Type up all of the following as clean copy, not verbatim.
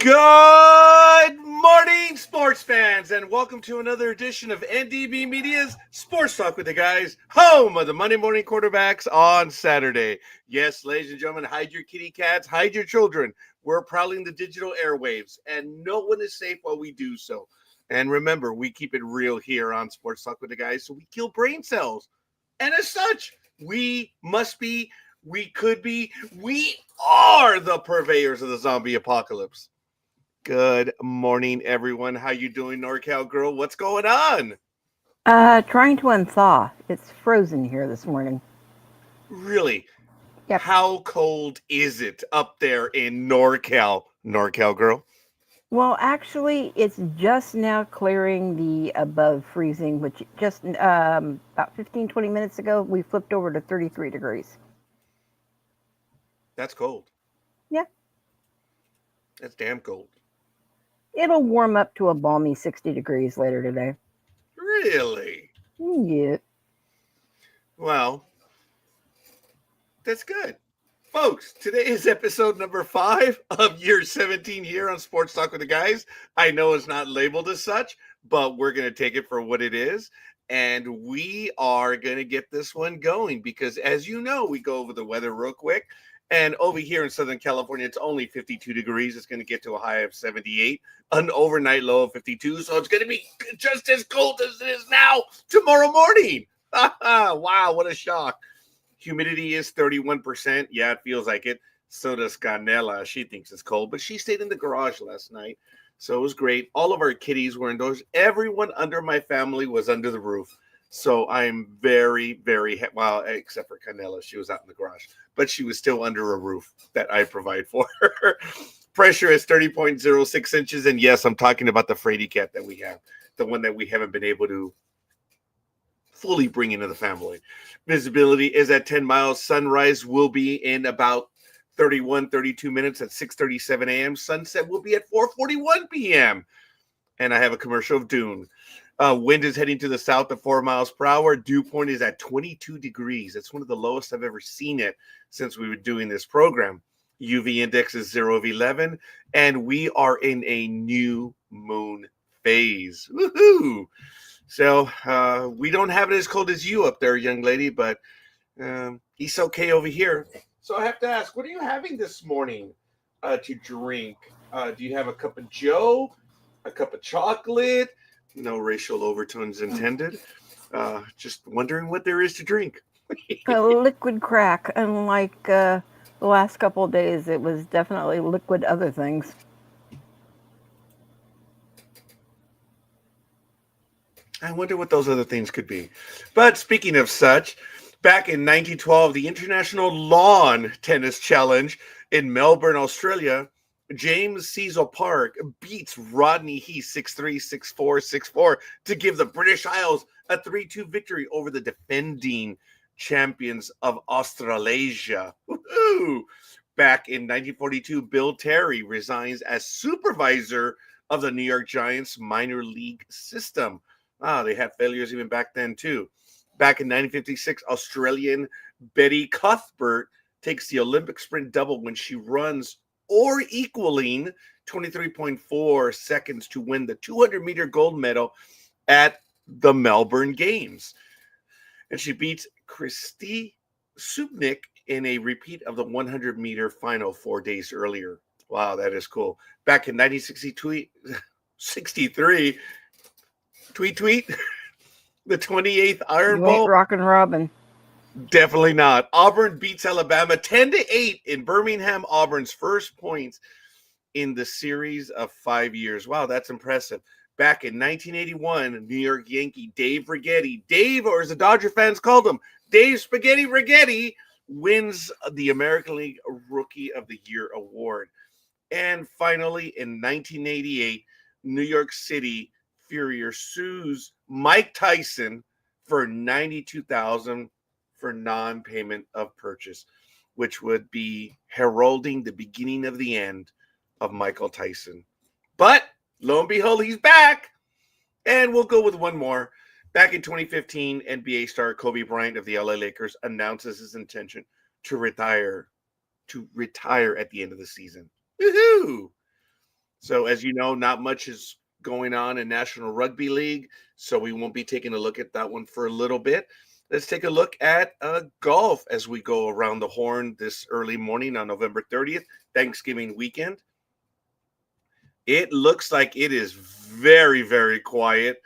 Good morning, sports fans, and welcome to another edition of NDB Media's Sports Talk with the Guys, home of the Monday morning quarterbacks on Saturday. Yes, ladies and gentlemen, hide your kitty cats, hide your children. We're prowling the digital airwaves, and no one is safe while we do so. And remember, we keep it real here on Sports Talk with the Guys, so we kill brain cells. And as such, we must be, we could be, we are the purveyors of the zombie apocalypse. Good morning, everyone. How you doing, NorCal girl? What's going on? Trying to unthaw. It's frozen here this morning. Really? Yep. How cold is it up there in NorCal girl? Well, actually, it's just now clearing the above freezing, which just about 15, 20 minutes ago, we flipped over to 33 degrees. That's cold. Yeah. That's damn cold. It'll warm up to a balmy 60 degrees later today. Really? Yeah. Well, that's good. Folks, today is episode number 5 of year 17 here on Sports Talk with the Guys. I know it's not labeled as such, but we're going to take it for what it is. And we are going to get this one going because, as you know, we go over the weather real quick. And over here in Southern California, it's only 52 degrees. It's going to get to a high of 78, an overnight low of 52. So it's going to be just as cold as it is now tomorrow morning. Wow, what a shock. Humidity is 31%. Yeah, it feels like it. So does Canela. She thinks it's cold, but she stayed in the garage last night. So it was great. All of our kitties were indoors. Everyone under my family was under the roof. So I'm very, very, well, except for Canela. She was out in the garage, but she was still under a roof that I provide for her. Pressure is 30.06 inches. And yes, I'm talking about the Frady cat that we have, the one that we haven't been able to fully bring into the family. Visibility is at 10 miles. Sunrise will be in about 32 minutes at 6:37 a.m. Sunset will be at 4:41 p.m. And I have a commercial of Dune. Wind is heading to the south at 4 miles per hour. Dew point is at 22 degrees. It's one of the lowest I've ever seen it since we were doing this program. UV index is 0 of 11, and we are in a new moon phase. Woohoo! So we don't have it as cold as you up there, young lady, but it's okay over here. So I have to ask, what are you having this morning to drink? Do you have a cup of Joe, a cup of chocolate? No racial overtones intended. Just wondering what there is to drink. A liquid crack. Unlike the last couple of days, it was definitely liquid other things. I wonder what those other things could be. But speaking of such, back in 1912, the International Lawn Tennis Challenge in Melbourne, Australia, James Cecil Park beats Rodney Heath 6-3, 6-4, 6-4 to give the British Isles a 3-2 victory over the defending champions of Australasia. Woo-hoo! Back in 1942, Bill Terry resigns as supervisor of the New York Giants minor league system. They had failures even back then, too. Back in 1956, Australian Betty Cuthbert takes the Olympic sprint double when she runs or equaling 23.4 seconds to win the 200-meter gold medal at the Melbourne Games. And she beats Christy Subnik in a repeat of the 100-meter final 4 days earlier. Wow, that is cool. Back in 1963, tweet, the 28th Iron You Bowl. ain't rockin' Robin. Definitely not. Auburn beats Alabama 10-8 in Birmingham. Auburn's first points in the series of 5 years. Wow, that's impressive. Back in 1981, New York Yankee Dave Righetti, Dave, or as the Dodger fans called him, Dave Spaghetti Righetti, wins the American League Rookie of the Year award. And finally, in 1988, New York City Furrier sues Mike Tyson for $92,000 for non-payment of purchase, which would be heralding the beginning of the end of Michael Tyson. But lo and behold, he's back. And we'll go with one more. Back in 2015, NBA star Kobe Bryant of the LA Lakers announces his intention to retire at the end of the season. Woohoo! So, as you know, not much is going on in National Rugby League, so we won't be taking a look at that one for a little bit. Let's take a look at golf as we go around the horn this early morning on November 30th, Thanksgiving weekend. It looks like it is very, very quiet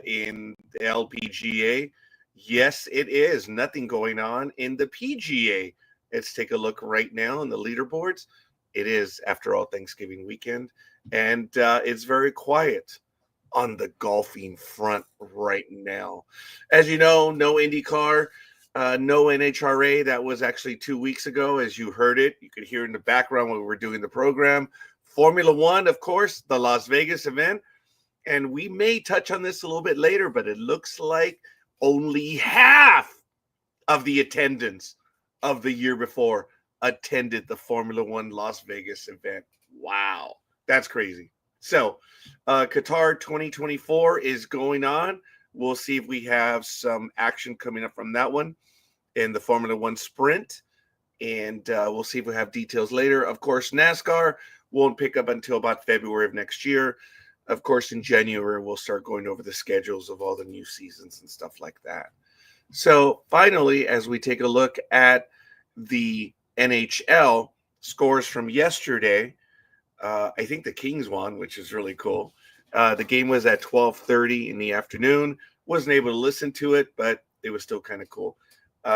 in the LPGA. Yes, it is. Nothing going on in the PGA. Let's take a look right now on the leaderboards. It is, after all, Thanksgiving weekend, and it's very quiet on the golfing front right now. As you know, no IndyCar, no NHRA. That was actually 2 weeks ago, as you heard it. You could hear in the background when we were doing the program. Formula One, of course, the Las Vegas event. And we may touch on this a little bit later, but it looks like only half of the attendance of the year before attended the Formula One Las Vegas event. Wow, that's crazy. So, Qatar 2024 is going on. We'll see if we have some action coming up from that one in the Formula One sprint. And we'll see if we have details later. Of course, NASCAR won't pick up until about February of next year. Of course, in January, we'll start going over the schedules of all the new seasons and stuff like that. So finally, as we take a look at the NHL scores from yesterday, I think the Kings won, which is really cool. The game was at 12:30 in the afternoon. Wasn't able to listen to it, but it was still kind of cool.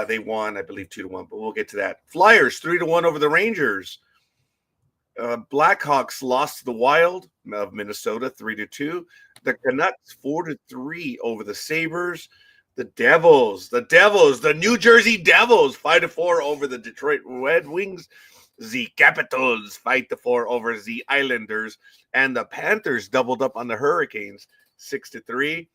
They won, I believe, 2-1, but we'll get to that. Flyers 3-1 over the Rangers. Blackhawks lost to the Wild of Minnesota 3-2. The Canucks 4-3 over the Sabres. The Devils, the New Jersey Devils 5-4 over the Detroit Red Wings. The Capitals 5-4 over the Islanders, and the Panthers doubled up on the Hurricanes 6-3.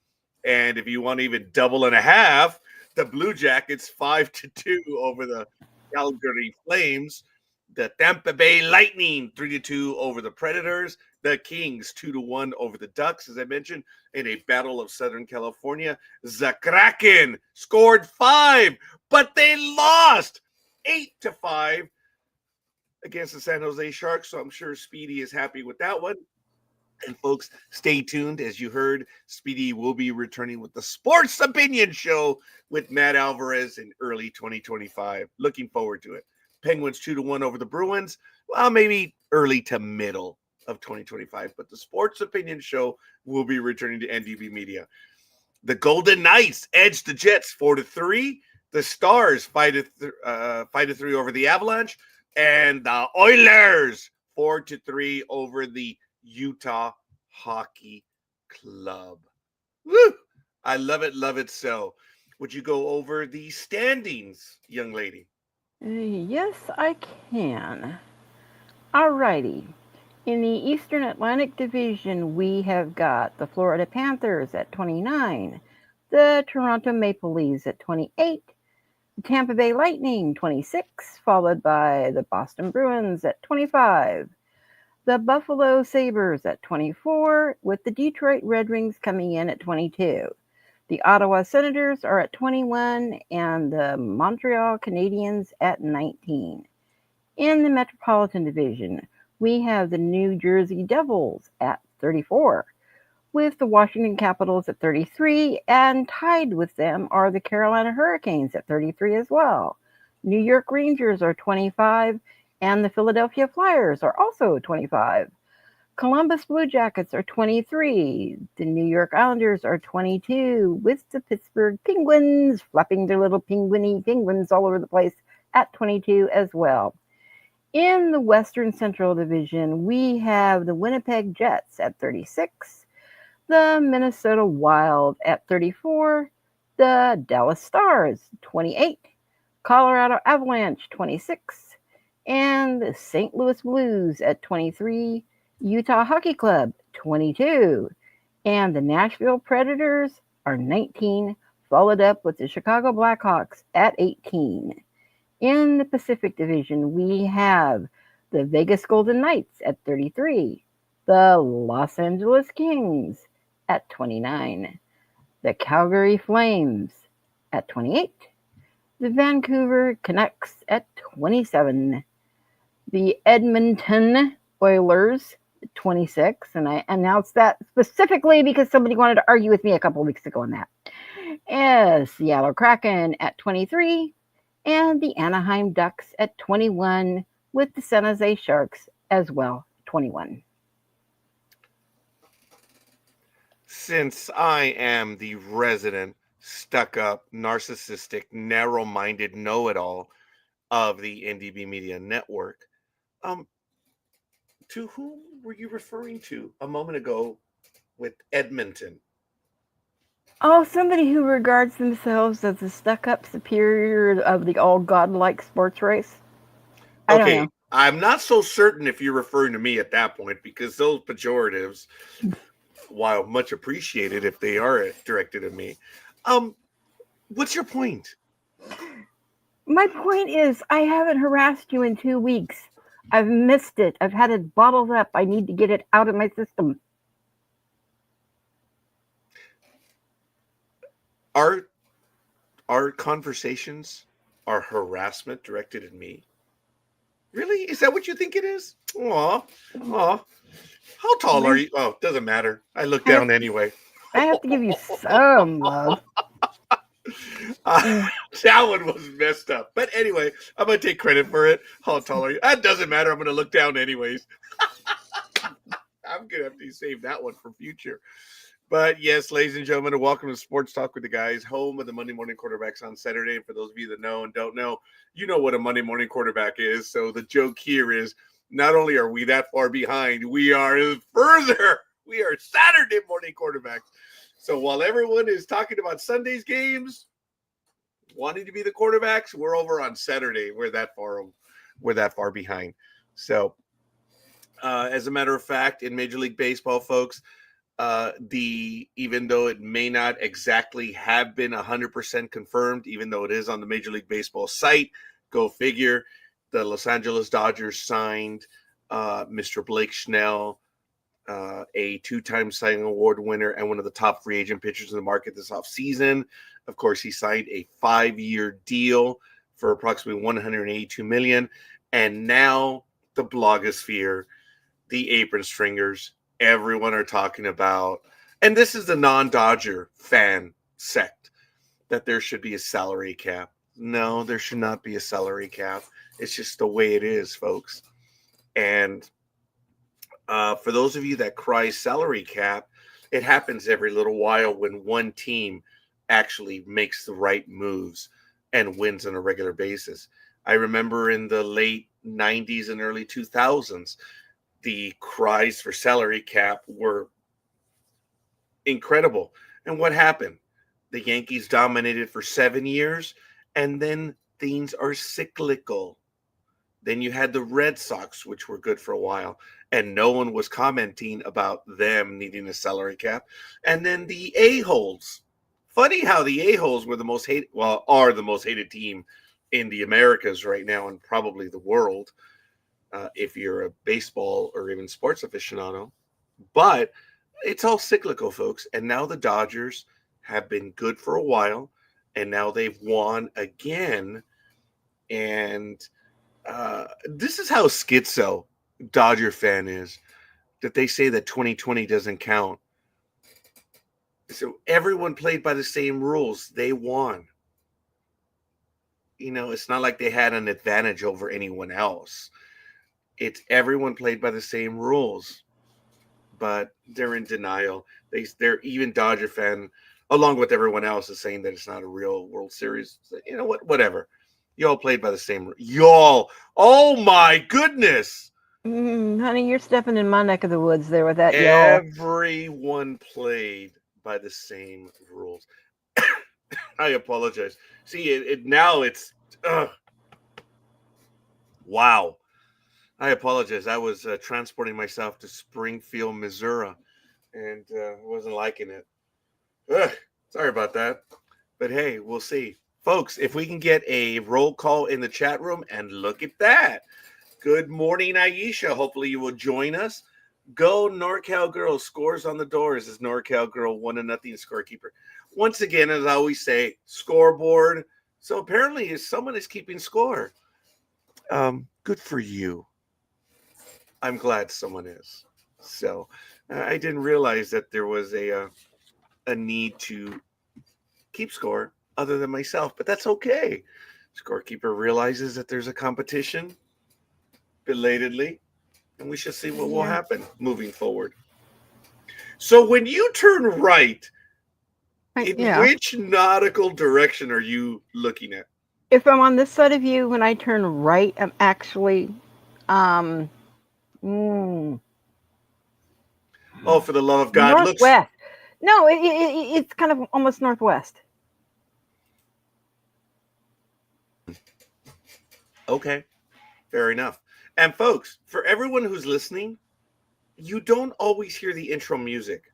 And if you want even double and a half, the Blue Jackets 5-2 over the Calgary Flames. The Tampa Bay Lightning 3-2 over the Predators. The Kings 2-1 over the Ducks, as I mentioned, in a battle of Southern California. The Kraken scored 5, but they lost 8-5 against the San Jose Sharks. So I'm sure Speedy is happy with that one. And folks, stay tuned. As you heard, Speedy will be returning with the Sports Opinion Show with Matt Alvarez in early 2025. Looking forward to it. Penguins 2-1 over the Bruins. Well, maybe early to middle of 2025. But the Sports Opinion Show will be returning to NDB Media. The Golden Knights edged the Jets 4-3. The Stars 5-3 over the Avalanche. And the Oilers 4-3 over the Utah Hockey Club. Woo! I love it so. Would you go over the standings, young lady? Yes, I can. Alrighty. In the Eastern Atlantic Division, we have got the Florida Panthers at 29, the Toronto Maple Leafs at 28, the Tampa Bay Lightning 26, followed by the Boston Bruins at 25, the Buffalo Sabres at 24, with the Detroit Red Wings coming in at 22. The Ottawa Senators are at 21, and the Montreal Canadiens at 19. In the Metropolitan Division, we have the New Jersey Devils at 34, with the Washington Capitals at 33, and tied with them are the Carolina Hurricanes at 33 as well. New York Rangers are 25, and the Philadelphia Flyers are also 25. Columbus Blue Jackets are 23. The New York Islanders are 22, with the Pittsburgh Penguins flapping their little penguins all over the place at 22 as well. In the Western Central Division, we have the Winnipeg Jets at 36, the Minnesota Wild at 34, the Dallas Stars 28, Colorado Avalanche 26, and the St. Louis Blues at 23, Utah Hockey Club 22, and the Nashville Predators are 19, followed up with the Chicago Blackhawks at 18. In the Pacific Division, we have the Vegas Golden Knights at 33, the Los Angeles Kings at 29, the Calgary Flames at 28, the Vancouver Canucks at 27, the Edmonton Oilers 26, and I announced that specifically because somebody wanted to argue with me a couple of weeks ago on that. Seattle Kraken at 23, and the Anaheim Ducks at 21, with the San Jose Sharks as well, 21. Since I am the resident, stuck-up, narcissistic, narrow-minded know-it-all of the NDB Media Network, to whom were you referring to a moment ago with Edmonton? Oh, somebody who regards themselves as the stuck-up superior of the all godlike sports race. I don't know. I'm not so certain if you're referring to me at that point, because those pejoratives, while much appreciated if they are directed at me, what's your point? My point is, I haven't harassed you in 2 weeks. I've missed it. I've had it bottled up. I need to get it out of my system. Our conversations are harassment directed at me? Really? Is that what you think it is? Aw. How tall are you? Oh, doesn't matter. I look down anyway. I have to give you some love. That one was messed up. But anyway, I'm going to take credit for it. How tall are you? That doesn't matter. I'm going to look down anyways. I'm going to have to save that one for future. But yes, ladies and gentlemen, welcome to Sports Talk with the Guys, home of the Monday Morning Quarterbacks on Saturday. And for those of you that know and don't know, you know what a Monday morning quarterback is. So the joke here is not only are we that far behind, we are further. We are Saturday morning quarterbacks. So while everyone is talking about Sunday's games, wanting to be the quarterbacks, we're over on Saturday. We're that far behind. So as a matter of fact, in Major League Baseball, folks, even though it may not exactly have been 100% confirmed, even though it is on the Major League Baseball site, go figure, the Los Angeles Dodgers signed Mr. Blake Snell, a 2-time Cy Young Award winner and one of the top free agent pitchers in the market this offseason. Of course, he signed a 5-year deal for approximately $182 million. And now the blogosphere, the apron stringers, everyone are talking about, and this is the non-Dodger fan sect, that there should be a salary cap. No, there should not be a salary cap. It's just the way it is, folks. And for those of you that cry salary cap, it happens every little while when one team actually makes the right moves and wins on a regular basis. I remember in the late 90s and early 2000s, the cries for salary cap were incredible. And what happened? The Yankees dominated for 7 years, and then things are cyclical. Then you had the Red Sox, which were good for a while, and no one was commenting about them needing a salary cap. And then the A-holes. Funny how the A-holes were the most hated, well, are the most hated team in the Americas right now and probably the world. If you're a baseball or even sports aficionado. But it's all cyclical, folks. And now the Dodgers have been good for a while, and now they've won again. And this is how schizo Dodger fan is, that they say that 2020 doesn't count. So everyone played by the same rules. They won. It's not like they had an advantage over anyone else. It's everyone played by the same rules, but they're in denial. They're even Dodger fan, along with everyone else, is saying that it's not a real World Series. You know what? Whatever. Y'all played by the same. Y'all. Oh my goodness. Honey, you're stepping in my neck of the woods there with that y'all. Everyone played by the same rules. I apologize. See, now it's. Wow. I apologize. I was transporting myself to Springfield, Missouri, and wasn't liking it. Sorry about that. But hey, we'll see. Folks, if we can get a roll call in the chat room, and look at that. Good morning, Aisha. Hopefully you will join us. Go NorCal Girls. Scores on the doors as NorCal Girl 1-0 scorekeeper. Once again, as I always say, scoreboard. So apparently someone is keeping score. Good for you. I'm glad someone is. So I didn't realize that there was a need to keep score other than myself, but that's okay. Scorekeeper realizes that there's a competition belatedly, and we shall see what will Yeah. happen moving forward. So when you turn right, in Yeah. which nautical direction are you looking at? If I'm on this side of you, when I turn right, I'm actually, mm, Oh, for the love of God, looks northwest. No, it's kind of almost northwest. okay. Fair enough. And folks, for everyone who's listening, you don't always hear the intro music.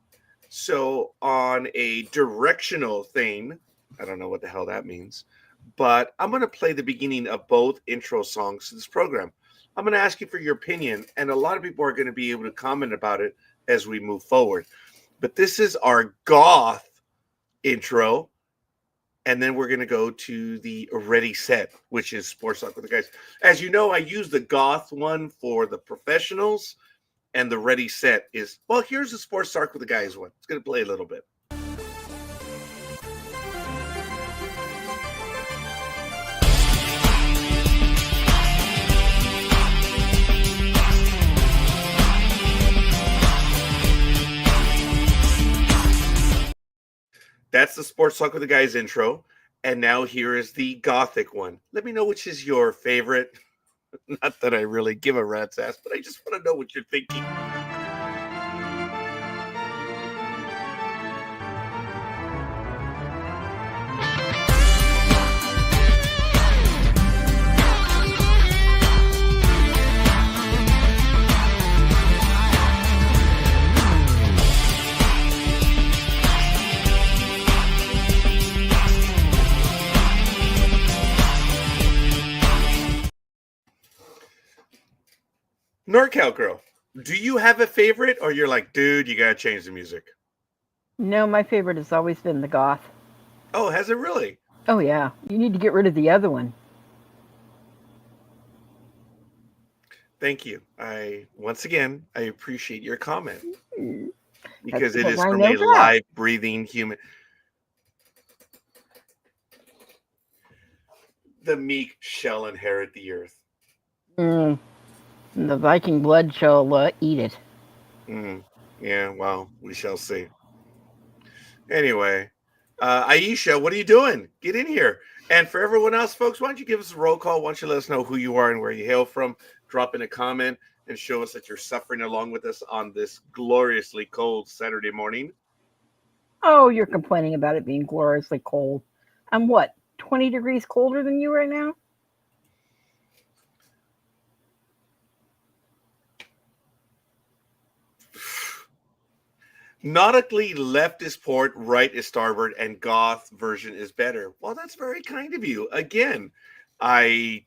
So on a directional thing, I don't know what the hell that means, but I'm going to play the beginning of both intro songs to this program. I'm going to ask you for your opinion, and a lot of people are going to be able to comment about it as we move forward. But this is our goth intro, and then we're going to go to the Ready Set, which is Sports Talk with the Guys. As you know, I use the goth one for the professionals, and the Ready Set is, well, here's the Sports Talk with the Guys one. It's going to play a little bit. That's the Sports Talk with the Guys intro. And now here is the Gothic one. Let me know which is your favorite. Not that I really give a rat's ass, but I just want to know what you're thinking. NorCal Girl, do you have a favorite, or you're like, dude, you gotta change the music? No, my favorite has always been the goth. Oh, has it really? Oh yeah, you need to get rid of the other one. Thank you. Once again, I appreciate your comment because That's it because is I from know a that. live, breathing human. The meek shall inherit the earth. And the Viking blood shall eat it. Yeah, well, we shall see. Anyway, Aisha, what are you doing? Get in here. And for everyone else, folks, why don't you give us a roll call? Why don't you let us know who you are and where you hail from? Drop in a comment and show us that you're suffering along with us on this gloriously cold Saturday morning. Oh, you're complaining about it being gloriously cold. I'm what, 20 degrees colder than you right now? Nautically, left is port, right is starboard, and goth version is better. Well, that's very kind of you. Again, I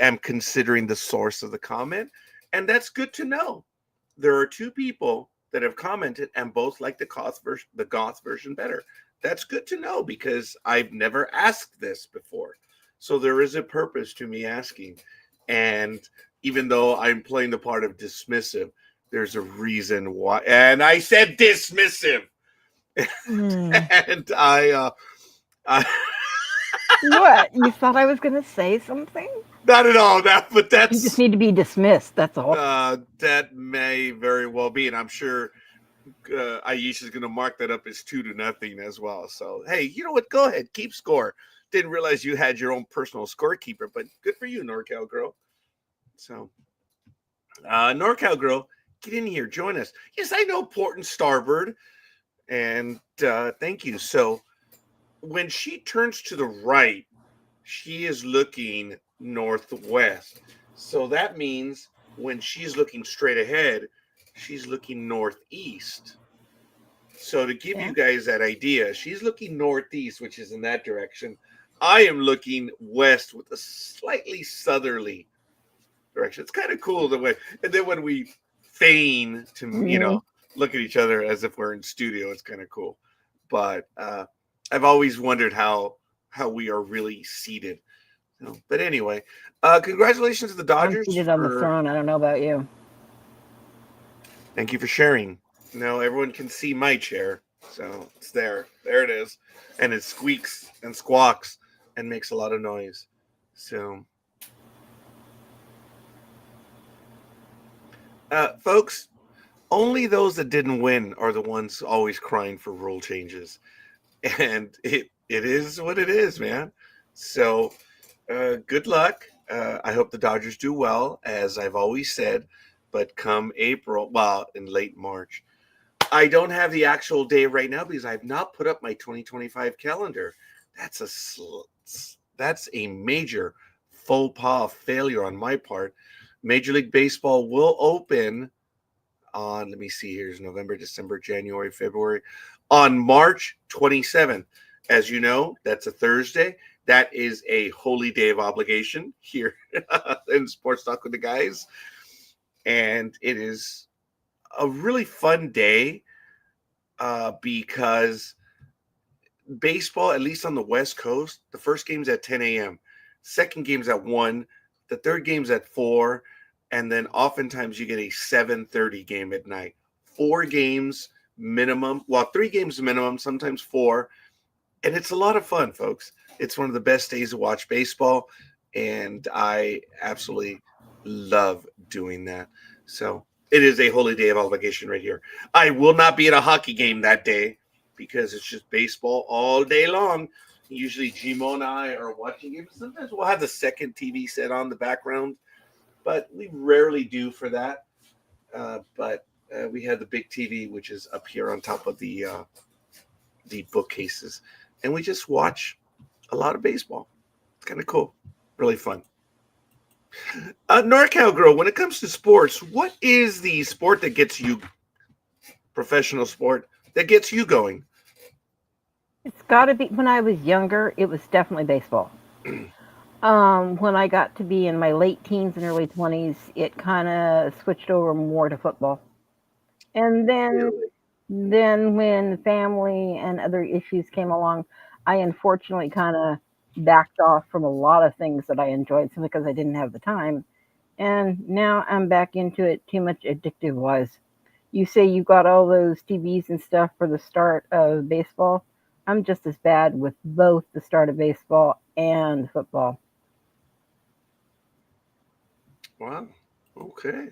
am considering the source of the comment, and that's good to know. There are two people that have commented and both like the goth version better. That's good to know because I've never asked this before. So there is a purpose to me asking. And even though I'm playing the part of dismissive, there's a reason why. And I said dismissive. And I What? You thought I was going to say something? not at all that, but You just that's need to be dismissed. That's all. that may very well be, and I'm sure Aisha's going to mark that up as 2-0 as well. So hey, you know what? Go ahead, keep score. Didn't realize you had your own personal scorekeeper, but good for you, NorCal Girl. So, NorCal Girl, get in here, join us. Yes, I know port and starboard, and thank you. So, when she turns to the right, she is looking northwest. So that means when she's looking straight ahead, she's looking northeast. So to give you guys that idea, she's looking northeast, which is in that direction. I am looking west with a slightly southerly direction. It's kind of cool the way. And then when we feign to, look at each other as if we're in studio, it's kind of cool. But I've always wondered how we are really seated. But anyway, congratulations to the Dodgers. I'm seated on the throne. I don't know about you. Thank you for sharing. Now everyone can see my chair. So it's there. There it is. And it squeaks and squawks and makes a lot of noise. So, folks, only those that didn't win are the ones always crying for rule changes. And it is what it is, man. So, good luck. I hope the Dodgers do well, as I've always said. But come April, well, in late March, I don't have the actual day right now because I've not put up my 2025 calendar. That's a major faux pas failure on my part. Major League Baseball will open on, let me see, here's November, December, January, February, on March 27th. As you know, that's a Thursday. That is a holy day of obligation here in Sports Talk with the Guys. And it is a really fun day because baseball, at least on the West Coast, the first game's at 10 a.m., second game's at 1, the third game's at 4, and then oftentimes you get a 7:30 game at night. 4 games minimum, well, 3 games minimum, sometimes 4, and it's a lot of fun, folks. It's one of the best days to watch baseball, and I absolutely love doing that. So it is a holy day of obligation right here. I will not be at a hockey game that day because it's just baseball all day long. Usually Gmo and I are watching games. Sometimes we'll have the second TV set on the background, but we rarely do for that. But we have the big TV, which is up here on top of the bookcases, and we just watch a lot of baseball. It's kind of cool, really fun. NorCal Girl, when it comes to sports, what is the sport that gets you, professional sport, that gets you going? It's got to be, when I was younger, it was definitely baseball. When I got to be in my late teens and early 20s, it kind of switched over more to football. And then when family and other issues came along, I unfortunately kind of backed off from a lot of things that I enjoyed simply because I didn't have the time. And now I'm back into it too much addictive wise. You say you got all those TVs and stuff for the start of baseball. I'm just as bad with both the start of baseball and football. Wow. Okay.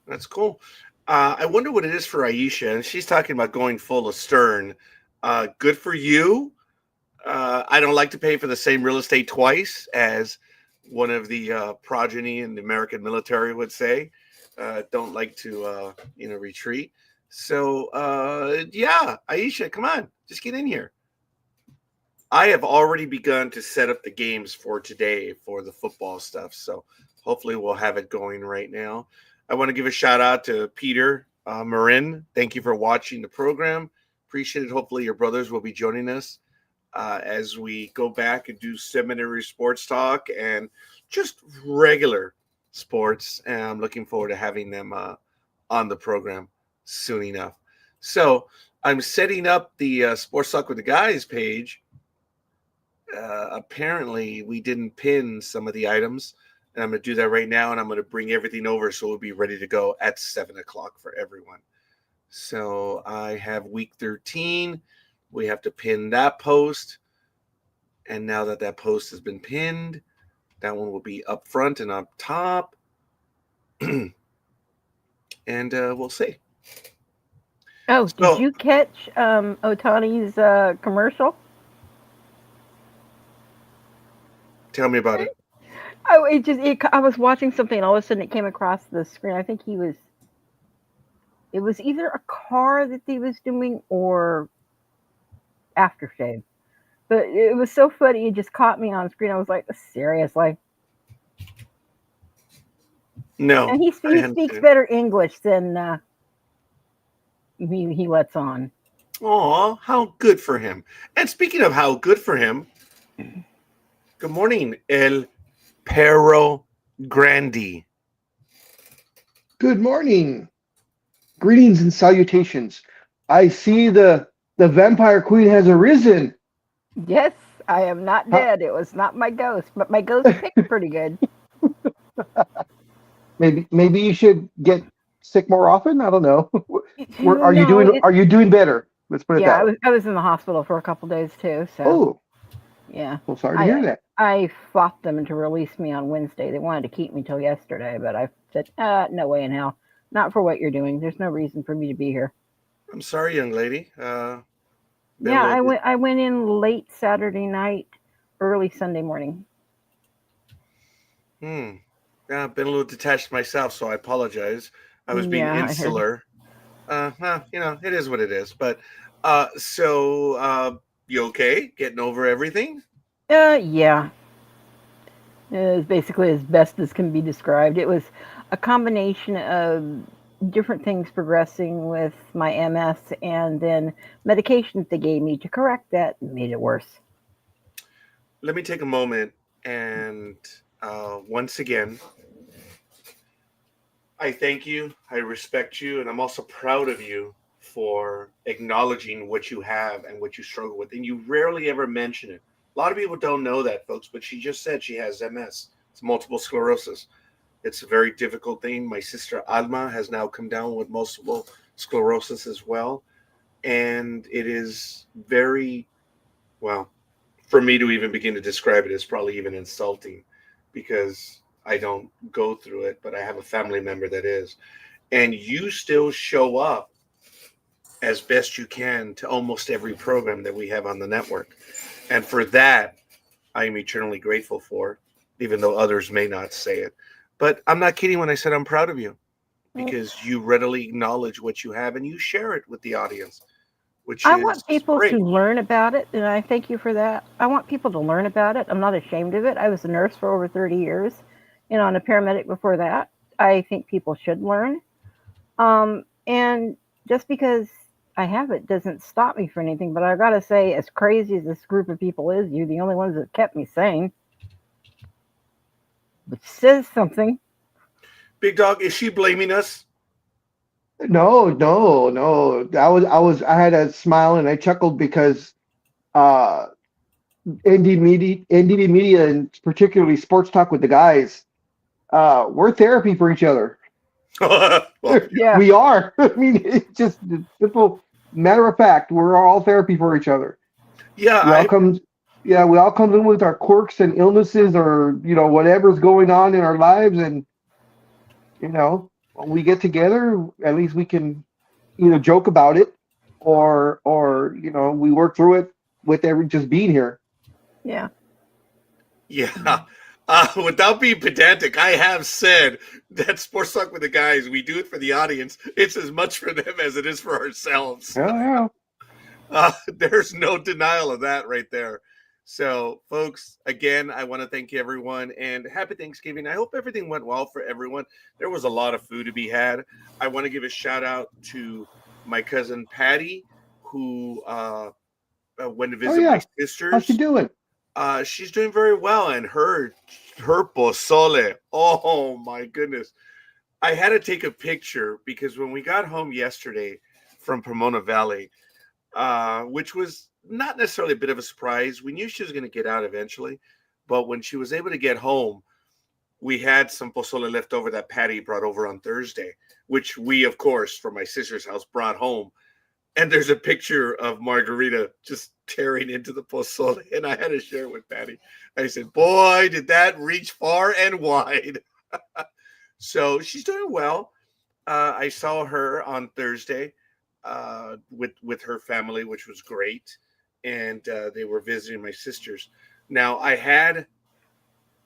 That's cool. I wonder what it is for Aisha. And she's talking about going full of Stern. Good for you. I don't like to pay for the same real estate twice, as one of the progeny in the American military would say. Don't like to, retreat. So, yeah, Aisha, come on, just get in here. I have already begun to set up the games for today for the football stuff. So hopefully we'll have it going right now. I want to give a shout out to Peter Marin. Thank you for watching the program. Appreciate it. Hopefully your brothers will be joining us as we go back and do seminary sports talk and just regular sports. And I'm looking forward to having them on the program soon enough. So I'm setting up the Sports Talk with the Guys page. Apparently we didn't pin some of the items, and I'm going to do that right now, and I'm going to bring everything over so we'll be ready to go at 7 o'clock for everyone. So I have week 13. We have to pin that post. And now that post has been pinned, that one will be up front and up top. And we'll see. Oh, did you catch Otani's commercial? Tell me about it. Oh, I was watching something and all of a sudden it came across the screen. I think it was either a car that he was doing or aftershave. But it was so funny, it just caught me on screen. I was like, seriously? No. And he speaks better English than he lets on. Aw, how good for him. And speaking of how good for him, good morning, El Perro Grande. Good morning. Greetings and salutations. I see the vampire queen has arisen. Yes, I am not dead. It was not my ghost, but my ghost picked pretty good. Maybe you should get sick more often? I don't know. Are you No, doing? Are you doing better? Let's put it yeah, that way. I was in the hospital for a couple days too. So Oh, yeah, well, sorry to I hear that. I fought them to release me on Wednesday. They wanted to keep me till yesterday, but I said, no way in hell, not for what you're doing. There's no reason for me to be here. I'm sorry, young lady. Been a Yeah, little bit. I went in late Saturday night, early Sunday morning. Yeah, I've been a little detached myself, so I apologize. I was being Yeah, I heard. insular. Well, it is what it is. But you okay? Getting over everything? Yeah, it was basically as best as can be described. It was a combination of different things progressing with my MS, and then medications they gave me to correct that made it worse. Let me take a moment and once again, I thank you, I respect you, and I'm also proud of you for acknowledging what you have and what you struggle with. And you rarely ever mention it. A lot of people don't know that, folks, but she just said she has MS. It's multiple sclerosis. It's a very difficult thing. My sister Alma has now come down with multiple sclerosis as well. And it is very, well, for me to even begin to describe it is probably even insulting because I don't go through it, but I have a family member that is. And you still show up as best you can to almost every program that we have on the network. And for that, I am eternally grateful for, even though others may not say it. But I'm not kidding when I said I'm proud of you Well, because you readily acknowledge what you have and you share it with the audience, which I is want people to great. learn about it, and I thank you for that. I want people to learn about it. I'm not ashamed of it. I was a nurse for over 30 years, and a paramedic before that. I think people should learn. And just because I have it doesn't stop me from anything. But I gotta say, as crazy as this group of people is, you're the only ones that kept me sane, which says something. Big Dog, is she blaming us? No, no, no. I had a smile and I chuckled because uh, NDD Media, and particularly Sports Talk with the Guys, we're therapy for each other. Well, Yeah, We are. I mean, it's just a simple matter of fact. We're all therapy for each other. yeah, We all come, yeah, we all come in with our quirks and illnesses, or whatever's going on in our lives, and when we get together, at least we can either joke about it, or we work through it with every just being here. yeah. yeah. Without being pedantic, I have said that Sports Talk with the Guys, we do it for the audience. It's as much for them as it is for ourselves. Yeah, yeah. There's no denial of that right there. So, folks, again, I want to thank you, everyone, and happy Thanksgiving. I hope everything went well for everyone. There was a lot of food to be had. I want to give a shout out to my cousin Patty, who went to Oh visit my yeah. How's she sisters. doing? She's doing very well, and her pozole. Oh my goodness! I had to take a picture because when we got home yesterday from Pomona Valley, which was not necessarily a bit of a surprise. We knew she was going to get out eventually, but when she was able to get home, we had some pozole left over that Patty brought over on Thursday, which we, of course, from my sister's house, brought home. And there's a picture of Margarita just tearing into the pozole, and I had to share it with Patty. I said, "Boy, did that reach far and wide." So she's doing well. I saw her on Thursday with her family, which was great, and they were visiting my sisters. Now I had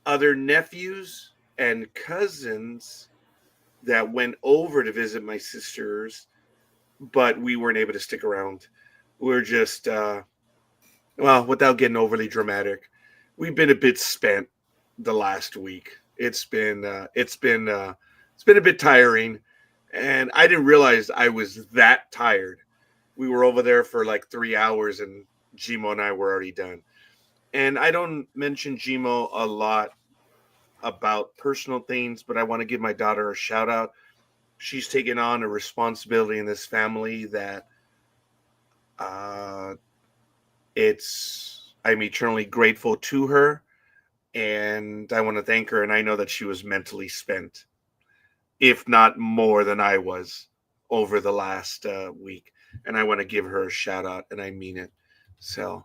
other nephews and cousins that went over to visit my sisters, but we weren't able to stick around. We're just well, without getting overly dramatic, we've been a bit spent the last week. It's been a bit tiring, and I didn't realize I was that tired. We were over there for like 3 hours, and Gmo and I were already done. And I don't mention Gmo a lot about personal things, but I want to give my daughter a shout out. She's taken on a responsibility in this family that uh, I'm eternally grateful to her, and I want to thank her. And I know that she was mentally spent if not more than I was over the last week. And I want to give her a shout out, and I mean it. So,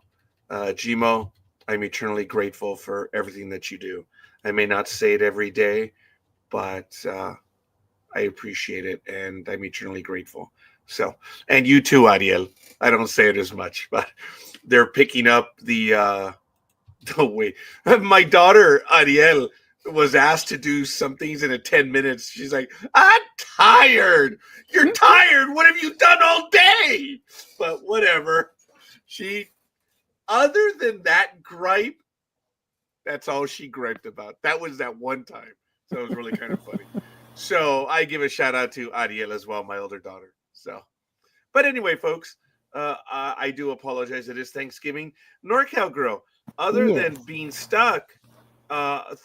Gmo, I'm eternally grateful for everything that you do. I may not say it every day, but I appreciate it, and I'm eternally grateful. So, and you too, Ariel. I don't say it as much, but they're picking up the way. My daughter Ariel was asked to do some things in 10 minutes. She's like, "I'm tired. You're tired. What have you done all day?" But whatever. She, other than that gripe, that's all she griped about. That was that one time. So it was really kind of funny. So I give a shout out to Ariel as well, my older daughter. So, but anyway, folks, I do apologize. It is Thanksgiving. NorCal Girl, other than Yes. being stuck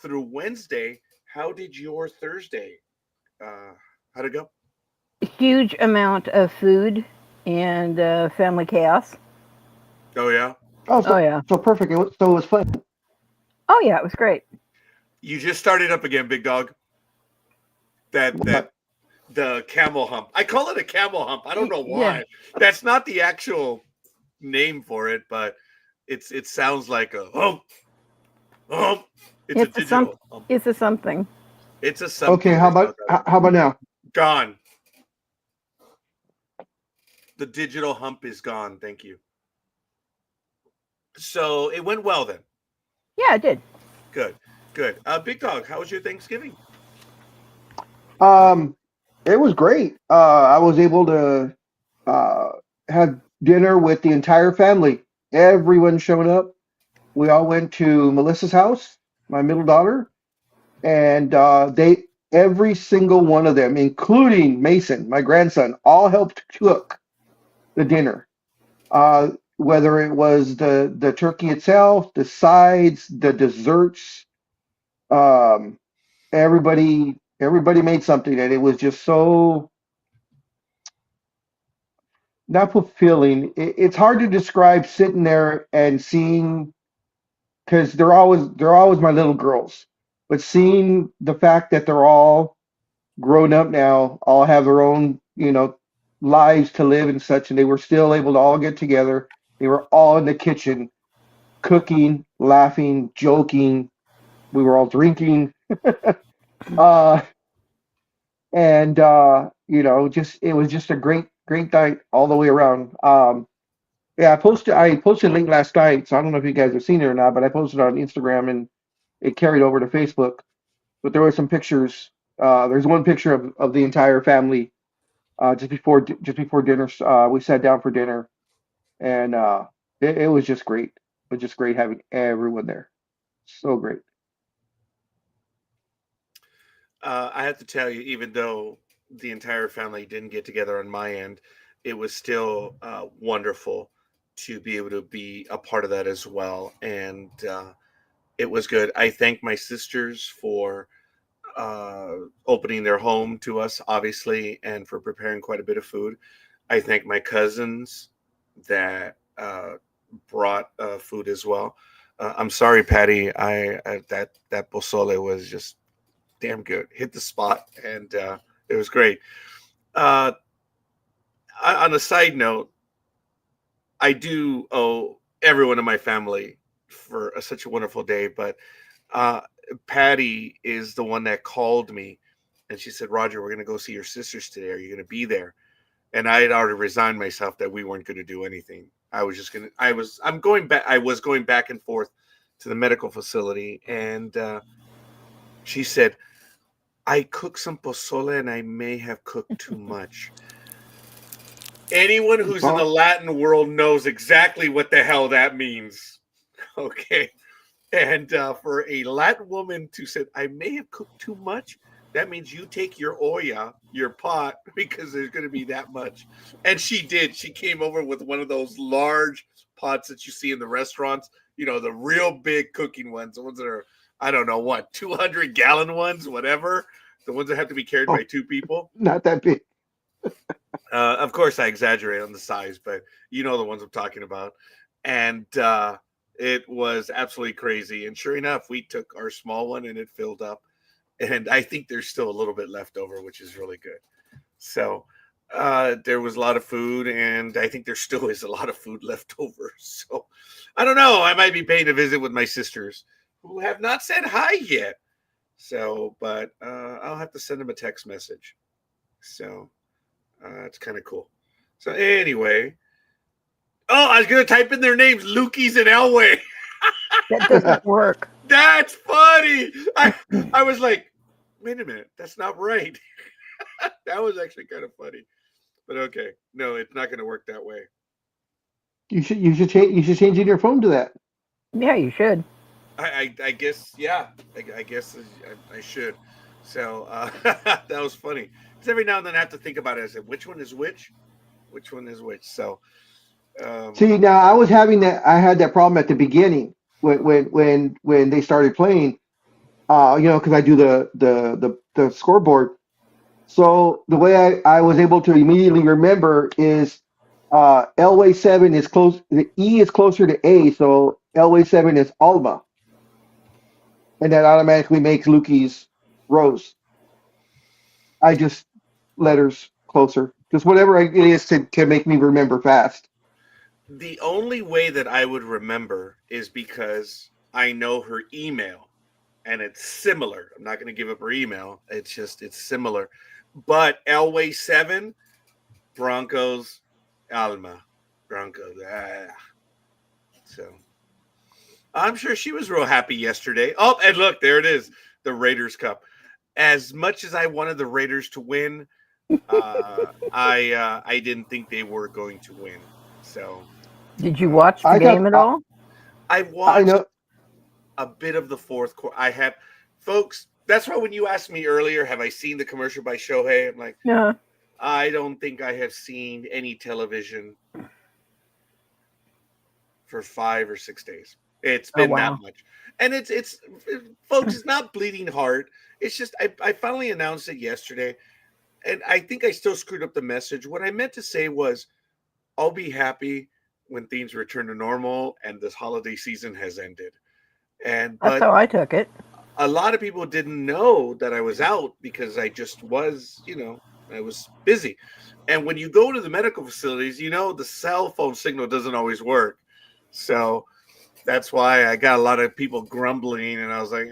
through Wednesday, how did your Thursday? How'd it go? Huge amount of food and family chaos. Oh yeah, Oh, Oh yeah. so perfect. So it was fun. Oh yeah, it was great. you just started up again, big dog. That What? the camel hump. I call it a camel hump. I don't know Yeah. why. That's not the actual name for it, but it sounds like a hump. Hump. It's a It's a some. digital hump. It's a something. It's a something. Okay, how there's no about doubt. how about now? Gone. The digital hump is gone. Thank you. So it went well then. Yeah, it did. Good. Good. Big dog, how was your Thanksgiving? Um, it was great. I was able to uh, have dinner with the entire family. Everyone showed up. We all went to Melissa's house, my middle daughter, and they every single one of them, including Mason, my grandson, all helped cook the dinner. Whether it was the turkey itself, the sides, the desserts, um, everybody made something, and it was just so not fulfilling. It's hard to describe sitting there and seeing because they're always my little girls, but seeing the fact that they're all grown up now, all have their own lives to live and such, and they were still able to all get together. They were all in the kitchen cooking, laughing, joking. We were all drinking. uh, and just it was just a great night all the way around. Yeah, I posted a link last night, so I don't know if you guys have seen it or not, but I posted it on Instagram and it carried over to Facebook. But there were some pictures. There's one picture of the entire family just before dinner. We sat down for dinner, and it was just great. It was just great having everyone there. So great. I have to tell you, even though the entire family didn't get together on my end, it was still wonderful to be able to be a part of that as well. And it was good. I thank my sisters for opening their home to us, obviously, and for preparing quite a bit of food. I thank my cousins that brought food as well. I'm sorry, Patty. That pozole was just damn good. Hit the spot, and it was great. Uh, on a side note, I do owe everyone in my family for such a wonderful day, but uh, Patty is the one that called me, and she said, "Roger, we're going to go see your sisters today. Are you going to be there?" And I had already resigned myself that we weren't going to do anything. I was just going to. I'm going back. I was going back and forth to the medical facility, and she said, "I cooked some pozole, and I may have cooked too much." Anyone who's in the Latin world knows exactly what the hell that means. Okay. And for a Latin woman to say, "I may have cooked too much," that means you take your olla, your pot, because there's going to be that much. And she did. She came over with one of those large pots that you see in the restaurants, the real big cooking ones, the ones that are, I don't know what, 200-gallon ones, whatever, the ones that have to be carried by two people. Not that big. Of course, I exaggerate on the size, but you know the ones I'm talking about. And it was absolutely crazy. And sure enough, we took our small one and it filled up. and I think there's still a little bit left over, which is really good. So there was a lot of food, and I think there still is a lot of food left over. So I don't know. I might be paying a visit with my sisters, who have not said hi yet. So, but I'll have to send them a text message. So it's kind of cool. So anyway, I was gonna type in their names, Lukey's and Elway. That doesn't work. That's funny. I was like, wait a minute, that's not right. That was actually kind of funny. But okay, no, it's not going to work that way. You should change in your phone to that. Yeah, you should. I guess, yeah. I guess I should. So that was funny. Because every now and then I have to think about it. I said, which one is which? Which one is which? So see, now I had that problem at the beginning when they started playing. Because I do the scoreboard. So the way I was able to immediately remember is Elway 7 is close. The E is closer to A, so Elway 7 is Alma, and that automatically makes Lukey's Rose. I just letters closer, just whatever it is to make me remember fast. the only way that I would remember is because I know her email, and it's similar. I'm not going to give up her email. It's similar. But Elway 7, Broncos, Alma, Broncos. So I'm sure she was real happy yesterday. Oh, and look, there it is, the Raiders Cup. As much as I wanted the Raiders to win, I didn't think they were going to win. So Did you watch the game at all? I I watched know. a bit of the fourth quarter. I have, folks. That's why when you asked me earlier, have I seen the commercial by Shohei? I'm like, Yeah. I don't think I have seen any television for 5 or 6 days. It's been that much. And it's folks, it's not bleeding heart. It's just I finally announced it yesterday, and I think I still screwed up the message. What I meant to say was I'll be happy when things return to normal and this holiday season has ended. And That's how I took it. a lot of people didn't know that I was out because I just was, I was busy. And when you go to the medical facilities, the cell phone signal doesn't always work. So that's why I got a lot of people grumbling, and I was like,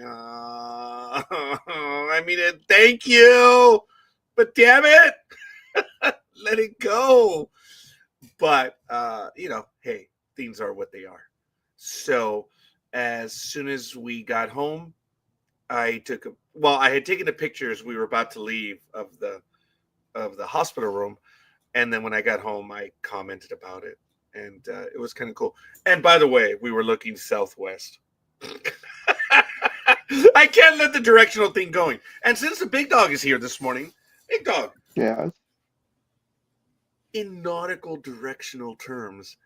thank you, but damn it, let it go. But, hey, things are what they are. So as soon as we got home, I had taken a picture as we were about to leave of the hospital room. And then when I got home, I commented about it, and it was kind of cool. And by the way, we were looking southwest. I can't let the directional thing going. And since the big dog is here this morning, big dog. Yeah. In nautical directional terms,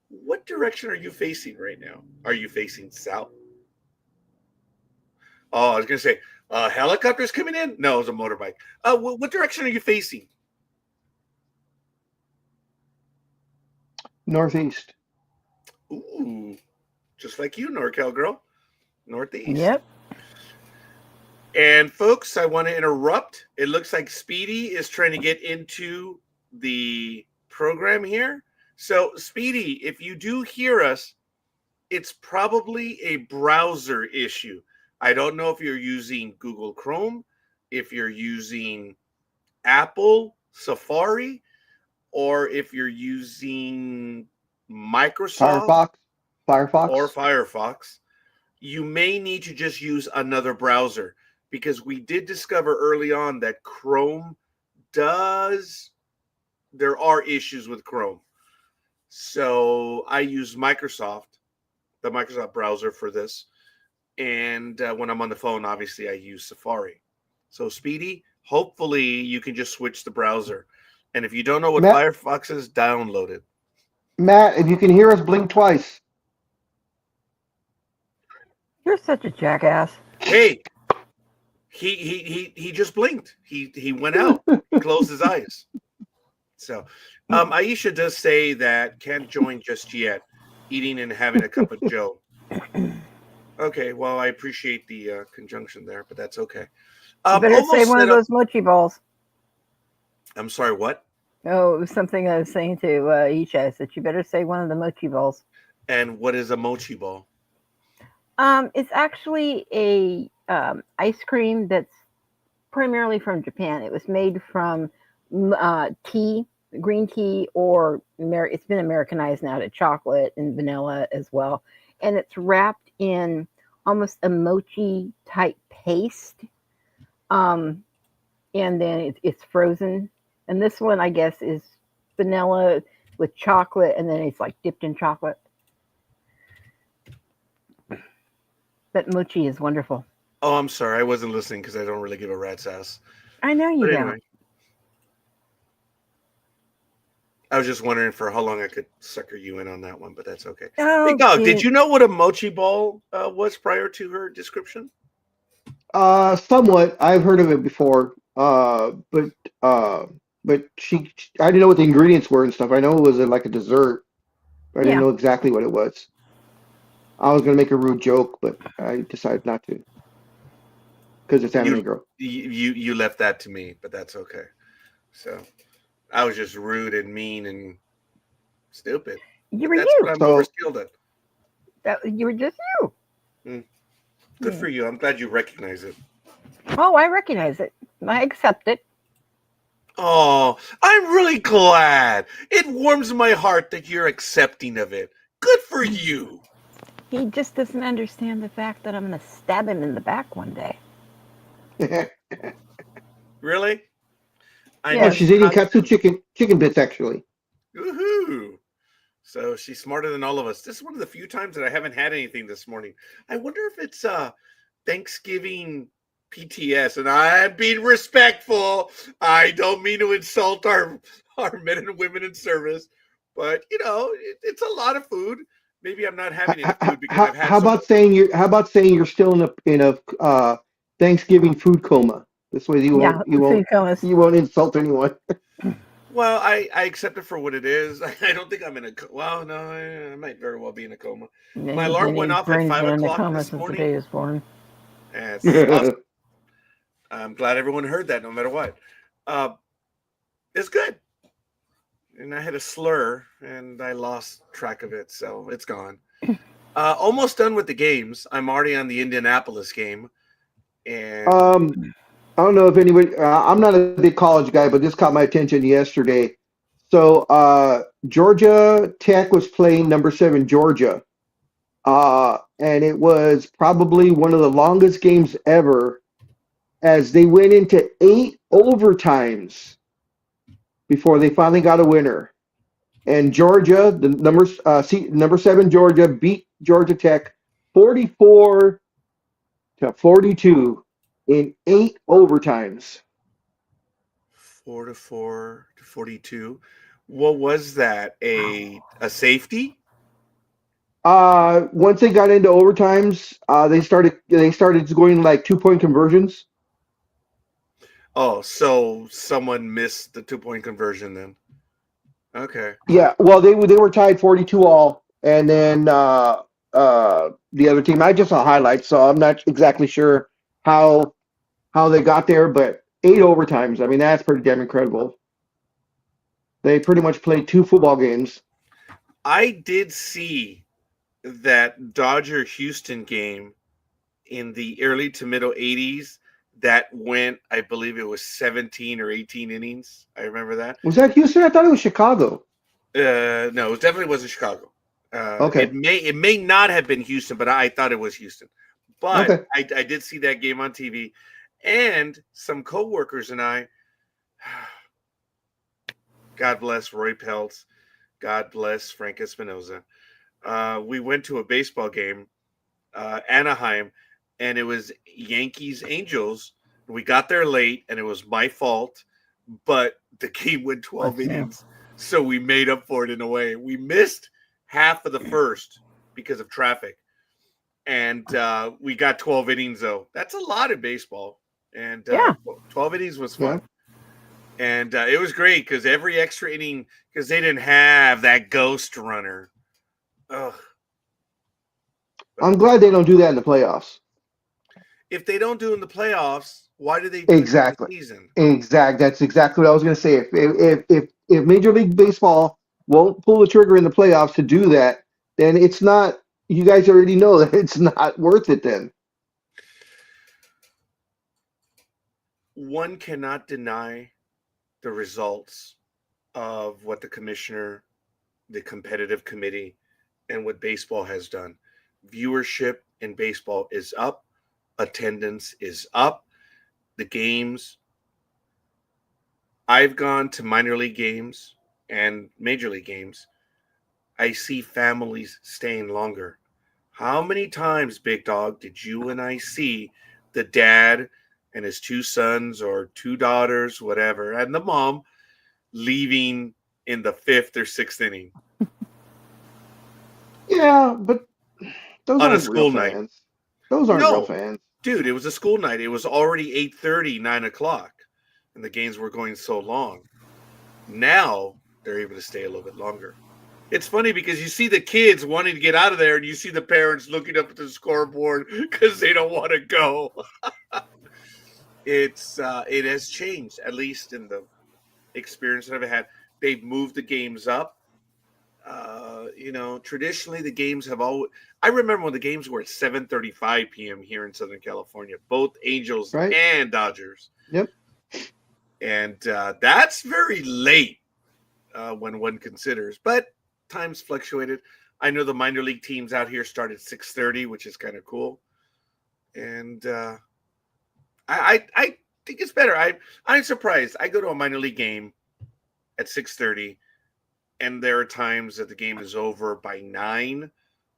what direction are you facing right now? Are you facing south? Oh, I was going to say, helicopters coming in? No, it was a motorbike. What direction are you facing? Northeast. Ooh, just like you, NorCal girl. Northeast. Yep. And folks, I want to interrupt. It looks like Speedy is trying to get into the program here. So, Speedy, if you do hear us, it's probably a browser issue. I don't know if you're using Google Chrome, if you're using Apple Safari, or if you're using Microsoft Firefox or Firefox. You may need to just use another browser, because we did discover early on that Chrome there are issues with Chrome. So I use the Microsoft browser for this. And when I'm on the phone, obviously I use Safari. So Speedy, hopefully you can just switch the browser. And if you don't know what Firefox is, download it. Matt, if you can hear us, blink twice. You're such a jackass. Hey, he just blinked. He went out. He closed his eyes. So Aisha does say that can't join just yet, eating and having a cup of Joe. Okay, well, I appreciate the conjunction there, but that's okay. You better say Almost one of set up. those mochi balls. I'm sorry, what? Oh, it was something I was saying to Isha. I said, you better say one of the mochi balls. And what is a mochi ball? It's actually a ice cream that's primarily from Japan. It was made from tea, green tea, or it's been Americanized now to chocolate and vanilla as well. And it's wrapped in almost a mochi type paste. And then it's frozen. And this one, I guess, is vanilla with chocolate, and then it's like dipped in chocolate. But mochi is wonderful. Oh, I'm sorry. I wasn't listening because I don't really give a rat's ass. I know you But don't. anyway, I was just wondering for how long I could sucker you in on that one, but that's okay. Oh, Big Dog, did gee. you know what a mochi ball was prior to her description? Somewhat. I've heard of it before. But I didn't know what the ingredients were and stuff. I know it was like a dessert. But I didn't Yeah. know exactly what it was. I was gonna make a rude joke, but I decided not to because it's Anime Girl. You left that to me, but that's okay. So I was just rude and mean and stupid. You were That's you. what I'm So- overskilled at. You were just you. Good Yeah. for you. I'm glad you recognize it. Oh, I recognize it. I accept it. Oh, I'm really glad. It warms my heart that you're accepting of it. Good for you. He just doesn't understand the fact that I'm going to stab him in the back one day. Really? I Yeah. Oh, she's eating katsu chicken bits actually. Woohoo! So she's smarter than all of us. This is one of the few times that I haven't had anything this morning. I wonder if it's Thanksgiving PTS, and I'm being respectful. I don't mean to insult our men and women in service, but it's a lot of food. Maybe I'm not having any food because I've had. How about saying you're still in a Thanksgiving food coma? This way you won't insult anyone. Well, I accept it for what it is. I don't think I'm in a. Well, no, I might very well be in a coma. My alarm went off at 5 o'clock this morning. The day is born. It's awesome. I'm glad everyone heard that, no matter what. It's good. And I had a slur, and I lost track of it, so it's gone. Almost done with the games. I'm already on the Indianapolis game, and I don't know if anybody. I'm not a big college guy, but this caught my attention yesterday. So Georgia Tech was playing number 7 Georgia, and it was probably one of the longest games ever, as they went into 8 overtimes before they finally got a winner. And Georgia, the number 7 Georgia beat Georgia Tech 44-42 in 8 overtimes. 4-4-42. What was that? A safety? Once they got into overtimes, they started going like 2-point conversions. Oh, so someone missed the 2-point conversion then. Okay. Yeah, well they were tied 42 all, and then the other team. I just saw highlights, so I'm not exactly sure how they got there, but 8 overtimes. I mean, that's pretty damn incredible. They pretty much played 2 football games. I did see that Dodger Houston game in the early to middle 80s that went, I believe it was 17 or 18 innings. I remember that. Was that Houston? I thought it was Chicago. No, it definitely wasn't Chicago. Okay. It may not have been Houston, but I thought it was Houston. But Okay. I did see that game on TV, and some coworkers and I, God bless Roy Peltz, God bless Frank Espinoza. We went to a baseball game, Anaheim, and it was Yankees Angels. We got there late, and it was my fault, but the game went 12 innings, so we made up for it in a way. We missed half of the first because of traffic, and we got 12 innings, though. That's a lot in baseball, and 12 innings was fun. Yeah. And it was great because every extra inning, because they didn't have that ghost runner. Ugh. I'm glad they don't do that in the playoffs. If they don't do it in the playoffs, Why do they do it Exactly. in the season? That's exactly what I was going to say. If Major League Baseball won't pull the trigger in the playoffs to do that, then it's not. You guys already know that it's not worth it. Then One cannot deny the results of what the commissioner, the competitive committee, and what baseball has done. Viewership in baseball is up, attendance is up. The games, I've gone to minor league games and major league games. I see families staying longer. How many times, Big Dog, did you and I see the dad and his two sons or two daughters, whatever, and the mom leaving in the fifth or sixth inning yeah, but those on a aren't real school night? fans. Those aren't real No, fans. dude, it was a school night. It was already 8:30, 9 o'clock, and the games were going so long. Now they're able to stay a little bit longer. It's funny because you see the kids wanting to get out of there, and you see the parents looking up at the scoreboard because they don't want to go. It has changed, at least in the experience that I've had. They've moved the games up. Traditionally the games have always. I remember when the games were at 7:35 p.m. here in Southern California, both Angels Right? and Dodgers, Yep. and that's very late when one considers. But times fluctuated. I know the minor league teams out here start at 6:30, which is kind of cool, and I think it's better. I'm surprised. I go to a minor league game at 6:30, and there are times that the game is over by 9,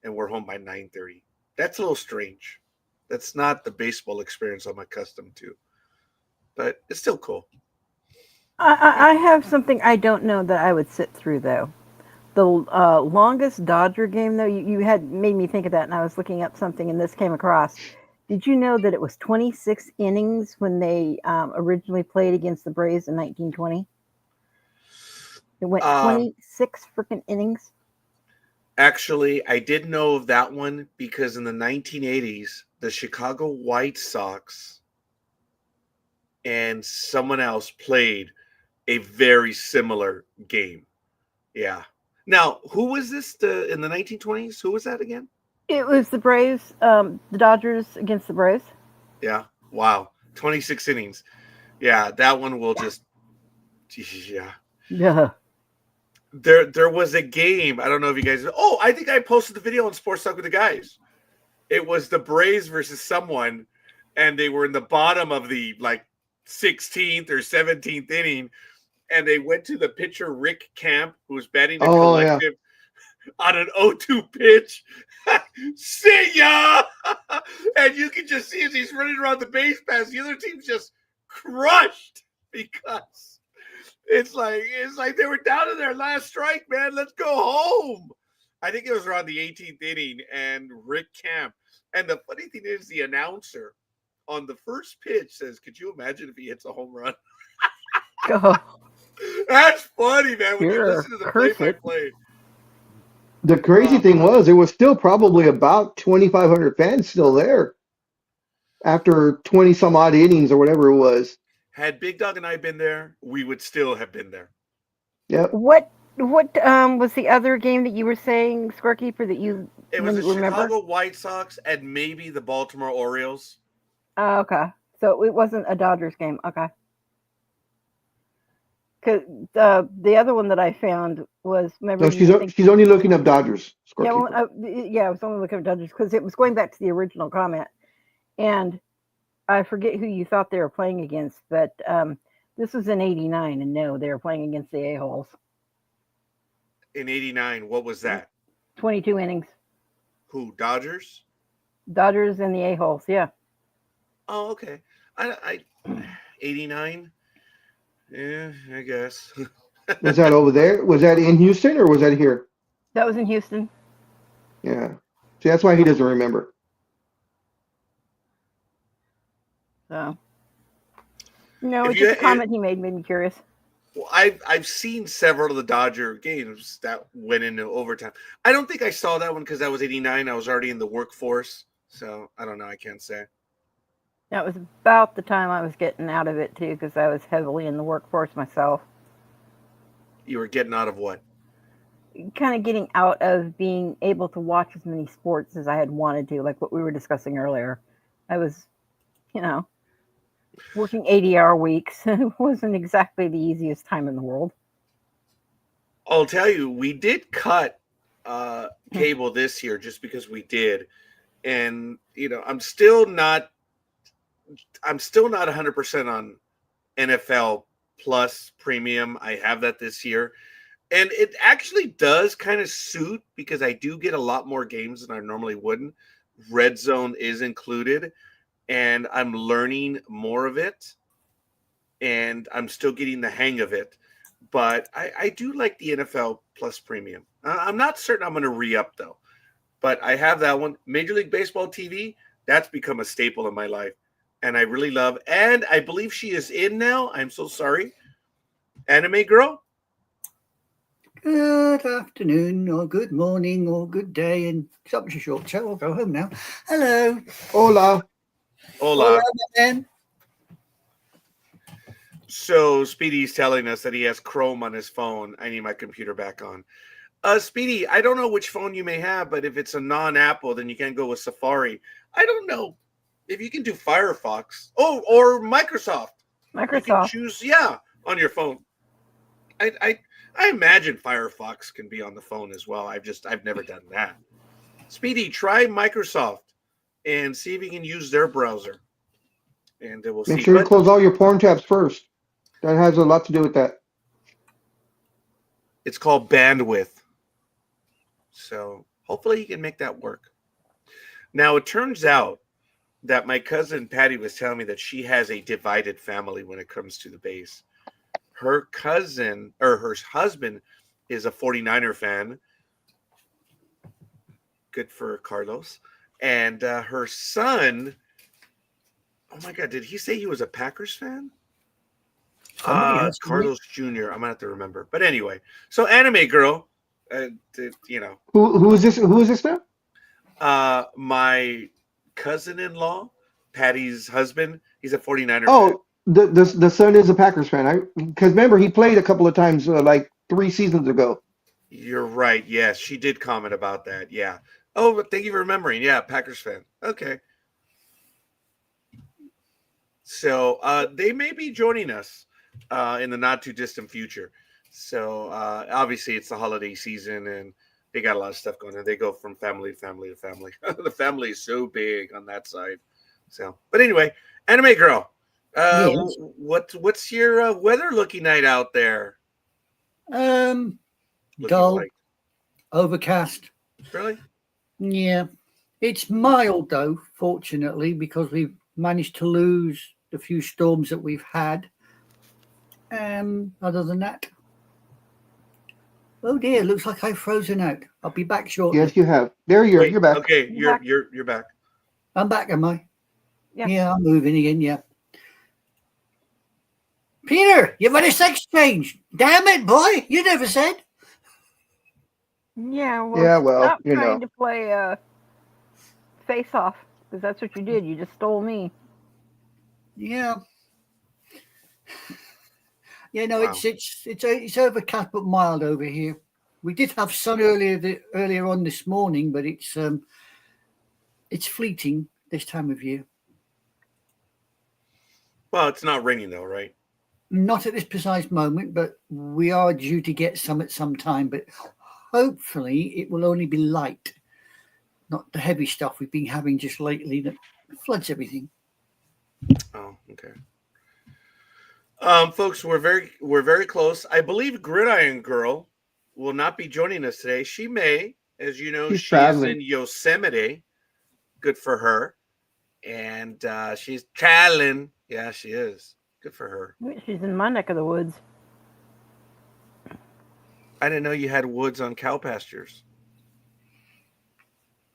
and we're home by 9:30. That's a little strange. That's not the baseball experience I'm accustomed to, but it's still cool. I have something I don't know that I would sit through though. The longest Dodger game, though, you had made me think of that, and I was looking up something, and this came across. Did you know that it was 26 innings when they originally played against the Braves in 1920? It went Um, 26 freaking innings. Actually, I did know of that one because in the 1980s, the Chicago White Sox and someone else played a very similar game. Yeah. Now, who was this in the 1920s? Who was that again? It was the Braves, the Dodgers against the Braves. Yeah. Wow. 26 innings. Yeah, that one will just yeah. Yeah. There was a game. I don't know if you guys. Oh, I think I posted the video on Sports Talk with the Guys. It was the Braves versus someone, and they were in the bottom of the 16th or 17th inning, and they went to the pitcher Rick Camp, who was batting a Oh yeah. collective on an 0-2 pitch. See ya! And you can just see as he's running around the base pass, the other team's just crushed because it's like they were down to their last strike, man. Let's go home. I think it was around the 18th inning, and Rick Camp. And the funny thing is, the announcer on the first pitch says, "Could you imagine if he hits a home run?" Go. That's funny, man. When you Sure. listen to the Curse it. play-by-play. The crazy thing was, there was still probably about 2,500 fans still there after 20 some odd innings or whatever it was. Had Big Dog and I been there, we would still have been there. Yep. What was the other game that you were saying, Scorekeeper, that you It was the remember? Chicago White Sox and maybe the Baltimore Orioles. Oh, okay. So it wasn't a Dodgers game. Okay. Because the other one that I found was, remember? No, she's only looking up Dodgers. Yeah, well, Scorekeeper. yeah, I was only looking at Dodgers because it was going back to the original comment, and I forget who you thought they were playing against, but this was in '89, and no, they were playing against the A-holes. In '89, what was that? 22 innings. Who, Dodgers? Dodgers and the A-holes, yeah. Oh, okay. I 89. Yeah, I guess. Was that over there? Was that in Houston or was that here? That was in Houston. Yeah. See, that's why he doesn't remember. So, no, If it's you- just a comment he made me curious. Well, I've seen several of the Dodger games that went into overtime. I don't think I saw that one because that was '89. I was already in the workforce, so I don't know. I can't say. That was about the time I was getting out of it too, because I was heavily in the workforce myself. You were getting out of what? Kind of getting out of being able to watch as many sports as I had wanted to, like what we were discussing earlier. I was, you know, working 80-hour weeks. It wasn't exactly the easiest time in the world. I'll tell you, we did cut cable this year just because we did, and I'm still not 100% on NFL Plus Premium. I have that this year, and it actually does kind of suit because I do get a lot more games than I normally wouldn't. Red Zone is included, and I'm learning more of it, and I'm still getting the hang of it. But I do like the NFL Plus Premium. I'm not certain I'm going to re-up, though. But I have that one. Major League Baseball TV, that's become a staple in my life. And I really love. And I believe she is in now. I'm so sorry. Anime Girl? Good afternoon, or good morning, or good day, and such a short show. I'll go home now. Hello. Hola. Hola. Man. So Speedy's telling us that he has Chrome on his phone. I need my computer back on. Speedy, I don't know which phone you may have, but if it's a non-Apple, then you can go with Safari. I don't know if you can do Firefox. Oh, or Microsoft. You can Microsoft. choose, on your phone. I imagine Firefox can be on the phone as well. I've never done that. Speedy, try Microsoft and see if you can use their browser. And we'll see. Make sure you close all your porn tabs first. That has a lot to do with that. It's called bandwidth. So hopefully you can make that work. Now, it turns out that my cousin Patty was telling me that she has a divided family when it comes to the base. Her cousin, or her husband, is a 49er fan. Good for Carlos. And her son, oh my God, did he say he was a Packers fan? Carlos Jr. I'm going to have to remember. But anyway, so Anime Girl, Who is this? Who is this now? My cousin-in-law, Patty's husband, he's a 49er fan. Oh, the son is a Packers fan. Because remember, he played a couple of times like 3 seasons ago. You're right. Yes, she did comment about that. Yeah. Oh, but thank you for remembering. Yeah, Packers fan. Okay. So they may be joining us in the not too distant future. So obviously it's the holiday season and they got a lot of stuff going on. They go from family to family to family. The family is so big on that side. So, but anyway, Anime Girl, Yes. what's your weather looking night out there? Looking Dull, like? overcast. Really? Yeah. It's mild though, fortunately, because we've managed to lose the few storms that we've had. Other than that, oh dear, looks like I've frozen out. I'll be back shortly. Yes, you have. There you are. Wait, You're back. Okay, You're back. you're back. I'm back, am I? Yeah. Yeah, I'm moving again, yeah. Peter, you've had a sex change. Damn it, boy. You never said. Yeah, well, Yeah, well, stop you trying know. to play face off, because that's what you did. You just stole me. Yeah. Yeah, no, Wow. it's overcast but mild over here. We did have sun earlier on this morning, but it's fleeting this time of year. Well, it's not raining though, right? Not at this precise moment, but we are due to get some at some time. But hopefully, it will only be light, not the heavy stuff we've been having just lately that floods everything. Oh, okay. Folks, we're very close. I believe Gridiron Girl will not be joining us today. She may, as you know, She's she's traveling. in Yosemite. Good for her. And she's traveling. Yeah, she is. Good for her. She's in my neck of the woods. I didn't know you had woods on cow pastures.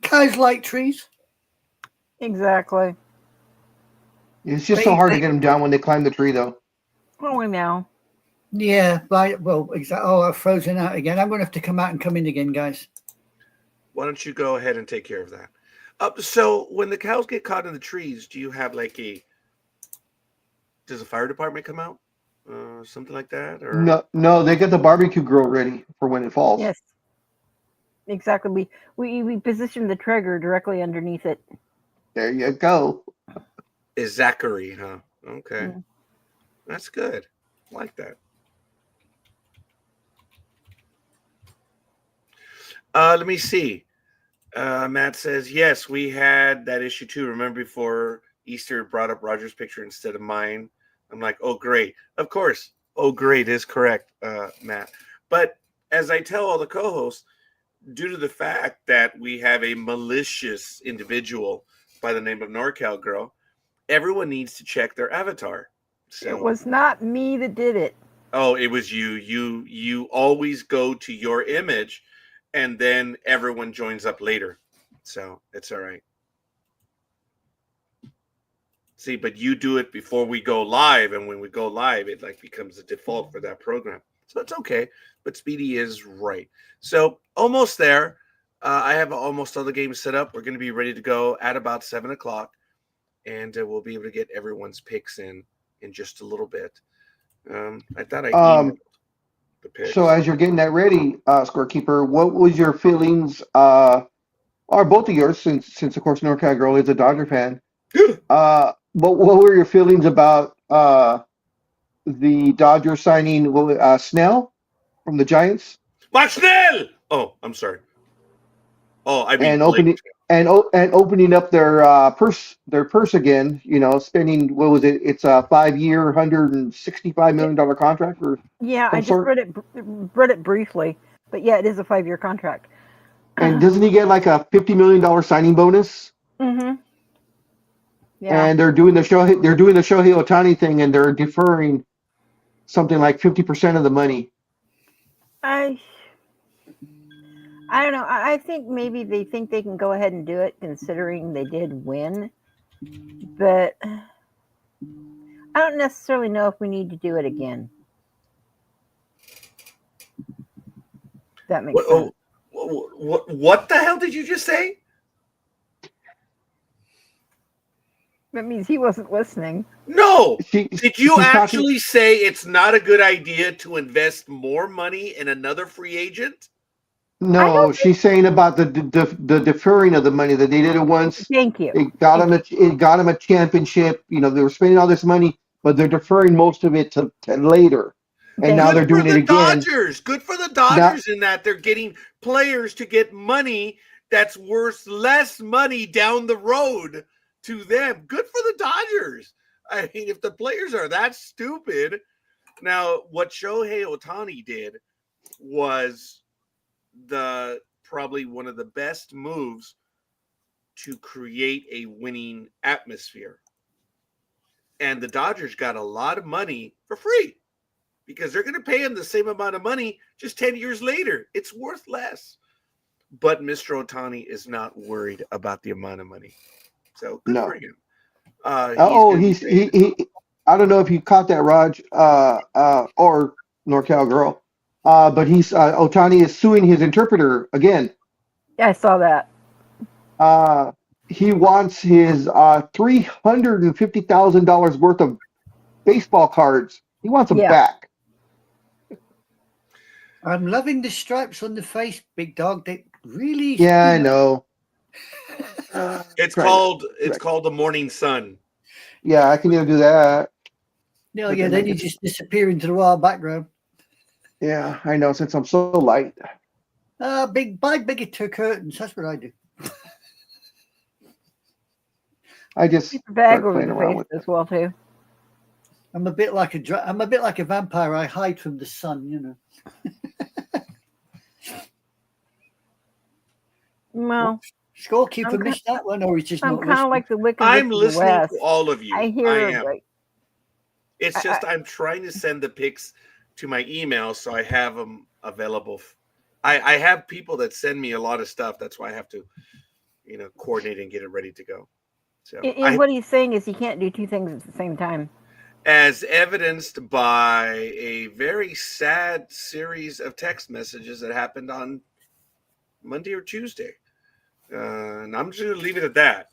Cows like trees. Exactly. It's just so hard to get them down when they climb the tree, though. Oh, we know. Yeah, right. Well, exactly. Oh, I've frozen out again. I'm going to have to come out and come in again, guys. Why don't you go ahead and take care of that? So when the cows get caught in the trees, do you have like does the fire department come out? Something like that? Or No, they got the barbecue grill ready for when it falls. Yes, exactly. We positioned the trigger directly underneath it. There you go. is Zachary, huh? Okay. Mm. That's good. I like that. Let me see. Matt says, yes, we had that issue too. Remember before Easter brought up Roger's picture instead of mine? I'm like, oh, great. Of course. Oh, great is correct, Matt. But as I tell all the co-hosts, due to the fact that we have a malicious individual by the name of NorCal Girl, everyone needs to check their avatar. So, It was not me that did it. oh, it was you. You always go to your image, and then everyone joins up later. So it's all right. See, but you do it before we go live, and when we go live, it like becomes a default for that program. So it's okay. But Speedy is right. So almost there. I have almost all the games set up. We're going to be ready to go at about 7:00, and we'll be able to get everyone's picks in just a little bit. I thought I emailed the picks. So as you're getting that ready, Scorekeeper, what was your feelings, or both of yours, since of course NorCal Girl is a Dodger fan. What were your feelings about the Dodgers signing Snell from the Giants Mark Snell! Oh, I'm sorry. Oh, I mean, and opening up their purse again? You know, spending, what was it? It's a 5-year, $165 million contract for Yeah, some I just sort. read it briefly, but yeah, it is a 5-year contract. And doesn't he get like a $50 million signing bonus? Mm-hmm. Yeah. And they're doing the Shohei Ohtani thing, and they're deferring something like 50% of the money. I don't know. I think maybe they think they can go ahead and do it, considering they did win. But I don't necessarily know if we need to do it again. That makes sense. What the hell did you just say? That means he wasn't listening. No. Did you she's actually say it's not a good idea to invest more money in another free agent? No, she's saying about the deferring of the money, that they did it once. Thank you. It got them a championship. You know, they were spending all this money, but they're deferring most of it to later. And now they're doing it again. Dodgers. Good for the Dodgers in that they're getting players to get money that's worth less money down the road to them. Good for the Dodgers. I mean, if the players are that stupid. Now, what Shohei Ohtani did was probably one of the best moves to create a winning atmosphere. And the Dodgers got a lot of money for free because they're going to pay him the same amount of money just 10 years later. It's worth less. But Mr. Ohtani is not worried about the amount of money. So good for him. He I don't know if you caught that, Raj, or NorCal Girl, but Ohtani is suing his interpreter again. Yeah, I saw that. He wants his $350,000 worth of baseball cards. He wants them back. I'm loving the stripes on the face, big dog. They really. Yeah, I know. It's called the Morning Sun. Yeah, I can either do that. No, yeah, then you just disappear into the wild background. Yeah, I know, since I'm so light. Buy bigger curtains. That's what I do. I just keep a bag over the face as well too. I'm a bit like a vampire. I hide from the sun, you know. Well, Scorekeeper missed that one, or he's just I'm not kind of like the Wicked I'm Witch of the listening West. to all of you. I hear It's just I'm trying to send the pics to my email so I have them available. I have people that send me a lot of stuff. That's why I have to, coordinate and get it ready to go. So what he's saying is he can't do two things at the same time. As evidenced by a very sad series of text messages that happened on Monday or Tuesday. And I'm just going to leave it at that.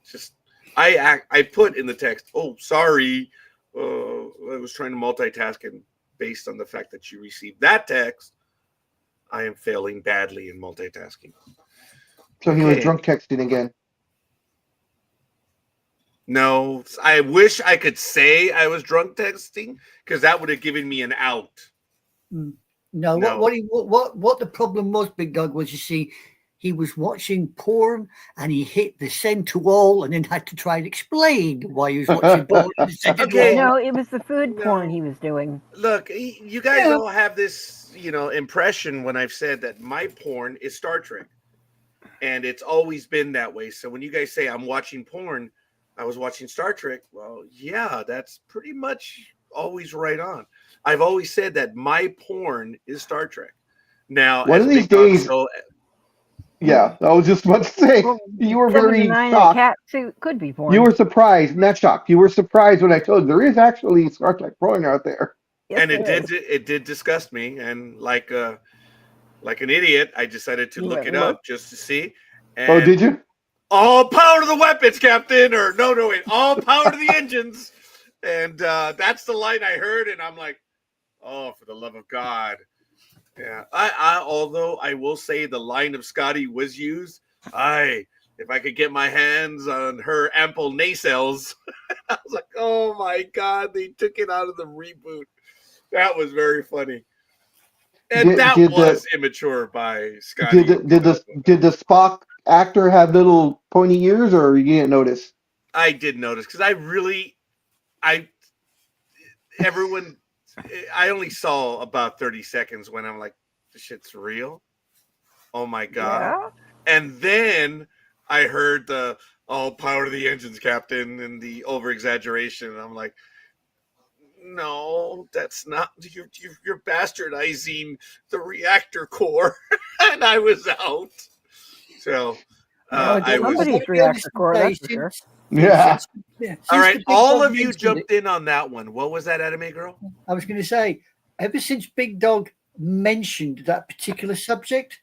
Just I put in the text, oh, sorry. I was trying to multitask, and based on the fact that you received that text, I am failing badly in multitasking. So he was Okay. drunk texting again. No, I wish I could say I was drunk texting because that would have given me an out. No, No. what the problem was, Big Dog, was, you see, he was watching porn and he hit the center wall and then had to try and explain why he was watching porn in the center Okay. wall. No, it was the food No. porn he was doing. Look, you guys Yeah. all have this, impression when I've said that my porn is Star Trek. And it's always been that way. So when you guys say I'm watching porn, I was watching Star Trek. Well, yeah, that's pretty much always right on. I've always said that my porn is Star Trek. Now, One as of these Big Dog days- so- Yeah, I was just about to say, Well, you were very 79 shocked. cat suit could be porn. You were surprised, not shocked. You were surprised when I told you there is actually Star Trek porn out there. Yes, and there is. it did disgust me, and like an idiot, I decided to You look went it and up just to see. And Oh, did you? all power to the weapons, Captain, or no, wait, all power to the engines. And that's the line I heard, and I'm like, oh, for the love of God. Yeah, although I will say the line of Scotty was used. If I could get my hands on her ample nacelles, I was like, oh my God, they took it out of the reboot. That was very funny. And that was immature by Scotty. Did the Spock actor have little pointy ears, or you didn't notice? I did notice because I only saw about 30 seconds when I'm like, this shit's real. Oh my God. Yeah. And then I heard the all power to the engines, Captain, and the over exaggeration. And I'm like, no, that's not, you're bastardizing the reactor core. And I was out. So I was. somebody's reactor core, that's for sure. Yeah. All right, all of you jumped in on that one. What was that, Anime Girl? I was going to say, ever since Big Dog mentioned that particular subject,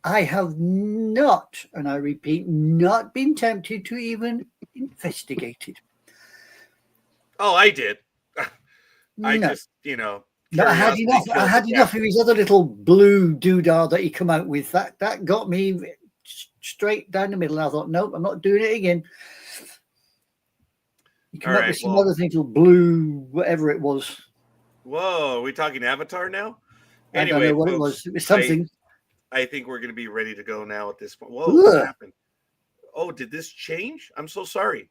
I have not, and I repeat, not been tempted to even investigate it. Oh, I did. I No. just, No, I had curiosity enough. killed I had the enough cat. of his other little blue doodah that he come out with. That got me straight down the middle. I thought, nope, I'm not doing it again. He came All up right, with some well- other thing, little blue, whatever it was. Whoa, are we talking Avatar now? I don't know what it was. It was something. I think we're going to be ready to go now at this point. Whoa, Ugh. what happened? Oh, did this change? I'm so sorry.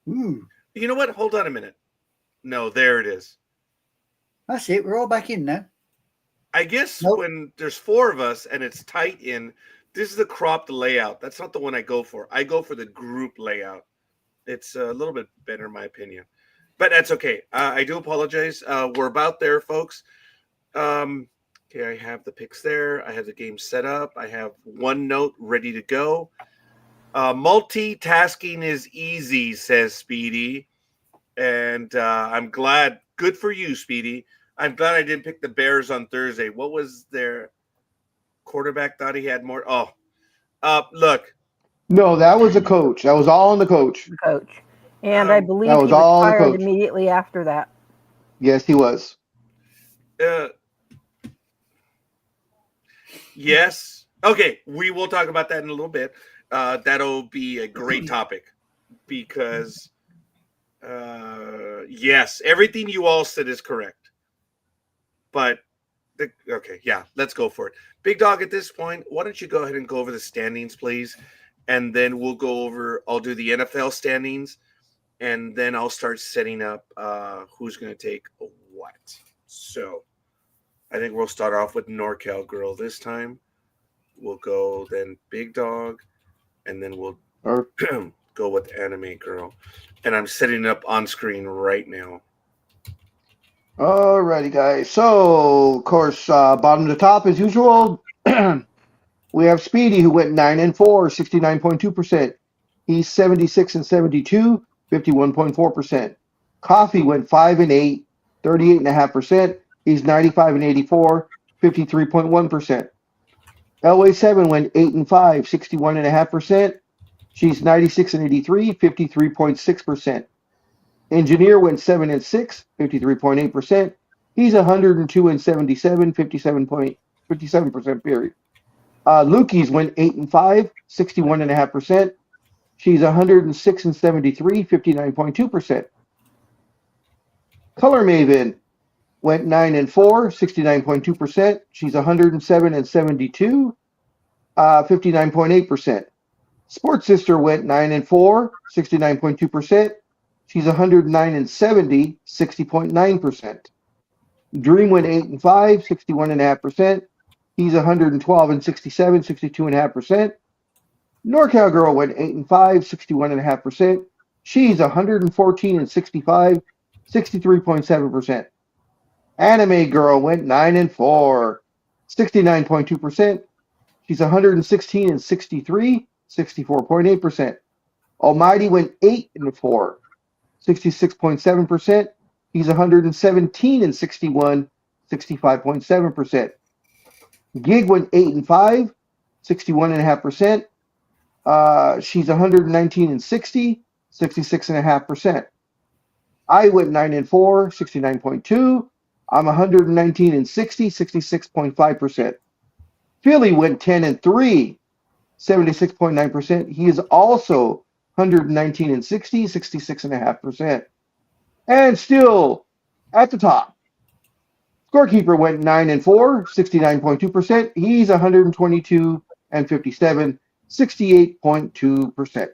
Ooh, You know what? Hold on a minute. No, there it is. that's it. We're all back in now. I guess Nope. when there's four of us and it's tight in, this is the cropped layout. That's not the one I go for. I go for the group layout. It's a little bit better, in my opinion. But that's okay. I do apologize. We're about there, folks. Okay, I have the picks there. I have the game set up. I have OneNote ready to go. Multitasking is easy, says Speedy. And I'm glad. Good for you, Speedy. I'm glad I didn't pick the Bears on Thursday. What was their quarterback? Thought he had more. Oh, look. No, that was the coach. That was all on the coach. The coach. And I believe that was he all the retired coach. immediately after that. Yes, he was. Yes. Okay, we will talk about that in a little bit. That'll be a great topic because, yes, everything you all said is correct. But, okay, yeah, let's go for it. Big Dog, at this point, why don't you go ahead and go over the standings, please? And then we'll go over, I'll do the NFL standings, and then I'll start setting up who's going to take what. So, I think we'll start off with NorCal Girl this time. We'll go then Big Dog, and then we'll Or go with Anime Girl. And I'm setting it up on screen right now. alrighty, guys. So, of course, bottom to top as usual. We have Speedy, who went 9-4, 69.2%. He's 76 and 72, 51.4%. Coffee went 5-8, 38.5%. He's 95 and 84, 53.1%. Elway 7 went 8-5, 61.5%. She's 96 and 83, 53.6%. Engineer went 7-6, 53.8%. He's 102 and 77, 57% period. Lukey's went 8-5, 61.5%. She's 106 and 73, 59.2%. Color Maven went 9-4, 69.2%. She's 107 and 72, 59.8%. Sports Sister went 9-4, 69.2%. She's 109 and 70, 60.9%. Dream went 8-5, 61.5%. He's 112 and 67, 62.5%. NorCal Girl went 8-5, 61.5%. She's 114 and 65, 63.7%. Anime Girl went 9-4, 69.2%. She's 116 and 63, 64.8%. Almighty went 8-4, 66.7%. He's 117 and 61, 65.7%. Gig went 8-5, 61.5%. She's 119 and 60, 66.5%. I went 9-4, 69.2. I'm 119 and 60, 66.5%. Philly went 10-3, 76.9%. He is also 119 and 60, 66.5%. And still at the top, Scorekeeper went 9-4, 69.2%. He's 122 and 57, 68.2%.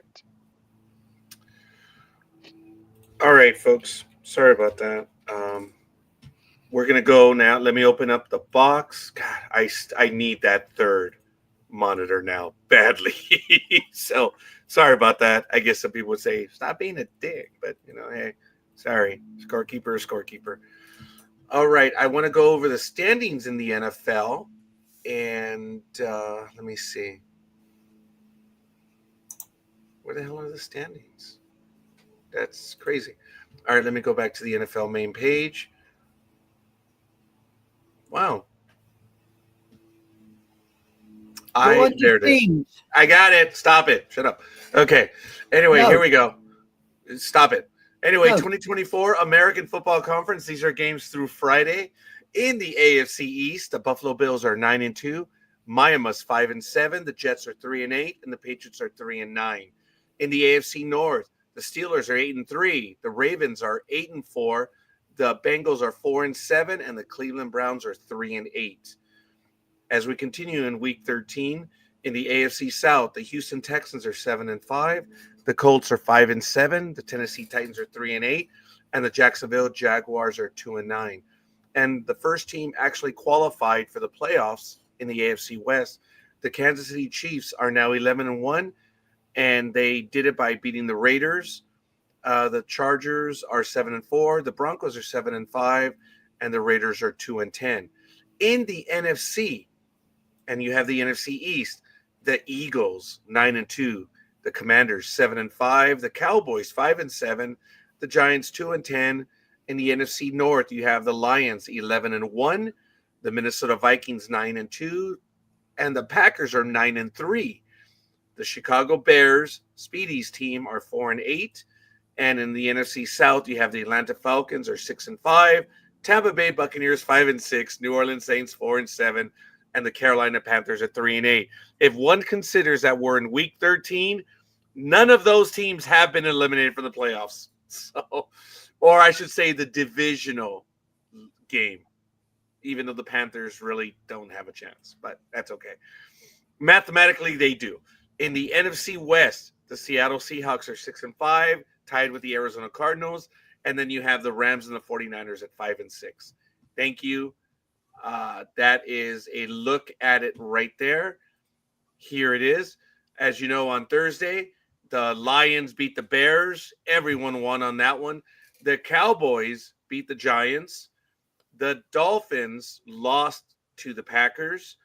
All right, folks. Sorry about that. We're gonna go now. Let me open up the box. God, I need that third monitor now badly. So sorry about that. I guess some people would say stop being a dick, but hey, sorry. Scorekeeper. All right, I want to go over the standings in the NFL, and let me see. Where the hell are the standings? That's crazy. All right, let me go back to the NFL main page. Wow. There it is. I got it. Stop it. Shut up. Okay. Anyway, Here we go. Stop it. Anyway, 2024 American Football Conference. These are games through Friday. In the AFC East, the Buffalo Bills are 9-2. Miami's 5-7. The Jets are 3-8, and the Patriots are 3-9. In the AFC North, the Steelers are 8-3. The Ravens are 8-4. The Bengals are 4-7, and the Cleveland Browns are 3-8. As we continue in Week 13, in the AFC South, the Houston Texans are 7-5. The Colts are 5-7. The Tennessee Titans are 3-8, and the Jacksonville Jaguars are 2-9. And the first team actually qualified for the playoffs in the AFC West. The Kansas City Chiefs are now 11-1, and they did it by beating the Raiders. The Chargers are 7-4. The Broncos are 7-5, and the Raiders are 2-10. In the NFC, and you have the NFC East, the Eagles 9-2, the Commanders 7-5, the Cowboys 5-7, the Giants 2-10. In the NFC North, you have the Lions 11-1, the Minnesota Vikings 9-2, and the Packers are 9-3. The Chicago Bears, Speedy's team, are 4-8. And in the NFC South, you have the Atlanta Falcons are 6-5, Tampa Bay Buccaneers 5-6, New Orleans Saints 4-7, and the Carolina Panthers are 3-8. If one considers that we're in Week 13, none of those teams have been eliminated from the playoffs. So, or I should say, the divisional game, even though the Panthers really don't have a chance, but that's okay. Mathematically, they do. In the NFC West, the Seattle Seahawks are 6-5. Tied with the Arizona Cardinals, and then you have the Rams and the 49ers at 5-6. Thank you. That is a look at it right there. Here it is. As you know, on Thursday, the Lions beat the Bears. Everyone won on that one. The Cowboys beat the Giants. The Dolphins lost to the Packers,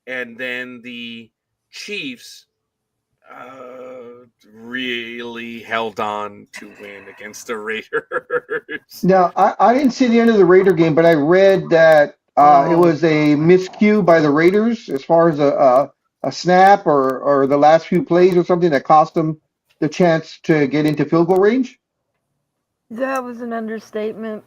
and then the Chiefs really held on to win against the Raiders. Now, I didn't see the end of the Raider game, but I read that it was a miscue by the Raiders as far as a snap or the last few plays or something that cost them the chance to get into field goal range? That was an understatement.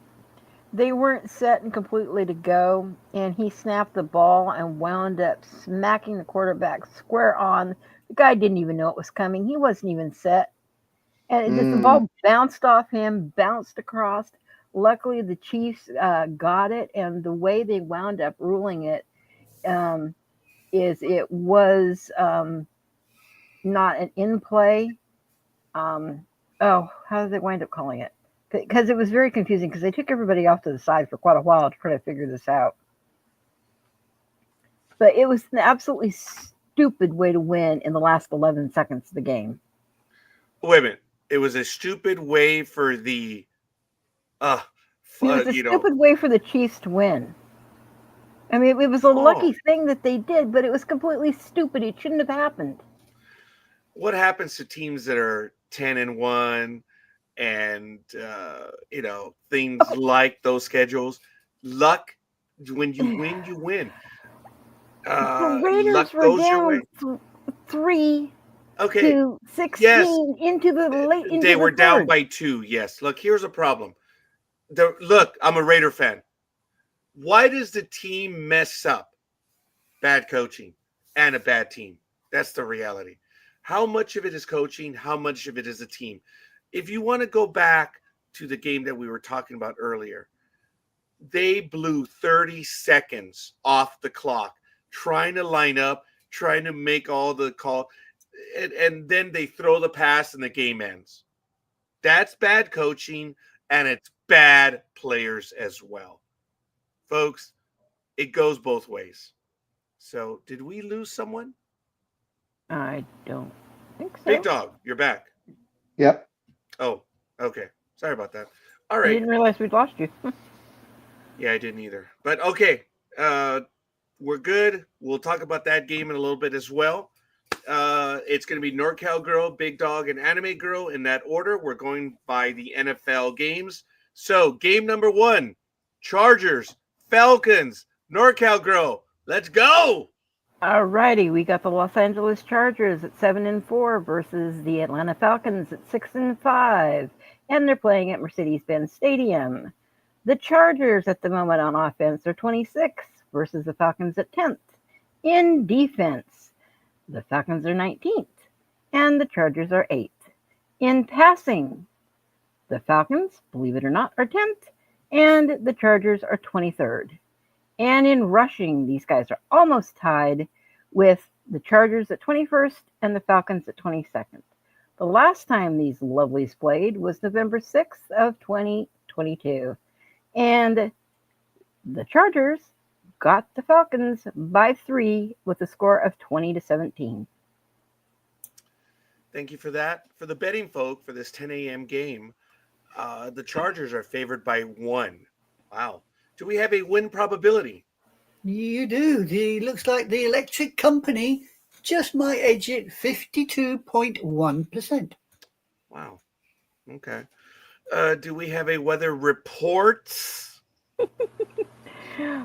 They weren't set and completely to go, and he snapped the ball and wound up smacking the quarterback square on. The guy didn't even know it was coming. He wasn't even set. And the ball bounced off him, bounced across. Luckily, the Chiefs got it, and the way they wound up ruling it is it was not an in play. How did they wind up calling it? Because it was very confusing because they took everybody off to the side for quite a while to try to figure this out. But it was an absolutely stupid way to win in the last 11 seconds of the game. Wait a minute. It was a stupid way for the It was a stupid way for the Chiefs to win. I mean, it was a lucky thing that they did, but it was completely stupid. It shouldn't have happened. What happens to teams that are 10-1 and things like those schedules? Luck. When you win, you win. The Raiders were down 3 to 16 into the late. They were down by 2. Yes. Look, here's a problem. I'm a Raider fan. Why does the team mess up? Bad coaching and a bad team. That's the reality. How much of it is coaching? How much of it is a team? If you want to go back to the game that we were talking about earlier, they blew 30 seconds off the clock trying to line up, trying to make all the call, and then they throw the pass and the game ends. That's bad coaching, and it's bad players as well. Folks, it goes both ways. So, did we lose someone? I don't think so. Big Dog, you're back. Yep. Oh, okay. Sorry about that. All right. I didn't realize we'd lost you. Yeah, I didn't either. But okay, we're good. We'll talk about that game in a little bit as well. It's going to be NorCal Girl, Big Dog, and Anime Girl in that order. We're going by the NFL games. So, game number 1, Chargers, Falcons, NorCal Girl. Let's go. All righty, we got the Los Angeles Chargers at 7-4 versus the Atlanta Falcons at 6-5, and they're playing at Mercedes-Benz Stadium. The Chargers at the moment on offense are 26 versus the Falcons at 10th. In defense, the Falcons are 19th, and the Chargers are 8th. In passing, the Falcons, believe it or not, are 10th, and the Chargers are 23rd. And in rushing, these guys are almost tied with the Chargers at 21st and the Falcons at 22nd. The last time these lovelies played was November 6th of 2022. And the Chargers got the Falcons by 3 with a score of 20-17. Thank you for that. For the betting folk for this 10 a.m. game, the Chargers are favored by 1. Wow. Do we have a win probability? You do. It looks like the electric company just might edge it 52.1%. Wow. Okay. Do we have a weather report?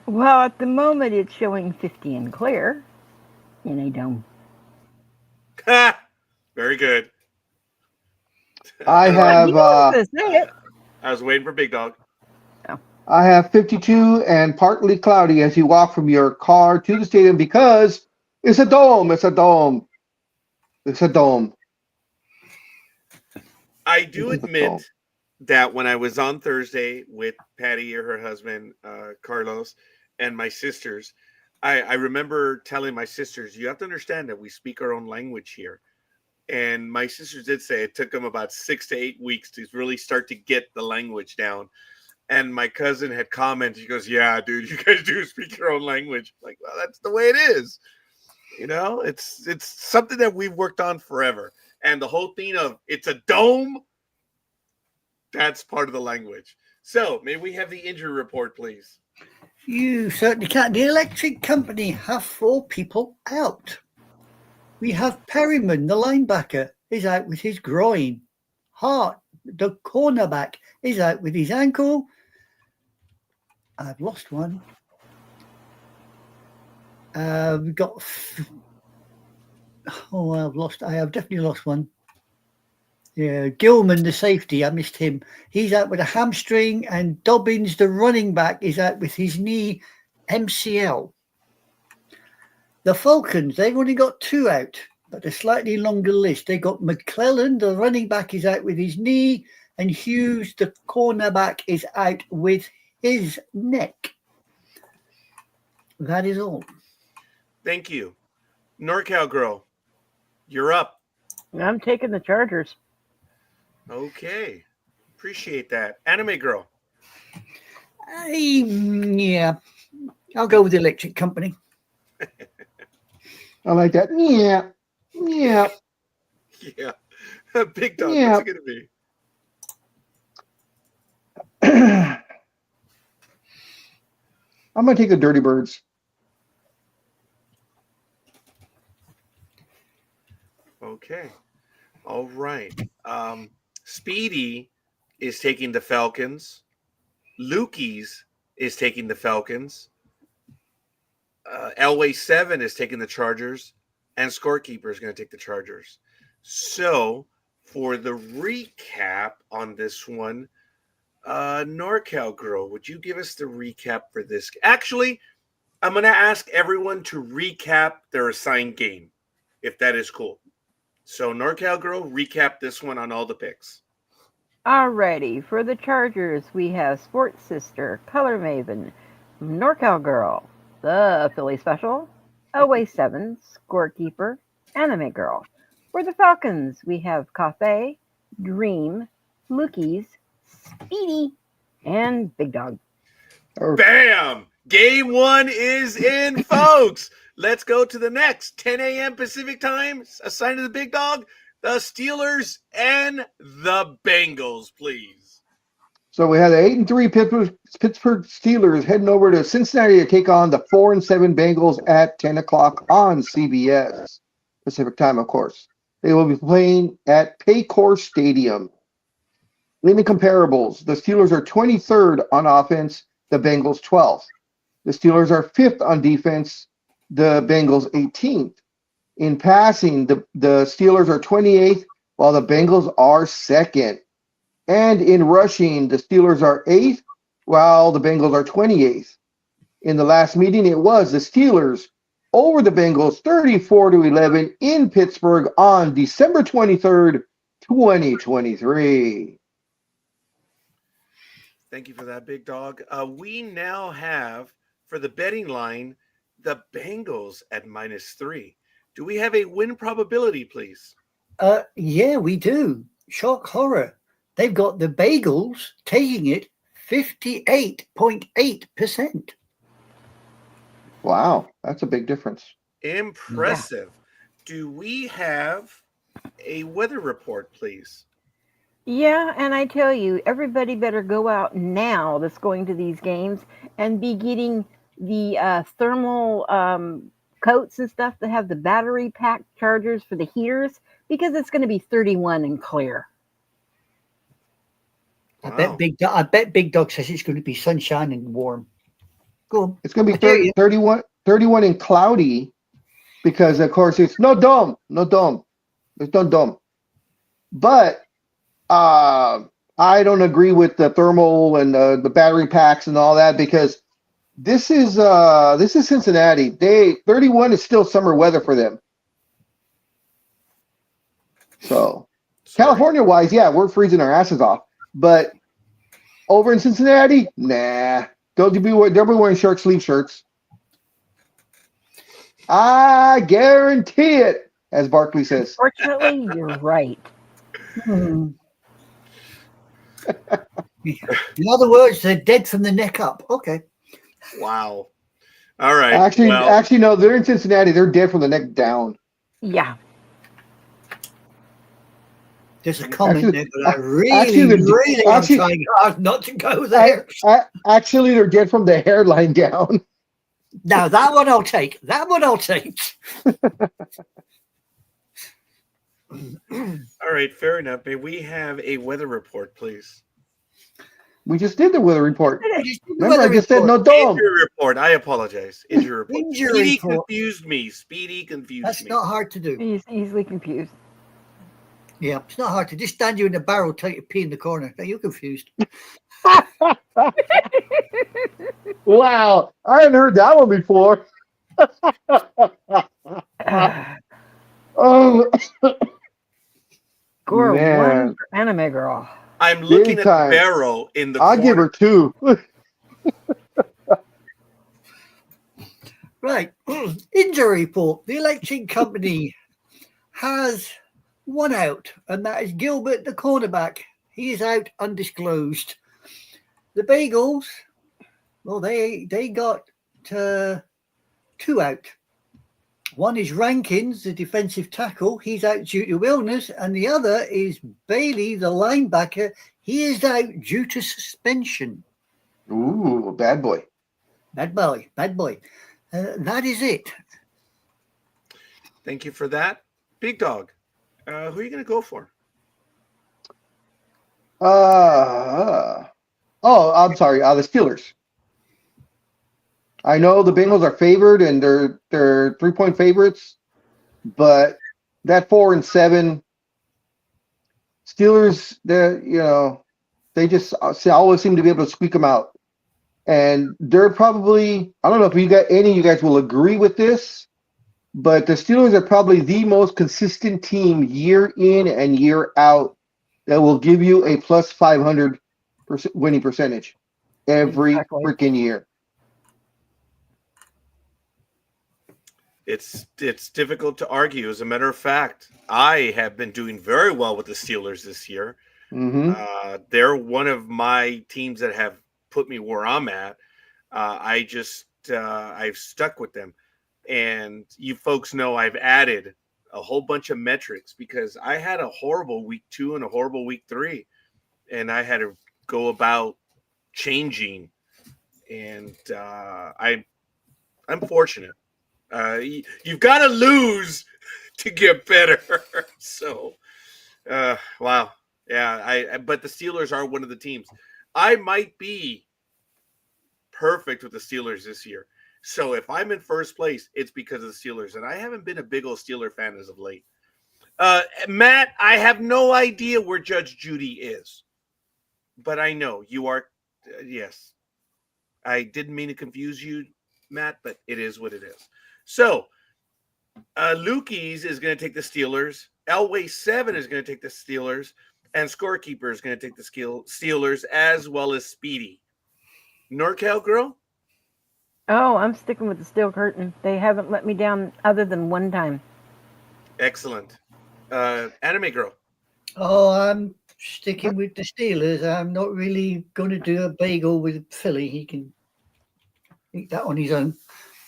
Well, at the moment, it's showing 50 and clear in a dome. Very good. I have. I was waiting for Big Dog. I have 52 and partly cloudy as you walk from your car to the stadium because it's a dome. It's a dome. It's a dome. I do admit that when I was on Thursday with Patty or her husband, Carlos, and my sisters, I remember telling my sisters, you have to understand that we speak our own language here. And my sisters did say it took them about 6 to 8 weeks to really start to get the language down. And my cousin had commented, he goes, yeah, dude, you guys do speak your own language. Like, well, that's the way it is. You know, it's something that we've worked on forever. And the whole thing of it's a dome, that's part of the language. So may we have the injury report, please? You certainly can. The electric company have 4 people out. We have Perryman, the linebacker, is out with his groin. Hart, the cornerback, is out with his ankle. I've lost one. We've got Oh, I have definitely lost one. Yeah, Gilman, the safety, I missed him. He's out with a hamstring, and Dobbins, the running back, is out with his knee MCL. The Falcons, they've only got 2 out, but a slightly longer list. They got McClellan, the running back, is out with his knee, and Hughes, the cornerback, is out with his neck. That is all. Thank you. NorCal Girl, you're up. I'm taking the Chargers. Okay. Appreciate that. Anime Girl. Yeah, I'll go with the Electric Company. I like that. Yeah. Yeah. Big Dog, Yeah. what's it going to be? I'm going to take the Dirty Birds. Okay. All right. Speedy is taking the Falcons. Lukey's is taking the Falcons. Elway 7 is taking the Chargers. And Scorekeeper is going to take the Chargers. So, for the recap on this one, NorCal Girl, would you give us the recap for this? Actually, I'm going to ask everyone to recap their assigned game, if that is cool. So, NorCal Girl, recap this one on all the picks. Alrighty, for the Chargers, we have Sports Sister, Color Maven, NorCal Girl, the Philly Special, Elway 7, Scorekeeper, Anime Girl. For the Falcons, we have Cafe, Dream, Lukey's, Speedy, and Big Dog. Bam! Game 1 is in, folks. Let's go to the next 10 a.m. Pacific time. Assigned to the Big Dog, the Steelers and the Bengals, please. So we had the 8-3 Pittsburgh Steelers heading over to Cincinnati to take on the 4-7 Bengals at 10 o'clock on CBS Pacific time, of course. They will be playing at Paycor Stadium. In the comparables, the Steelers are 23rd on offense, the Bengals 12th. The Steelers are 5th on defense, the Bengals 18th. In passing, the Steelers are 28th, while the Bengals are 2nd. And in rushing, the Steelers are 8th, while the Bengals are 28th. In the last meeting, it was the Steelers over the Bengals 34-11 in Pittsburgh on December 23rd, 2023. Thank you for that, Big Dog. We now have, for the betting line, the Bengals at -3. Do we have a win probability, please? Yeah, we do. Shock horror. They've got the Bagels taking it 58.8%. Wow, that's a big difference. Impressive. Yeah. Do we have a weather report, please? Yeah, and I tell you, everybody better go out now that's going to these games and be getting the thermal coats and stuff that have the battery pack chargers for the heaters, because it's going to be 31 and clear. Wow. I bet Big Dog says it's going to be sunshine and warm. Go on. It's going to be 31 and cloudy because, of course, it's no dome. It's no dome. But I don't agree with the thermal and the battery packs and all that, because this is Cincinnati. 31 is still summer weather for them. So, California-wise, yeah, we're freezing our asses off. But over in Cincinnati, nah. They'll be wearing short sleeve shirts. I guarantee it, as Barkley says. Fortunately, you're right. In other words, they're dead from the neck up. Okay. Wow. All right. Actually, no, they're in Cincinnati. They're dead from the neck down. Yeah. There's a comment there, but I really am trying hard not to go there. Actually, they're dead from the hairline down. Now, that one I'll take. All right, fair enough. May we have a weather report, please? We just did the weather report. We just did the Remember, I weather just said no report. dog. Injury report. I apologize. Injury report. Injury Speedy report. confused me. Speedy confused That's me. not hard to do. He's easily confused. Yeah, it's not hard to just stand you in the barrel, take your pee in the corner. Now you're confused. Wow, I hadn't heard that one before. Oh, Score Man. 1 for Anime Girl. I'm looking at time. the barrel in the I'll corner. give her 2. Right. Injury report. The electric company has one out, and that is Gilbert, the cornerback. He is out undisclosed. The Bagels, well, they got 2 out. One is Rankins, the defensive tackle. He's out due to illness. And the other is Bailey, the linebacker. He is out due to suspension. Ooh, bad boy. Bad boy, bad boy. That is it. Thank you for that. Big Dog, who are you going to go for? I'm sorry. The Steelers. I know the Bengals are favored and they're 3-point favorites, but that 4-7 Steelers, they just always seem to be able to squeak them out. And they're probably, I don't know if any of you guys will agree with this, but the Steelers are probably the most consistent team year in and year out that will give you a plus 500 winning percentage every Exactly. freaking year. It's difficult to argue. As a matter of fact, I have been doing very well with the Steelers this year. Mm-hmm. They're one of my teams that have put me where I'm at. I've stuck with them. And you folks know I've added a whole bunch of metrics because I had a horrible week 2 and a horrible week 3. And I had to go about changing. And I'm fortunate. You've got to lose to get better. So, wow. Yeah, but the Steelers are one of the teams. I might be perfect with the Steelers this year. So if I'm in first place, it's because of the Steelers. And I haven't been a big old Steeler fan as of late. Matt, I have no idea where Judge Judy is. But I know you are. Yes. I didn't mean to confuse you, Matt, but it is what it is. So Lukey's is going to take the Steelers. Elway 7 is going to take the Steelers. And Scorekeeper is going to take the Steelers as well as Speedy. NorCal Girl? Oh, I'm sticking with the Steel Curtain. They haven't let me down other than one time. Excellent. Anime Girl? Oh, I'm sticking with the Steelers. I'm not really going to do a bagel with Philly. He can eat that on his own.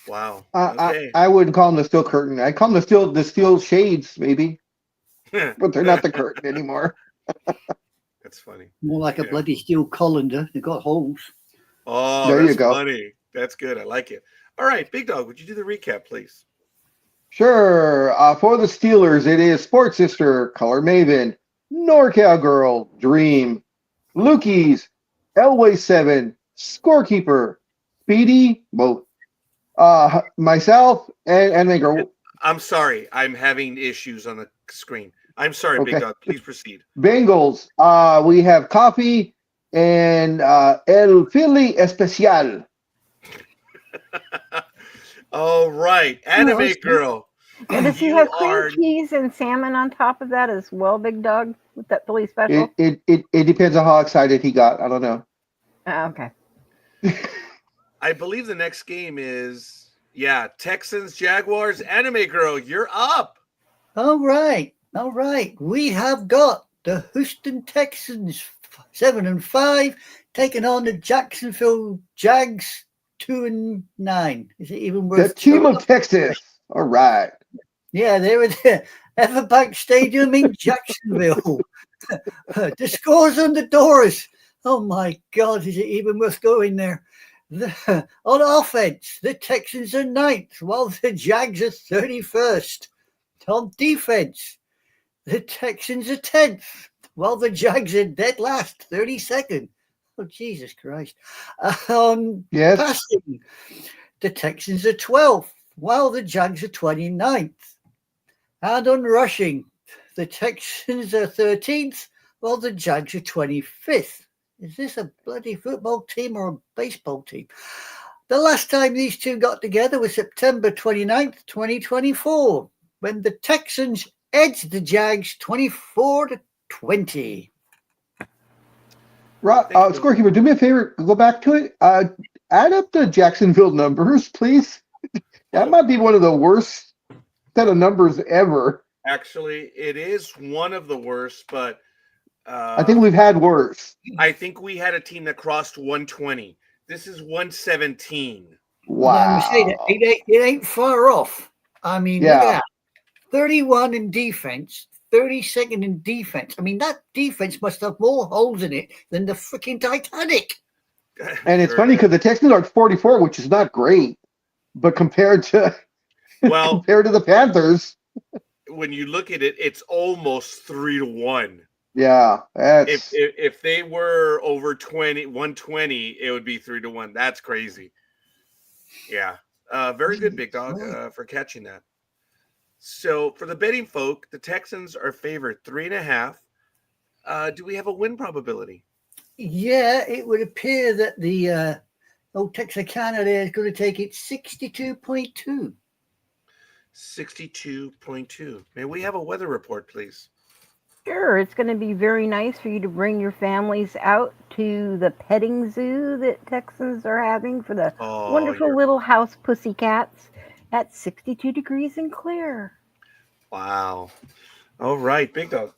Wow. Okay. I wouldn't call them the Steel Curtain. I'd call them the Steel Shades, maybe. But they're not the curtain anymore. That's funny. More like a bloody steel colander. They've got holes. Oh, There that's you go. funny. That's good. I like it. All right, Big Dog, would you do the recap, please? Sure. For the Steelers, it is Sports Sister, Color Maven, NorCal Girl, Dream, Lukey's, Elway 7, Scorekeeper, Speedy, both. Myself and Maker. I'm sorry. I'm having issues on the screen. I'm sorry, Okay. Big Dog. Please proceed. Bengals. We have Coffee and El Philly Especial. All right, Anime Nice. Girl. And does he You have cream are- cheese and salmon on top of that as well, Big Dog, with that Philly special? It depends on how excited he got. I don't know. Okay. I believe the next game is Texans, Jaguars. Anime Girl, you're up. All right. We have got the Houston Texans 7-5 taking on the Jacksonville Jags 2-9. Is it even worth The team showing of up? Texas. All right. Yeah, they were there. Everbank Stadium in Jacksonville. The scores on the doors. Oh my God, is it even worth going there? On offense, the Texans are 9th, while the Jags are 31st. On defense, the Texans are 10th, while the Jags are dead last, 32nd. Oh, Jesus Christ. On Yes. passing, the Texans are 12th, while the Jags are 29th. And on rushing, the Texans are 13th, while the Jags are 25th. Is this a bloody football team or a baseball team? The last time these two got together was September 29th, 2024, when the Texans edged the Jags 24-20. Scorekeeper, do me a favor, go back to it. Add up the Jacksonville numbers, please. That might be one of the worst set of numbers ever. Actually, it is one of the worst, but I think we've had worse. I think we had a team that crossed 120. This is 117. Wow. It ain't far off. I mean, look at that. 31 in defense, 32nd in defense. I mean, that defense must have more holes in it than the freaking Titanic. And it's funny because the Texans are 44, which is not great, but compared to the Panthers, when you look at it, it's almost 3-1. Yeah, if they were over 120, it would be 3-1. That's crazy. Yeah, very good, Big Dog, for catching that. So for the betting folk, the Texans are favored 3.5. Do we have a win probability? Yeah, it would appear that the old Texarkana there is going to take it 62.2. 62.2. May we have a weather report, please? Sure, it's going to be very nice for you to bring your families out to the petting zoo that Texans are having for the wonderful little house pussycats at 62 degrees and clear. Wow. All right, Big Dog.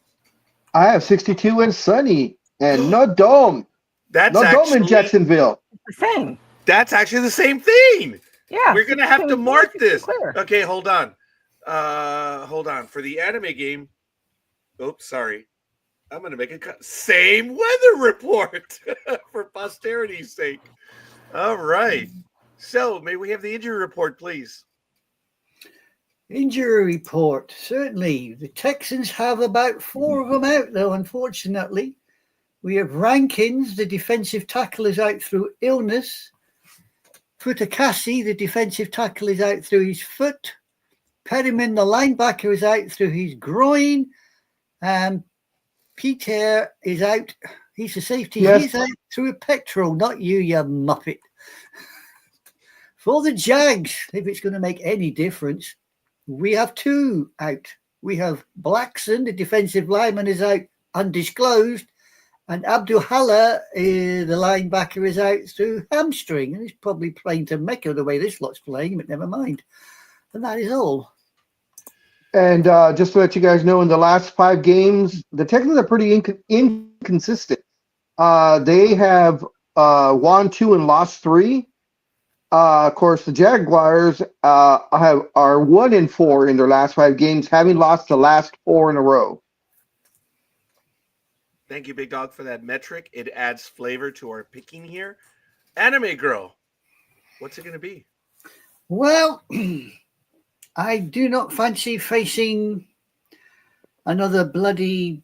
I have 62 and sunny and no dome. That's no dome in Jacksonville. It's the same. That's actually the same thing. Yeah. We're going to have to mark this. Clear. Okay, hold on. For the anime game. Oops, sorry. I'm going to make a cut. Same weather report for posterity's sake. All right. So, may we have the injury report, please? Injury report. Certainly. The Texans have about 4 of them out, though, unfortunately. We have Rankins, the defensive tackle, is out through illness. Futakasi, the defensive tackle, is out through his foot. Perriman, the linebacker, is out through his groin. And Peter is out. He's a safety. Yes. He's out through a pectoral, not you muppet. For the Jags, if it's going to make any difference, we have 2 out. We have Blackson, the defensive lineman, is out undisclosed. And Abdullah, the linebacker, is out through hamstring. And he's probably playing to Mecca the way this lot's playing, but never mind. And that is all. And just to let you guys know, in the last 5 games, the Texans are pretty inconsistent. They have won 2 and lost 3. Of course, the Jaguars are 1-4 in their last 5 games, having lost the last 4 in a row. Thank you, Big Dog, for that metric. It adds flavor to our picking here. Anime Girl, what's it going to be? Well, I do not fancy facing another bloody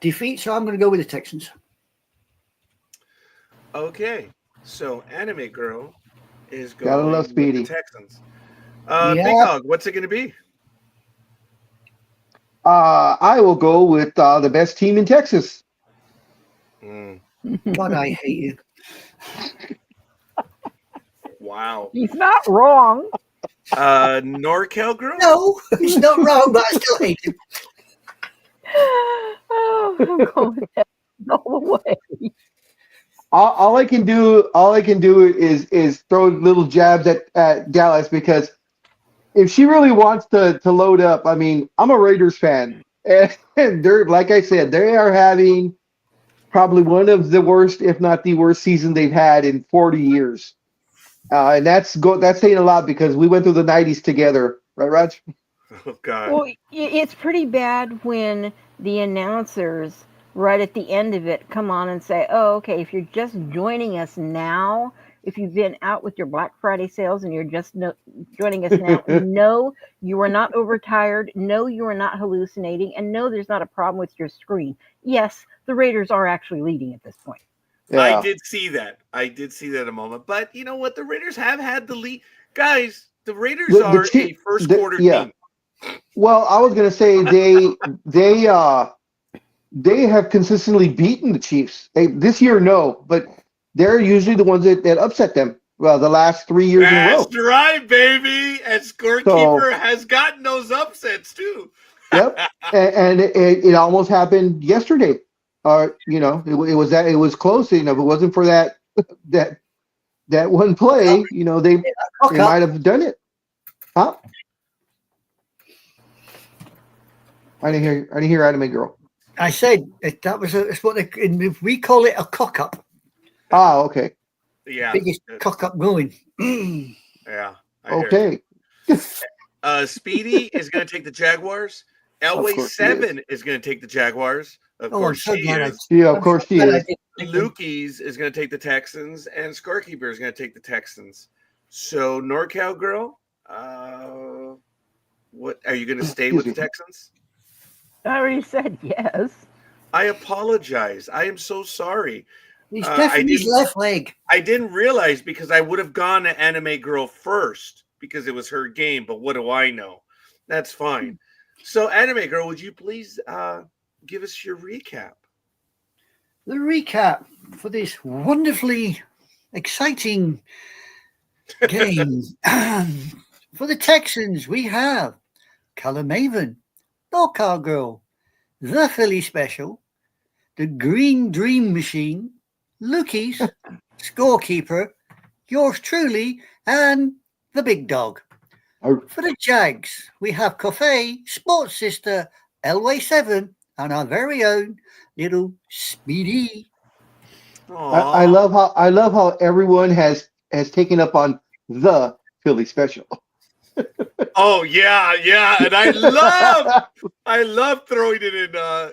defeat, so I'm going to go with the Texans. Okay, so Anime Girl is going Gotta love with Speedy. the Texans. Big Dog, what's it going to be? I will go with the best team in Texas. God, I hate you. Wow. He's not wrong. NorCal Girl? No, he's not wrong, but I still hate him. Oh, I'm going with that all the way. All I can do is throw little jabs at Dallas, because if she really wants to load up, I mean, I'm a Raiders fan, and they're, like I said, they are having probably one of the worst, if not the worst, season they've had in 40 years. And that's saying a lot, because we went through the 90s together, right, Raj? Oh, God. Well, it's pretty bad when the announcers right at the end of it come on and say, oh, okay, if you're just joining us now, If you've been out with your Black Friday sales and you're just joining us now, no, you are not overtired. No, you are not hallucinating. And no, there's not a problem with your screen. Yes, the Raiders are actually leading at this point. I did see that. I did see that a moment. But you know what? The Raiders have had the lead. Guys, the Raiders are a first quarter team. Well, I was going to say they have consistently beaten the Chiefs. This year, no, but they're usually the ones that upset them. Well, the last 3 years in a row. That's right, baby. And scorekeeper has gotten those upsets too. Yep, and it almost happened yesterday. It was close. If it wasn't for that one play, they might have done it. Huh? I didn't hear Anime Girl. I said it's what we call it, a cock up. Ah, okay. Yeah. Biggest cock up going. Yeah. Okay. Speedy is going to take the Jaguars. Elway 7 is going to take the Jaguars. Of course she is. Yeah, of course she is. Lukey's is going to take the Texans, and Scorekeeper is going to take the Texans. So, NorCal girl, what are you going to stay with the Texans? I already said yes. I apologize. I am so sorry. He's definitely his left leg. I didn't realize because I would have gone to Anime Girl first because it was her game, but what do I know? That's fine. So, Anime Girl, would you please give us your recap? The recap for this wonderfully exciting game. For the Texans, we have Color Maven, NorCal Girl, the Philly Special, the Green Dream Machine, Lukey's, Scorekeeper, yours truly, and the Big Dog. For the Jags, we have Coffee, Sports Sister, Elway 7, and our very own little Speedy. I love how everyone has taken up on the Philly Special. Oh yeah, and I love throwing it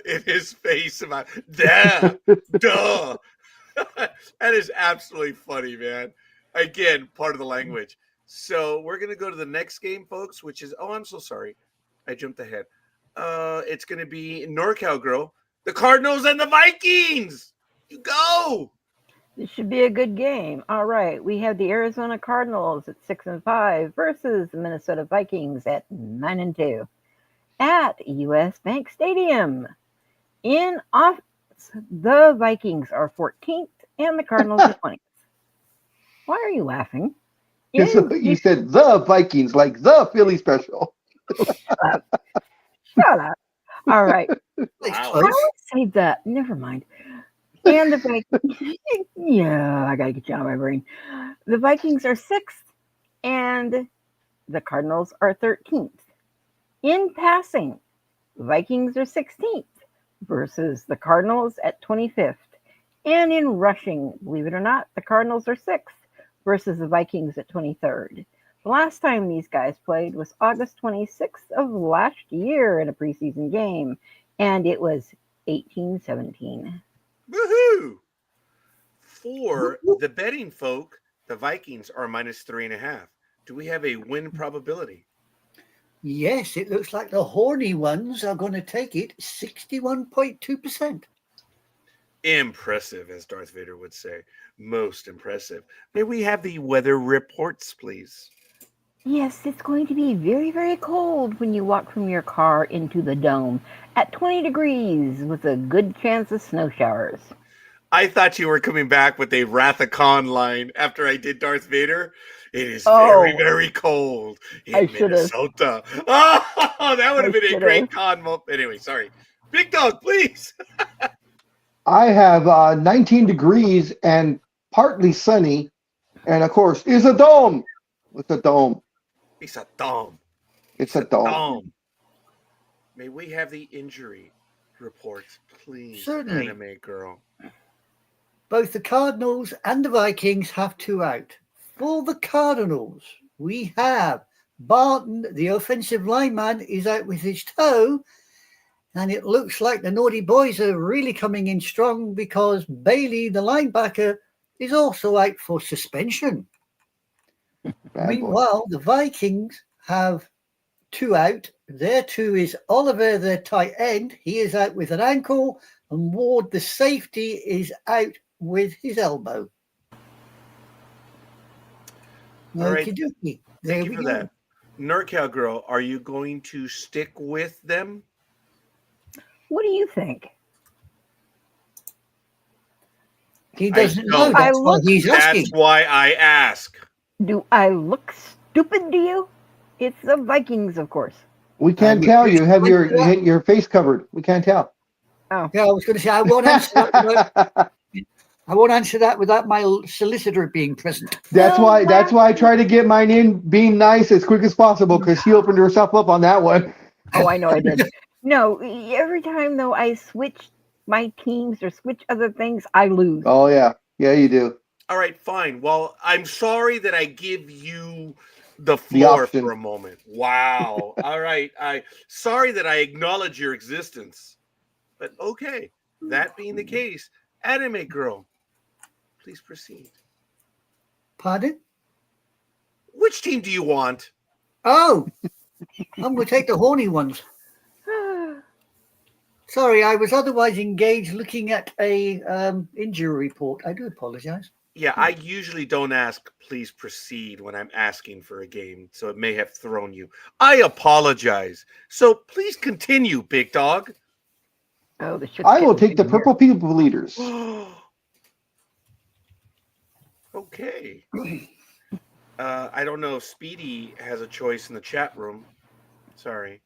in his face about duh. That is absolutely funny, man. Again, part of the language. So we're gonna go to the next game, folks, which is I'm so sorry, I jumped ahead. It's gonna be NorCal Girl, the Cardinals and the Vikings. You go. This should be a good game. All right, we have the Arizona Cardinals at 6-5 versus the Minnesota Vikings at 9-2 at US Bank Stadium. In offense, the Vikings are 14th and the Cardinals are 20th. Why are you laughing? You said the Vikings, like the Philly Special. Shut up. All right. Wow. I would say that. Never mind. And the Vikings, yeah, I got to get you out of my brain. The Vikings are 6th and the Cardinals are 13th. In passing, Vikings are 16th versus the Cardinals at 25th. And in rushing, believe it or not, the Cardinals are 6th versus the Vikings at 23rd. The last time these guys played was August 26th of last year in a preseason game, and it was 18-17. Woohoo! For the betting folk, the Vikings are -3.5. Do we have a win probability? Yes, it looks like the horny ones are going to take it 61.2%. Impressive, as Darth Vader would say. Most impressive. May we have the weather reports, please? Yes, it's going to be very, very cold when you walk from your car into the dome at 20 degrees with a good chance of snow showers. I thought you were coming back with a Wrath of Khan line after I did Darth Vader. It is very, very cold in Minnesota. Oh, that would have been a great Khan moment. Anyway, sorry. Big Dog, please. I have 19 degrees and partly sunny. And, of course, it's a dome. It's a dome. It's a dome. It's a dome. May we have the injury reports, please? Certainly. Anime Girl. Both the Cardinals and the Vikings have 2 out. For the Cardinals, we have Barton, the offensive lineman, is out with his toe. And it looks like the naughty boys are really coming in strong because Bailey, the linebacker, is also out for suspension. Bad boy. Meanwhile, the Vikings have 2 out. Their 2 is Oliver, their tight end. He is out with an ankle, and Ward, the safety, is out with his elbow. All right. Okey-dokey. There Thank you we for go. that. NorCal Girl, are you going to stick with them? What do you think? He doesn't know. don't. That's why look- he's asking. That's why I ask. Do I look stupid to you? It's the Vikings, of course. We can't we tell. You have went to your face covered. We can't tell. Oh, Yeah, I was going to say I won't answer that. I won't answer that without my solicitor being present. That's No, why I try to get mine in being nice as quick as possible because she opened herself up on that one. oh, I know I did. No, every time though I switch my teams or switch other things, I lose. Oh yeah, you do. All right, fine. Well, I'm sorry that I give you the floor option. for a moment. Wow. All right. Sorry that I acknowledge your existence. But okay. That being the case, Anime Girl, please proceed. Pardon? Which team do you want? Oh, I'm going to take the horny ones. Sorry, I was otherwise engaged looking at a injury report. I do apologize. Yeah, I usually don't ask please proceed when I'm asking for a game, so it may have thrown you. I apologize. So please continue, big dog. Oh, the shit's I will getting take the big here. purple people leaders. Okay. I don't know if Speedy has a choice in the chat room. Sorry.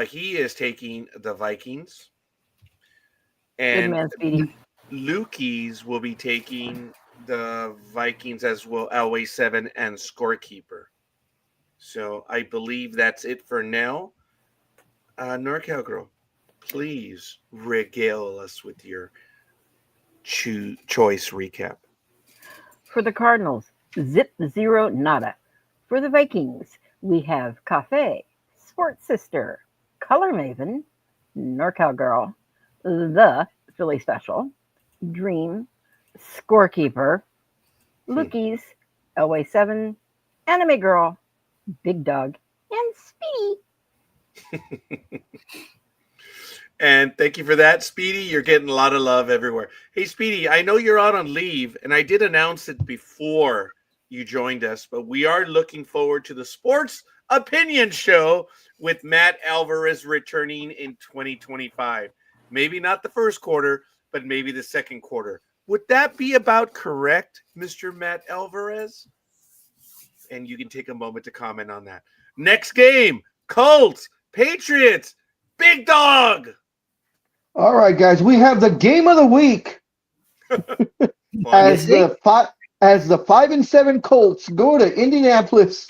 He is taking the Vikings. Good And man, Speedy. Lukey's will be taking the Vikings as well, Elway 7 and Scorekeeper. So I believe that's it for now. NorCal Girl, please regale us with your choice recap. For the Cardinals, zip zero nada. For the Vikings, we have Cafe, Sports Sister, Color Maven, NorCal Girl, The Philly Special, Dream, Scorekeeper, Lukey's, Elway 7, Anime Girl, Big Dog, and Speedy. And thank you for that, Speedy. You're getting a lot of love everywhere. Hey, Speedy, I know you're out on leave, and I did announce it before you joined us, but we are looking forward to the Sports Opinion Show with Matt Alvarez returning in 2025. Maybe not the first quarter, but maybe the second quarter. Would that be about correct, Mr. Matt Alvarez? And you can take a moment to comment on that. Next game, Colts, Patriots, Big Dog. All right, guys, we have the game of the week as the 5-7 Colts go to Indianapolis.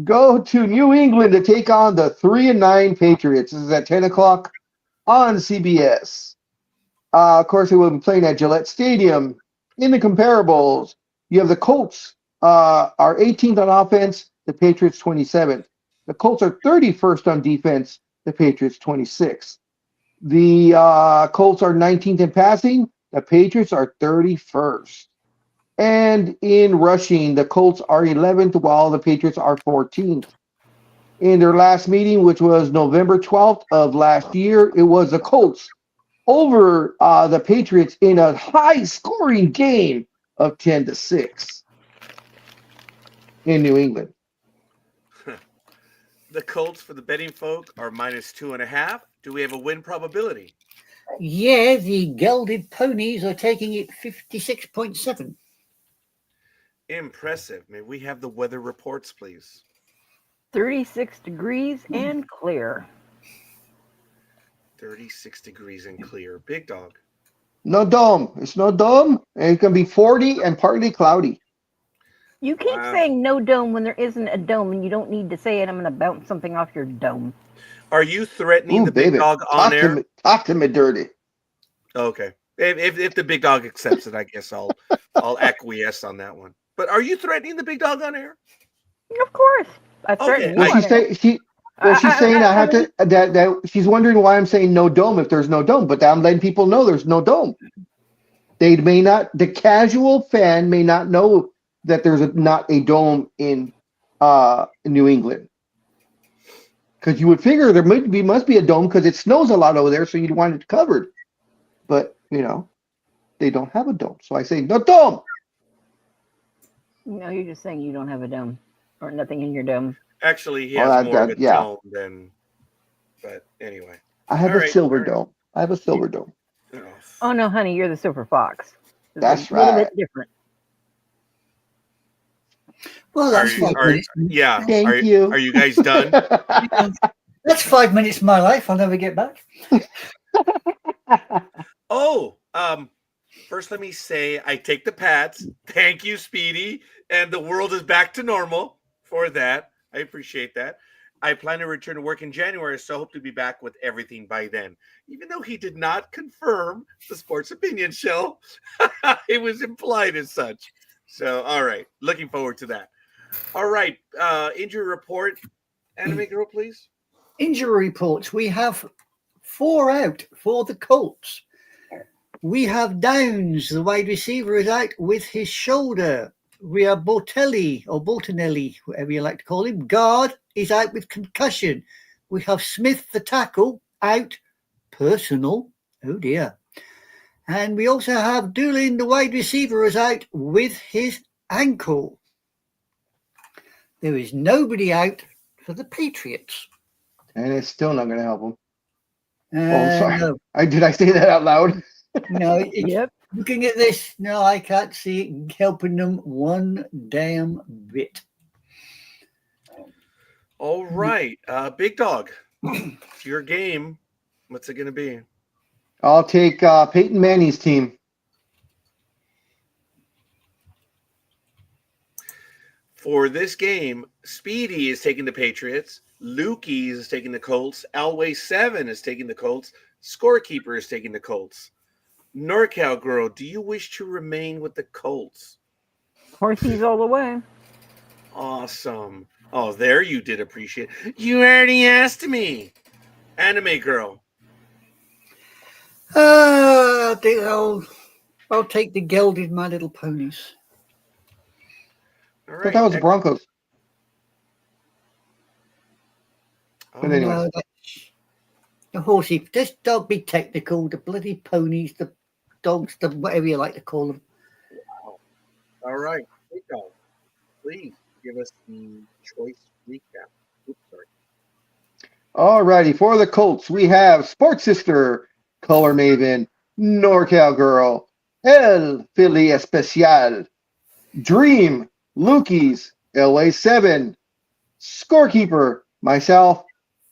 Go to New England to take on the 3-9 Patriots. This is at 10 o'clock on CBS. Of course, they will be playing at Gillette Stadium. In the comparables, you have the Colts are 18th on offense, the Patriots 27th. The Colts are 31st on defense, the Patriots 26th. The Colts are 19th in passing, the Patriots are 31st. And in rushing, the Colts are 11th, while the Patriots are 14th. In their last meeting, which was November 12th of last year, it was the Colts over the Patriots in a high-scoring game of 10-6 in New England. The Colts for the betting folk are -2.5. Do we have a win probability? Yeah, the gelded ponies are taking it 56.7. Impressive. May we have the weather reports, please? 36 degrees and clear. 36 degrees and clear. Big Dog. No dome. It's no dome. And it can be 40 and partly cloudy. You keep Wow. saying no dome when there isn't a dome, and you don't need to say it. I'm going to bounce something off your dome. Are you threatening Ooh, the Big baby. Dog on air? Talk to me dirty. Okay. If the Big Dog accepts it, I guess I'll acquiesce on that one. But are you threatening the Big Dog on air? Of course. I Okay. threatened Well, you on she's it. saying I have to. That she's wondering why I'm saying no dome if there's no dome. But I'm letting people know there's no dome. They may not. The casual fan may not know that there's not a dome in New England, because you would figure there must be a dome because it snows a lot over there, so you'd want it covered. But they don't have a dome, so I say no dome. No, you're just saying you don't have a dome or nothing in your dome. Actually, he Oh, has more of a yeah. dome than. But anyway. I have All a right, silver all right. dome. I have a silver dome. Oh no, honey, you're the silver fox. It's That's a little right. bit different. Well, that's Are- 5 are- minutes. Yeah. Thank you. Are you guys done? That's 5 minutes of my life. I'll never get back. Oh, first let me say I take the pats. Thank you, Speedy. And the world is back to normal for that. I appreciate that. I plan to return to work in January, so I hope to be back with everything by then. Even though he did not confirm the Sports Opinion Show, it was implied as such. So, all right. Looking forward to that. All right. Injury report. Anime girl, please. Injury reports. We have 4 out for the Colts. We have Downs, the wide receiver, is out with his shoulder. We have Botelli or Boltonelli, whatever you like to call him. Guard is out with concussion. We have Smith, the tackle, out personal. Oh dear. And we also have Doolin, the wide receiver, is out with his ankle. There is nobody out for the Patriots. And it's still not going to help them. Uh, sorry. No, Did I say that out loud? no, it's, Yep. looking at this, no, I can't see it helping them one damn bit. All right. Big Dog. It's your game. What's it going to be? I'll take Peyton Manning's team. For this game, Speedy is taking the Patriots. Lukey is taking the Colts. Alway 7 is taking the Colts. Scorekeeper is taking the Colts. NorCal Girl, do you wish to remain with the Colts? Horsies all the way. Awesome. Oh, there you did appreciate it. You already asked me. Anime Girl. I think I'll take the gelded My Little Ponies. All I right. thought that was the Broncos. Oh, But anyway. No, that's the horsey. Just don't be technical. The bloody ponies, the dogs, the whatever you like to call them. All right. Big Dog, please give us the choice recap. Oops, sorry. All righty. For the Colts, we have Sports Sister, Color Maven, NorCal Girl, El Philly Especial, Dream, Lukey's, LA7, Scorekeeper, myself,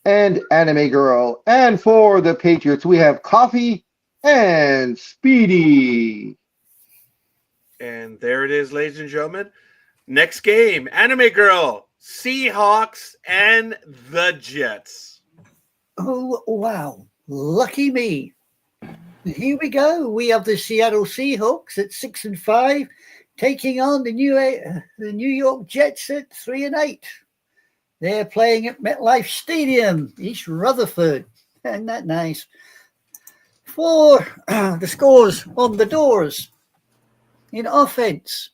and Anime Girl. And for the Patriots, we have Coffee and Speedy. And there it is, ladies and gentlemen. Next game, Anime Girl, Seahawks, and the Jets. Oh wow! Lucky me. Here we go. We have the Seattle Seahawks at 6-5, taking on the New York Jets at 3-8. They're playing at MetLife Stadium, East Rutherford. Isn't that nice? For the scores on the doors. In offense,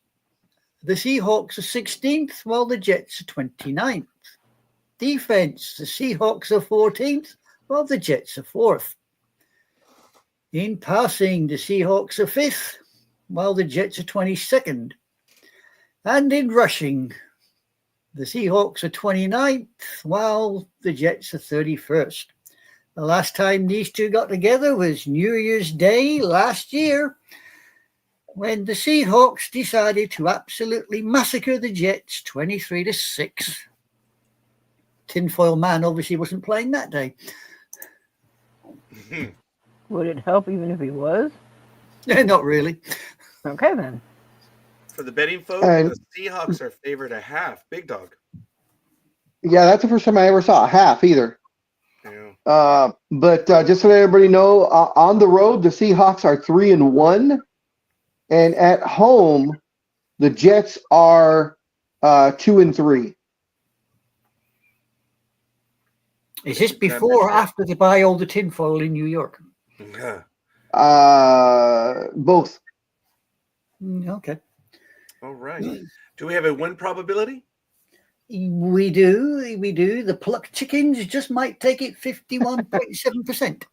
the Seahawks are 16th, while the Jets are 29th. Defense, the Seahawks are 14th, while the Jets are 4th. In passing, the Seahawks are 5th, while the Jets are 22nd. And in rushing, the Seahawks are 29th, while the Jets are 31st. The last time these two got together was New Year's Day last year, when the Seahawks decided to absolutely massacre the Jets 23-6. Tinfoil Man obviously wasn't playing that day. Would it help even if he was? Not really. Okay then. For the betting folks, And- the Seahawks are favored a half. Big Dog. Yeah, that's the first time I ever saw a half either. Yeah. But just to let everybody know, on the road, the Seahawks are 3-1. And at home, the Jets are 2-3. Is this before or after they buy all the tinfoil in New York? Yeah. Both. Okay. All right. Do we have a win probability? We do. The plucked chickens just might take it 51.7%.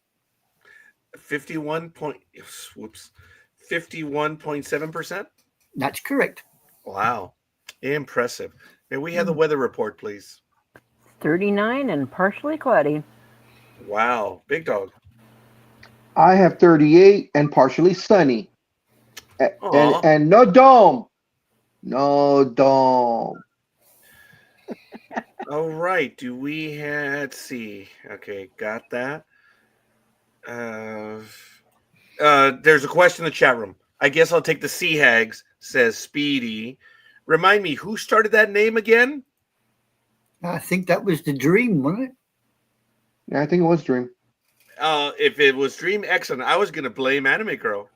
51.7%. That's correct. Wow. Impressive. May we have the weather report, please? 39 and partially cloudy. Wow. Big Dog. I have 38 and partially sunny. Aw. And no dome. No dome. All right. Do we have, let's see. Okay, got that. There's a question in the chat room. I guess I'll take the Sea Hags, says Speedy. Remind me, who started that name again? I think that was the dream, wasn't it? Yeah, I think it was Dream. If it was Dream, excellent. I was going to blame Anime Girl.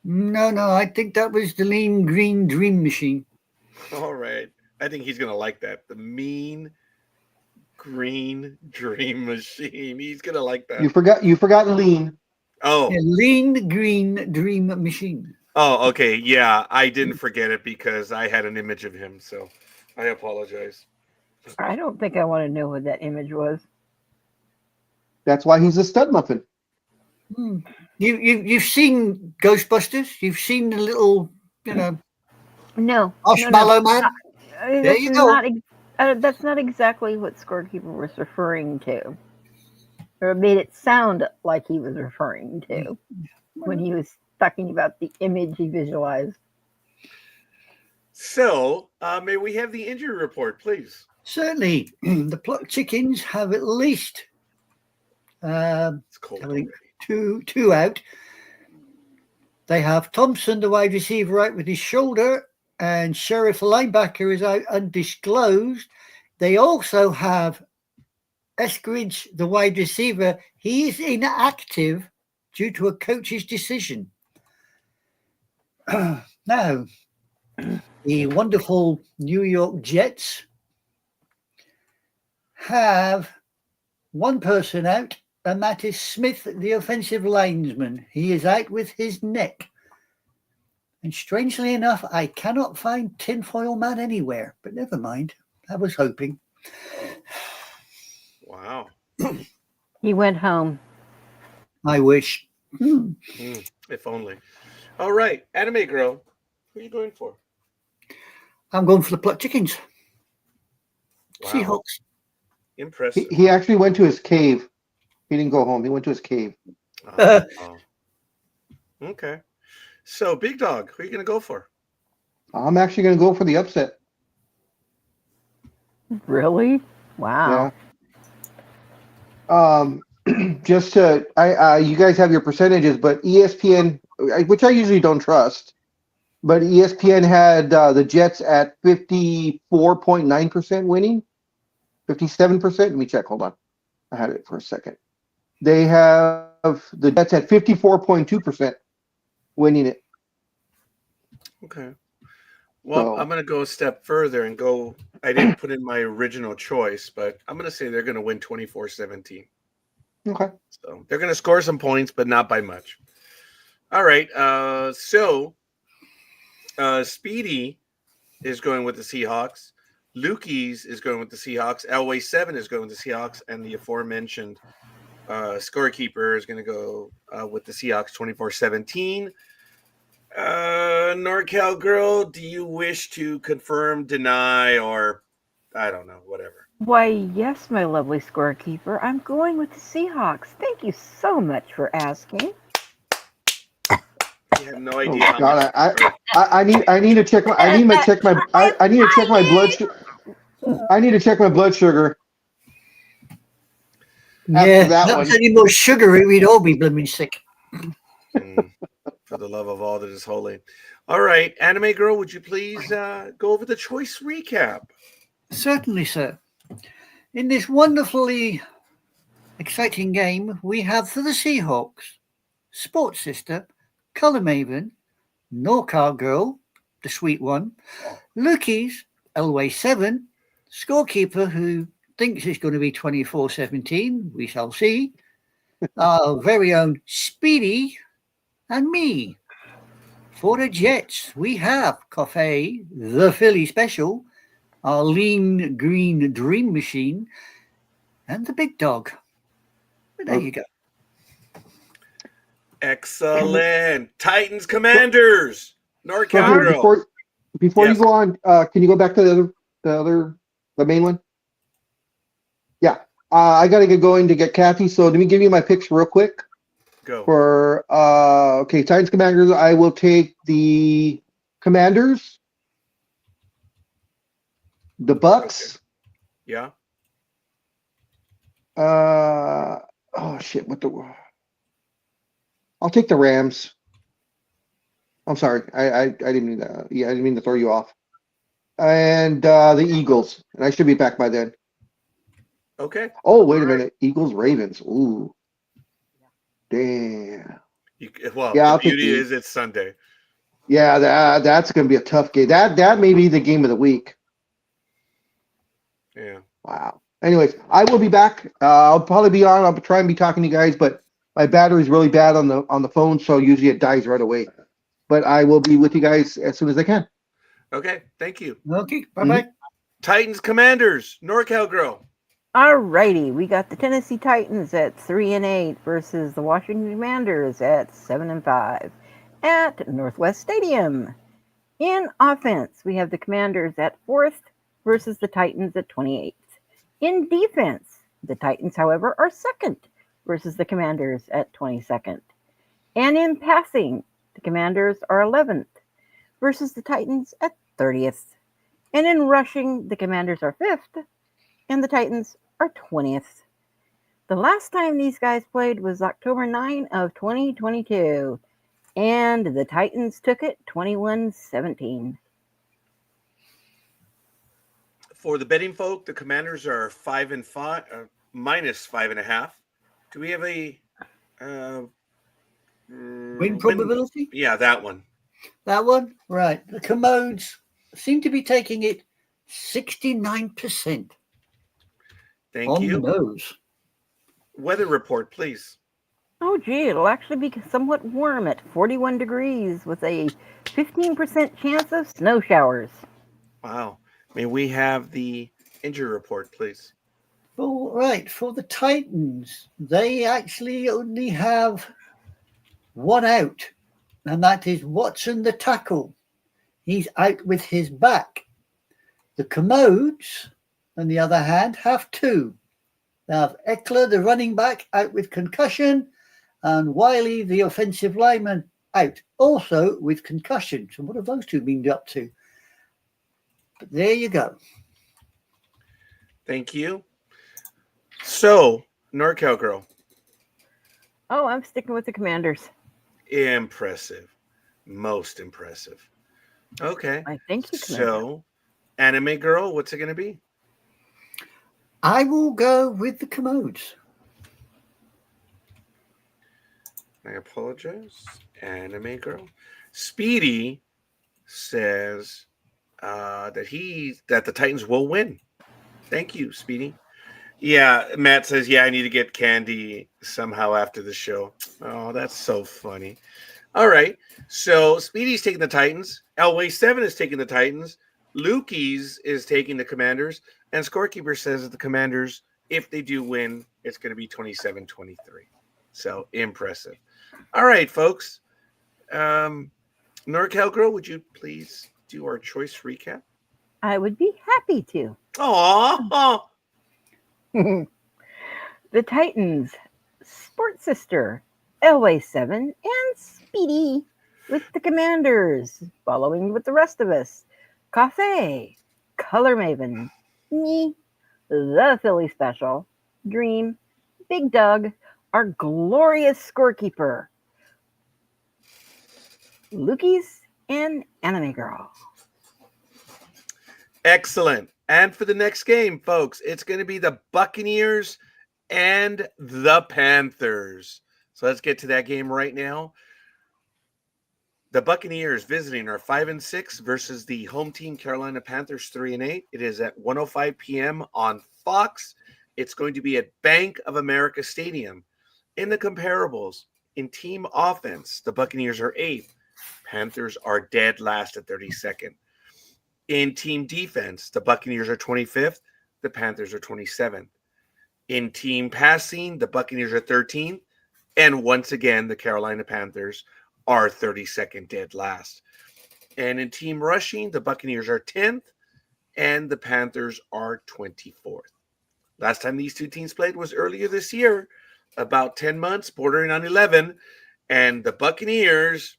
No, I think that was the Lean Green Dream Machine. All right. I think he's going to like that. The Mean Green Dream Machine. He's going to like that. You forgot Lean. Oh. Yeah, Lean Green Dream Machine. Oh, okay. Yeah, I didn't forget it because I had an image of him, so I apologize. I don't think I want to know what that image was. That's why he's a stud muffin. You've seen Ghostbusters? You've seen the little, No. Marshmallow Man? There you go. That's not exactly what Scorekeeper was referring to. Or it made it sound like he was referring to when he was talking about the image he visualized. So, may we have the injury report, please? Certainly. The plucked chickens have at least It's cold. two out. They have Thompson, the wide receiver, out with his shoulder, and Sheriff, the linebacker, is out undisclosed. They also have Eskridge, the wide receiver. He is inactive due to a coach's decision. Now, the wonderful New York Jets have one person out, and that is Smith, the offensive lineman. He is out with his neck. And strangely enough, I cannot find Tinfoil Man anywhere, but never mind. I was hoping. Wow. He went home. I wish. If only. All right, Anime Girl, who are you going for? I'm going for the plucked chickens. Wow. Seahawks. Impressive. He actually went to his cave. He didn't go home. He went to his cave. Oh. Okay. So, Big Dog, who are you going to go for? I'm actually going to go for the upset. Really? Wow. Yeah. Just to, you guys have your percentages, but ESPN, which I usually don't trust, but ESPN had the Jets at 54.9% winning, 57%. Let me check. Hold on. I had it for a second. They have the Jets at 54.2% winning it. Okay. Well, I'm going to go a step further and go. I didn't put in my original choice, but I'm going to say they're going to win 24-17. Okay. So they're going to score some points, but not by much. All right. Speedy is going with the Seahawks. Lukey's is going with the Seahawks. Elway 7 is going with the Seahawks. And the aforementioned Scorekeeper is going to go with the Seahawks 24-17. NorCal Girl, do you wish to confirm, deny, or I don't know, whatever? Why, yes, my lovely Scorekeeper. I'm going with the Seahawks. Thank you so much for asking. You have no idea. Oh God, I need to check my I need to check my blood I need to check my blood sugar. Yeah, that that one. was any more sugary, we'd all be blooming sick. For the love of all that is holy. All right, Anime Girl, would you please go over the choice recap? Certainly, sir. In this wonderfully exciting game, we have for the Seahawks, Sports Sister, Color Maven, NorCal Girl, the sweet one, Lukey's, Elway 7, Scorekeeper, who thinks it's going to be 24-17, we shall see, our very own Speedy, and me. For the Jets, we have Coffee, the Philly Special, our lean green dream machine, and the big dog. But there you go. Excellent. Titans Commanders. So NorCal here, girl. before Yes. you go on, can you go back to the main one? Yeah. I got to get going to get Kathy. So let me give you my picks real quick. Go. For okay, Titans Commanders, I will take the Commanders, the Bucks. Yeah. Oh shit, I'll take the Rams. I'm sorry, I didn't mean that. Yeah, I didn't mean to throw you off. And the Eagles, and I should be back by then. Okay. Oh, wait a minute, Eagles Ravens. Ooh, damn. Well, Yeah, the I'll take beauty the- is it's Sunday. Yeah, that's gonna be a tough game. That may be the game of the week. Yeah. Wow. Anyways, I will be back. I'll probably be on. I'll try and be talking to you guys, but my battery's really bad on the phone, so usually it dies right away. But I will be with you guys as soon as I can. Okay. Thank you. Okay, bye-bye. Titans Commanders. NorCal girl. All righty, we got the Tennessee Titans at 3-8 versus the Washington Commanders at 7-5 at Northwest Stadium. In offense, we have the Commanders at 4th versus the Titans at 28th. In defense, the Titans, however, are 2nd versus the Commanders at 22nd. And in passing, the Commanders are 11th versus the Titans at 30th. And in rushing, the Commanders are 5th and the Titans are 20th. The last time these guys played was October 9 of 2022, and the Titans took it 21-17. For the betting folk, the Commanders are 5-5, minus 5.5. Do we have a Win probability? Yeah, that one. That one? Right. The Commodes seem to be taking it 69%. Thank on you. the nose. Weather report, please. Oh, gee, it'll actually be somewhat warm at 41 degrees with a 15% chance of snow showers. Wow. May we have the injury report, please? All right. For the Titans, they actually only have one out, and that is Watson, the tackle. He's out with his back. The Commodes, on the other hand, have two. They have Eckler, the running back, out with concussion, and Wiley, the offensive lineman, out also with concussion. So what have those two been up to? But there you go. Thank you. So, NorCal girl, Oh, I'm sticking with the Commanders. impressive. Most impressive. Okay. I think you, Commander. So, anime girl, what's it going to be? I will go with the Commodes. I apologize. Anime girl. Speedy says that the Titans will win. Thank you, Speedy. Yeah, Matt says, yeah, I need to get candy somehow after the show. Oh, that's so funny. All right. So Speedy's taking the Titans. Elway 7 is taking the Titans. Lukey's is taking the Commanders. And Scorekeeper says that the Commanders, if they do win, it's going to be 27-23. So impressive. All right, folks. NorCal girl, would you please do our choice recap? I would be happy to. Aw. The Titans, Sports Sister, Elway 7, and Speedy with the Commanders, following with the rest of us. Cafe, Color Maven, me, the Philly Special, Dream, Big Doug, our glorious Scorekeeper, Lukey's, and Anime Girl. Excellent. And for the next game, folks, it's going to be the Buccaneers and the Panthers. So let's get to that game right now. The Buccaneers visiting are 5-6 versus the home team Carolina Panthers 3-8. It is at 1:05 p.m. on Fox. It's going to be at Bank of America Stadium. In the comparables, in team offense, the Buccaneers are 8th. Panthers are dead last at 32nd. In team defense, the Buccaneers are 25th. The Panthers are 27th. In team passing, the Buccaneers are 13th. And once again, the Carolina Panthers are 32nd dead last. And in team rushing, the Buccaneers are 10th and the Panthers are 24th. Last time these two teams played was earlier this year, about 10 months, bordering on 11. And the Buccaneers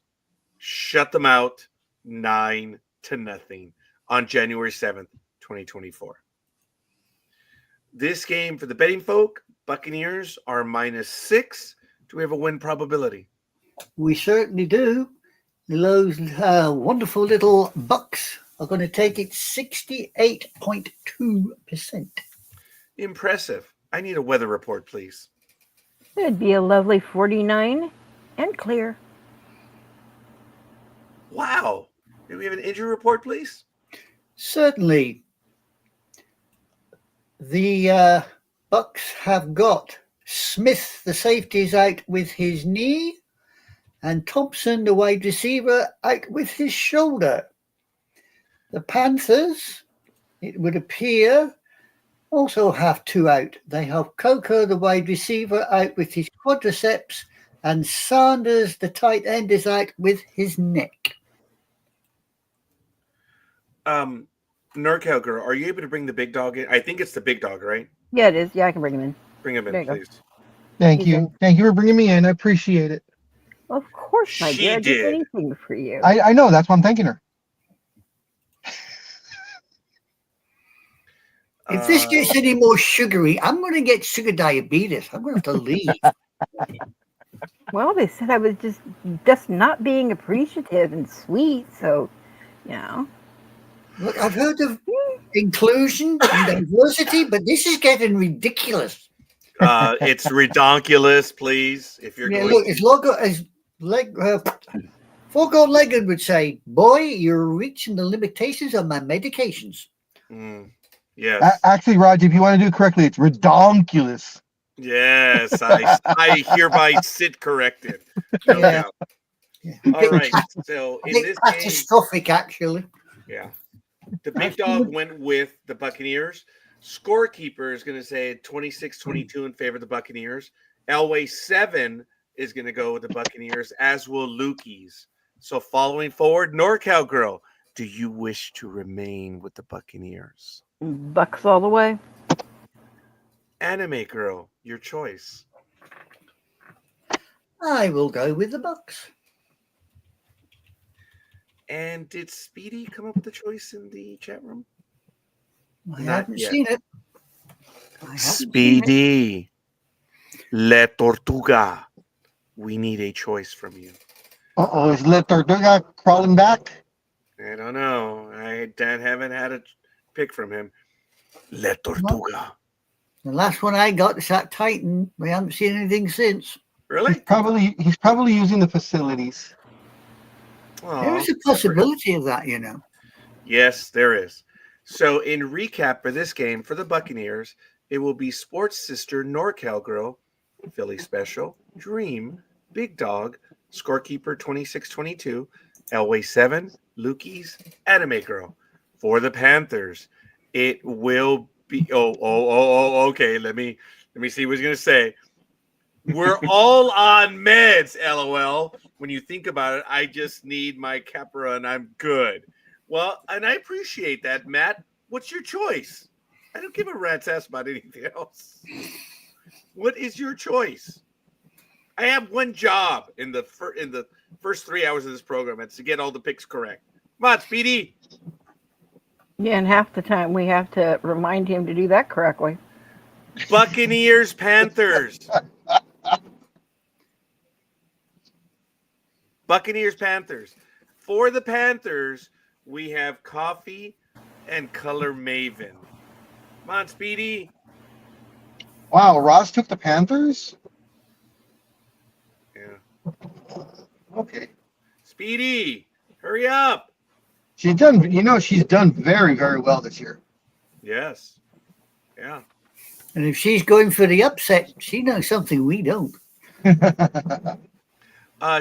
shut them out 9-0 on January 7th, 2024. This game for the betting folk, Buccaneers are -6. Do we have a win probability? We certainly do. Those wonderful little Bucks are going to take it 68.2%. Impressive. I need a weather report, please. It'd be a lovely 49 and clear. Wow. Do we have an injury report, please? Certainly. The Bucks have got Smith, the safety, is out with his knee, and Thompson, the wide receiver, out with his shoulder. The Panthers, it would appear, also have 2 out. They have Coker, the wide receiver, out with his quadriceps, and Sanders, the tight end, is out with his neck. NorCal girl, are you able to bring the big dog in? I think it's the big dog, right? Yeah, it is. Yeah, I can bring him in. Bring him There in, you go. please. Thank you. Thank you for bringing me in. I appreciate it. Of course, my She dear. I'd do did. anything for you. I know. That's why I'm thanking her. If this gets any more sugary, I'm going to get sugar diabetes. I'm going to have to leave. Well, they said I was just not being appreciative and sweet, so, you know. Look, I've heard of inclusion and diversity, but this is getting ridiculous. It's redonkulous, please. If you're Yeah, going look, Fogo Legged would say, "Boy, you're reaching the limitations of my medications." Yes. Actually, Roger, if you want to do it correctly, it's redonkulous. Yes, I hereby sit corrected. No Yeah. doubt. Yeah. All right. So I in think this game, catastrophic, actually. yeah, the big dog went with the Buccaneers. Scorekeeper is going to say 26-22 in favor of the Buccaneers. Elway 7 is going to go with the Buccaneers, as will Lukey's. So following forward, NorCal girl, do you wish to remain with the Buccaneers? Bucks all the way. Anime girl, your choice. I will go with the Bucks. And did Speedy come up with the choice in the chat room? I Not haven't yet. seen it. I haven't seen it. Speedy, Le Tortuga, we need a choice from you. Uh-oh, is Le Tortuga crawling back? I don't know. I haven't had a pick from him. Le Tortuga. The last one I got is that Titan. We haven't seen anything since. Really? He's probably using the facilities. Aw, There's a possibility of that, you know. Yes, there is. So, in recap for this game for the Buccaneers, it will be Sports Sister, NorCal Girl, Philly Special, Dream, Big Dog, Scorekeeper 26-22, Elway 7, Lukey's, Anime Girl. For the Panthers, it will be okay. Let me see what he's gonna say. We're all on meds, LOL. When you think about it, I just need my Capra and I'm good. Well, and I appreciate that, Matt. What's your choice? I don't give a rat's ass about anything else. What is your choice? I have one job in the first 3 hours of this program. It's to get all the picks correct. Come on, Speedy. Yeah, and half the time we have to remind him to do that correctly. Buccaneers, Panthers. Buccaneers, Panthers. For the Panthers, we have Coffee and Color Maven. Come on, Speedy. Wow, Ross took the Panthers? Yeah. Okay. Speedy, hurry up. She's done very, very well this year. Yes. Yeah. And if she's going for the upset, she knows something we don't.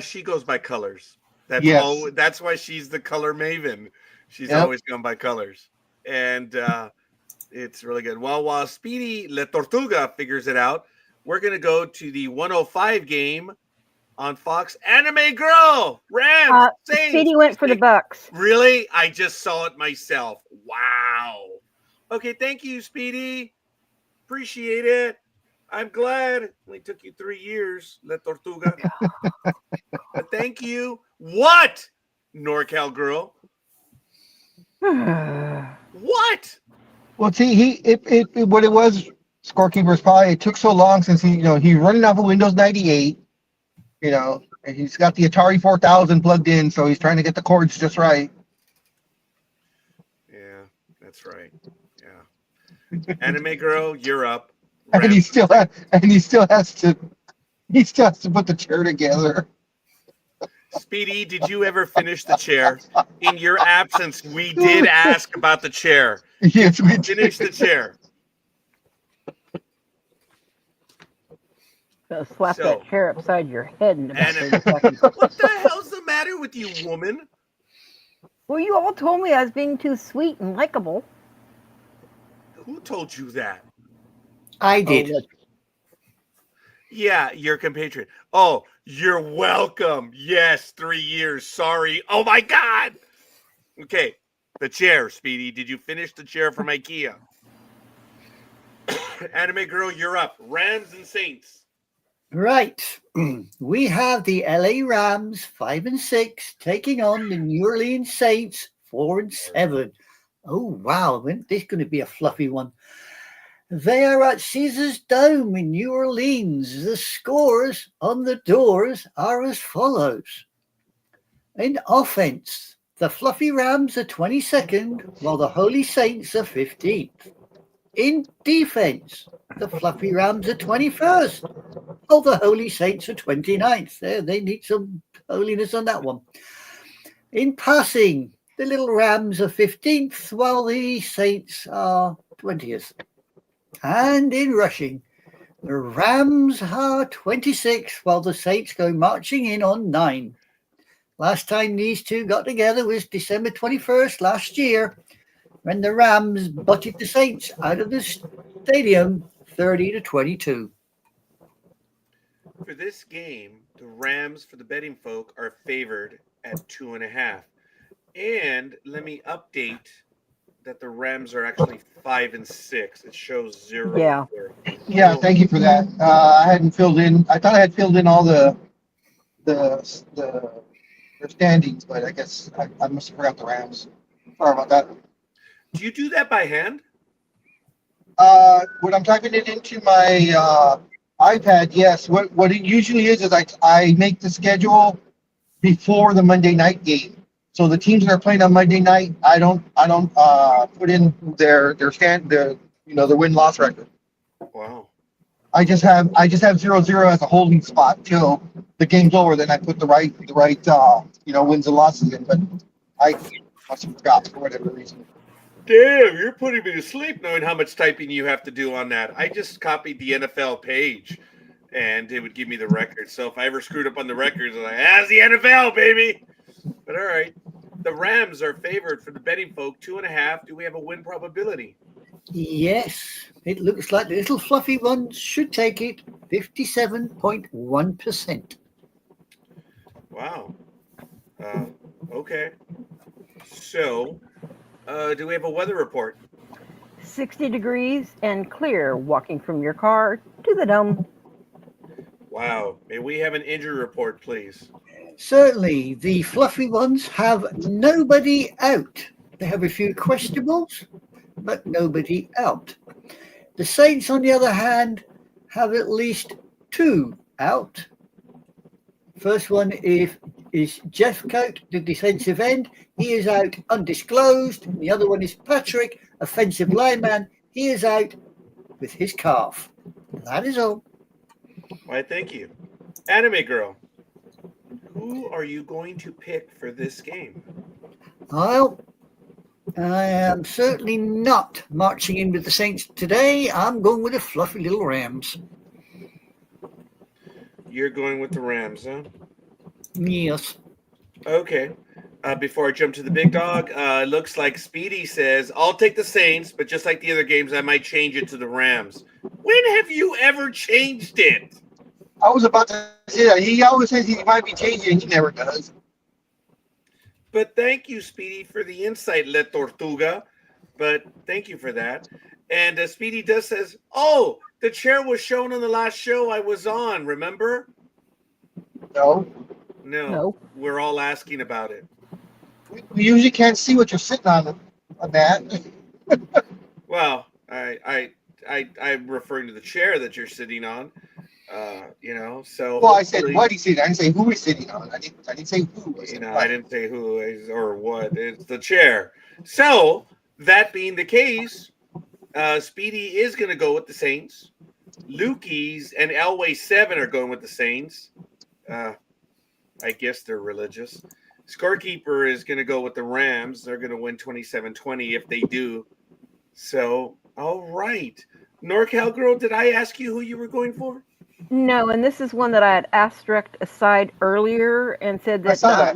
She goes by colors. Yes. That's why she's the color maven. She's Yep. always gone by colors, and it's really good. Well, while Speedy La Tortuga figures it out, we're gonna go to the 105 game on Fox. Anime Girl, Rams, Saints. Speedy went for the Bucks. Really? I just saw it myself. Wow. Okay, thank you, Speedy. Appreciate it. I'm glad. It only took you 3 years, La Tortuga. But thank you. What? NorCal Girl. What? Well, see, what it was, Scorekeeper's probably it took so long since he's running off of Windows 98, and he's got the Atari 4000 plugged in, so he's trying to get the cords just right. Yeah, that's right. Yeah. Anime Girl, you're up. And he still has to put the chair together. Speedy, did you ever finish the chair? In your absence, we did ask about the chair. Yes, we Finish the chair. Gonna slap So- that chair upside your head in about And- 30 seconds. What the hell's the matter with you, woman? Well, you all told me I was being too sweet and likable. Who told you that? I did. Oh, Yeah, your compatriot. Oh, you're welcome. Yes, 3 years. Sorry. Oh my God. Okay, the chair, Speedy. Did you finish the chair from IKEA? Anime Girl, you're up. Rams and Saints. Right. We have the LA Rams 5 and 6 taking on the New Orleans Saints 4 and 7. Oh wow, isn't this going to be a fluffy one? They are at Caesars Dome in New Orleans. The scores on the doors are as follows. In offense, the Fluffy Rams are 22nd, while the Holy Saints are 15th. In defense, the Fluffy Rams are 21st, while the Holy Saints are 29th. They need some holiness on that one. In passing, the Little Rams are 15th, while the Saints are 20th. And in rushing, the Rams are 26th, while the Saints go marching in on 9. Last time these two got together was December 21st last year, when the Rams butted the Saints out of the stadium 30-22. For this game, the Rams, for the betting folk, are favored at 2.5. And let me update that the Rams are actually 5 and 6. It shows 0. Yeah. there. Yeah, thank you for that. I hadn't filled in. I thought I had filled in all the standings, but I guess I must have forgot the Rams. Sorry about that. Do you do that by hand? When I'm typing it into my iPad, yes. What it usually is I make the schedule before the Monday night game. So the teams that are playing on Monday night, I don't put in their win-loss record. Wow. I just have 0-0 as a holding spot till the game's over. Then I put the right wins and losses in. But I must have forgot for whatever reason. Damn, you're putting me to sleep knowing how much typing you have to do on that. I just copied the NFL page, and it would give me the record. So if I ever screwed up on the records, I'm like, that's the NFL, baby. But all right. The Rams are favored for the betting folk, 2.5. Do we have a win probability? Yes, it looks like the little fluffy ones should take it 57.1%. Wow. Okay. So, do we have a weather report? 60 degrees and clear walking from your car to the dome. Wow. May we have an injury report, please? Certainly, the fluffy ones have nobody out. They have a few questionables, but nobody out. The Saints, on the other hand, have at least 2 out. First one is Jeff Coat, the defensive end. He is out undisclosed. The other one is Patrick, offensive lineman. He is out with his calf. That is all. Why, thank you. Anime Girl, who are you going to pick for this game? Well, I am certainly not marching in with the Saints today. I'm going with the fluffy little Rams. You're going with the Rams, huh? Yes. Okay. Before I jump to the big dog, looks like Speedy says, I'll take the Saints, but just like the other games, I might change it to the Rams. When have you ever changed it? I was about to say that. He always says he might be changing. He never does. But thank you, Speedy, for the insight, Le Tortuga. But thank you for that. And Speedy does says, oh, the chair was shown on the last show I was on, remember? No. No. We're all asking about it. We usually can't see what you're sitting on that. Well, I'm referring to the chair that you're sitting on. So Well, I said hopefully- what he's sitting. I didn't say who he's sitting on. I didn't say who. I said I what. didn't say who is or what. It's the chair. So that being the case, Speedy is going to go with the Saints. Lukey's and Elway 7 are going with the Saints. I guess they're religious. Scorekeeper is going to go with the Rams. They're going to win 27-20 if they do. So, all right. NorCal Girl, did I ask you who you were going for? No, and this is one that I had asterisked aside earlier and said that, I saw that.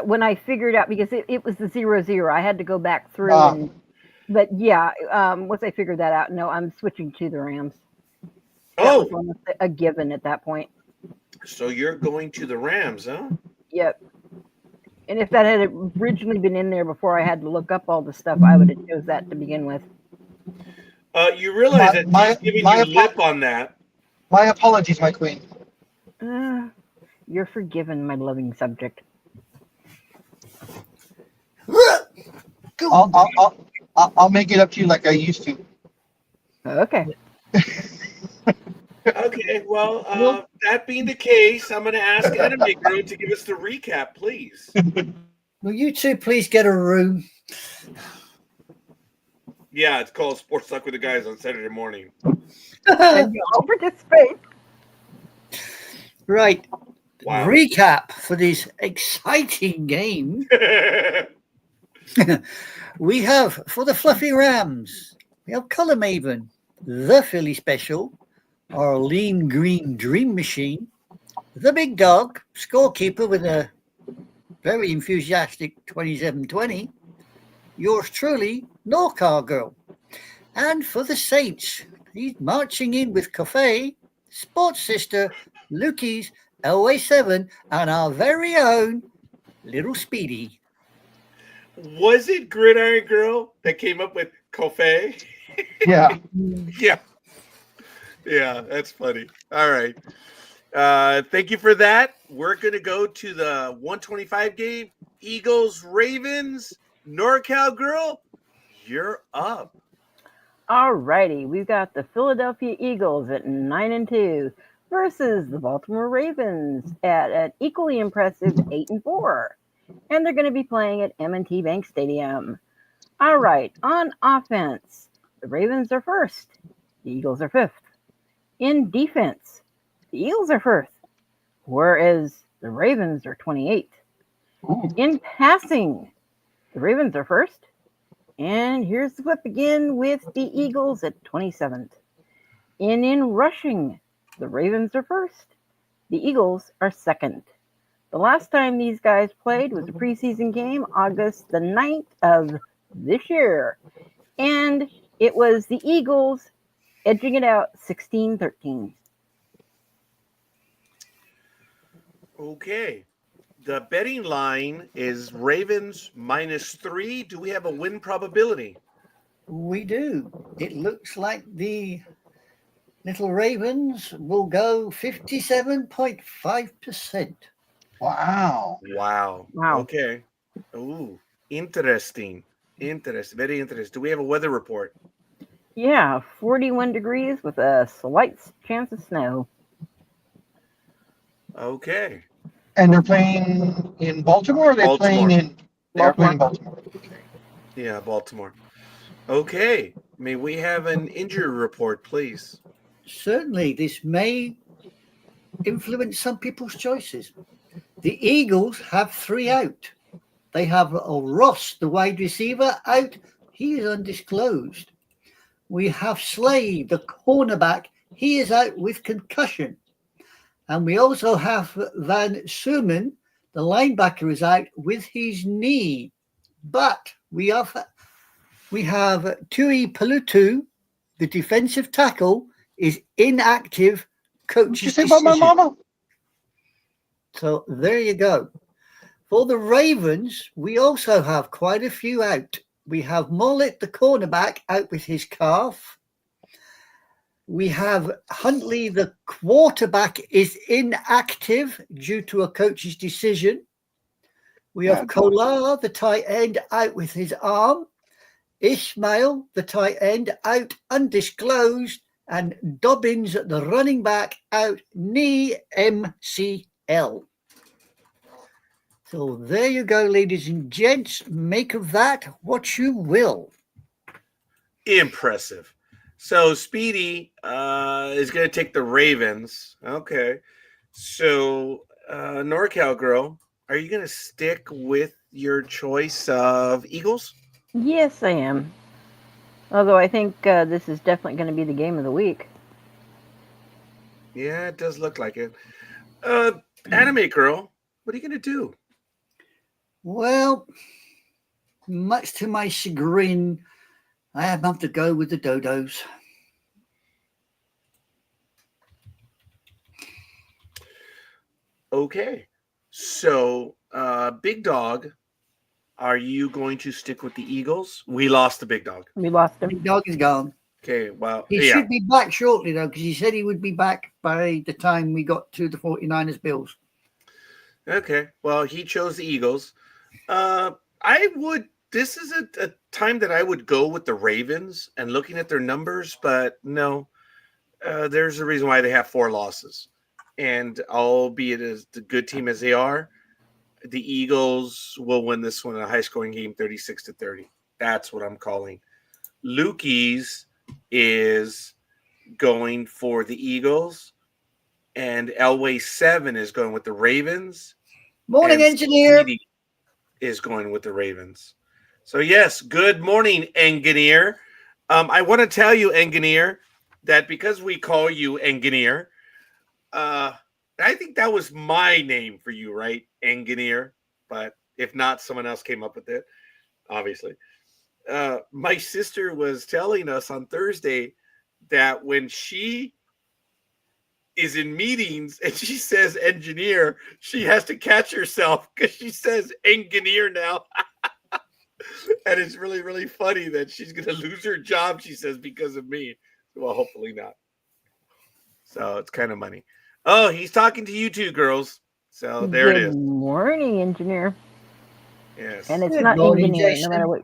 when I figured out, because it was the 0-0, I had to go back through. Ah. But once I figured that out, no, I'm switching to the Rams. That Oh, was almost a given at that point. so you're going to the Rams, huh? Yep. And if that had originally been in there before I had to look up all the stuff, I would have chose that to begin with. You realize that My- he's giving my you lip on that. My apologies, my queen. You're forgiven, my loving subject. I'll make it up to you like I used to. Okay. Okay, well, that being the case, I'm going to ask Anime Girl to give us the recap, please. Will you two please get a room? Yeah, it's called Sports Talk with the Guys on Saturday morning. And you all participate. Right. Wow. Recap for this exciting game. We have for the Fluffy Rams, we have Color Maven, the Philly Special, our Lean Green Dream Machine, the Big Dog, Scorekeeper with a very enthusiastic 27-20, yours truly, NorCal Girl. And for the Saints, he's marching in with Cafe, Sports Sister, Lukey's, LA7, and our very own Little Speedy. Was it Gridiron Girl that came up with Coffee? Yeah. Yeah. Yeah, that's funny. All right. Thank you for that. We're going to go to the 125 game. Eagles, Ravens, NorCal Girl, you're up. All righty. We've got the Philadelphia Eagles at 9-2 versus the Baltimore Ravens at an equally impressive 8-4. And they're going to be playing at M&T Bank Stadium. All right. On offense, the Ravens are first. The Eagles are fifth. In defense, the Eagles are first, whereas the Ravens are 28th. In passing, the Ravens are first. And here's the flip again with the Eagles at 27th. In rushing, the Ravens are first. The Eagles are second. The last time these guys played was a preseason game, August the 9th of this year. And it was the Eagles edging it out 16-13. Okay. The betting line is Ravens -3. Do we have a win probability? We do. It looks like the Little Ravens will go 57.5%. Wow. Wow. Wow. Okay. Ooh, interesting. Very interesting. Do we have a weather report? Yeah, 41 degrees with a slight chance of snow. Okay. And they're playing in Baltimore, or they're Baltimore. playing in they're playing in Baltimore. Yeah, Baltimore. Okay. May we have an injury report, please? Certainly, this may influence some people's choices. The Eagles have 3 out. They have Ross, the wide receiver, out. He is undisclosed. We have Slade, the cornerback. He is out with concussion. And we also have Van Suman, The linebacker is out with his knee, but we have Tui Palutu, the defensive tackle, is inactive. What'd you Coach's say about my decision. mama? So there you go. For the Ravens, we also have quite a few out. We have Mollett, the cornerback, out with his calf. We have Huntley, the quarterback, is inactive due to a coach's decision. We have Kolar, the tight end, out with his arm. Ishmael, the tight end, out undisclosed. And Dobbins, the running back, out knee MCL. So there you go, ladies and gents. Make of that what you will. Impressive. So Speedy is going to take the Ravens. Okay. So NorCal girl, are you going to stick with your choice of Eagles? Yes, I am. Although I think this is definitely going to be the game of the week. Yeah, it does look like it. Anime girl, what are you going to do? Well, much to my chagrin, I have to go with the Dodos. Okay. So, Big Dog, are you going to stick with the Eagles? We lost the Big Dog. We lost him. Big Dog is gone. Okay, well, He yeah. should be back shortly, though, because he said he would be back by the time we got to the 49ers Bills. Okay, well, he chose the Eagles. This is a time that I would go with the Ravens and looking at their numbers, but no, there's a reason why they have 4 losses. And albeit as the good team as they are, the Eagles will win this one in a high-scoring game, 36-30. That's what I'm calling. Lukey's is going for the Eagles, and Elway 7 is going with the Ravens. Morning, and engineer. Speedy is going with the Ravens. So, yes, good morning, Engineer. I want to tell you, Engineer, that because we call you Engineer, I think that was my name for you, right? Engineer. But if not, someone else came up with it, obviously. My sister was telling us on Thursday that when she is in meetings and she says engineer, she has to catch herself because she says engineer now. And it's really, really funny that she's going to lose her job, she says, because of me. Well, hopefully not. So it's kind of funny. Oh, he's talking to you two girls. So there it is. Good morning, engineer. Yes. And it's Good not morning, engineer, Jason. no matter what.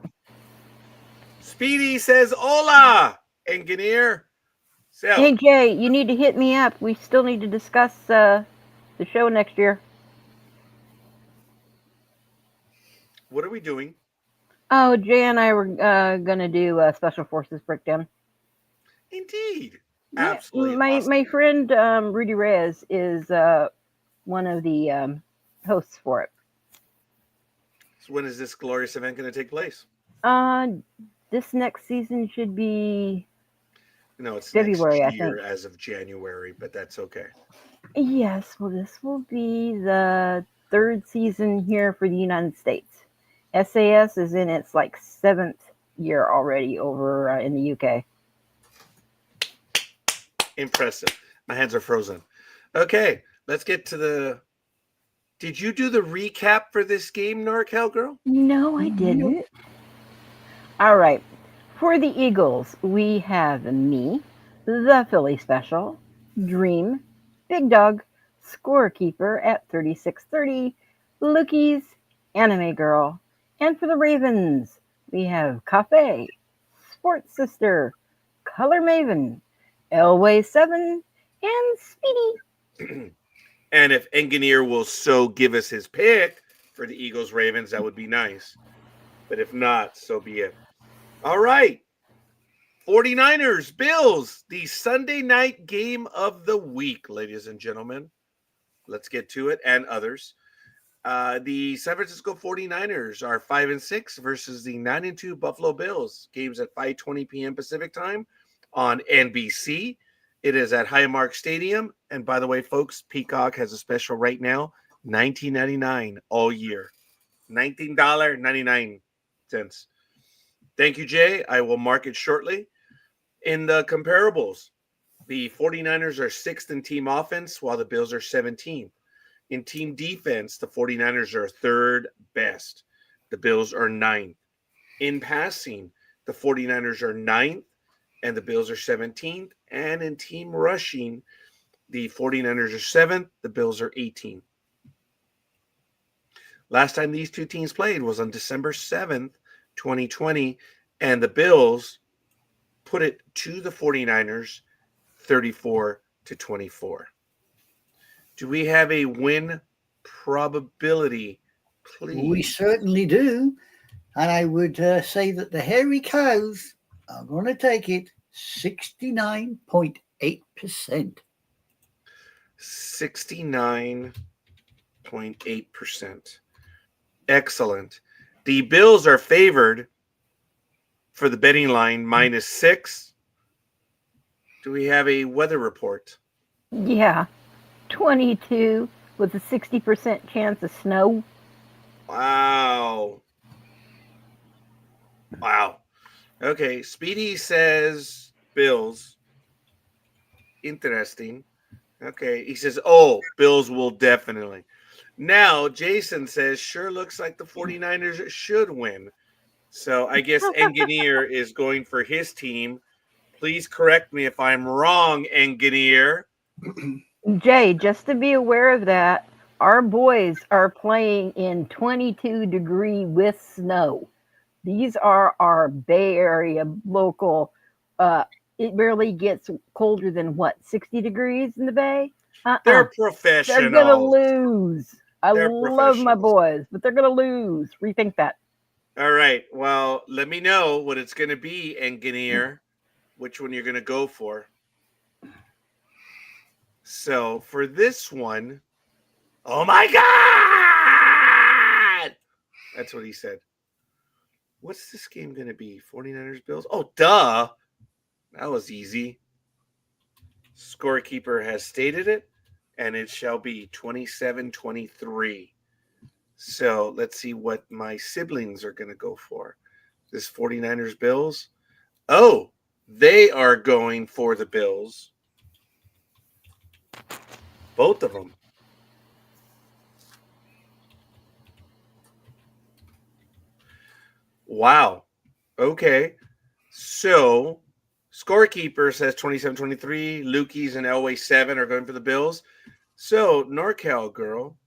Speedy says, hola, engineer. So, Hey, Jay, you need to hit me up. We still need to discuss the show next year. what are we doing? Oh, Jay and I were going to do a Special Forces breakdown. Indeed. Yeah, Absolutely. my friend Rudy Reyes is one of the hosts for it. So when is this glorious event going to take place? This next season should be No, it's February, I next year think. as of January, but that's okay. Yes. Well, this will be the 3rd season here for the United States. SAS is in its 7th year already over in the UK. Impressive. My hands are frozen. Okay, let's get to the. Did you do the recap for this game, NorCal girl? No, I didn't. All right. For the Eagles, we have me, the Philly Special, Dream, Big Dog, Scorekeeper at 3630, Lukey's, Anime Girl. And for the Ravens, we have Cafe, Sports Sister, Color Maven, Elway 7, and Speedy. And if Engineer will so give us his pick for the Eagles Ravens, that would be nice. But if not, so be it. All right. 49ers, Bills, the Sunday night game of the week, ladies and gentlemen. Let's get to it, and others. The San Francisco 49ers are 5-6 versus the 9-2 Buffalo Bills. Games at 5:20 p.m. Pacific time on NBC. It is at Highmark Stadium. And by the way, folks, Peacock has a special right now. $19.99 all year. $19.99. Thank you, Jay. I will mark it shortly. In the comparables, the 49ers are sixth in team offense, while the Bills are 17th. In team defense, the 49ers are third best. The Bills are ninth. In passing, the 49ers are ninth, and the Bills are 17th. And in team rushing, the 49ers are seventh, the Bills are 18th. Last time these two teams played was on December 7th, 2020, and the Bills put it to the 49ers 34-24. Do we have a win probability, please? We certainly do. And I would say that the Hairy Cows are going to take it 69.8%. 69.8%. Excellent. The Bills are favored for the betting line -6. Do we have a weather report? Yeah. 22 with a 60% chance of snow. Wow. Okay. Speedy says Bills. Interesting. Okay. He says, Bills will definitely. Now, Jason says, sure looks like the 49ers should win. So I guess Engineer is going for his team. Please correct me if I'm wrong, Engineer. Jay, just to be aware of that, our boys are playing in 22 degree with snow. These are our Bay Area local. It barely gets colder than 60 degrees in the Bay? They're professionals. They're going to lose. I love my boys, but they're going to lose. Rethink that. All right. Well, let me know what it's going to be, Engineer, which one you're going to go for. So for this one, oh my God! That's what he said. What's this game going to be? 49ers Bills? Oh, duh. That was easy. Scorekeeper has stated it, and it shall be 27-23. So let's see what my siblings are going to go for. This 49ers Bills. Oh, they are going for the Bills. Both of them. Wow. Okay. So Scorekeeper says 27-23. Lukey's and Elway 7 are going for the Bills. So, NorCal girl,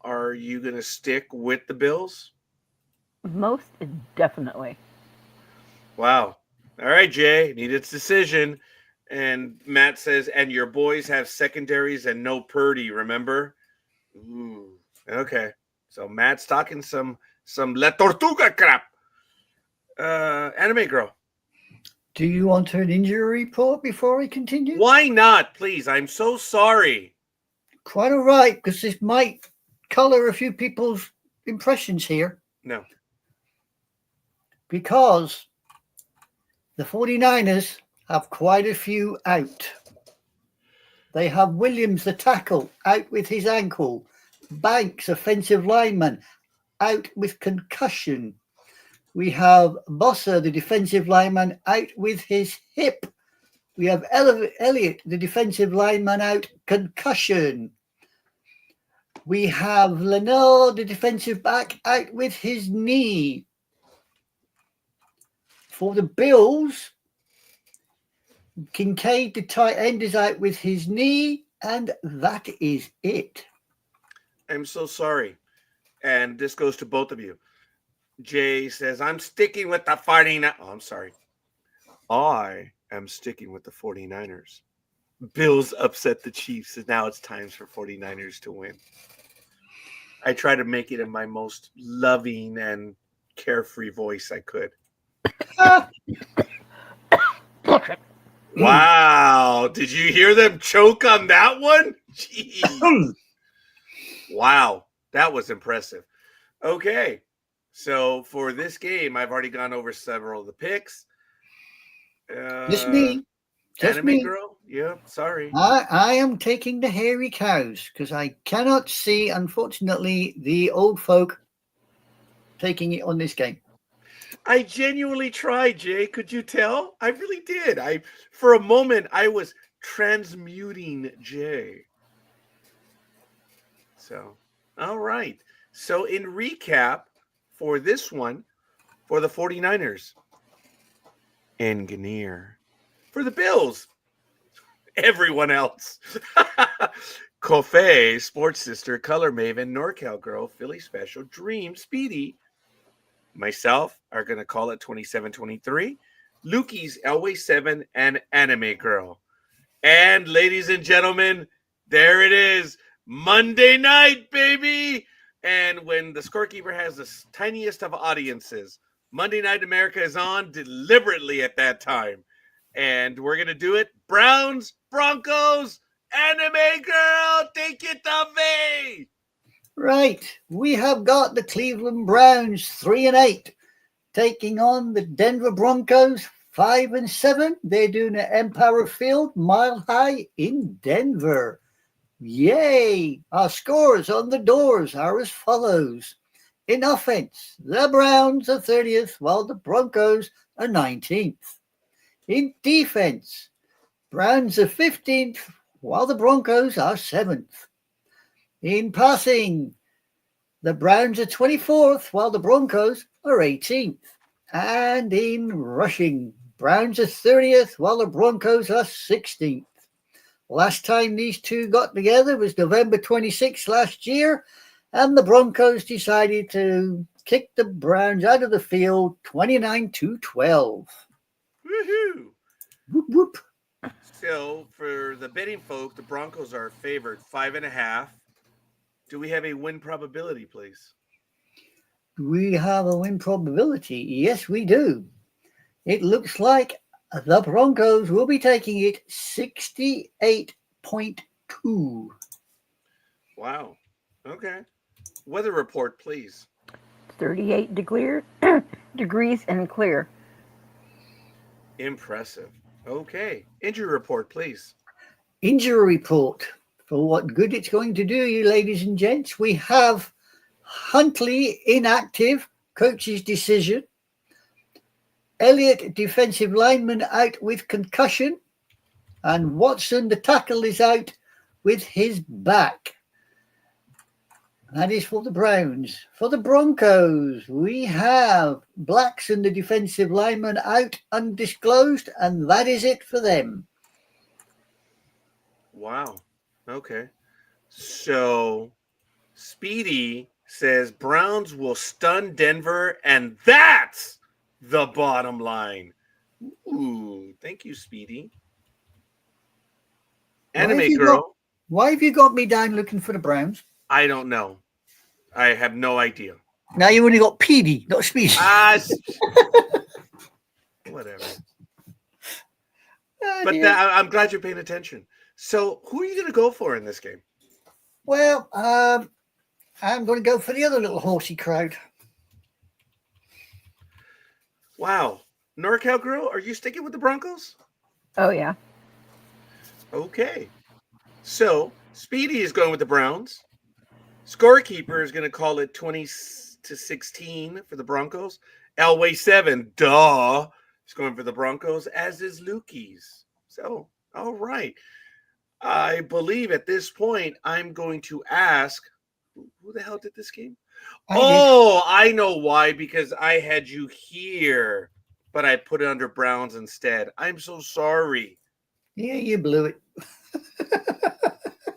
are you going to stick with the Bills? Most definitely. Wow. All right, Jay. Need its decision. And Matt says, and your boys have secondaries and no Purdy, remember? Ooh. Okay. So Matt's talking some La Tortuga crap. Anime girl. Do you want an injury report before I continue? Why not, please? I'm so sorry. Quite all right, because this might color a few people's impressions here. No. Because the 49ers have quite a few out. They have Williams, the tackle, out with his ankle. Banks, offensive lineman, out with concussion. We have Bossa, the defensive lineman, out with his hip. We have Elliott, the defensive lineman, out, concussion. We have Lenore, the defensive back, out with his knee. For the Bills, Kincaid, the tight end, is out with his knee, and that is it. I'm so sorry. And this goes to both of you. Jay says, I'm sticking with the 49ers. Oh, I'm sorry. I am sticking with the 49ers. Bills upset the Chiefs, and now it's time for 49ers to win. I try to make it in my most loving and carefree voice I could. Wow. Did you hear them choke on that one? Jeez. Wow. That was impressive. Okay. So for this game, I've already gone over several of the picks. Just me. Just Anime me. girl? Yep, sorry. I am taking the hairy cows because I cannot see, unfortunately, the old folk taking it on this game. I genuinely tried, Jay. Could you tell? I really did. For a moment I was transmuting Jay. So, all right. So in recap for this one, for the 49ers, Engineer. For the Bills, everyone else. Coffee, Sports Sister, Color Maven, NorCal Girl, Philly Special, Dream, Speedy, myself are going to call it 2723, Lukey's Elway 7, and Anime Girl. And ladies and gentlemen, there it is. Monday night, baby. And when the scorekeeper has the tiniest of audiences, Monday Night America is on deliberately at that time. And we're going to do it. Browns, Broncos, Anime Girl, take it away. Right. We have got the Cleveland Browns 3-8 taking on the Denver Broncos 5-7. They're doing it at Empower Field, Mile High in Denver. Yay! Our scores on the doors are as follows. In offense, the Browns are 30th while the Broncos are 19th. In defense, Browns are 15th while the Broncos are 7th. In passing, the Browns are 24th while the Broncos are 18th. And in rushing, Browns are 30th while the Broncos are 16th. Last time these two got together was November 26th last year, and the Broncos decided to kick the Browns out of the field 29-12. Woohoo! Whoop, whoop. So for the betting folk, the Broncos are favored 5.5. Do we have a win probability, please? We have a win probability. Yes, we do. It looks like the Broncos will be taking it 68.2. Wow. Okay. Weather report, please. 38 degrees and clear. Impressive. Okay. Injury report, please. Injury report. For what good it's going to do, you ladies and gents, we have Huntley inactive, coach's decision. Elliott, defensive lineman, out with concussion. And Watson, the tackle, is out with his back. That is for the Browns. For the Broncos, we have Blackson, the defensive lineman, out undisclosed, and that is it for them. Wow. Okay. So Speedy says Browns will stun Denver, and that's the bottom line. Ooh, thank you, Speedy. Anime girl. Why have you got me down looking for the Browns? I don't know. I have no idea. Now you only got Petey, not Speedy. Whatever. Oh, But dear. I'm glad you're paying attention. So who are you going to go for in this game? Well, I'm going to go for the other little horsey crowd. Wow. NorCal girl, are you sticking with the Broncos? Oh, yeah. Okay. So Speedy is going with the Browns. Scorekeeper is going to call it 20-16 for the Broncos. Elway 7, duh, is going for the Broncos, as is Lukey's. So, all right. I believe at this point I'm going to ask, who the hell did this game? I know why, because I had you here, but I put it under Browns instead. I'm so sorry. Yeah, you blew it.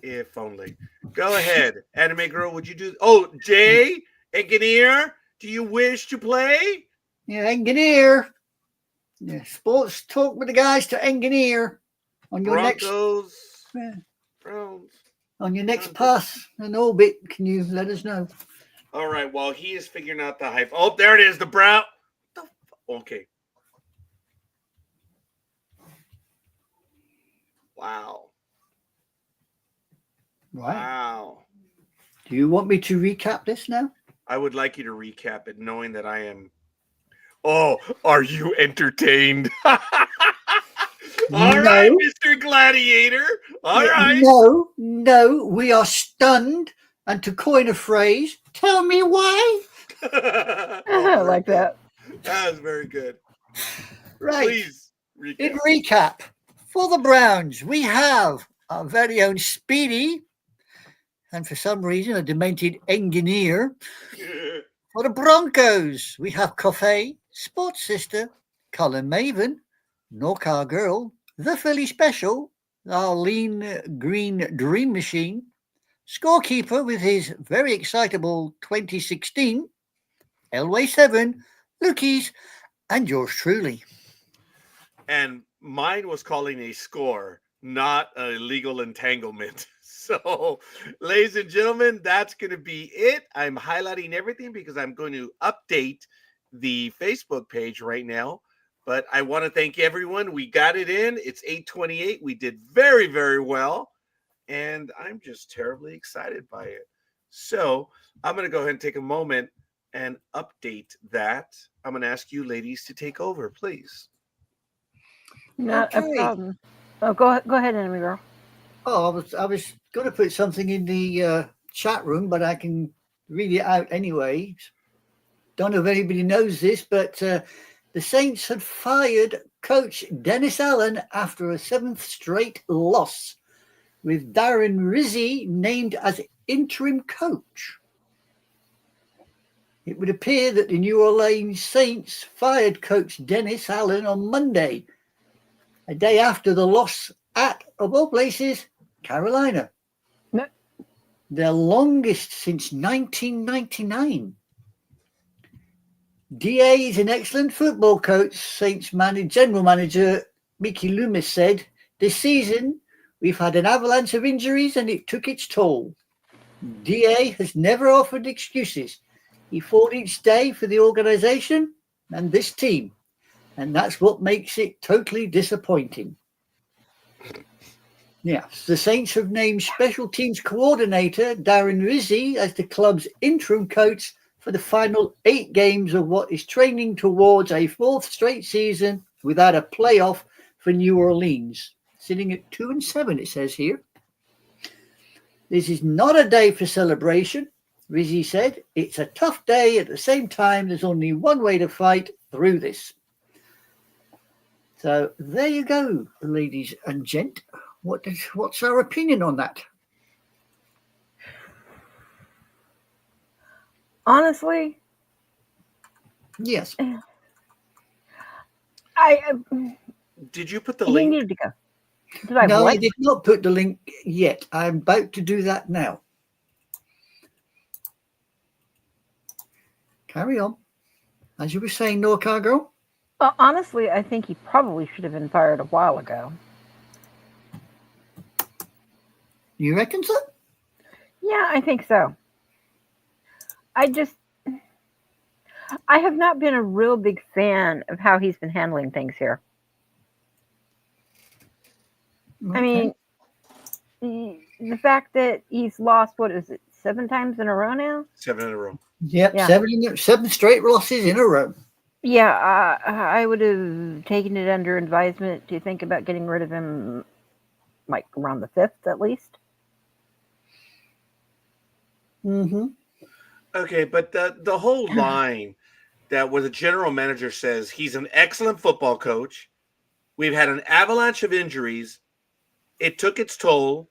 If only. Go ahead. Anime girl, would you do? Oh, Jay, engineer, do you wish to play? Yeah, engineer. Yeah, sports talk with the guys to engineer on your Broncos, next Browns. on your next pass and orbit. Can you let us know? All right. Well, he is figuring out the hype. Oh, there it is. The Brown. Okay. Wow. Right. Wow. Do you want me to recap this now? I would like you to recap it, knowing that I am. Oh, are you entertained? All No. right, Mr. Gladiator. All right. No, we are stunned. And to coin a phrase, tell me why. Oh, I very like good. that. That was very good. Right. Please In recap. recap, for the Browns, we have our very own Speedy, and for some reason, a demented engineer. For the Broncos, we have Coffee, Sports Sister, Colin Maven, Norcar Girl, The Philly Special, our lean green dream machine, Scorekeeper with his very excitable 2016, Elway 7, Lukey's, and yours truly. And mine was calling a score, not a legal entanglement. So, ladies and gentlemen, that's going to be it. I'm highlighting everything because I'm going to update the Facebook page right now. But I want to thank everyone. We got it in. It's 8:28. We did very, very well. And I'm just terribly excited by it. So, I'm going to go ahead and take a moment and update that. I'm going to ask you ladies to take over, please. Not a Okay. problem. Oh, go ahead, enemy girl. Oh, I was going to put something in the chat room, but I can read it out anyway. Don't know if anybody knows this, but the Saints had fired coach Dennis Allen after a 7th straight loss, with Darren Rizzi named as interim coach. It would appear that the New Orleans Saints fired coach Dennis Allen on Monday, a day after the loss at, of all places, Carolina. No. Their longest since 1999. DA is an excellent football coach, Saints general manager Mickey Loomis said. This season, we've had an avalanche of injuries and it took its toll. DA has never offered excuses. He fought each day for the organization and this team, and that's what makes it totally disappointing. Yeah, the Saints have named special teams coordinator Darren Rizzi as the club's interim coach for the final 8 games of what is training towards a 4th straight season without a playoff for New Orleans, sitting at 2-7, it says here. This is not a day for celebration, Rizzi said. It's a tough day. At the same time, there's only one way to fight through this. So there you go, ladies and gent. What's our opinion on that? Honestly, Yes. Did you put the he link? needed to go. Did I? No, what? I did not put the link yet. I'm about to do that now. Carry on. As you were saying, Norcar Girl? Well, honestly, I think he probably should have been fired a while ago. You reckon so? Yeah, I think so. I have not been a real big fan of how he's been handling things here. Okay. I mean, the fact that he's lost, 7 times in a row now? 7 in a row. Yep, Yeah. 7 straight losses in a row. Yeah, I would have taken it under advisement to think about getting rid of him, like around the 5th at least. Mm-hmm. Okay, but the whole line that where the general manager says he's an excellent football coach. We've had an avalanche of injuries. It took its toll,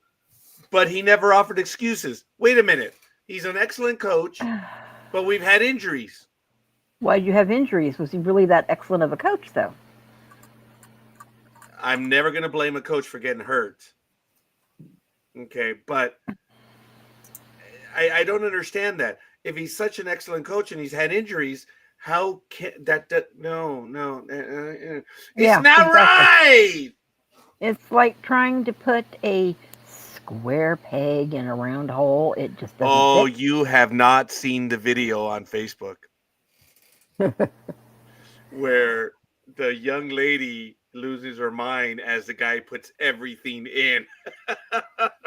but he never offered excuses. Wait a minute. He's an excellent coach, but we've had injuries. Why'd you have injuries? Was he really that excellent of a coach, though? I'm never going to blame a coach for getting hurt. Okay, but I don't understand that. If he's such an excellent coach and he's had injuries, how can that no. It's Yeah, not exactly. right. It's like trying to put a square peg in a round hole. It just doesn't Oh, fit. you have not seen the video on Facebook where the young lady loses her mind as the guy puts everything in.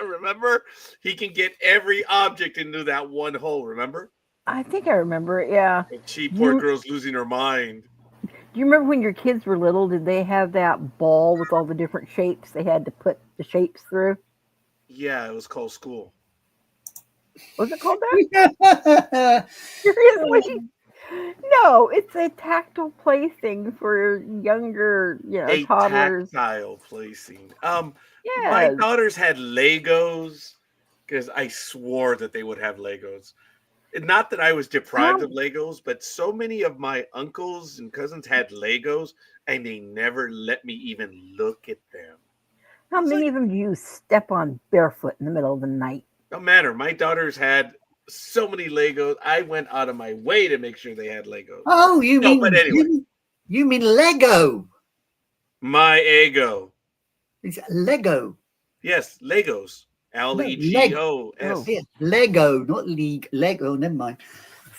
Remember? He can get every object into that one hole, remember? I think I remember it, yeah. And she, poor You- girl's losing her mind. Do you remember when your kids were little? Did they have that ball with all the different shapes they had to put the shapes through? Yeah, it was called school. Was it called that? Seriously? No, it's a tactile plaything for younger, A toddlers. tactile placing. My Yes. daughters had Legos because I swore that they would have Legos. Not that I was deprived How of Legos, but so many of my uncles and cousins had Legos, and they never let me even look at them. how It's many like, of them do you step on barefoot in the middle of the night? no matter. My daughters had so many Legos. I went out of my way to make sure they had Legos. Oh, you No, but mean anyway, you mean Lego? my ego. It's Lego. Yes, Legos. No, Legos. yeah, Lego, not league. Lego. Never mind.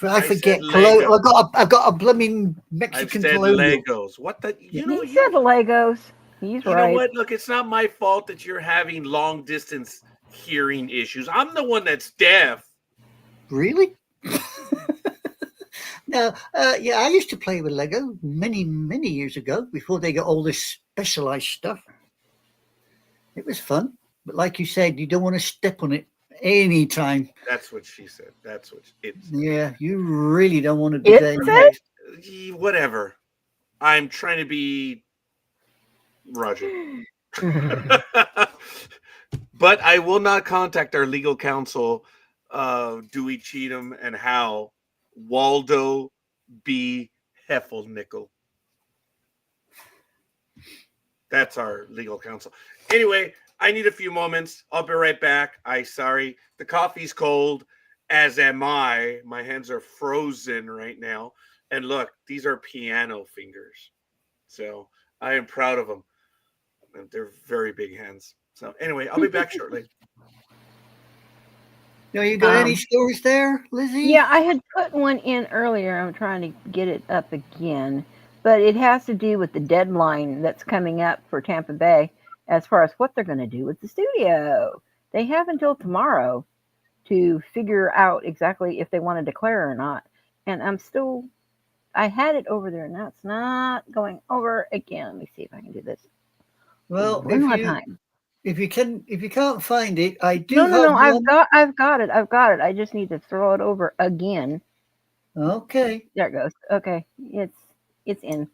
I I forget. said Lego. I've got a blooming I've Mexican said colonial. Legos. What the? He said Legos. He's You know right. what? Look, it's not my fault that you're having long distance hearing issues. I'm the one that's deaf. Really? No, yeah, I used to play with Lego many years ago before they got all this specialized stuff. It was fun, but like you said, you don't want to step on it anytime. That's what she said. That's what it's. Yeah, you really don't want to be It there. said? Whatever. I'm trying to be Roger. But I will not contact our legal counsel, Dewey Cheatham and Hal, Waldo B. Heffelnickel. That's our legal counsel. Anyway, I need a few moments. I'll be right back. Sorry. The coffee's cold, as am I. My hands are frozen right now. And look, these are piano fingers. So I am proud of them. They're very big hands. So anyway, I'll be back shortly. You got any stories there, Lizzie? Yeah, I had put one in earlier. I'm trying to get it up again, but it has to do with the deadline that's coming up for Tampa Bay as far as what they're going to do with the studio. They have until tomorrow to figure out exactly if they want to declare or not. And I had it over there, and that's not going over again. Let me see if I can do this. Well, one more time. If you can't find it, I do. No. I've got it. I just need to throw it over again. Okay. There it goes. Okay, it's in.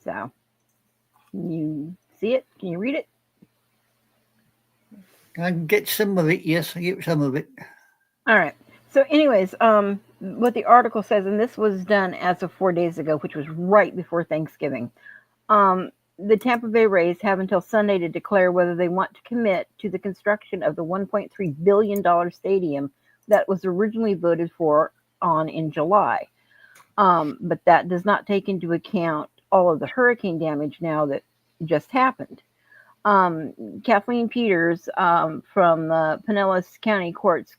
So, can you see it? Can you read it? I can get some of it. Yes, I get some of it. All right. So, anyways, what the article says, and this was done as of 4 days ago, which was right before Thanksgiving. The Tampa Bay Rays have until Sunday to declare whether they want to commit to the construction of the $1.3 billion stadium that was originally voted for in July. But that does not take into account all of the hurricane damage now that just happened. Kathleen Peters from the Pinellas County Courts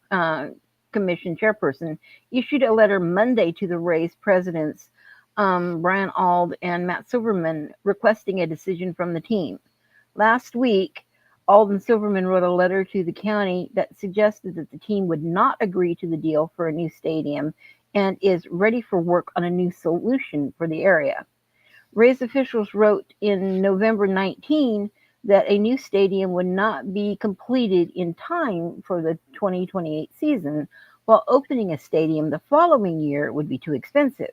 Commission chairperson issued a letter Monday to the Rays presidents Brian Auld and Matt Silverman requesting a decision from the team. Last week, Auld and Silverman wrote a letter to the county that suggested that the team would not agree to the deal for a new stadium and is ready for work on a new solution for the area. Rays officials wrote in November 19 that a new stadium would not be completed in time for the 2028 season, while opening a stadium the following year would be too expensive.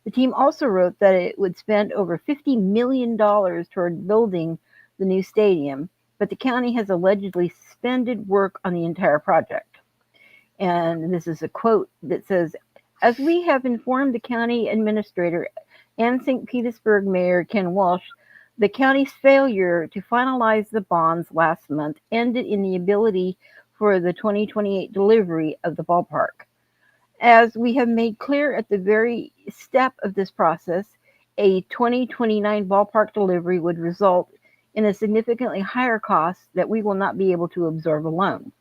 The team also wrote that it would spend over $50 million toward building the new stadium, but the county has allegedly suspended work on the entire project. And this is a quote that says, "As we have informed the county administrator and St. Petersburg Mayor Ken Walsh, the county's failure to finalize the bonds last month ended in the ability for the 2028 delivery of the ballpark. As we have made clear at the very step of this process, a 2029 ballpark delivery would result in a significantly higher cost that we will not be able to absorb alone."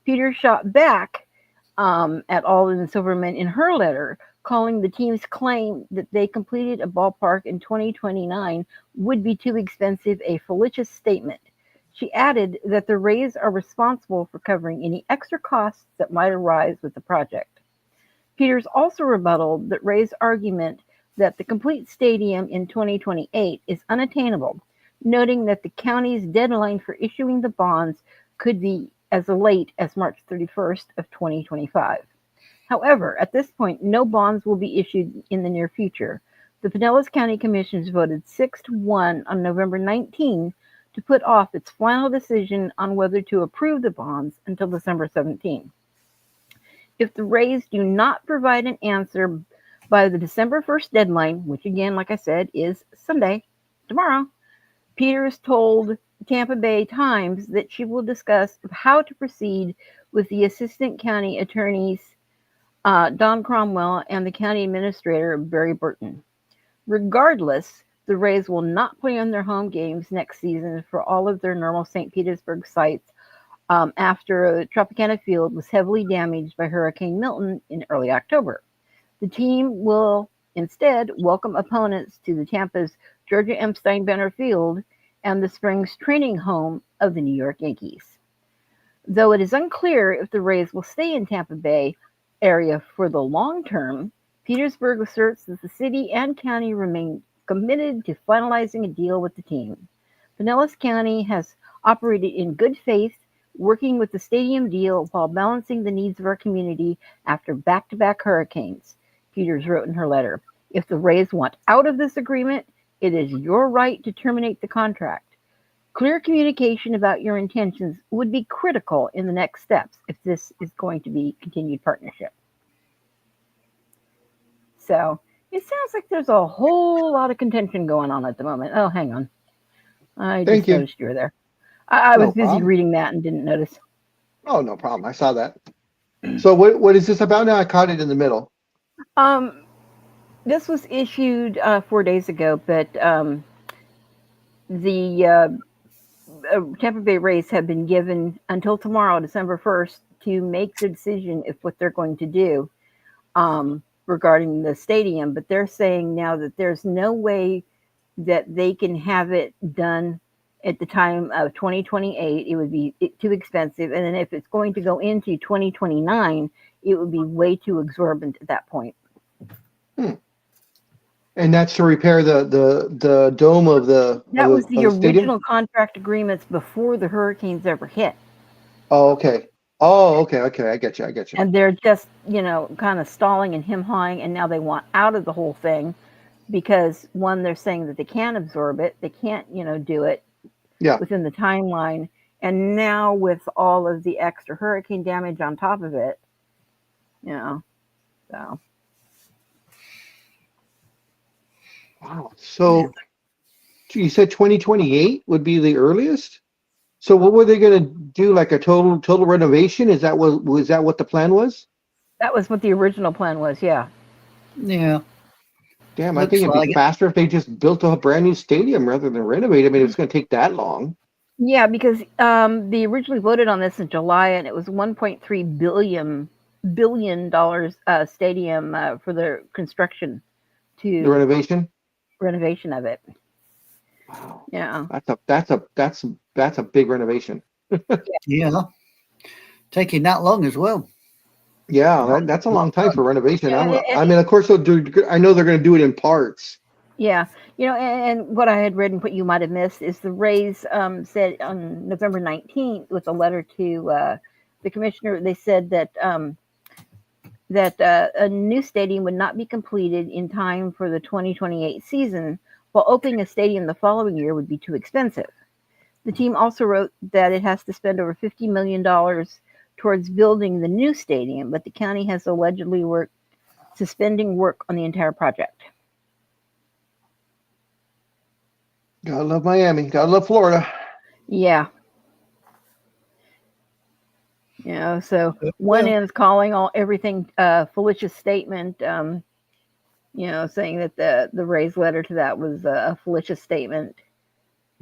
Peter shot back at Auld and Silverman in her letter, calling the team's claim that they completed a ballpark in 2029 would be too expensive a fallacious statement. She added that the Rays are responsible for covering any extra costs that might arise with the project. Peters also rebutted that Ray's argument that the complete stadium in 2028 is unattainable, noting that the county's deadline for issuing the bonds could be as late as March 31st of 2025. However, at this point, no bonds will be issued in the near future. The Pinellas County Commissioners voted 6-1 on November 19 to put off its final decision on whether to approve the bonds until December 17. If the Rays do not provide an answer by the December 1st deadline, which again, like I said, is Sunday, tomorrow, Peters told Tampa Bay Times that she will discuss how to proceed with the assistant county attorneys, Don Cromwell, and the county administrator, Barry Burton. Regardless, the Rays will not play on their home games next season for all of their normal St. Petersburg sites after Tropicana Field was heavily damaged by Hurricane Milton in early October. The team will instead welcome opponents to the Tampa's Georgia M. Steinbrenner Field and the spring's training home of the New York Yankees. Though it is unclear if the Rays will stay in Tampa Bay area for the long term, Petersburg asserts that the city and county remain committed to finalizing a deal with the team. Pinellas County has operated in good faith, working with the stadium deal while balancing the needs of our community after back-to-back hurricanes, Peters wrote in her letter. If the Rays want out of this agreement, it is your right to terminate the contract. Clear communication about your intentions would be critical in the next steps if this is going to be continued partnership. So it sounds like there's a whole lot of contention going on at the moment. Oh, hang on. I just noticed you were there. I was busy reading that and didn't notice. Oh, no problem. I saw that. So what is this about now? I caught it in the middle. This was issued 4 days ago, but the Tampa Bay Rays have been given until tomorrow, December 1st, to make the decision if what they're going to do regarding the stadium. But they're saying now that there's no way that they can have it done at the time of 2028. It would be too expensive. And then if it's going to go into 2029, it would be way too exorbitant at that point. And that's to repair the dome of the That was the original stadium? contract agreements before the hurricanes ever hit. Oh, okay. I get you. And they're just, kind of stalling and hem-hawing, and now they want out of the whole thing because, one, they're saying that they can't absorb it. They can't, do it within the timeline. And now with all of the extra hurricane damage on top of it, so. Wow. So you said 2028 would be the earliest? So what were they going to do? Like a total renovation? Was that what the plan was? That was what the original plan was. Yeah. Yeah. Damn, I think it'd be faster if they just built a brand new stadium rather than renovate. I mean, it's going to take that long. Yeah, because they originally voted on this in July, and it was $1.3 billion stadium for the construction to The renovation of it. Wow. Yeah. That's a big renovation. Yeah. Taking that long as well. Yeah, that's a long time for renovation. I mean, of course, I know they're going to do it in parts. Yeah. And what I had read and what you might have missed is the Rays said on November 19th with a letter to the commissioner, they said that a new stadium would not be completed in time for the 2028 season, while opening a stadium the following year would be too expensive. The team also wrote that it has to spend over $50 million towards building the new stadium, but the county has allegedly suspending work on the entire project. Gotta love Miami. Gotta love Florida. Yeah. So one end's calling everything fallacious statement, saying that the Rays letter to that was a fallacious statement.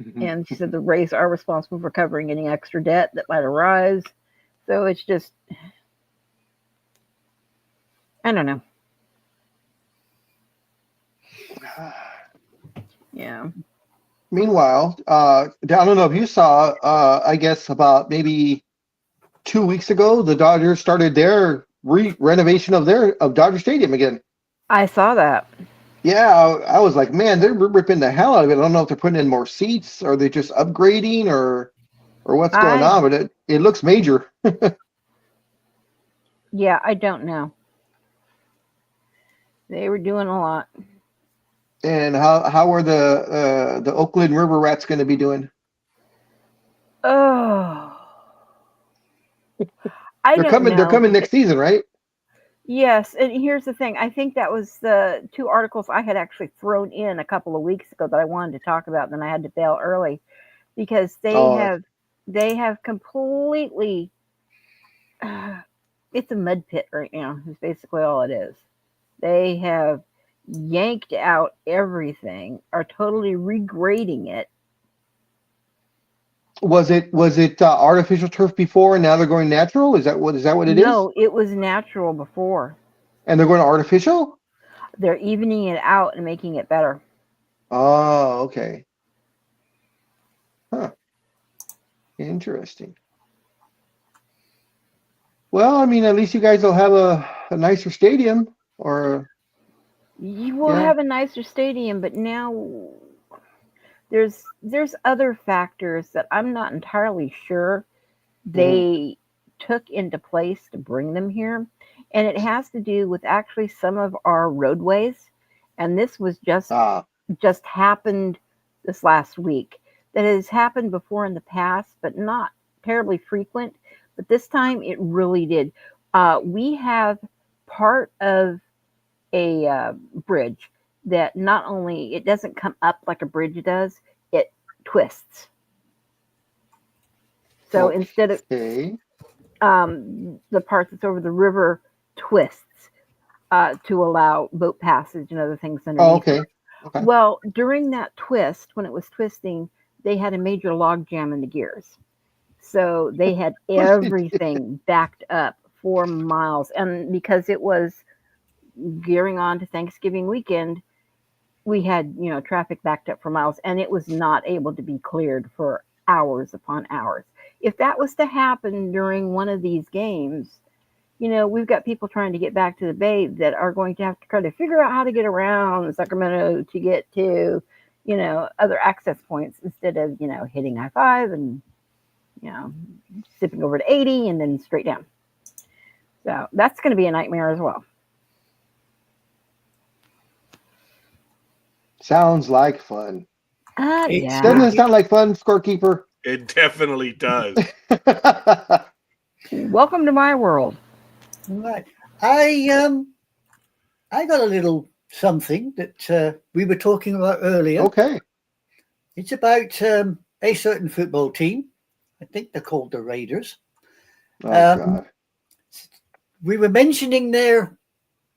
Mm-hmm. And she said the Rays are responsible for covering any extra debt that might arise. So it's just, I don't know. Yeah. Meanwhile, I don't know if you saw, I guess about maybe 2 weeks ago, the Dodgers started their renovation of Dodger Stadium again. I saw that. Yeah, I was like, man, they're ripping the hell out of it. I don't know if they're putting in more seats, or they're just upgrading, or what's going I on, but it looks major. Yeah, I don't know. They were doing a lot. And how are the Oakland River Rats going to be doing? Oh, I They're don't coming. They're know. coming next season, right? Yes, and here's the thing. I think that was the two articles I had actually thrown in a couple of weeks ago that I wanted to talk about, and then I had to bail early because Oh, they have completely it's a mud pit right now. Is basically all it is. They have yanked out everything, are totally regrading it. was it artificial turf before, and now they're going natural? Is that what it is? No, it was natural before. And they're going to artificial? They're evening it out and making it better. Oh, okay. Huh. Interesting. Well, I mean, at least you guys will have a nicer stadium, or You will yeah. have a nicer stadium, but now there's other factors that I'm not entirely sure they took into place to bring them here, and it has to do with actually some of our roadways, and this was just happened this last week. That has happened before in the past, but not terribly frequent. But this time it really did. We have part of a bridge that not only it doesn't come up like a bridge does, it twists. So instead of Okay. the part that's over the river twists to allow boat passage and other things underneath. Oh, okay. Okay. Well, during that twist, when it was twisting, they had a major log jam in the gears. So they had everything backed up 4 miles. And because it was gearing on to Thanksgiving weekend, we had, traffic backed up for miles, and it was not able to be cleared for hours upon hours. If that was to happen during one of these games, we've got people trying to get back to the Bay that are going to have to try to figure out how to get around Sacramento to get to, other access points instead of, hitting I-5 and, zipping over to 80 and then straight down. So that's going to be a nightmare as well. Sounds like fun. Yeah. Doesn't it sound like fun, scorekeeper? It definitely does. Welcome to my world. Right. I got a little something that we were talking about earlier. Okay. It's about a certain football team. I think they're called the Raiders. Oh, God. We were mentioning their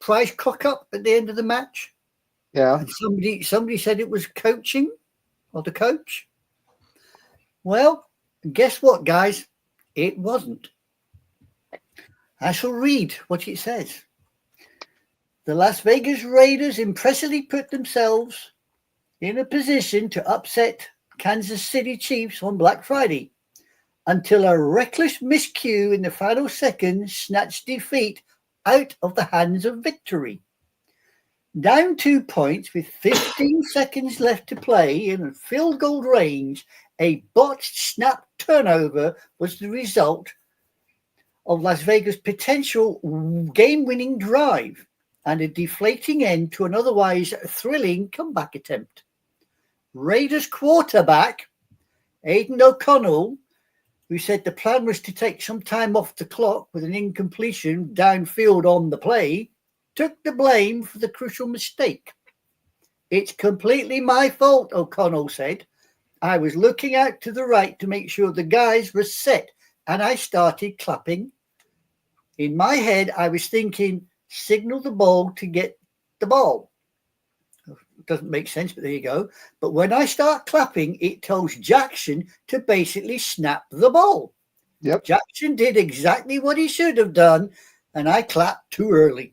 prize cock up at the end of the match. Yeah. And somebody said it was coaching or the coach. Well, guess what, guys? It wasn't. I shall read what it says. The Las Vegas Raiders impressively put themselves in a position to upset Kansas City Chiefs on Black Friday until a reckless miscue in the final seconds snatched defeat out of the hands of victory. Down 2 points with 15 seconds left to play in field goal range, a botched snap turnover was the result of Las Vegas' potential game-winning drive and a deflating end to an otherwise thrilling comeback attempt. Raiders quarterback Aidan O'Connell, who said the plan was to take some time off the clock with an incompletion downfield on the play, took the blame for the crucial mistake. It's completely my fault, O'Connell said. I was looking out to the right to make sure the guys were set, and I started clapping. In my head, I was thinking, signal the ball to get the ball. Doesn't make sense, but there you go. But when I start clapping, it tells Jackson to basically snap the ball. Yep. Jackson did exactly what he should have done, and I clapped too early.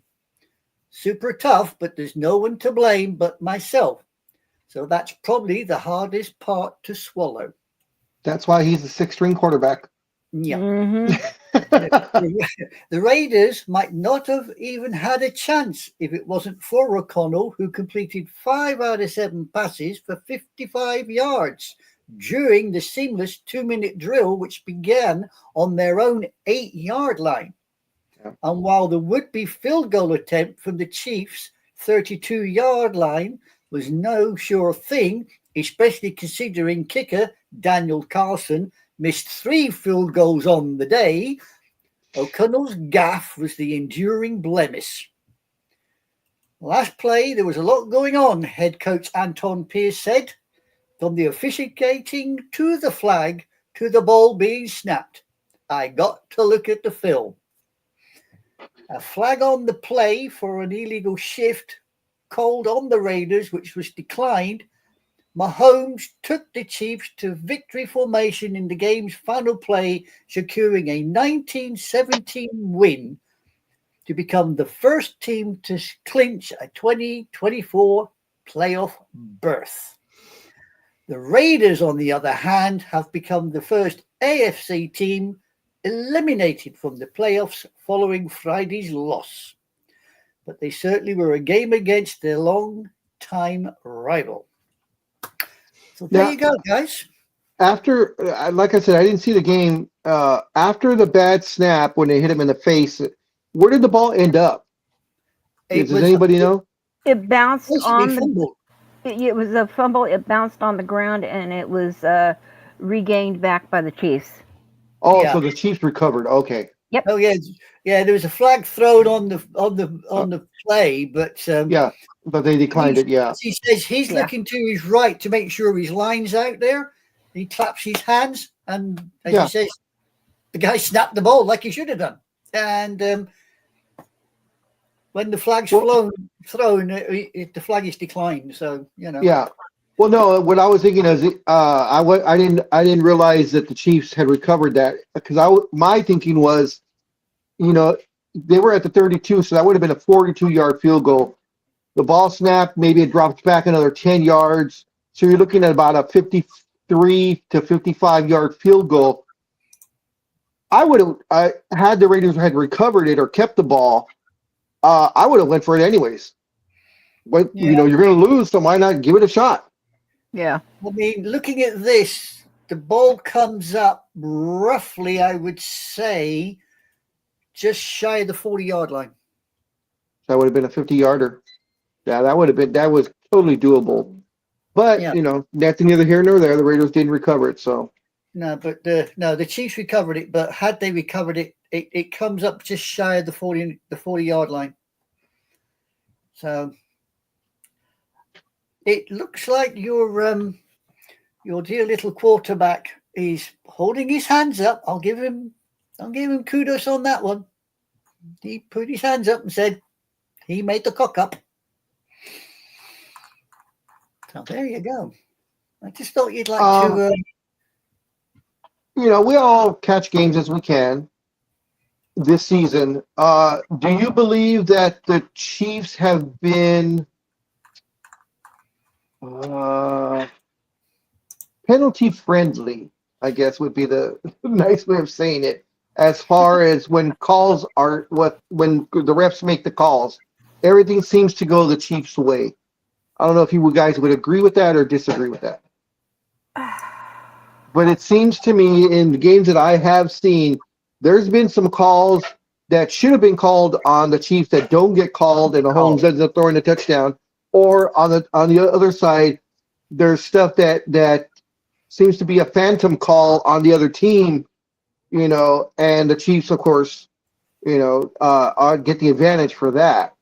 Super tough, but there's no one to blame but myself. So that's probably the hardest part to swallow. That's why he's the 6th string quarterback. Yeah. Mm-hmm. The Raiders might not have even had a chance if it wasn't for O'Connell, who completed 5 out of 7 passes for 55 yards during the seamless 2-minute drill, which began on their own 8-yard line. Yeah. And while the would-be field goal attempt from the Chiefs' 32-yard line was no sure thing, especially considering kicker Daniel Carlson missed 3 field goals on the day, O'Connell's gaffe was the enduring blemish. Last play, there was a lot going on, head coach Anton Pierce said, from the officiating to the flag to the ball being snapped. I got to look at the film. A flag on the play for an illegal shift called on the Raiders, which was declined. Mahomes took the Chiefs to victory formation in the game's final play, securing a 19-17 win to become the first team to clinch a 2024 playoff berth. The Raiders, on the other hand, have become the first AFC team eliminated from the playoffs following Friday's loss. But they certainly were a game against their long-time rival. So there you go, guys. After, like I said, I didn't see the game. After the bad snap when they hit him in the face, where did the ball end up? Does anybody know? It bounced on the. Fumble. It was a fumble. It bounced on the ground and it was regained back by the Chiefs. Oh, Yeah. so the Chiefs recovered. Okay. Oh yeah, yeah. There was a flag thrown on the play, but Yeah, but they declined it. Yeah. he says he's looking to his right to make sure his line's out there. He claps his hands, and as he says, the guy snapped the ball like he should have done. And when the flag's thrown, the flag is declined. So Yeah. Well, no. What I was thinking is, I didn't realize that the Chiefs had recovered that, because my thinking was, they were at the 32, so that would have been a 42-yard field goal. The ball snapped, maybe it dropped back another 10 yards, so you're looking at about a 53 to 55-yard field goal. I would have, had the Raiders had recovered it or kept the ball, I would have went for it anyways. But you're going to lose, so why not give it a shot? Yeah. I mean, looking at this, the ball comes up roughly, I would say, just shy of the 40-yard line. That would have been a 50-yarder. Yeah, that was totally doable. But, that's neither here nor there. The Raiders didn't recover it, so. No, but the Chiefs recovered it, but had they recovered it, it comes up just shy of the 40-yard line. So it looks like your dear little quarterback is holding his hands up. I'll give him kudos on that one. He put his hands up and said he made the cock up. So there you go. I just thought you'd like to. We all catch games as we can this season. Do you believe that the Chiefs have been penalty friendly, I guess would be the nice way of saying it, as far as when when the refs make the calls, everything seems to go the Chiefs' way. I don't know if you guys would agree with that or disagree with that. But it seems to me in the games that I have seen, there's been some calls that should have been called on the Chiefs that don't get called, and Mahomes ends up throwing a touchdown. Or on the other side, there's stuff that seems to be a phantom call on the other team, and the Chiefs, of course, get the advantage for that.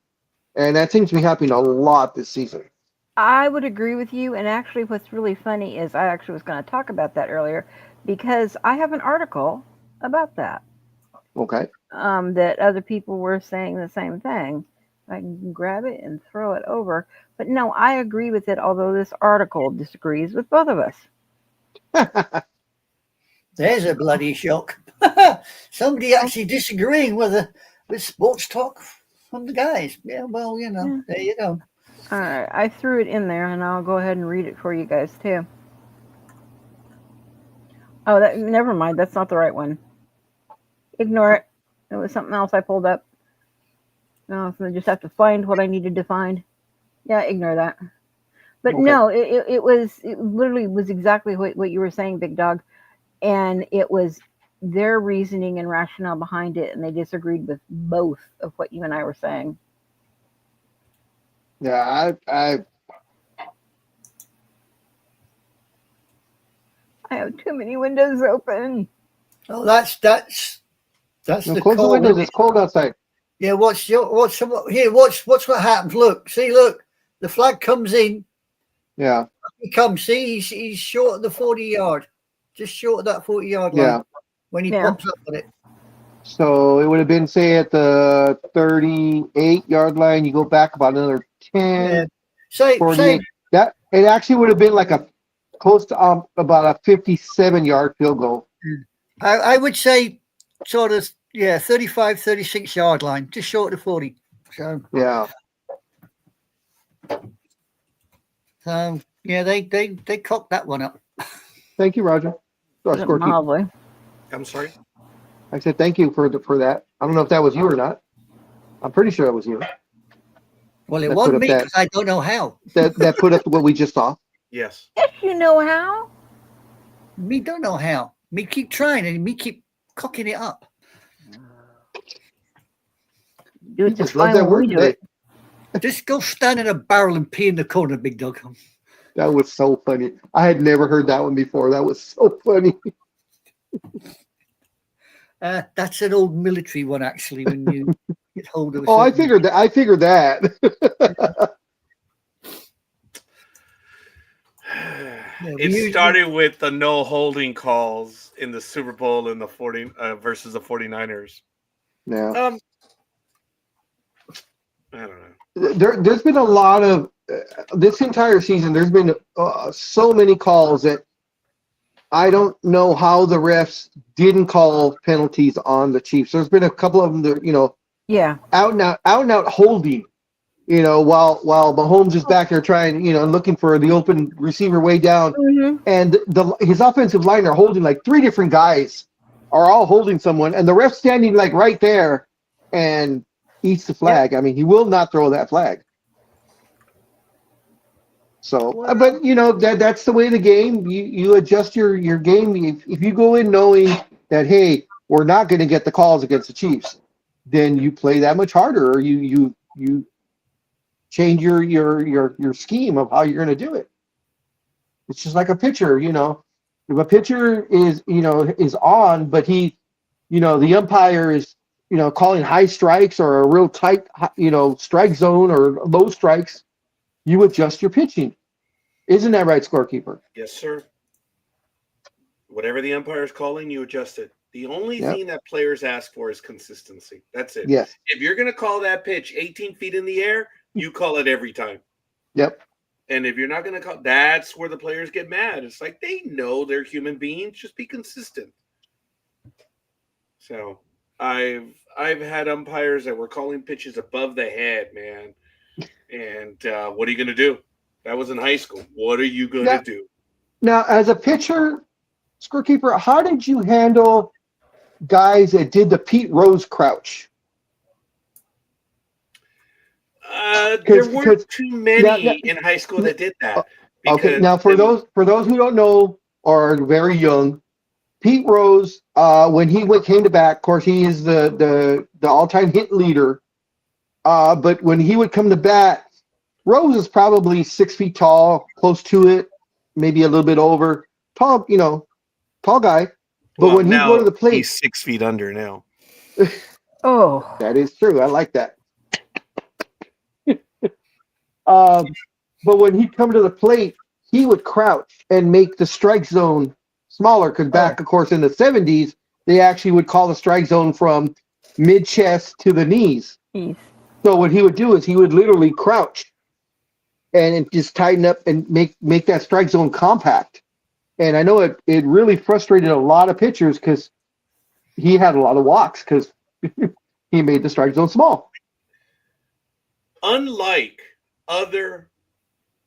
And that seems to be happening a lot this season. I would agree with you. And actually, what's really funny is I actually was going to talk about that earlier because I have an article about that. Okay. That other people were saying the same thing. I can grab it and throw it over. But no, I agree with it, although this article disagrees with both of us. There's a bloody shock. Somebody actually disagreeing with sports talk from the guys. Yeah, well, there you go. All right, I threw it in there, and I'll go ahead and read it for you guys, too. Oh, never mind. That's not the right one. Ignore it. It was something else I pulled up. No, so I just have to find what I needed to find. Yeah, ignore that. But Okay. no, it literally was exactly what you were saying, Big Dog. And it was their reasoning and rationale behind it, and they disagreed with both of what you and I were saying. Yeah, I have too many windows open. Oh, that's no, the close the call. windows. It's cold outside. Yeah, watch what happens. Look, the flag comes in. Yeah, He comes. See, he's short of the 40-yard, just short of that 40-yard line yeah. when he Yeah. pops up on it. So it would have been, say, at the 38-yard line. You go back about another 10, Yeah. Say 48. That it actually would have been like a close to about a 57-yard field goal. I would say sort of 35, 36-yard line, just short of 40. So Yeah. yeah, they cocked that one up. Thank you, Roger. Oh, Wasn't scorekeeper. Mobley. I'm sorry. I said thank you for that. I don't know if that was you or not. I'm pretty sure it was you Well, it That wasn't put me up that- because I don't know how. that put up what we just saw. Yes. Yes, you know how. Me don't know how. Me keep trying and me keep cocking it up. Do You it just just love fine that when word we do today. it. Just go stand in a barrel and pee in the corner, Big Dog. That was so funny. I had never heard that one before. That was so funny. That's an old military one, actually. When you get hold of. Oh, I figured that. we It usually- started with the no holding calls in the Super Bowl in the 40 versus the 49ers. Yeah. I don't know. There's been a lot of this entire season. There's been so many calls that I don't know how the refs didn't call penalties on the Chiefs. There's been a couple of them that Yeah. out and out holding. While Mahomes is back there trying, looking for the open receiver way down, Mm-hmm. and his offensive line are holding like three different guys are all holding someone, and the ref standing like right there and eats the flag. I mean, he will not throw that flag. So, but that's the way of the game. You adjust your game. If you go in knowing that, hey, we're not going to get the calls against the Chiefs, then you play that much harder, or you change your scheme of how you're going to do it. It's just like a pitcher. If a pitcher is on, but he, the umpire is calling high strikes or a real tight strike zone or low strikes, you adjust your pitching. Isn't that right, scorekeeper? Yes, sir. Whatever the umpire is calling, you adjust it. The only thing that players ask for is consistency. That's it. Yes. If you're going to call that pitch 18 feet in the air, you call it every time. Yep. And if you're not going to call, that's where the players get mad. It's like they know they're human beings. Just be consistent. So I've had umpires that were calling pitches above the head, man. And what are you going to do? That was in high school. What are you going to do? Now, as a pitcher, scorekeeper, how did you handle guys that did the Pete Rose crouch? There weren't too many in high school that did that. Okay, now for those who don't know or are very young, Pete Rose, when he came to bat, of course, he is the all-time hit leader. But when he would come to bat, Rose is probably 6 feet tall, close to it, maybe a little bit over. Tall, tall guy. But when he'd go to the plate, he's 6 feet under now. Oh. that is true. I like that. But when he'd come to the plate, he would crouch and make the strike zone smaller. Because back, of course, in the 70s, they actually would call the strike zone from mid-chest to the knees. Jeez. So what he would do is he would literally crouch and just tighten up and make that strike zone compact. And I know it really frustrated a lot of pitchers because he had a lot of walks because he made the strike zone small. Unlike other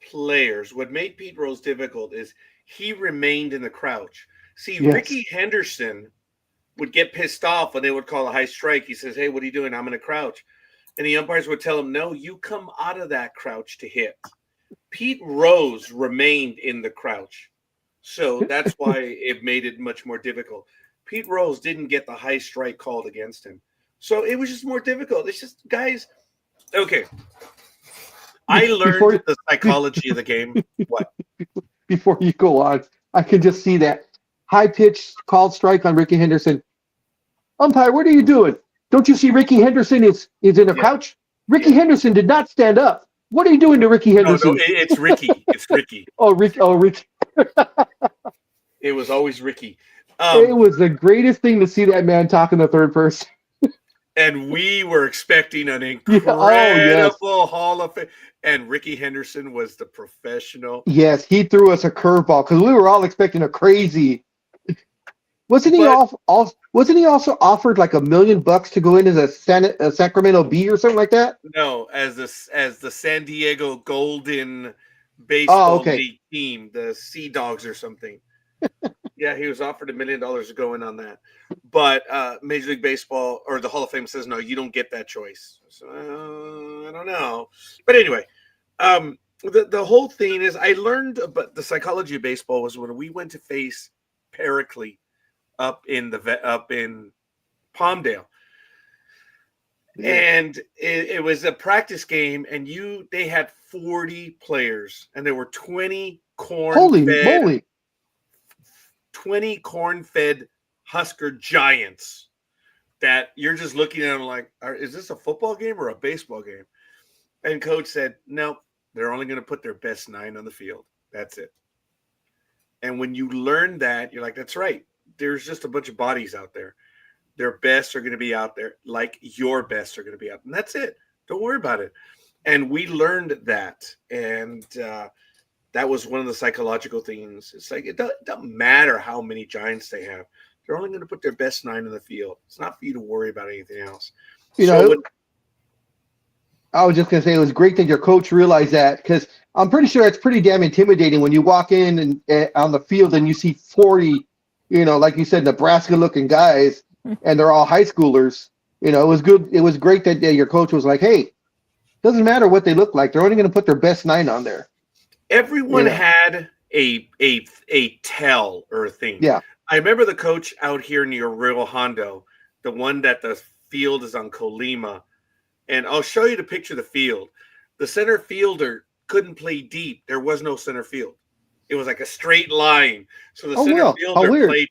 players, what made Pete Rose difficult is he remained in the crouch. See, Yes. Ricky Henderson would get pissed off when they would call a high strike. He says, "Hey, what are you doing? I'm in a crouch." And the umpires would tell him, "No, you come out of that crouch to hit." Pete Rose remained in the crouch. So that's why it made it much more difficult. Pete Rose didn't get the high strike called against him. So it was just more difficult. It's just, guys, okay. I learned the psychology of the game. What? Before you go on, I can just see that high pitched called strike on Ricky Henderson. Umpire, what are you doing? Don't you see Ricky Henderson is in a couch? Ricky Henderson did not stand up. What are you doing to Ricky Henderson? No, it's Ricky. It's Ricky. Ricky. It was always Ricky. It was the greatest thing to see that man talk in the third person. And we were expecting an incredible Hall of Fame. And Ricky Henderson was the professional. Yes, he threw us a curveball because we were all expecting a crazy. Wasn't he also offered like $1 million to go in as a Sacramento Bee or something like that? No, as the San Diego Golden baseball league team, the Sea Dogs or something. Yeah, he was offered $1 million to go in on that. But Major League Baseball or the Hall of Fame says, no, you don't get that choice. So I don't know. But anyway, the whole thing is I learned about the psychology of baseball was when we went to face Pericles up in Palmdale. Yeah. And it was a practice game, and they had 40 players, and there were 20 corn-fed 20 corn-fed Husker giants that you're just looking at them like, is this a football game or a baseball game? And coach said, no, they're only going to put their best 9 on the field. That's it. And when you learn that, you're like, that's right. There's just a bunch of bodies out there. Their best are going to be out there like your best are going to be out. And that's it. Don't worry about it. And we learned that. And that was one of the psychological things. It's like, it doesn't matter how many giants they have. They're only going to put their best 9 in the field. It's not for you to worry about anything else. I was just going to say, it was great that your coach realized that, because I'm pretty sure it's pretty damn intimidating when you walk in and on the field and you see 40, like you said, Nebraska-looking guys, and they're all high schoolers. It was good. It was great that your coach was like, hey, doesn't matter what they look like. They're only going to put their best 9 on there. Everyone had a tell or a thing. Yeah. I remember the coach out here near Rio Hondo, the one that the field is on Colima. And I'll show you the picture of the field. The center fielder couldn't play deep. There was no center field. It was like a straight line. So the center fielder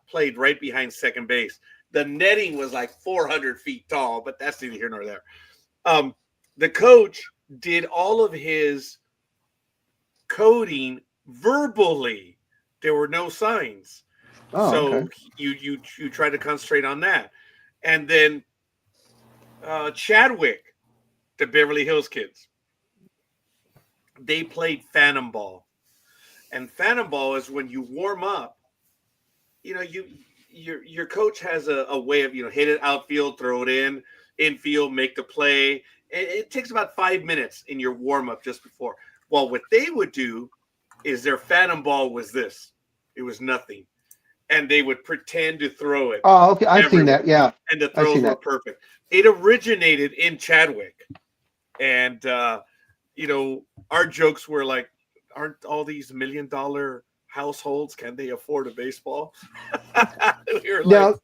played right behind second base. The netting was like 400 feet tall, but that's neither here nor there. The coach did all of his coding verbally. There were no signs. You try to concentrate on that. And then Chadwick, the Beverly Hills kids, they played phantom ball. And phantom ball is when you warm up, your coach has a way of, hit it outfield, throw it infield, make the play. It takes about 5 minutes in your warm up just before. Well, what they would do is their phantom ball was this. It was nothing. And they would pretend to throw it. Oh, okay. I've seen that. Yeah. And the throws were perfect. It originated in Chadwick. And, our jokes were like, aren't all these $1 million households, can they afford a baseball?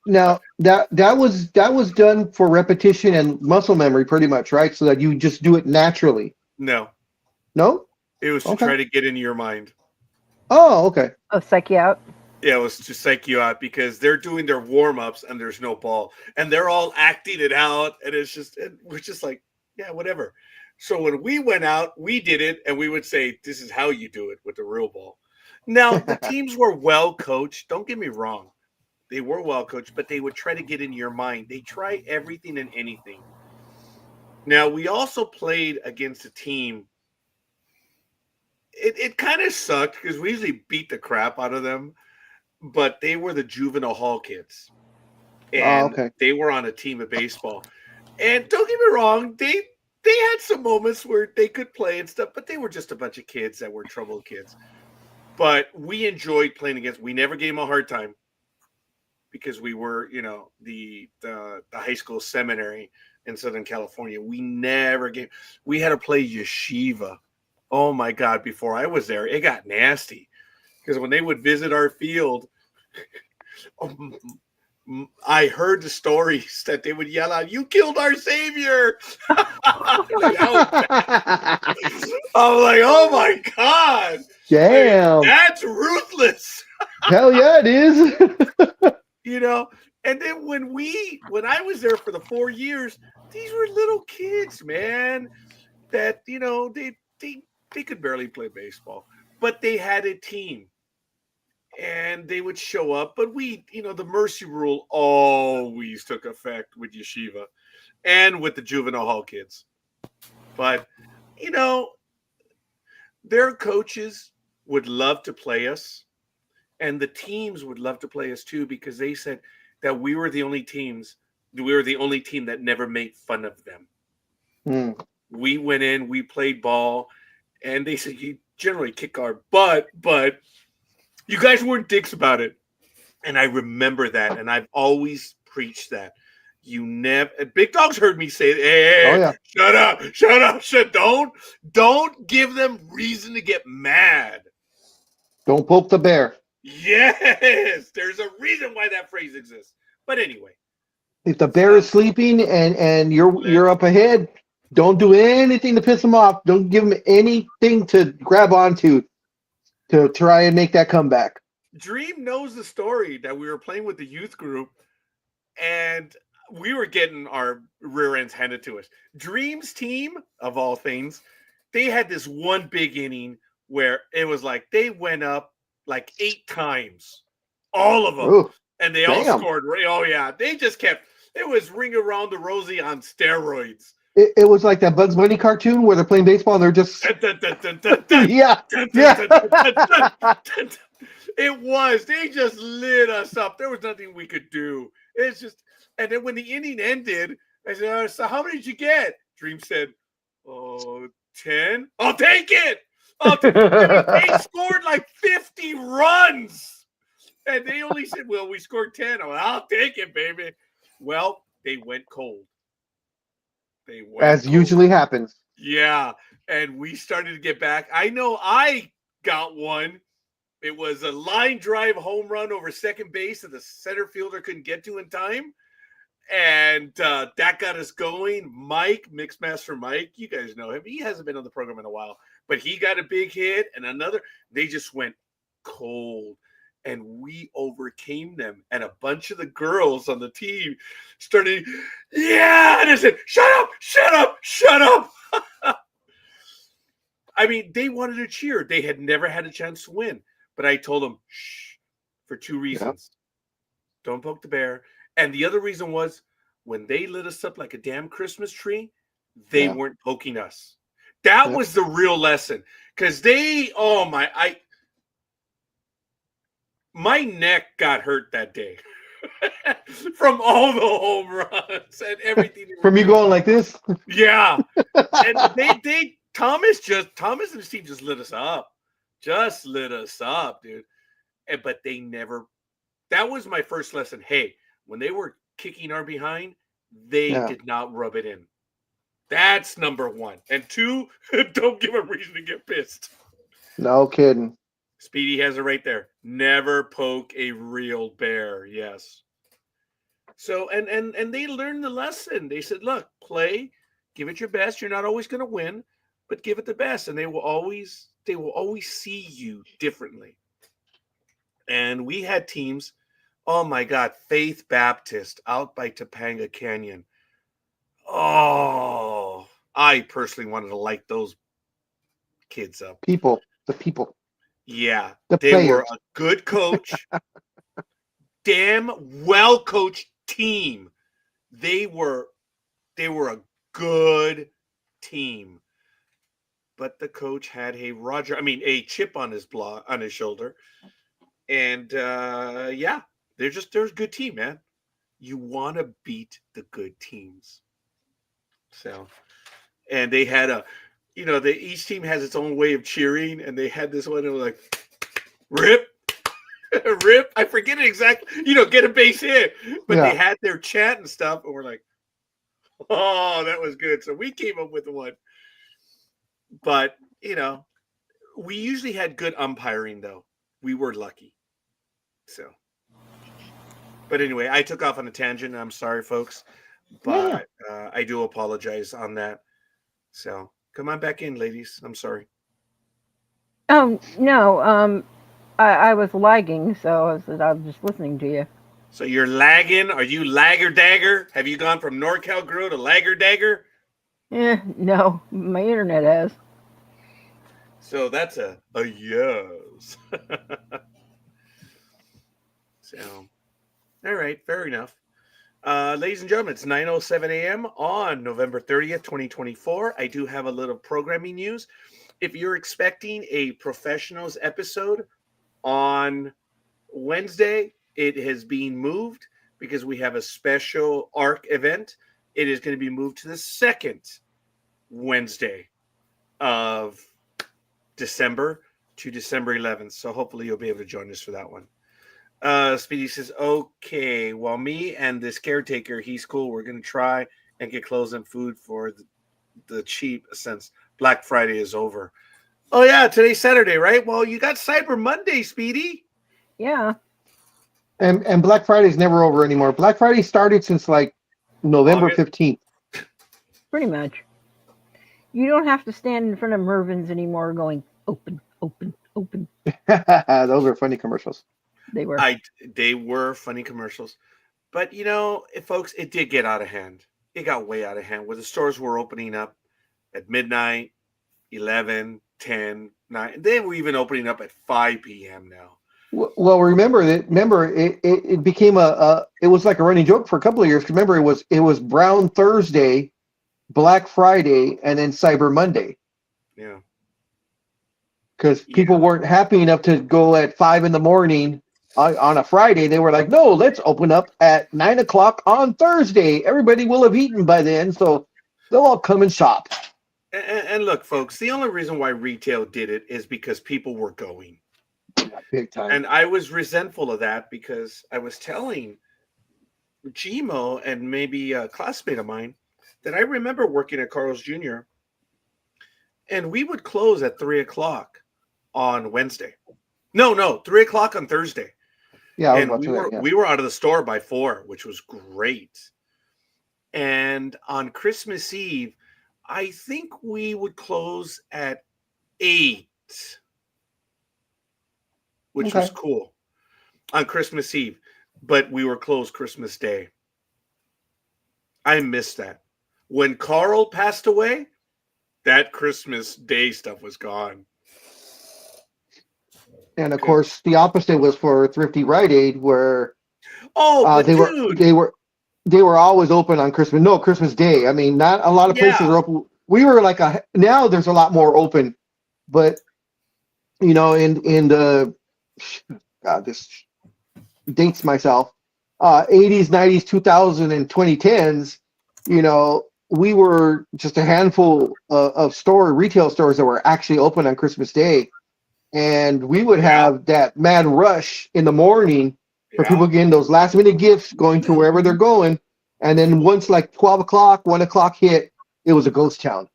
Now that was done for repetition and muscle memory pretty much, right? So that you just do it naturally. No? It was to try to get into your mind. Oh, okay. Oh, psych you out. Yeah, it was to psych you out because they're doing their warm-ups and there's no ball. And they're all acting it out. And we're just like, yeah, whatever. So when we went out, we did it. And we would say, this is how you do it with the real ball. Now, the teams were well coached. Don't get me wrong. They were well coached, but they would try to get into your mind. They try everything and anything. Now, we also played against a team. It kind of sucked because we usually beat the crap out of them. But they were the juvenile hall kids. And they were on a team of baseball. And don't get me wrong, they had some moments where they could play and stuff, but they were just a bunch of kids that were troubled kids. But we enjoyed playing against. We never gave them a hard time because we were, the high school seminary in Southern California. We had to play yeshiva. Oh my God! Before I was there, it got nasty because when they would visit our field, I heard the stories that they would yell out, "You killed our savior!" I'm like, oh my God! Damn. That's ruthless. Hell yeah, it is. And then when I was there for the 4 years, these were little kids, man, that they could barely play baseball, but they had a team and they would show up. But the mercy rule always took effect with yeshiva and with the juvenile hall kids. But their coaches would love to play us, and the teams would love to play us too, because they said that we were the only team that never made fun of them. We went in, we played ball, and they said you generally kick our butt, but you guys weren't dicks about it. And I remember that, and I've always preached that. Big Dog's heard me say, hey, shut up, don't give them reason to get mad. Don't poke the bear. Yes, there's a reason why that phrase exists. But anyway, if the bear is sleeping and you're up ahead, don't do anything to piss him off. Don't give him anything to grab onto to try and make that comeback. Dream knows the story that we were playing with the youth group, and we were getting our rear ends handed to us. Dream's team, of all things, they had this one big inning where it was like they went up like 8 times, all of them. Ooh, and they all scored. Oh, yeah. They just kept, it was Ring Around the Rosie on steroids. It was like that Bugs Bunny cartoon where they're playing baseball and they're just... yeah. It was. They just lit us up. There was nothing we could do. It's just, and then when the inning ended, I said, so how many did you get? Dream said, 10. I'll take it. They scored like 50 runs. And they only said, well, we scored 10. I'll take it, baby. Well, they went cold. As usually happens. Yeah. And we started to get back. I know I got one. It was a line drive home run over second base that the center fielder couldn't get to in time. And that got us going. Mike, Mixmaster Mike, you guys know him. He hasn't been on the program in a while. But he got a big hit and another. They just went cold. And we overcame them. And a bunch of the girls on the team started, yeah. And I said, shut up. I mean, they wanted to cheer. They had never had a chance to win. But I told them, shh, for 2 reasons. Yep. Don't poke the bear. And the other reason was when they lit us up like a damn Christmas tree, they weren't poking us. That was the real lesson. Because my neck got hurt that day from all the home runs and everything. From you going like this? Yeah. And Thomas and his team just lit us up. Just lit us up, dude. But they never, that was my first lesson. Hey, when they were kicking our behind, they did not rub it in. That's number 1. And 2, don't give them reason to get pissed. No kidding. Speedy has it right there. Never poke a real bear. Yes. So, and they learned the lesson. They said, look, play, give it your best. You're not always going to win, but give it the best. And they will always see you differently. And we had teams. Oh my God. Faith Baptist out by Topanga Canyon. Oh, I personally wanted to light those kids up. The people. Yeah, they were a good coach, damn well coached team. They were a good team, but the coach had a chip on his shoulder, and they're a good team, man. You want to beat the good teams, so, and they had each team has its own way of cheering, and they had this one that was like, rip, Rip, I forget it exactly. Get a base hit, but Yeah. they had their chant and stuff, and we're like, "Oh, that was good." So we came up with one, but we usually had good umpiring, though. We were lucky. So, but anyway, I took off on a tangent. I'm sorry, folks, Yeah. but I do apologize on that. So come on back in, ladies. I'm sorry. Oh no, I was lagging, so I was just listening to you. So you're lagging? Are you lagger dagger? Have you gone from NorCal Grill to lagger dagger? No, my internet has. So that's a yes. So, all right, fair enough. Ladies and gentlemen, it's 9:07 a.m. on November 30th, 2024. I do have a little programming news. If you're expecting a professionals episode on Wednesday, it has been moved because we have a special ARC event. It is going to be moved to the second Wednesday of December to December 11th. So hopefully you'll be able to join us for that one. Speedy says, okay, well, me and this caretaker, he's cool. We're going to try and get clothes and food for the cheap since Black Friday is over. Oh, yeah, today's Saturday, right? Well, you got Cyber Monday, Speedy. Yeah. And Black Friday's never over anymore. Black Friday started since like November August. 15th. Pretty much. You don't have to stand in front of Mervin's anymore going, open, open, open. Those are funny commercials. They were. They were funny commercials. But, folks, it did get out of hand. It got way out of hand where the stores were opening up at midnight, 11, 10, 9. They were even opening up at 5 p.m. now. Well, remember it became it was like a running joke for a couple of years. Remember, it was Brown Thursday, Black Friday, and then Cyber Monday. Yeah. Because people weren't happy enough to go at 5 a.m. on a Friday. They were like, no, let's open up at 9 o'clock on Thursday. Everybody will have eaten by then, so they'll all come and shop. And look, folks, the only reason why retail did it is because people were going. Yeah, big time. And I was resentful of that because I was telling Gmo and maybe a classmate of mine that I remember working at Carl's Jr. and we would close at 3 o'clock on Wednesday. No, 3 o'clock on Thursday. Yeah, And we were out of the store by 4, which was great. And on Christmas Eve, I think we would close at 8, which was cool on Christmas Eve, but we were closed Christmas Day. I missed that. When Carl passed away, that Christmas Day stuff was gone. And of course, the opposite was for Thrifty Rite Aid, where they were always open on Christmas. No, Christmas Day. I mean, not a lot of places are open. We were like now there's a lot more open, but in the this dates myself, 80s, 90s, 2000, and 2010s. We were just a handful of retail stores that were actually open on Christmas Day. And we would have that mad rush in the morning for people getting those last minute gifts going to wherever they're going. And then once like 12 o'clock, 1 o'clock hit, it was a ghost town.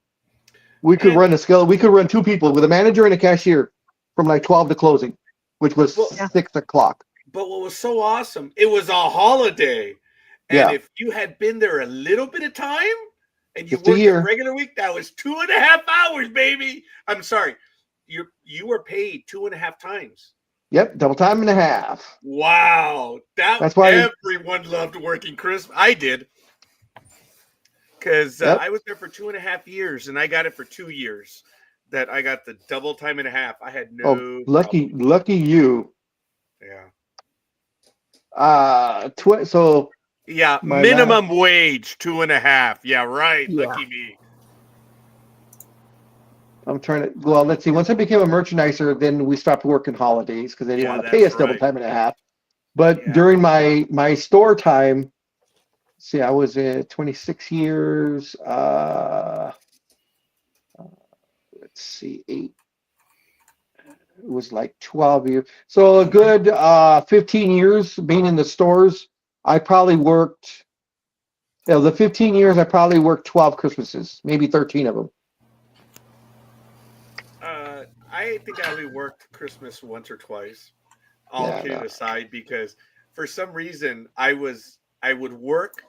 We could run we could run 2 people with a manager and a cashier from like 12 to closing, which was 6 o'clock. But what was so awesome, it was a holiday. And if you had been there a little bit of time and you worked a regular week, that was 2.5 hours, baby. I'm sorry. You were paid 2.5 times. Yep, double time and a half. Wow, that's why everyone loved working Christmas. I did, because I was there for 2.5 years, and I got it for 2 years. That I got the double time and a half. I had no. Lucky you. Yeah. So. Yeah, minimum wage 2.5. Yeah, right. Yeah. Lucky me. I'm trying to. Well, let's see. Once I became a merchandiser, then we stopped working holidays because they didn't want to pay us double time and a half. But during my store time, see, I was 26 years. Let's see, it was like 12 years. So a good 15 years being in the stores. I probably worked, the 15 years, I probably worked 12 Christmases, maybe 13 of them. I think I only worked Christmas once or twice. All Yeah, kidding no. aside, because for some reason I would work.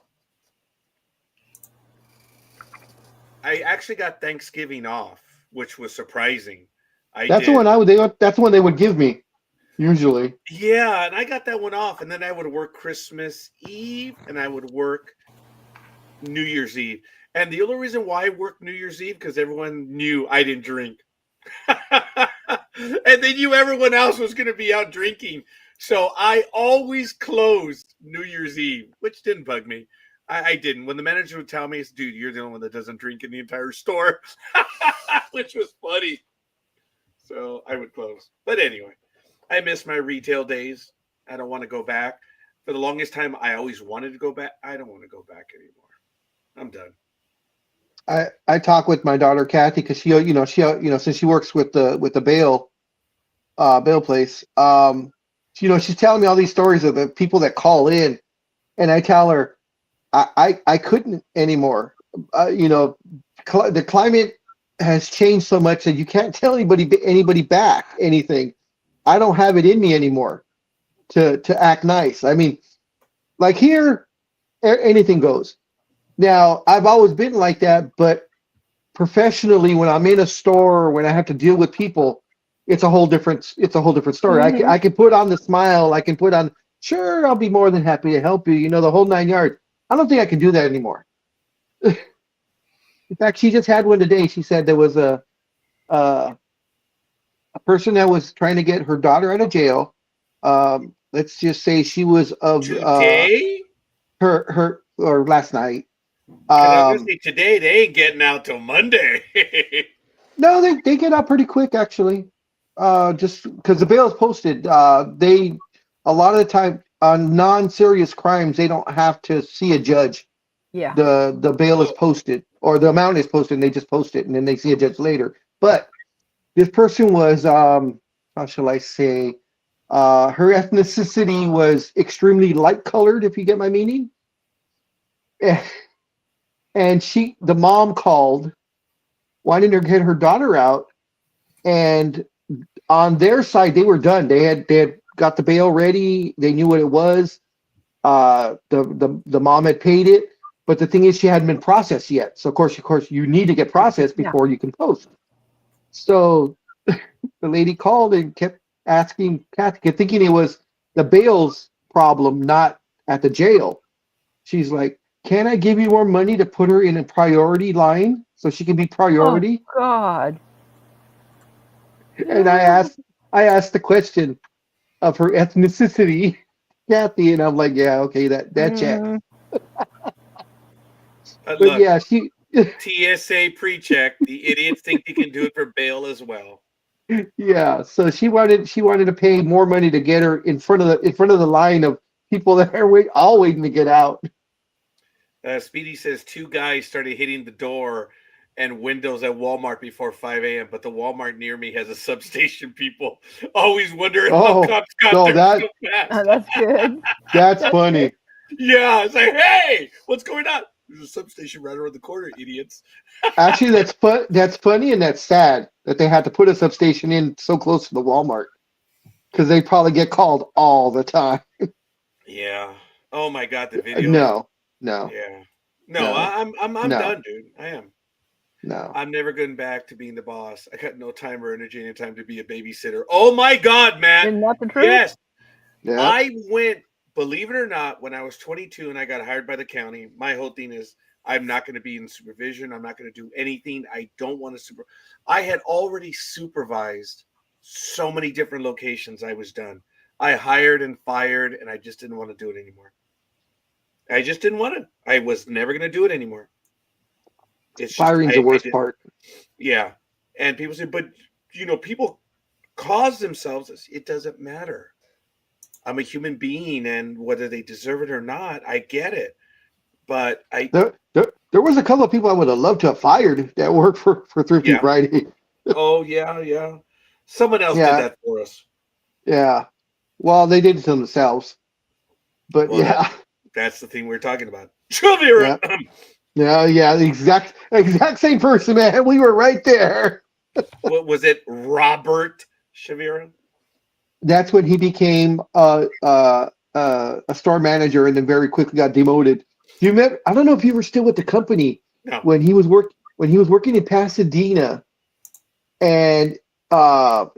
I actually got Thanksgiving off, which was surprising. That's the one that's the one they would give me usually. Yeah, and I got that one off, and then I would work Christmas Eve, and I would work New Year's Eve. And the only reason why I worked New Year's Eve because everyone knew I didn't drink, and they knew everyone else was going to be out drinking. So I always closed New Year's Eve, which didn't bug me. I didn't. When the manager would tell me, "Dude, you're the only one that doesn't drink in the entire store," which was funny. So I would close. But anyway, I miss my retail days. I don't want to go back. For the longest time, I always wanted to go back. I don't want to go back anymore. I'm done. I talk with my daughter Kathy because she since she works with the bail place, she's telling me all these stories of the people that call in, and I tell her I couldn't anymore. The climate has changed so much that you can't tell anybody back anything. I don't have it in me anymore to act nice. I mean, like here, anything goes. Now, I've always been like that, but professionally, when I'm in a store or when I have to deal with people, it's a whole different story. Mhm. I can put on the smile. I can put on, sure, I'll be more than happy to help you. The whole 9 yards. I don't think I can do that anymore. In fact, she just had one today. She said there was a person that was trying to get her daughter out of jail. Let's just say she was of Today? her or last night. 'Cause I was gonna say today they ain't getting out till Monday. No, they get out pretty quick actually. Just because the bail is posted. A lot of the time on non-serious crimes they don't have to see a judge. Yeah. The bail is posted or the amount is posted and they just post it and then they see a judge later. But this person was how shall I say her ethnicity was extremely light colored, if you get my meaning. And the mom called wanting to get her daughter out, and on their side they were done. They had got the bail ready. They knew what it was. The mom had paid it, but the thing is she hadn't been processed yet. So of course you need to get processed before you can post. So the lady called and kept asking Kathy, kept thinking it was the bail's problem, not at the jail. She's like, can I give you more money to put her in a priority line so she can be priority? Oh, God. And I asked the question of her ethnicity, Kathy, and I'm like, yeah, okay, that check. Mhm. But Look, yeah, she TSA pre-check. The idiots think they can do it for bail as well. yeah, so she wanted to pay more money to get her in front of the line of people that are all waiting to get out. Speedy says 2 guys started hitting the door and windows at Walmart before 5 a.m. But the Walmart near me has a substation. People always wonder how cops got no, there so fast. That's good. That's funny. Yeah, it's like, hey, what's going on? There's a substation right around the corner, idiots. Actually, that's funny and that's sad that they had to put a substation in so close to the Walmart because they probably get called all the time. Yeah. Oh my God, the video. No. Yeah. No, I'm No. done, dude. I am. No. I'm never going back to being the boss. I got no time or energy anytime to be a babysitter. Oh my God, man. Isn't that the truth? Yes. Yeah. I went, believe it or not, when I was 22 and I got hired by the county, my whole thing is I'm not going to be in supervision. I'm not going to do anything. I don't want to I had already supervised so many different locations I was done. I hired and fired, and I just didn't want to do it anymore. I just didn't want to. I was never going to do it anymore. It's Firing's the worst part. Yeah. And people say, but, people cause themselves. It doesn't matter. I'm a human being, and whether they deserve it or not, I get it. But there was a couple of people I would have loved to have fired that worked for Thrifty Friday. Oh, yeah. Someone else Yeah. did that for us. Yeah. Well, they did it to themselves. But Well, yeah. That's the thing we're talking about. Trivia. Yeah, the exact same person, man. We were right there. What was it? Robert Shavira? That's when he became a store manager and then very quickly got demoted. Do you remember? I don't know if you were still with the company No. when he was working in Pasadena, and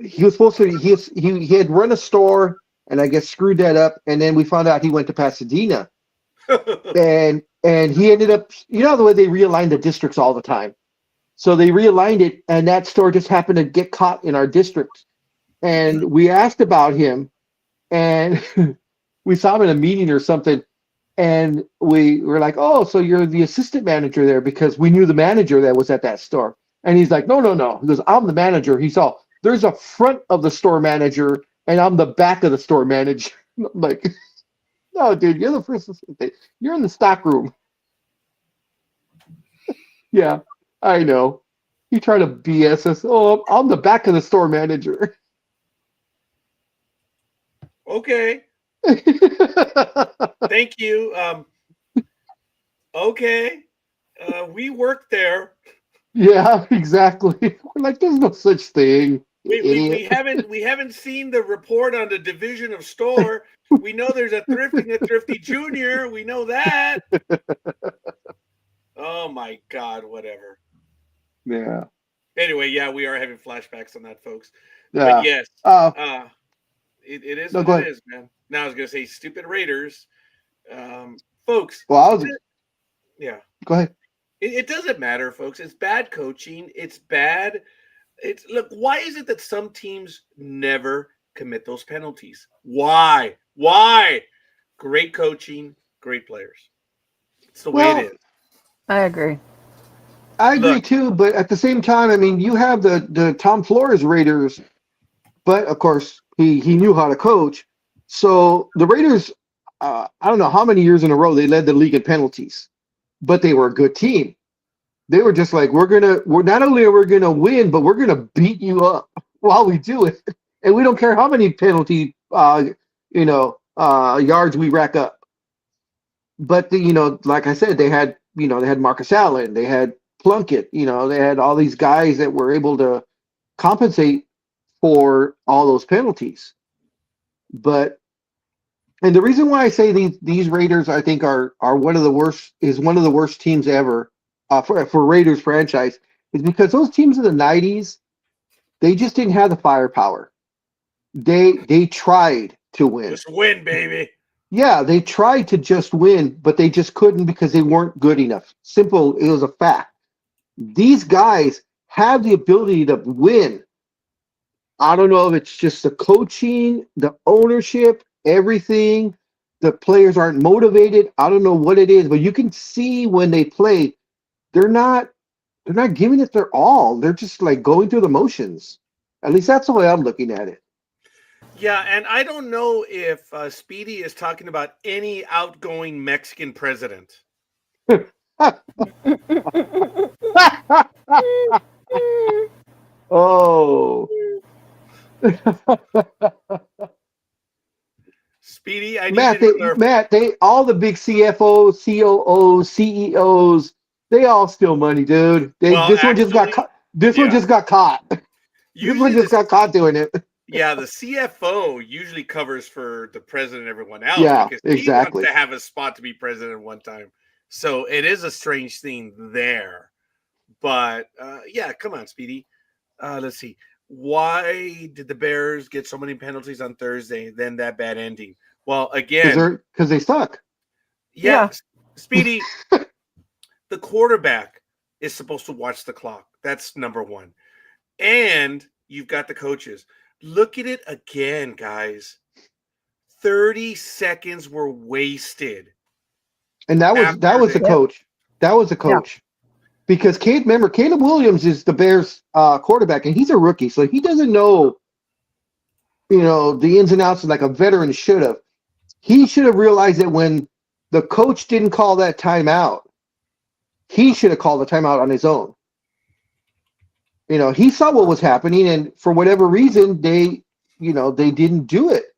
he was supposed to he had run a store and I guess screwed that up, and then we found out he went to Pasadena, and he ended up, you know, the way they realign the districts all the time. So they realigned it, and that store just happened to get caught in our district. And we asked about him, and we saw him in a meeting or something, and we were like, "Oh, so you're the assistant manager there?" Because we knew the manager that was at that store. And he's like, "No. He goes, I'm the manager." He saw there's a front of the store manager, and I'm the back of the store manager. I'm like, no, dude, you're the first assistant. You're in the stock room. Yeah, I know. He tried to BS us. Oh, I'm the back of the store manager. Okay. Thank you. Okay. We worked there. Yeah, exactly. We're like, there's no such thing. We haven't seen the report on the division of store. We know there's a Thrifty Junior. We know that. Oh my God, whatever. Yeah. Anyway, yeah, we are having flashbacks on that, folks. Yeah. But yes, it is No, what go it ahead. is, man. Now I was gonna say stupid Raiders. Folks. Well, Yeah. go ahead. It doesn't matter, folks. It's bad coaching. It's bad. Look, why is it that some teams never commit those penalties? Why? Great coaching, great players. It's the way it is. I agree. I agree Look. too, but at the same time, I mean, you have the Tom Flores Raiders, but of course he knew how to coach. So the Raiders, I don't know how many years in a row they led the league in penalties, but they were a good team. They were just like, we're not only are we gonna win, but we're gonna beat you up while we do it, and we don't care how many penalty yards we rack up. But like I said, they had Marcus Allen, they had Plunkett, they had all these guys that were able to compensate for all those penalties. And the reason why I say these Raiders, I think, are one of the worst teams ever for Raiders franchise, is because those teams in the 90s, they just didn't have the firepower. They tried to win. Just win, baby. Yeah, they tried to just win, but they just couldn't because they weren't good enough. Simple, it was a fact. These guys have the ability to win. I don't know if it's just the coaching, the ownership, everything. The players aren't motivated. I don't know what it is, but you can see when they play, they're not giving it their all. They're just like going through the motions. At least that's the way I'm looking at it. Yeah, and I don't know if Speedy is talking about any outgoing Mexican president. Oh. Speedy, I need Matt, you to clarify. they all the big CFOs, COOs, CEOs, they all steal money, dude. This one just got caught. This one just got caught doing it. Yeah, the CFO usually covers for the president and everyone else. Yeah, because exactly. He wants to have a spot to be president one time. So it is a strange thing there. But yeah, come on, Speedy. Let's see. Why did the Bears get so many penalties on Thursday, then that bad ending? Well, again, because they suck. Yeah. Speedy, the quarterback is supposed to watch the clock. That's number one. And you've got the coaches. Look at it again, guys. 30 seconds were wasted. And that was the coach. That was the coach. Yeah. Because Caleb Williams is the Bears quarterback, and he's a rookie, so he doesn't know, the ins and outs like a veteran should have. He should have realized that when the coach didn't call that timeout, he should have called the timeout on his own. he saw what was happening, and for whatever reason, they didn't do it.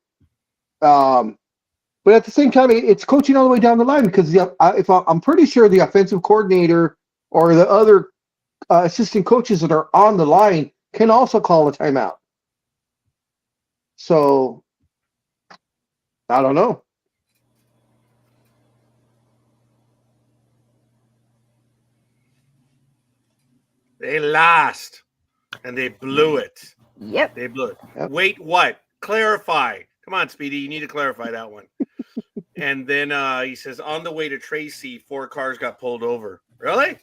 But at the same time, it's coaching all the way down the line, because I'm pretty sure the offensive coordinator or the other assistant coaches that are on the line can also call a timeout. So I don't know. They lost, and they blew it. Yep. They blew it. Yep. Wait, what? Clarify. Come on, Speedy. You need to clarify that one. And then he says, on the way to Tracy, 4 cars got pulled over. Really?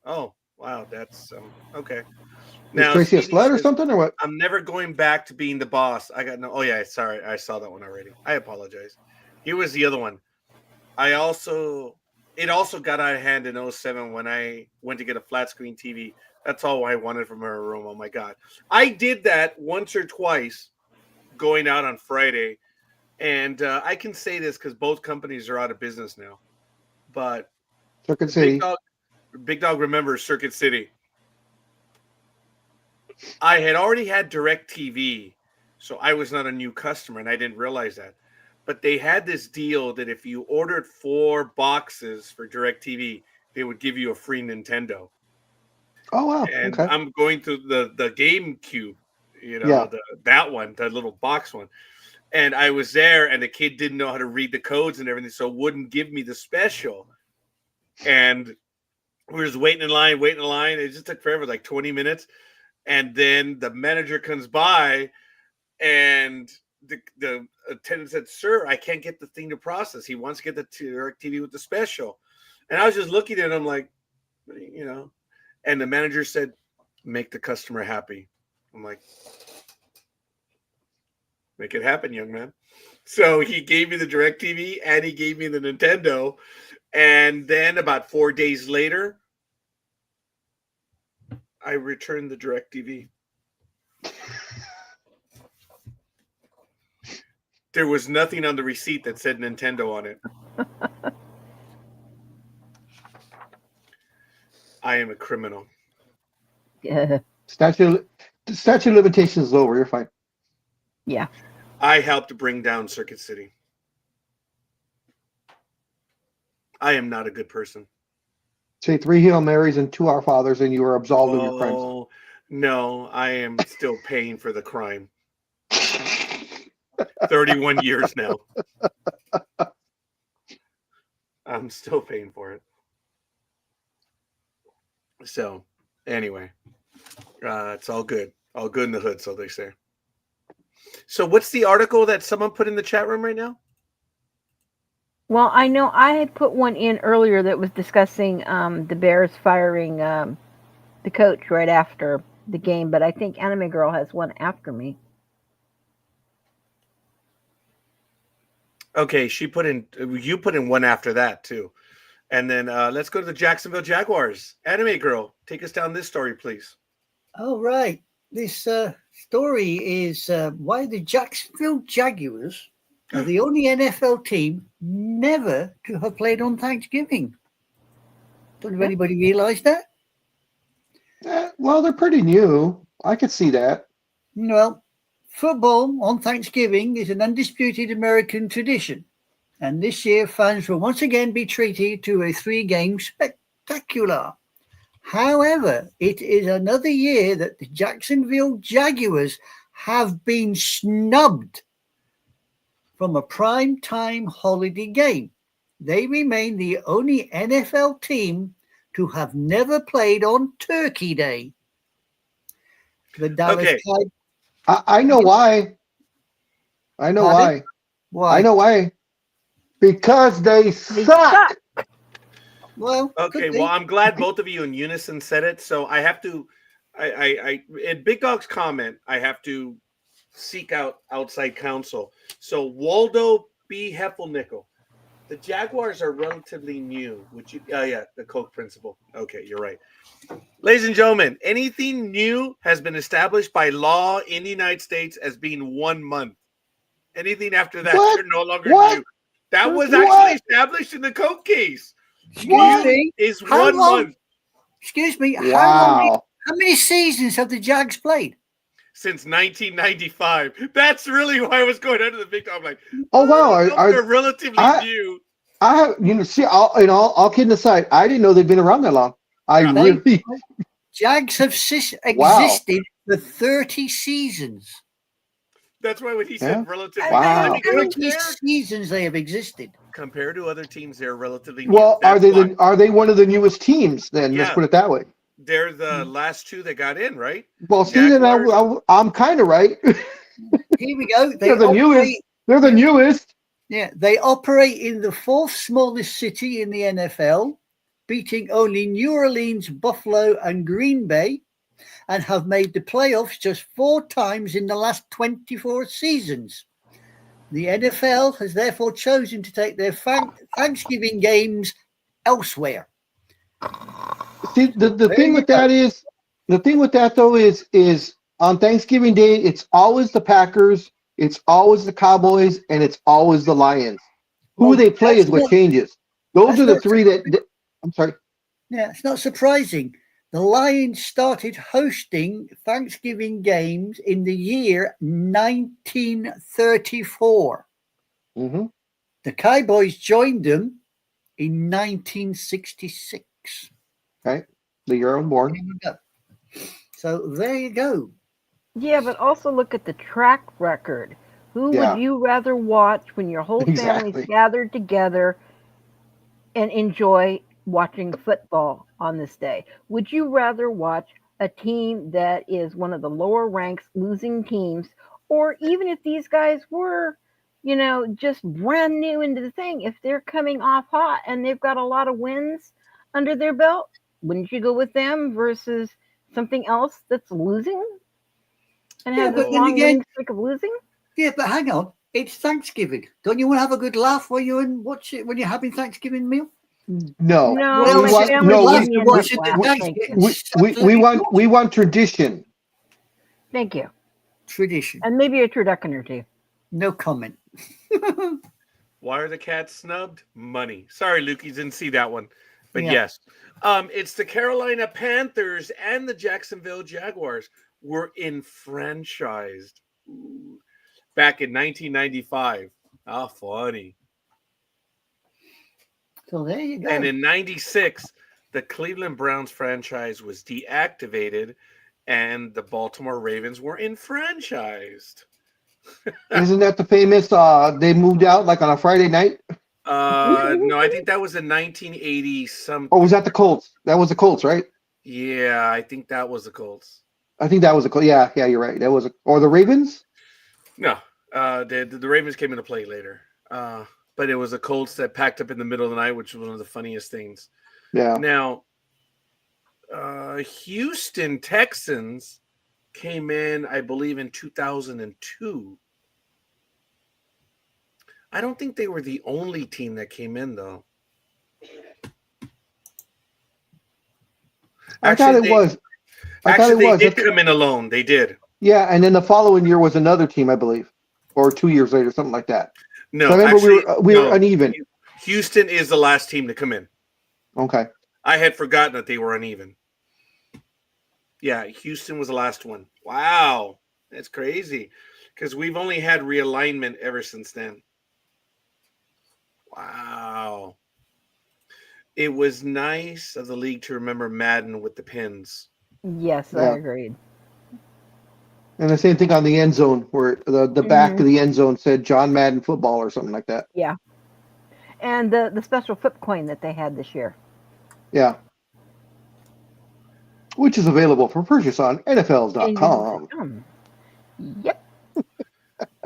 Oh, wow. That's okay. Is Tracy a Speedy slut or says, something, or what? I'm never going back to being the boss. I got no. Oh, yeah. Sorry. I saw that one already. I apologize. Here was the other one. It also got out of hand in 07 when I went to get a flat screen TV. That's all I wanted from her room. Oh, my God. I did that once or twice going out on Friday. And I can say this because both companies are out of business now. But Circuit City. Big Dog remembers Circuit City. I had already had DirecTV, so I was not a new customer, and I didn't realize that. But they had this deal that if you ordered 4 boxes for DirecTV, they would give you a free Nintendo. Oh, wow. And Okay. I'm going to the GameCube, Yeah. that one, the little box one. And I was there, and the kid didn't know how to read the codes and everything, so wouldn't give me the special. And we were just waiting in line. It just took forever, like 20 minutes. And then the manager comes by, and the attendant said, "Sir, I can't get the thing to process. He wants to get the DirecTV with the special." And I was just looking at him like, and the manager said, "Make the customer happy." I'm like, "Make it happen, young man." So he gave me the DirecTV and he gave me the Nintendo. And then about 4 days later, I returned the DirecTV. There was nothing on the receipt that said Nintendo on it. I am a criminal. Yeah. Statute of limitations is over. You're fine. Yeah. I helped bring down Circuit City. I am not a good person. Say 3 Hail Marys and 2 Our Fathers, and you are absolved of your crimes. Oh, no, I am still paying for the crime. 31 years now. I'm still paying for it. So, anyway, it's all good. All good in the hood, so they say. So, what's the article that someone put in the chat room right now? Well, I know I had put one in earlier that was discussing the Bears firing the coach right after the game, but I think Anime Girl has one after me. Okay, you put in one after that too. And then let's go to the Jacksonville Jaguars. Anime Girl, take us down this story, please. All right. This story is why the Jacksonville Jaguars are the only NFL team never to have played on Thanksgiving. Don't know if anybody realized that. Well, they're pretty new. I could see that. Well, football on Thanksgiving is an undisputed American tradition. And this year, fans will once again be treated to a 3-game spectacular. However, it is another year that the Jacksonville Jaguars have been snubbed from a prime-time holiday game. They remain the only NFL team to have never played on Turkey Day. The Dallas Cowboys. I know why. I know why. Why? I know why. Because they suck. Well, okay. Well, I'm glad both of you in unison said it. So I have to, in Big Dog's comment, I have to seek out outside counsel. So Waldo B. Heffelnickel, the Jaguars are relatively new. Would you? The Koch principle. Okay, you're right. Ladies and gentlemen, anything new has been established by law in the United States as being 1 month. Anything after that, you're no longer new. That was actually established in the Koch case. Excuse me. Is How 1 long- month. Excuse me. Wow. How many seasons have the Jags played? Since 1995. That's really why I was going under the big. I'm like, Oh wow, they're relatively new. I have, see, all kidding aside, I didn't know they'd been around that long. Yeah. Really, Jags have Wow. existed for 30 seasons. That's why when he said Yeah. relatively, Wow. I mean, 30 seasons they have existed. compared to other teams, they're relatively new. well, That's why. are they one of the newest teams? Then let's Yeah. put it that way. They're the last two that got in, right? Well, see, then I'm kind of right. Here we go. They're the newest. They're the newest. Yeah, they operate in the fourth smallest city in the NFL, beating only New Orleans, Buffalo, and Green Bay, and have made the playoffs just 4 times in the last 24 seasons. The NFL has therefore chosen to take their Thanksgiving games elsewhere. See, the thing with that is, the thing with that though is on Thanksgiving Day, it's always the Packers, it's always the Cowboys, and it's always the Lions. Who Well, they play that's is what not- changes. Those that's are the not three that. I'm sorry. Yeah, it's not surprising. The Lions started hosting Thanksgiving games in the year 1934. Mm-hmm. The Cowboys joined them in 1966. Right, the year I'm born. There you go. So there you go. Yeah, but also look at the track record. Who Yeah. would you rather watch when your whole Exactly. family's gathered together and enjoy watching football on this day? Would you rather watch a team that is one of the lower ranks losing teams, or even if these guys were, just brand new into the thing, if they're coming off hot and they've got a lot of wins under their belt, wouldn't you go with them versus something else that's losing and Yeah, has but a then long again- winning streak of losing? Yeah, but hang on. It's Thanksgiving. Don't you want to have a good laugh when you're watch it when you're having Thanksgiving meal? No, No, Well, we my want- family no, we- wouldn't end up we- laughing. we- Thank you. we want tradition. Thank you. Tradition. And maybe a turducken or two. No comment. Why are the Cats snubbed? Money. Sorry, Lukey, didn't see that one. But Yeah. yes, it's the Carolina Panthers and the Jacksonville Jaguars were enfranchised back in 1995. How funny. So there you go. And in 96, the Cleveland Browns franchise was deactivated and the Baltimore Ravens were enfranchised. Isn't that the famous? They moved out like on a Friday night. No, I think that was in 1980 something. Or was that the Colts? That was the Colts, right? Yeah, I think that was the Colts. I think that was the Colts. Yeah, you're right. That was or the Ravens. No, the Ravens came into play later. But it was the Colts that packed up in the middle of the night, which was one of the funniest things. Yeah. Now, Houston Texans came in, I believe, in 2002. I don't think they were the only team that came in, though. I thought it was. They did come in alone. They did. Yeah, and then the following year was another team, I believe, or 2 years later, something like that. No, So I remember actually, we were no. uneven. Houston is the last team to come in. Okay. I had forgotten that they were uneven. Yeah, Houston was the last one. Wow, that's crazy. Because we've only had realignment ever since then. Wow. It was nice of the league to remember Madden with the pins. Yes, Yeah. I agreed. And the same thing on the end zone, where the back of the end zone said John Madden football or something like that. And the special flip coin that they had this year. Yeah. Which is available for purchase on NFL.com. Yep.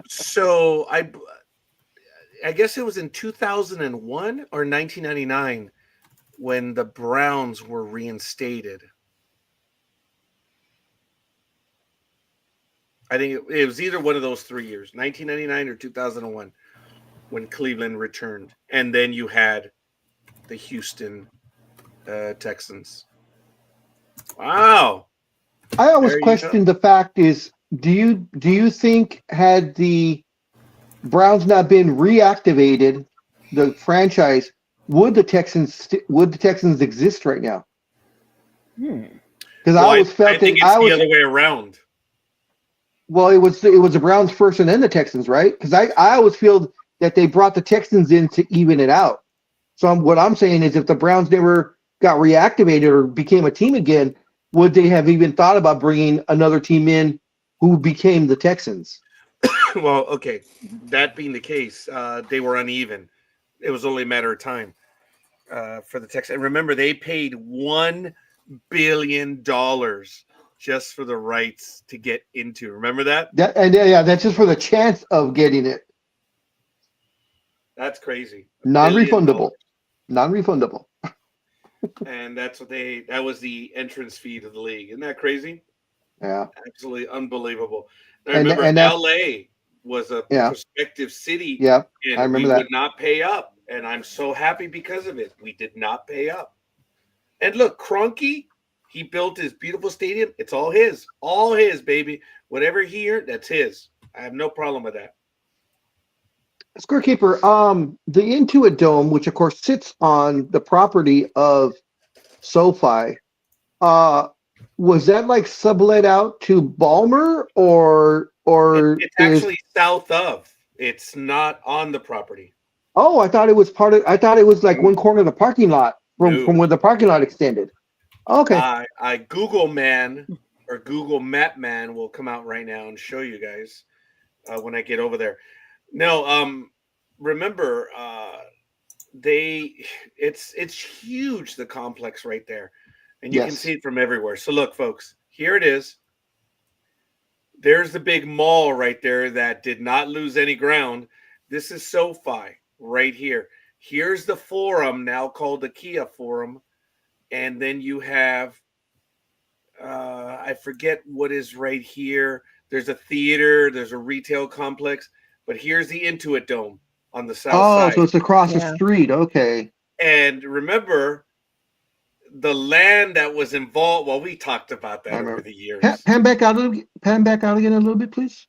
So I guess it was in 2001 or 1999 when the Browns were reinstated. I think it was either one of those 3 years, 1999 or 2001, when Cleveland returned. And then you had the Houston Texans. Wow. I always There you question the fact is, do you think had the Browns not been reactivated, the franchise, would the Texans exist right now? Because Well, I always felt I think that it's I was the other way around. well, it was the Browns first and then the Texans, right? Because I always feel that they brought the Texans in to even it out. So what I'm saying is, if the Browns never got reactivated or became a team again, would they have even thought about bringing another team in who became the Texans? Well, okay. That being the case, they were uneven. It was only a matter of time for the Texans. And remember, they paid $1 billion just for the rights to get into. Remember that? Yeah, that's just for the chance of getting it. That's crazy. $1 Non-refundable. billion. Non-refundable. And that's what that was the entrance fee to the league. Isn't that crazy? Yeah. Absolutely unbelievable. I And remember that's LA was a yeah. prospective city, Yeah. and I remember we that. would not pay up. And I'm so happy because of it. We did not pay up. And look, Kroenke, he built his beautiful stadium. It's all his. All his, baby. Whatever he earned, that's his. I have no problem with that. Scorekeeper, the Intuit Dome, which of course sits on the property of SoFi, was that like sublet out to Balmer or It's is actually south of. It's not on the property. I thought it was I thought it was like one corner of the parking lot from No. where the parking lot extended. Okay. I Google Man or Google Map Man will come out right now and show you guys when I get over there. No, remember it's huge, the complex right there, and you can Yes. see it from everywhere. So look, folks, here it is. There's the big mall right there that did not lose any ground. This is SoFi right here. Here's the Forum, now called the Kia Forum. And then you have, I forget what is right here. There's a theater, there's a retail complex, but here's the Intuit Dome on the south side. So it's across the Yeah. street. Okay. And remember, the land that was involved, well, we talked about that I over remember. the years. Pan back out again a little bit, please.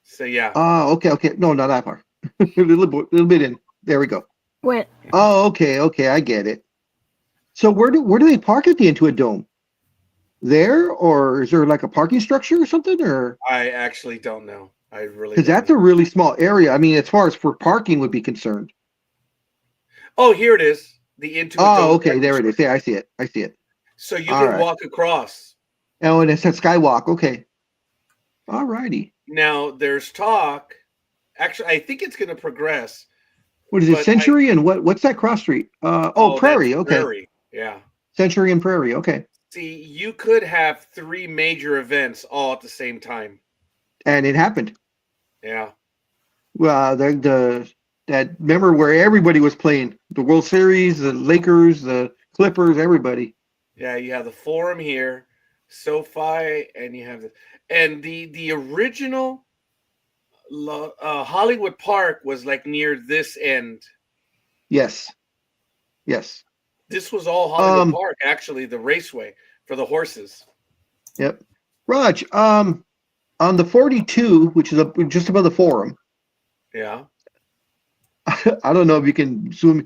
So, yeah. Oh, okay. No, not that far. a little bit in. There we go. When Oh, okay. I get it. So where do they park at the Intuit Dome? There, or is there like a parking structure or something? Or I actually don't know. I really because don't that's know. a really small area. I mean, as far as for parking would be concerned. Oh, here it is. The Intuit Dome. Oh, okay, there it is. Yeah, I see it. So you All can right. walk across. Oh, and it said Skywalk. Okay. All righty. Now, there's talk. Actually, I think it's going to progress. What is it? But Century and what's that cross street? that's Prairie. Okay. Prairie. Yeah. Century and Prairie. Okay. See, you could have 3 major events all at the same time. And it happened. Yeah. Well, remember where everybody was playing the World Series, the Lakers, the Clippers, everybody. Yeah, you have the Forum here, SoFi, and you have the original Hollywood Park was like near this end. Yes. This was all Hollywood Um, Park, actually, the raceway for the horses. Yep. Raj, on the 42, which is just above the Forum, Yeah. I don't know if you can zoom.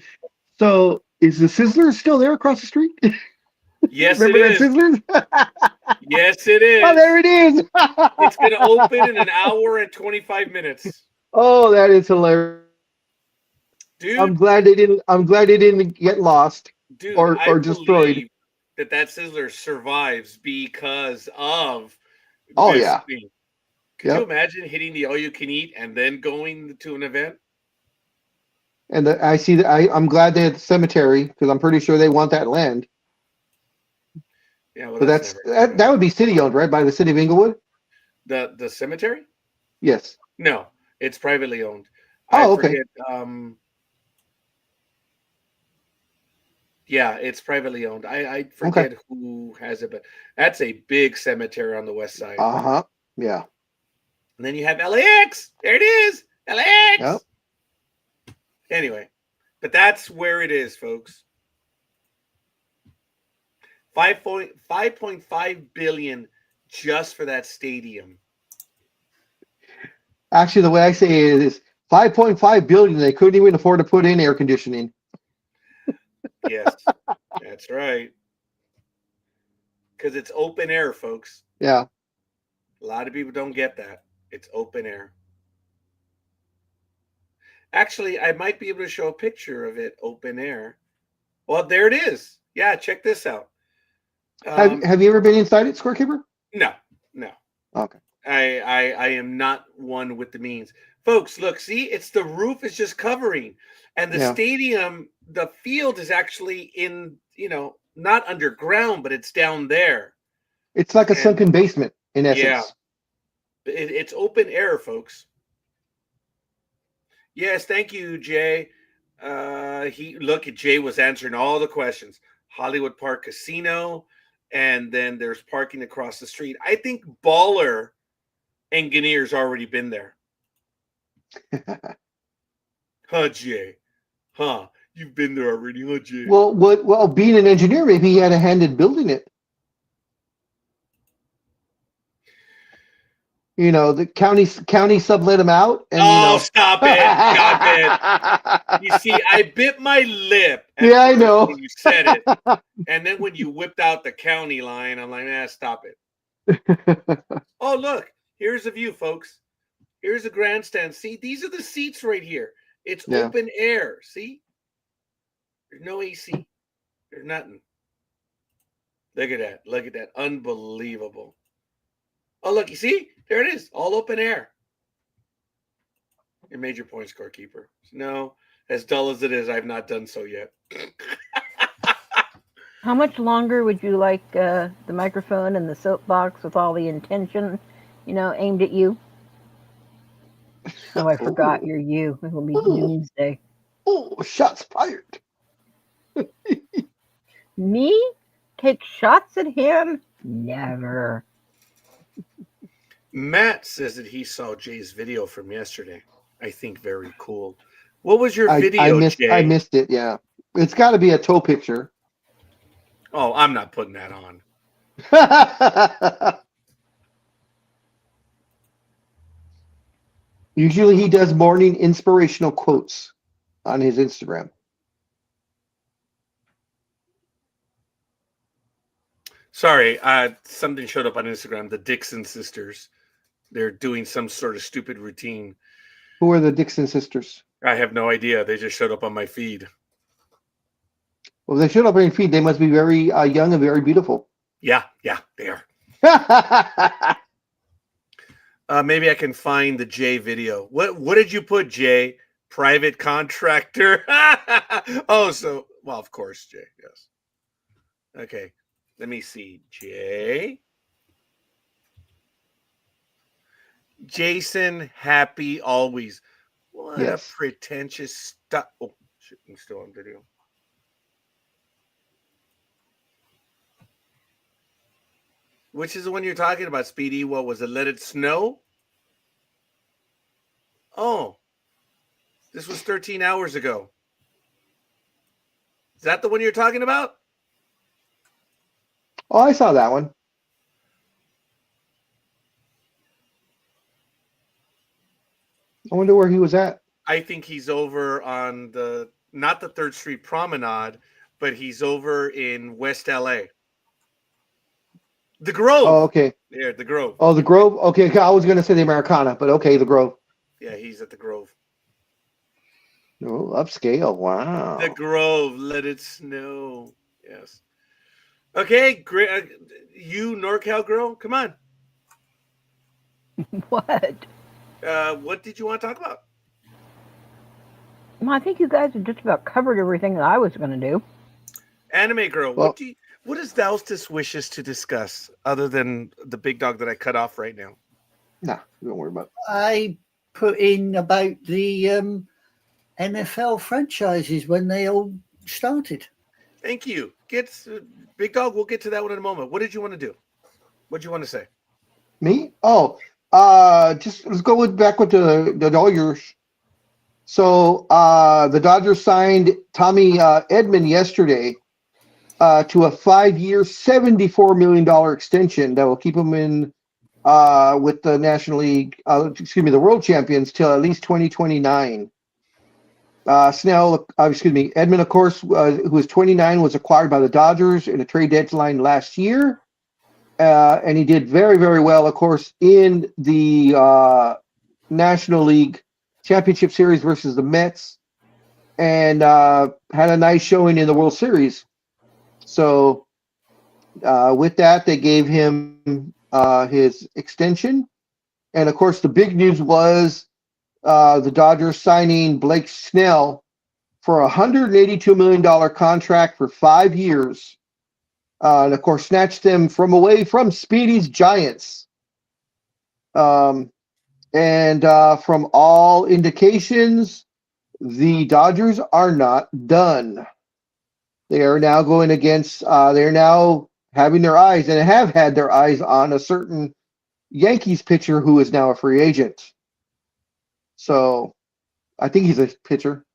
So is the Sizzler still there across the street? Yes, Remember it that is. Sizzler? Yes, it is. Oh, there it is. It's going to open in an hour and 25 minutes. Oh, that is hilarious. Dude, I'm glad they didn't get lost. or I destroyed. believe that Sizzler survives because of Oh, this yeah. thing. Could you Yep. imagine hitting the all you can eat and then going to an event? And I see that I'm glad they had the cemetery because I'm pretty sure they want that land. Yeah, well, But that would be city owned, right? By the city of Inglewood? the cemetery? Yes. No, it's privately owned. Oh, okay. Yeah, it's privately owned. I forget who has it, but that's a big cemetery on the west side. Uh-huh. Yeah. And then you have LAX. There it is. LAX. Yep. Anyway, but that's where it is, folks. 5.5 billion just for that stadium. Actually, the way I say it is 5.5 billion. They couldn't even afford to put in air conditioning. Yes, that's right. because it's open air, folks. Yeah. A lot of people don't get that. It's open air. Actually, I might be able to show a picture of it open air. Well, there it is. Yeah, check this out. Have you ever been inside it, Scorekeeper? No. Okay. I am not one with the means. Folks, look, see, it's the roof is just covering. And the Yeah. stadium, the field is actually in, not underground, but it's down there. It's like a And- sunken basement in essence. Yeah. It's open air, folks. Yes, thank you, Jay. Jay was answering all the questions. Hollywood Park Casino, and then there's parking across the street. I think Baller Engineer's already been there. Huh, Jay? Huh? You've been there already, huh, Jay? Well, being an engineer, maybe he had a hand in building it. The county sublet him out, and Stop it! Stop it! You see, I bit my lip. at Yeah, I first know. when you said it, and then when you whipped out the county line, I'm like, stop it. Oh, look, here's a view, folks. Here's a grandstand. See, these are the seats right here. It's Yeah. open air. See, there's no AC. There's nothing. Look at that. Look at that. Unbelievable. Oh, look, you see? There it is. All open air. Your major point scorekeeper. No, as dull as it is, I've not done so yet. How much longer would you like the microphone and the soapbox with all the intention, aimed at you? Oh, I forgot you're you. It will be Doomsday. Oh, shots fired. Me? Take shots at him? Never. Matt says that he saw Jay's video from yesterday. I think very cool. What was your video, Jay? I missed it. Yeah, it's got to be a toe picture. Oh, I'm not putting that on. Usually, he does morning inspirational quotes on his Instagram. Sorry, something showed up on Instagram. The Dixon sisters. They're doing some sort of stupid routine. Who are the Dixon sisters? I have no idea. They just showed up on my feed. Well, they showed up on your feed. They must be very young and very beautiful. Yeah, they are. Maybe I can find the Jay video. What did you put, Jay? Private contractor? Well, of course, Jay. Yes. Okay. Let me see. Jay. Jason, happy always. What Yes. a pretentious stuff. Oh, shit, I'm still on video. Which is the one you're talking about, Speedy? What was it? Let It Snow? Oh, this was 13 hours ago. Is that the one you're talking about? Oh, I saw that one. I wonder where he was at. I think he's over on not the 3rd Street Promenade, but he's over in West LA. The Grove. Oh, okay. Yeah, the Grove. Oh, the Grove. Okay, I was going to say the Americana, but okay, the Grove. Yeah, he's at the Grove. Oh, upscale. Wow. The Grove. Let It Snow. Yes. Okay, great. You NorCal girl, come on. What? What did you want to talk about? Well, I think you guys have just about covered everything that I was going to do. Anime girl, Well- what is Thoustus wishes to discuss other than the big dog that I cut off right now? Nah, don't worry about it. I put in about the NFL franchises when they all started. Thank you. Big dog, we'll get to that one in a moment. What did you want to do? What did you want to say? Me? Oh, just let's go back with the Dodgers. So the Dodgers signed Tommy Edman yesterday to a 5-year, $74 million extension that will keep him in with the National League, the World Champions till at least 2029. Edman, of course, who was 29, was acquired by the Dodgers in a trade deadline last year. and he did very, very well, of course, in the National League Championship Series versus the Mets, and had a nice showing in the World Series. So with that, they gave him his extension. And of course, the big news was the Dodgers signing Blake Snell for a $182 million contract for 5 years. And of course, snatched them from away from Speedy's Giants. And from all indications, the Dodgers are not done. They are now going against, they're now having their eyes and have had their eyes on a certain Yankees pitcher who is now a free agent. So I think he's a pitcher.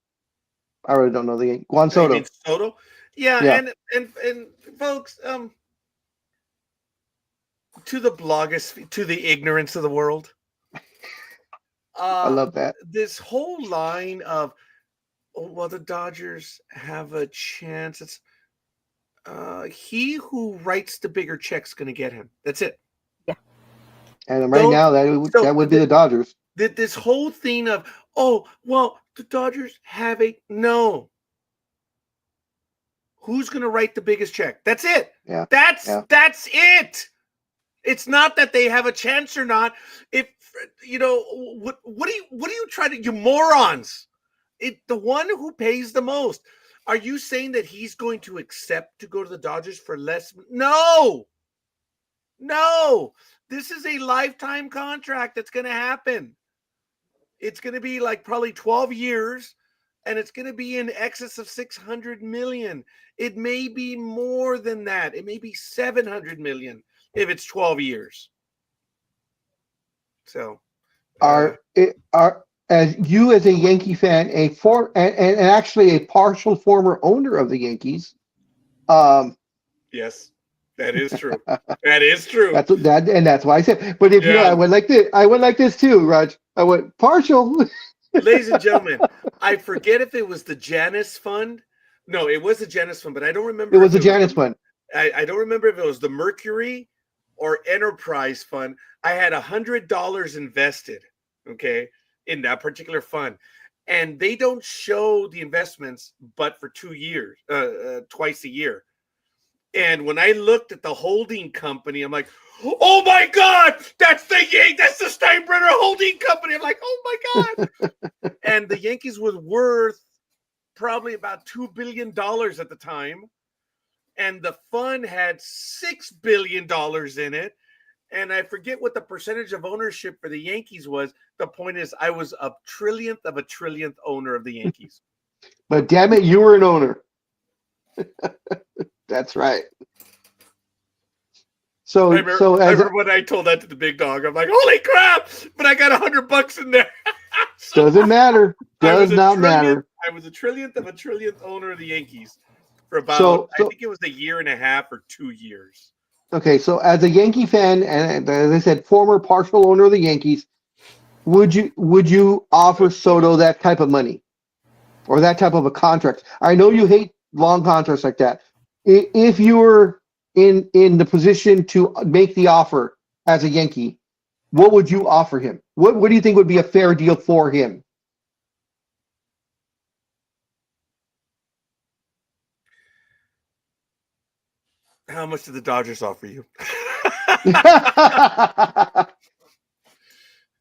I really don't know the Juan You Soto. mean Soto? Yeah, Yeah. and folks, to the blogosphere, to the ignorance of the world. I love that. This whole line of, oh, well, the Dodgers have a chance. It's he who writes the bigger check's going to get him. That's it. And right Don't- now, so that would be the Dodgers. This whole thing of, oh, well, the Dodgers have a no. Who's going to write the biggest check? That's it. Yeah. That's Yeah. it. It's not that they have a chance or not. If you know what are you trying to, you morons? The one who pays the most. Are you saying that he's going to accept to go to the Dodgers for less? No. This is a lifetime contract that's going to happen. It's going to be like probably 12 years, and it's going to be in excess of $600 million. It may be more than that. It may be $700 million if it's 12 years. So, Are as you as a Yankee fan, and actually a partial former owner of the Yankees. yes, that is true. That is true. That's why I said. But if you know, Yeah. I went like this too, Raj. I went partial. Ladies and gentlemen, I forget if it was the Janus Fund. No, it was the Janus Fund, but I don't remember. It was if the Janus one. I don't remember if it was the Mercury or Enterprise Fund. I had $100 invested, okay, in that particular fund, and they don't show the investments but for 2 years, twice a year. And when I looked at the holding company, I'm like, oh my God, that's the Steinbrenner Holding Company. I'm like, oh my God. And the Yankees was worth probably about $2 billion at the time. And the fund had $6 billion in it. And I forget what the percentage of ownership for the Yankees was. The point is, I was a trillionth of a trillionth owner of the Yankees. But damn it, you were an owner. That's right. So I remember when I told that to the big dog. I'm like, holy crap! But I got $100 in there. So doesn't matter. I was Does a not trillionth- matter. I was a trillionth of a trillionth owner of the Yankees for about, I think it was a year and a half or 2 years. Okay, so as a Yankee fan, and as I said, former partial owner of the Yankees, would you offer Soto that type of money or that type of a contract? I know you hate long contracts like that. If you were in the position to make the offer as a Yankee, what would you offer him? What do you think would be a fair deal for him? How much did the Dodgers offer you?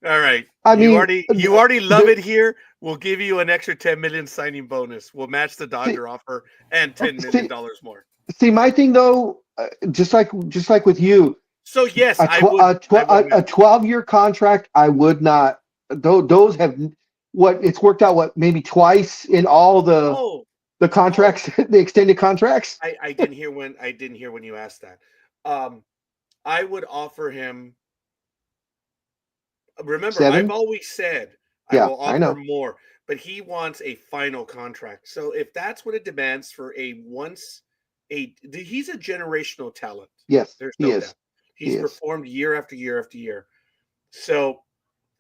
All right. I mean, you already love it here. We'll give you an extra $10 million signing bonus. We'll match the Dodger offer and $10 million more. See, my thing though, just like with you, So yes, a 12-year contract, I would not. Those have it's worked out maybe twice in all the contracts, the extended contracts. I didn't hear when you asked that. I would offer him. Remember, 7? I've always said Yeah, I will I offer know. more, but he wants a final contract. So if that's what it demands for he's a generational talent. Yes, There's he no is. doubt. He's is. performed year after year after year. So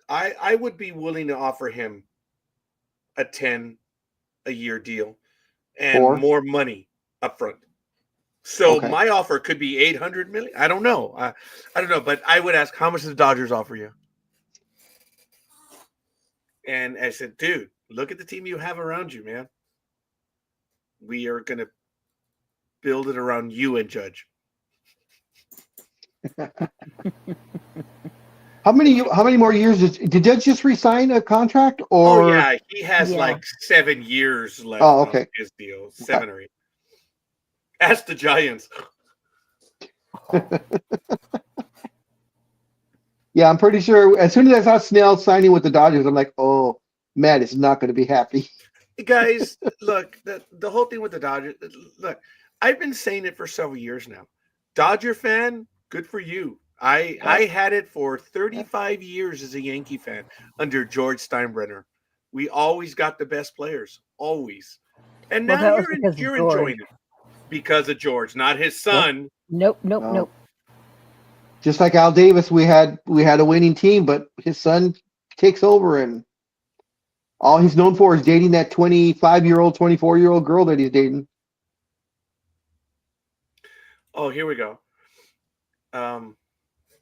I would be willing to offer him a 10-a-year deal and Or- more money up front. So Okay. my offer could be 800 million. I don't know. I don't know, but I would ask, how much does the Dodgers offer you? And I said, dude, look at the team you have around you, man. We are going to build it around you and Judge. How many more years did Judge just resign a contract? Or Oh yeah, he has Yeah. like 7 years left Oh, okay. on his deal. 7 or 8. Ask the Giants. Yeah, I'm pretty sure as soon as I saw Snell signing with the Dodgers, I'm like, oh, Matt is not going to be happy. Guys, look, the whole thing with the Dodgers, look, I've been saying it for several years now. Dodger fan, good for you. I had it for 35 years as a Yankee fan under George Steinbrenner. We always got the best players, always. And Well, now that was because of you're George. enjoying it because of George, not his son. Nope. No. Just like Al Davis, we had a winning team, but his son takes over, and all he's known for is dating that 25-year-old, 24-year-old girl that he's dating. Oh, here we go.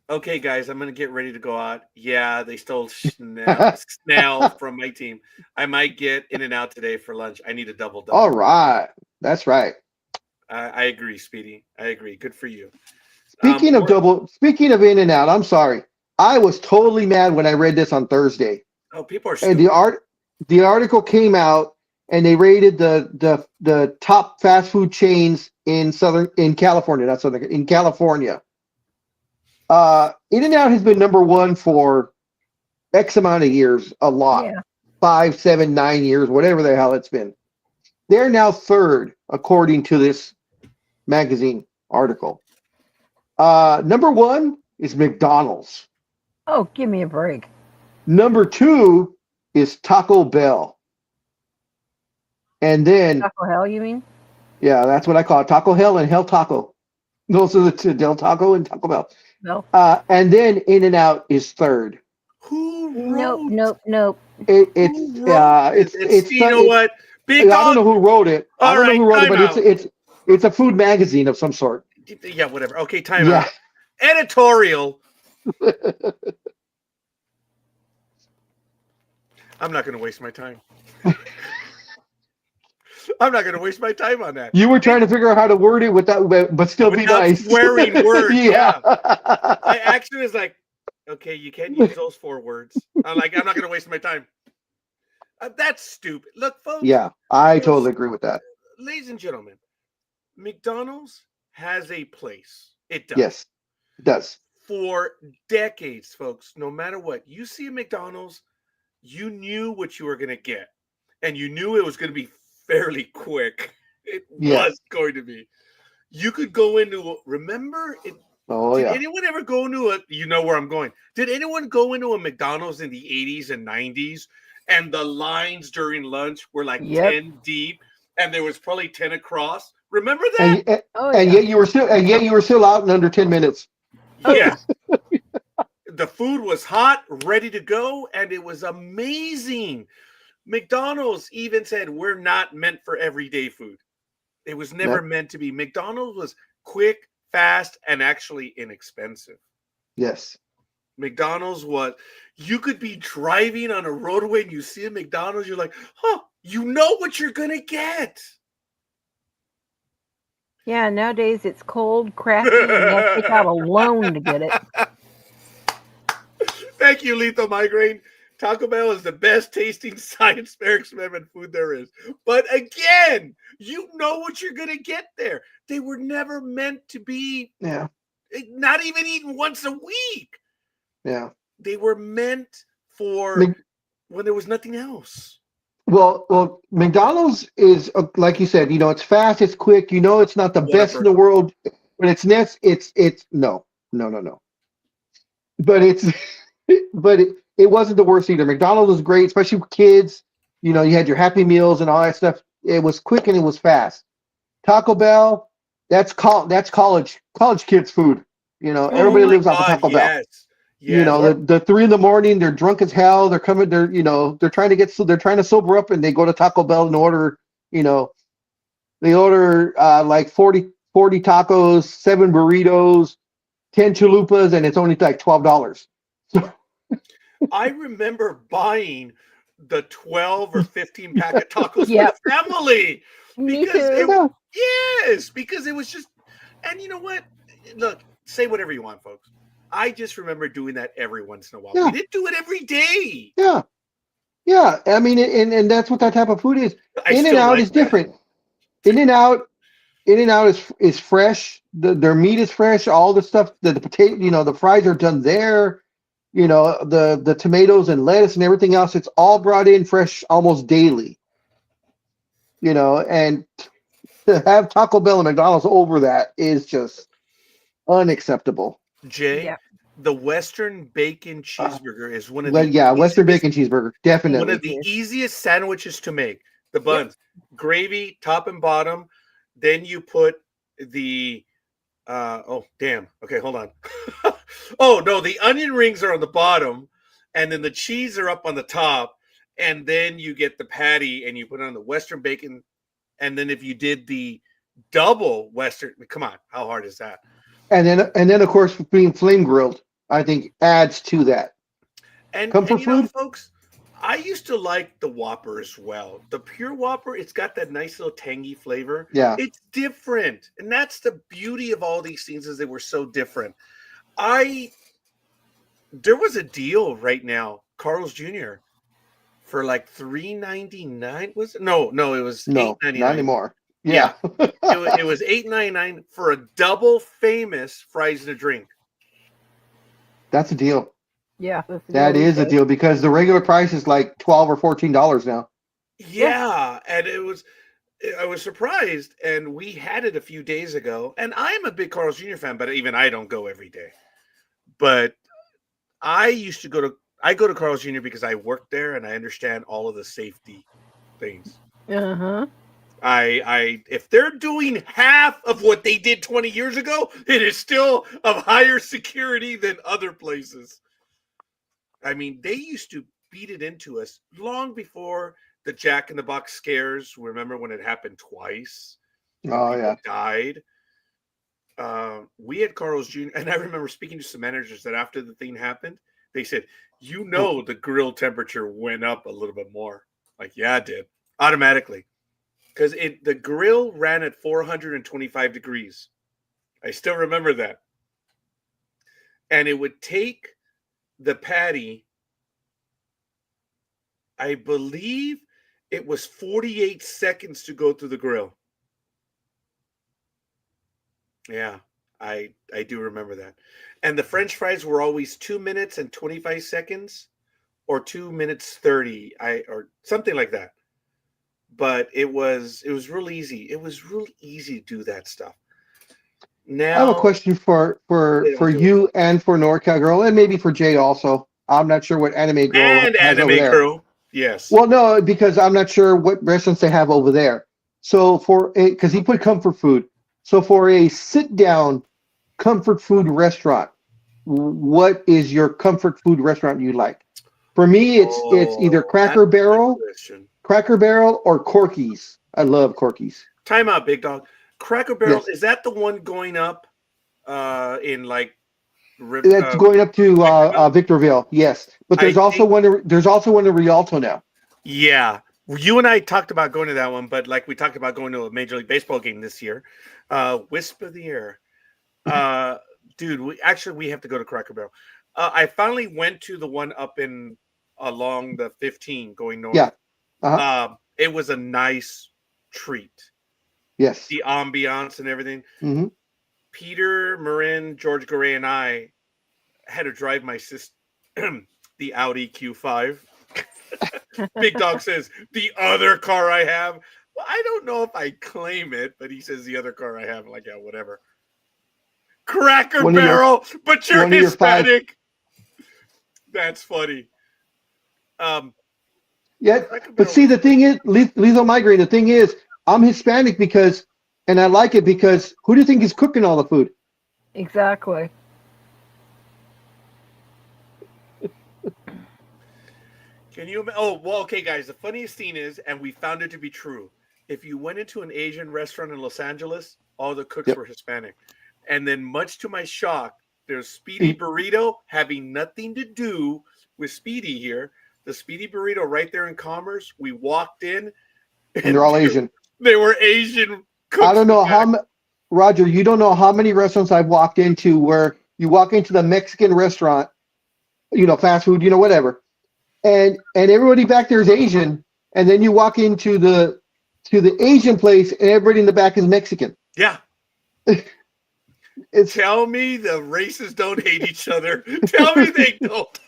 Okay, guys, I'm going to get ready to go out. Yeah, they stole Snell from my team. I might get in and out today for lunch. I need a double. All right, that's right. I agree, Speedy. I agree. Good for you. Speaking of in and out, I'm sorry. I was totally mad when I read this on Thursday. Oh, people are And stupid. the article came out, and they rated the top fast food chains in California. In California. In-N-Out has been number one for X amount of years, a lot. Yeah. 5, 7, 9 years, whatever the hell it's been. They're now third, according to this magazine article. Number one is McDonald's. Oh, give me a break. Number two is Taco Bell. And then, Taco Hell, you mean? yeah, that's what I call it, Taco Hell and Hell Taco. Those are the two, Del Taco and Taco Bell. No. And then In-N-Out is third. Who wrote? Nope. It's you know what? Big I don't know who wrote it. I All don't know who wrote right, it, but it's a food magazine of some sort. Yeah, whatever. Okay, time Yeah. out. Editorial. I'm not going to waste my time. I'm not going to waste my time on that. You were trying to figure out how to word it but still be Without nice. swearing words. Yeah. I actually was like, okay, you can't use those 4 words. I'm not going to waste my time. That's stupid. Look, folks. Yeah, I totally agree with that. Ladies and gentlemen, McDonald's has a place. It does. Yes, it does. For decades, folks, no matter what, you see a McDonald's, you knew what you were going to get. And you knew it was going to be fairly quick. It Yes. was going to be. You could go into, remember? Oh, Did yeah. anyone ever go into you know where I'm going. Did anyone go into a McDonald's in the 80s and 90s and the lines during lunch were like Yep. 10 deep and there was probably 10 across? Remember that? And yet you were still out in under 10 minutes. Yeah. The food was hot, ready to go, and it was amazing. McDonald's even said, we're not meant for everyday food. It was never meant to be. McDonald's was quick, fast, and actually inexpensive. Yes. McDonald's was, you could be driving on a roadway and you see a McDonald's, you're like, huh, you know what you're going to get. Yeah, nowadays it's cold, crappy, and you have to take out a loan to get it. Thank you, Lethal Migraine. Taco Bell is the best tasting science experiment food there is. But again, you know what you're going to get there. They were never meant to be, not even eaten once a week. Yeah. They were meant for when there was nothing else. Well, McDonald's is like you said. It's fast, it's quick. It's not the best in the world, but it's no. But it wasn't the worst either. McDonald's was great, especially with kids. You had your Happy Meals and all that stuff. It was quick and it was fast. Taco Bell, that's college kids food. Everybody lives off of Taco Bell. Yes. The 3 a.m, they're drunk as hell. They're coming. They're trying to sober up, and they go to Taco Bell and order. They order like 40 40 tacos, 7 burritos, 10 chalupas, and it's only like $12. I remember buying the 12 or 15 pack of tacos Yep. for the family. Me Because too. Yeah. Yes, because it was just, and you know what? Look, say whatever you want, folks. I just remember doing that every once in a while. Yeah. We didn't do it every day. Yeah. Yeah. I mean, and that's what that type of food is. I In and still out like is that. different. In and out is fresh. Their meat is fresh. All the stuff, the potato, the fries are done there. The tomatoes and lettuce and everything else, it's all brought in fresh almost daily. And to have Taco Bell and McDonald's over that is just unacceptable. Jay, Yep. the Western bacon cheeseburger is one of Well, the yeah, Western easiest- bacon cheeseburger, one definitely. of the easiest sandwiches to make. The buns, gravy, top and bottom. Then you put the oh damn. Okay, hold on. Oh no, the onion rings are on the bottom, and then the cheese are up on the top, and then you get the patty and you put it on the Western bacon. And then if you did the double Western, come on, how hard is that? And then of course being flame grilled, I think adds to that. And Comfort you know, food? folks, I used to like the Whopper as well. The pure Whopper, it's got that nice little tangy flavor. Yeah. It's different. And that's the beauty of all these things is they were so different. There was a deal right now, Carl's Jr. for like $3.99. Was it? No, it was No, $8.99. not anymore. Yeah. It was $8.99 for a double famous fries and a drink. That's a deal. Yeah, that's the That deal is these a days. deal because the regular price is like $12 or $14 now. Yeah, and I was surprised, and we had it a few days ago. And I'm a big Carl's Jr. fan, but even I don't go every day. But I go to Carl's Jr. because I work there and I understand all of the safety things. Uh-huh. If they're doing half of what they did 20 years ago, it is still of higher security than other places. I mean, they used to beat it into us long before the Jack in the Box scares. Remember when it happened twice? Oh People yeah. died. We had Carl's Jr. and I remember speaking to some managers that after the thing happened, they said, the grill temperature went up a little bit more. Like, yeah, it did. Automatically. Because the grill ran at 425 degrees. I still remember that. And it would take the patty, I believe it was 48 seconds to go through the grill. Yeah, I do remember that. And the French fries were always 2 minutes and 25 seconds or 2 minutes 30, or something like that. But it was real easy. It was real easy to do that stuff. Now I have a question for you and for NorCal Girl and maybe for Jay also. I'm not sure what Anime Girl and has Anime over there. Crew. Yes. Well, no, because I'm not sure what restaurants they have over there. So because he put comfort food. So for a sit-down comfort food restaurant, what is your comfort food restaurant you like? For me, it's either Cracker Barrel or Corky's. I love Corky's. Time out, Big Dog. Cracker Barrel, Yes. is that the one going up in like It's going up to Victorville, yes. But there's also one in Rialto now. Yeah. You and I talked about going to that one, but like we talked about going to a Major League Baseball game this year. Wisp of the Air. Dude, we have to go to Cracker Barrel. I finally went to the one up along the 15 going north. Yeah. Uh-huh. It was a nice treat. Yes. The ambiance and everything. Mm-hmm. Peter, Marin, George Garay, and I had to drive my sister the Audi Q5. Big Dog says, the other car I have. Well, I don't know if I claim it, but he says the other car I have. I'm like, yeah, whatever. Cracker Barrel, but you're Hispanic. That's funny. Yeah, but see, the thing is, lethal migraine, the thing is, I'm Hispanic and I like it because who do you think is cooking all the food? Exactly. Can you? Oh, well, okay, guys. The funniest thing is, and we found it to be true. If you went into an Asian restaurant in Los Angeles, all the cooks Yep. were Hispanic. And then, much to my shock, there's Speedy Burrito having nothing to do with Speedy here. The Speedy Burrito right there in Commerce. We walked in, And they're all Asian. They were Asian cooks. I don't know Roger, you don't know how many restaurants I've walked into where you walk into the Mexican restaurant, fast food, whatever. And everybody back there is Asian. And then you walk into the Asian place and everybody in the back is Mexican. Yeah. It's Tell me the races don't hate each other. Tell me they don't.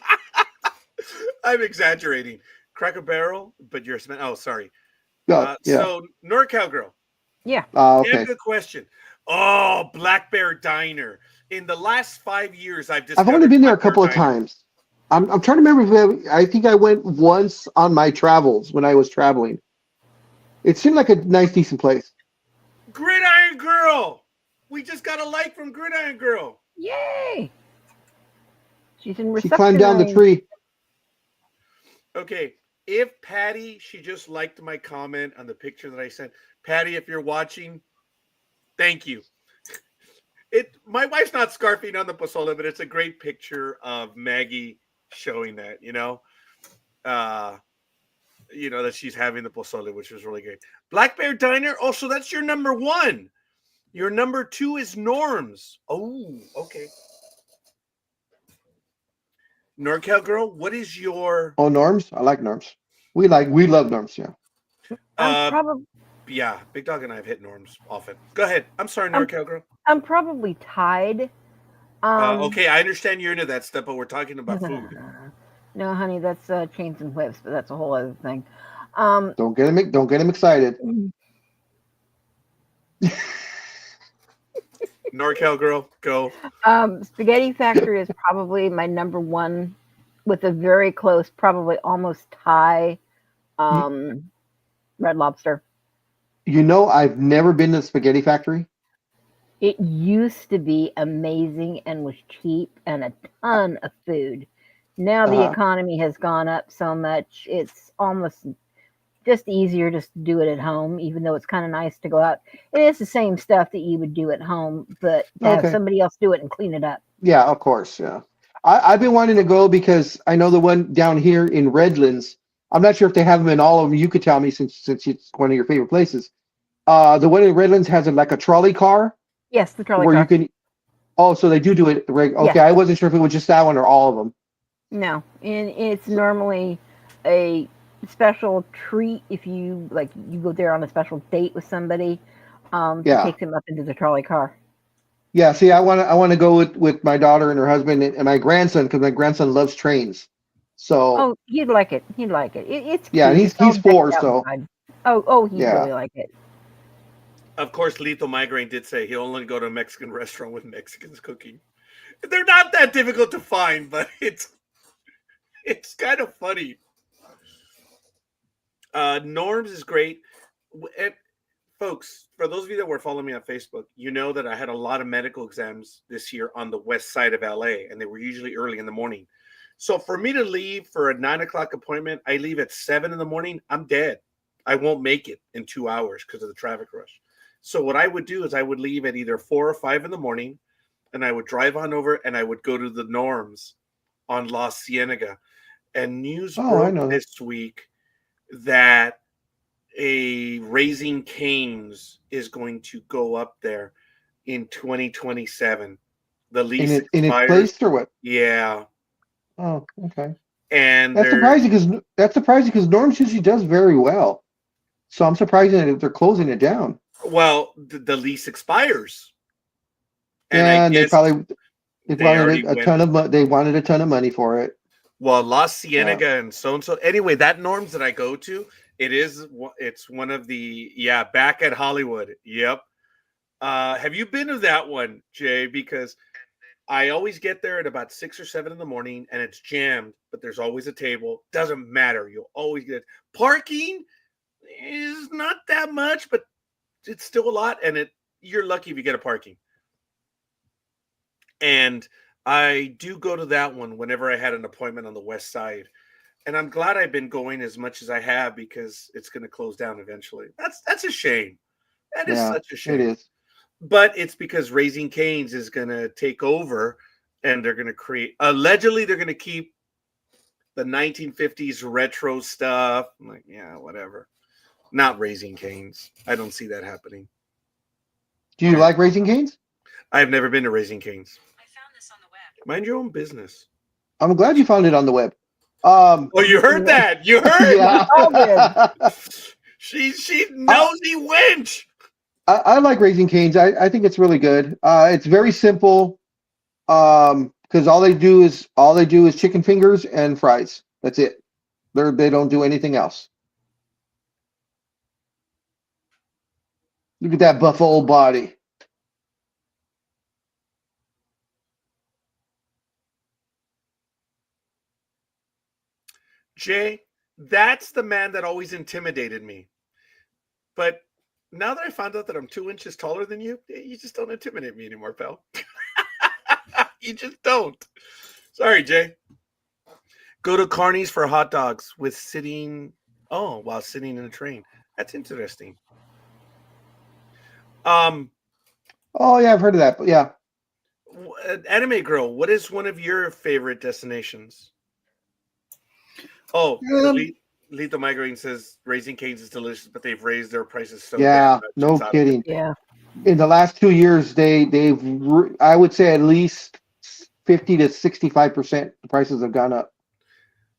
I'm exaggerating. Cracker Barrel, but you're sorry. yeah. So NorCal Girl. Yeah. Okay. Good question. Oh, Black Bear Diner. In the last 5 years, I've only been there a Black Bear couple of Diner. times. I'm trying to remember I think I went once on my travels when I was traveling. It seemed like a nice, decent place. Gridiron Girl. We just got a like from Gridiron Girl. Yay! She's in She reception. climbed down the range. tree. Okay. If Patty, she just liked my comment on the picture that I sent. Patty, if you're watching, thank you. My wife's not scarfing on the pozole, but it's a great picture of Maggie showing that, that she's having the pozole, which was really great. Black Bear Diner. Oh, so that's your number one. Your number two is Norm's. Oh, okay. NorCal Girl, what is your? Oh, Norms? I like Norms. We love Norms, yeah. Yeah, Big Dog and I have hit Norms often. Go ahead. I'm sorry, NorCal Girl. I'm probably tied. Okay, I understand you're into that stuff, but we're talking about food. No, honey, that's chains and whips, but that's a whole other thing. Don't get him excited. NorCal Girl, go. Spaghetti Factory is probably my number one, with a very close, probably almost tie. Red Lobster. I've never been to the Spaghetti Factory. It used to be amazing and was cheap and a ton of food. Now the economy has gone up so much, it's almost just easier just to do it at home, even though it's kind of nice to go out. It is the same stuff that you would do at home, but to have somebody else do it and clean it up. Yeah, of course, yeah. I've been wanting to go because I know the one down here in Redlands. I'm not sure if they have them in all of them. You could tell me since it's one of your favorite places. The one in Redlands has like a trolley car. Yes, the trolley where car. you can. Oh, so they do it. Okay, Yeah. I wasn't sure if it was just that one or all of them. No, and it's normally a special treat if you go there on a special date with somebody. To take them up into the trolley car. Yeah, see, I want to go with my daughter and her husband and my grandson because my grandson loves trains. So he'd like it. He'd like it. It's yeah, and cute. he's 4, so he'd really like it. Of course, Lethal Migraine did say he'll only go to a Mexican restaurant with Mexicans cooking. They're not that difficult to find, but it's kind of funny. Norm's is great. And folks, for those of you that were following me on Facebook, you know that I had a lot of medical exams this year on the west side of LA, and they were usually early in the morning. So for me to leave for a 9 o'clock appointment, I leave at 7 in the morning, I'm dead. I won't make it in 2 hours because of the traffic rush. So what I would do is I would leave at either 4 or 5 in the morning, and I would drive on over and I would go to the Norms on La Cienega. And news broke this week that a Raising Cane's is going to go up there in 2027. The lease expires. In its place or what? Yeah. Oh, okay. And that's surprising because Norm's usually does very well. So I'm surprised that they're closing it down. Well, the lease expires. And they wanted a ton of money for it. Well, La Cienega and so. Anyway, that Norm's that I go to, it's one of the back at Hollywood. Yep. Have you been to that one, Jay? Because I always get there at about 6 or 7 in the morning, and it's jammed. But there's always a table. Doesn't matter. You'll always get it. Parking is not that much, but it's still a lot, and you're lucky if you get a parking. And I do go to that one whenever I had an appointment on the west side. And I'm glad I've been going as much as I have because it's going to close down eventually. That's a shame. That is such a shame. It is. But it's because Raising Cane's is going to take over, and they're going to create. Allegedly, they're going to keep the 1950s retro stuff. I'm like, yeah, whatever. Not Raising Cane's. I don't see that happening. Do you like Raising Cane's? I've never been to Raising Cane's. I found this on the web. Mind your own business. I'm glad you found it on the web. Oh, you heard that? You heard? Yeah. She's nosy wench. I like Raising Cane's. I think it's really good. It's very simple. Because all they do is chicken fingers and fries. That's it. They don't do anything else. Look at that buff old body. Jay, that's the man that always intimidated me. But now that I found out that I'm 2 inches taller than you, you just don't intimidate me anymore, pal. You just don't. Sorry, Jay. Go to Carney's for hot dogs while sitting in a train. That's interesting. Oh yeah, I've heard of that. But yeah. Anime Girl, what is one of your favorite destinations? Oh, Lethal Migraine says Raising Cane's is delicious, but they've raised their prices so Yeah, damn much. no kidding. Yeah. In the last 2 years, I would say at least 50 to 65% the prices have gone up.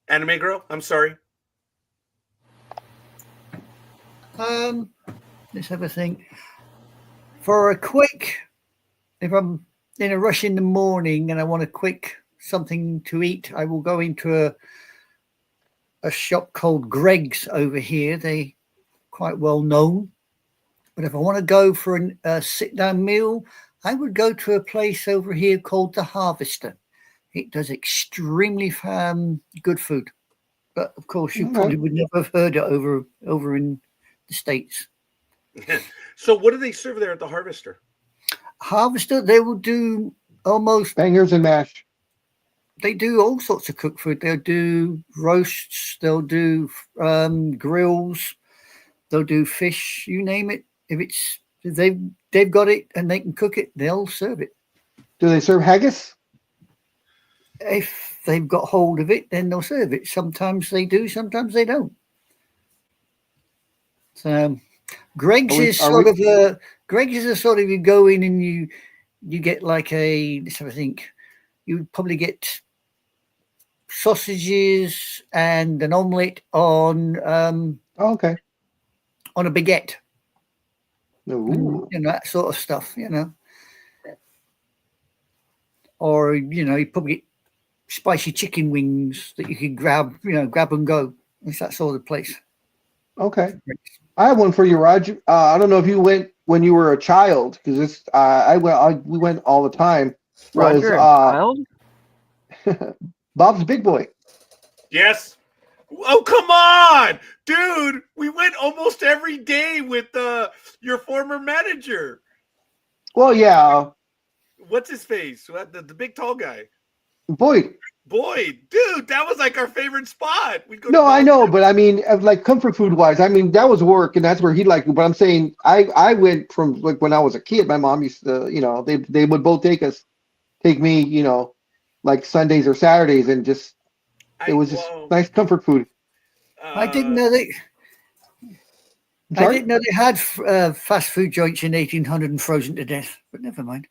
Anime Girl, I'm sorry. Let's have a think. For a quick, if I'm in a rush in the morning and I want a quick something to eat, I will go into a shop called Greg's over here. They quite well known. But if I want to go for a sit-down meal, I would go to a place over here called The Harvester. It does extremely good food. But, of course, you probably would never have heard it over in the States. So what do they serve there at The Harvester? Harvester, they will do almost... Bangers and mash. They do all sorts of cooked food. They'll do roasts. They'll do grills. They'll do fish. You name it. If they've got it and they can cook it, they'll serve it. Do they serve haggis? If they've got hold of it, then they'll serve it. Sometimes they do. Sometimes they don't. So Greg's is sort of you go in and you get like let's have a think. You probably get sausages and an omelette on Okay. on a baguette. Ooh. You know, that sort of stuff, you know. Or, you know, you probably get spicy chicken wings that you can grab and go. It's that sort of place. Okay. I have one for you, Roger. I don't know if you went when you were a child, because we went all the time. Roger, a child? Bob's Big Boy. Yes. Oh, come on, dude. We went almost every day with your former manager. Well, yeah. What's his face? The big tall guy. Boyd, dude, that was like our favorite spot. We'd go. No, I know, but I mean, like comfort food wise, I mean, that was work, and that's where he liked it. But I'm saying, I went from like when I was a kid. My mom used to, you know, they would both take me, you know, like Sundays or Saturdays, and just it was just nice comfort food. I didn't know they. I didn't know they had fast food joints in 1800 and frozen to death, but never mind.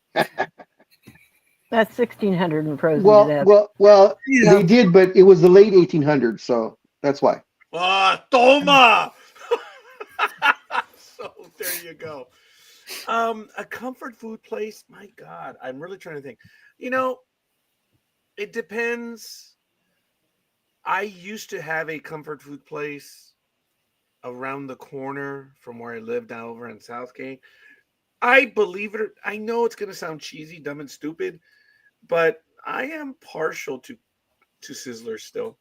That's 1600 and frozen to death. Well, yeah. They did, but it was the late 1800s, so that's why. Toma! So there you go. A comfort food place. My God, I'm really trying to think. You know, it depends. I used to have a comfort food place around the corner from where I lived down over in Southgate. I believe it. I know it's going to sound cheesy, dumb, and stupid, but I am partial to Sizzler still.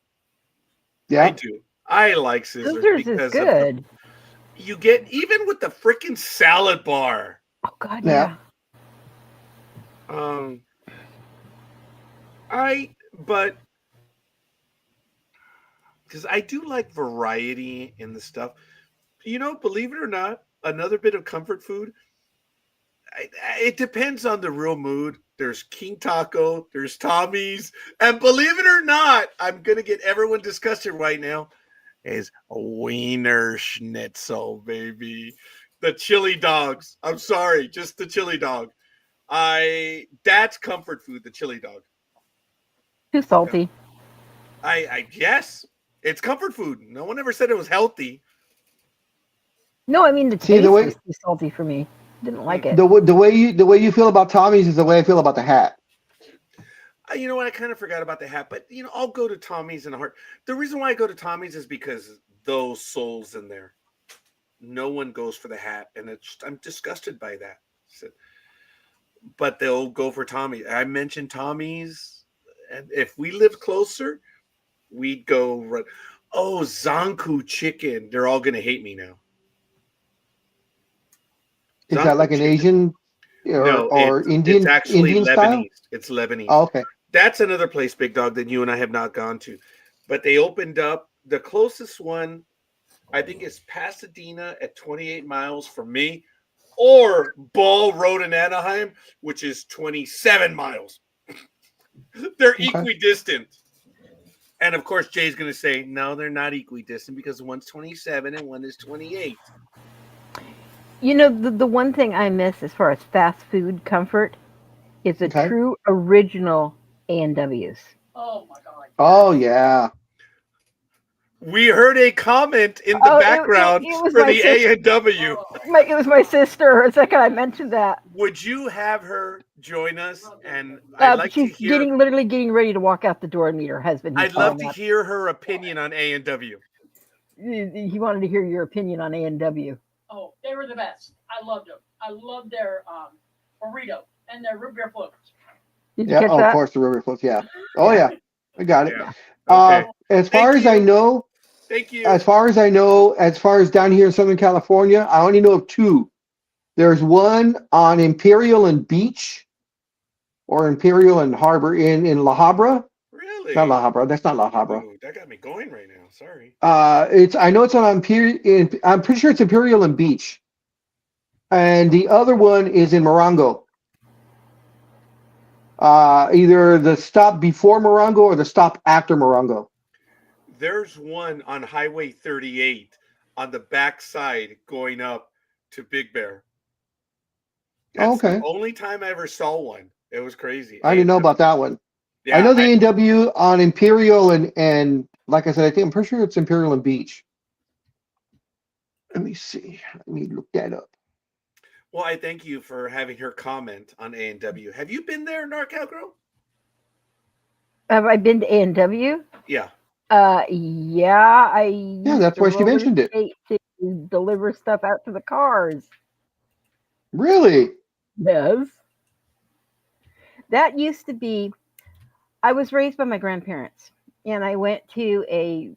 Yeah, I do. I like Sizzler. Sizzlers is good. You get even with the freaking salad bar. Oh God, yeah. Because I do like variety in the stuff. You know, believe it or not, another bit of comfort food. It depends on the real mood. There's King Taco, there's Tommy's, and believe it or not, I'm gonna get everyone disgusted right now. Is Wiener Schnitzel, baby. The chili dogs. I'm sorry, just the chili dog. That's comfort food, the chili dog. Too salty. I guess it's comfort food. No one ever said it was healthy. No, I mean the See, taste the way- was too salty for me. Didn't like it. The way you feel about Tommy's is the way I feel about the hat. You know what? I kind of forgot about the hat, but I'll go to Tommy's in a heart. The reason why I go to Tommy's is because those souls in there. No one goes for the hat, and I'm disgusted by that. So, but they'll go for Tommy. I mentioned Tommy's, and if we lived closer, we'd go. Oh, Zanku chicken. They're all gonna hate me now. Is Zanku that like an chicken. Asian or Indian? It's actually Indian Lebanese. style? It's Lebanese. Oh, okay. That's another place, Big Dog, that you and I have not gone to. But they opened up the closest one, I think, is Pasadena at 28 miles from me, or Ball Road in Anaheim, which is 27 miles. They're equidistant. And of course, Jay's going to say, no, they're not equidistant because one's 27 and one is 28. The one thing I miss as far as fast food comfort is a Okay. true original A&W's. Oh my God. Oh yeah. We heard a comment in the Oh, background it was for my the sister. A&W. Oh, It was my sister. It's like I mentioned that. Would you have her join us? And I'd like to She's hear. literally getting ready to walk out the door and meet her husband. I'd love to hear her opinion on A&W. He wanted to hear your opinion on A&W. oh, they were the best. I loved them. I loved their burrito and their root beer floats. Did you Yeah. catch Oh, that? of course, the river floats. Yeah. Oh yeah. I got it. Yeah. Uh, Okay. as far Thank as I you. know, Thank you. as far as down here in Southern California, I only know of two. There's one on Imperial and Beach, or Imperial and Harbor in La Habra. Really? Not La Habra. That's not La Habra. Ooh, that got me going right now. Sorry. I know it's on Imperial. I'm pretty sure it's Imperial and Beach, and the other one is in Morongo. Either the stop before Morongo or the stop after Morongo. There's one on Highway 38 on the backside going up to Big Bear. That's Okay. the only time I ever saw one. It was crazy. I didn't know about that one. Yeah, I know the A&W on Imperial and like I said, I'm pretty sure it's Imperial and Beach. Let me see. Let me look that up. Well, I thank you for having her comment on A&W. Have you been there, NorCal Girl? Have I been to A&W? Yeah. Yeah. Yeah, that's why she mentioned it. To deliver stuff out to the cars. Really? Yes. That used to be. I was raised by my grandparents, and I went to a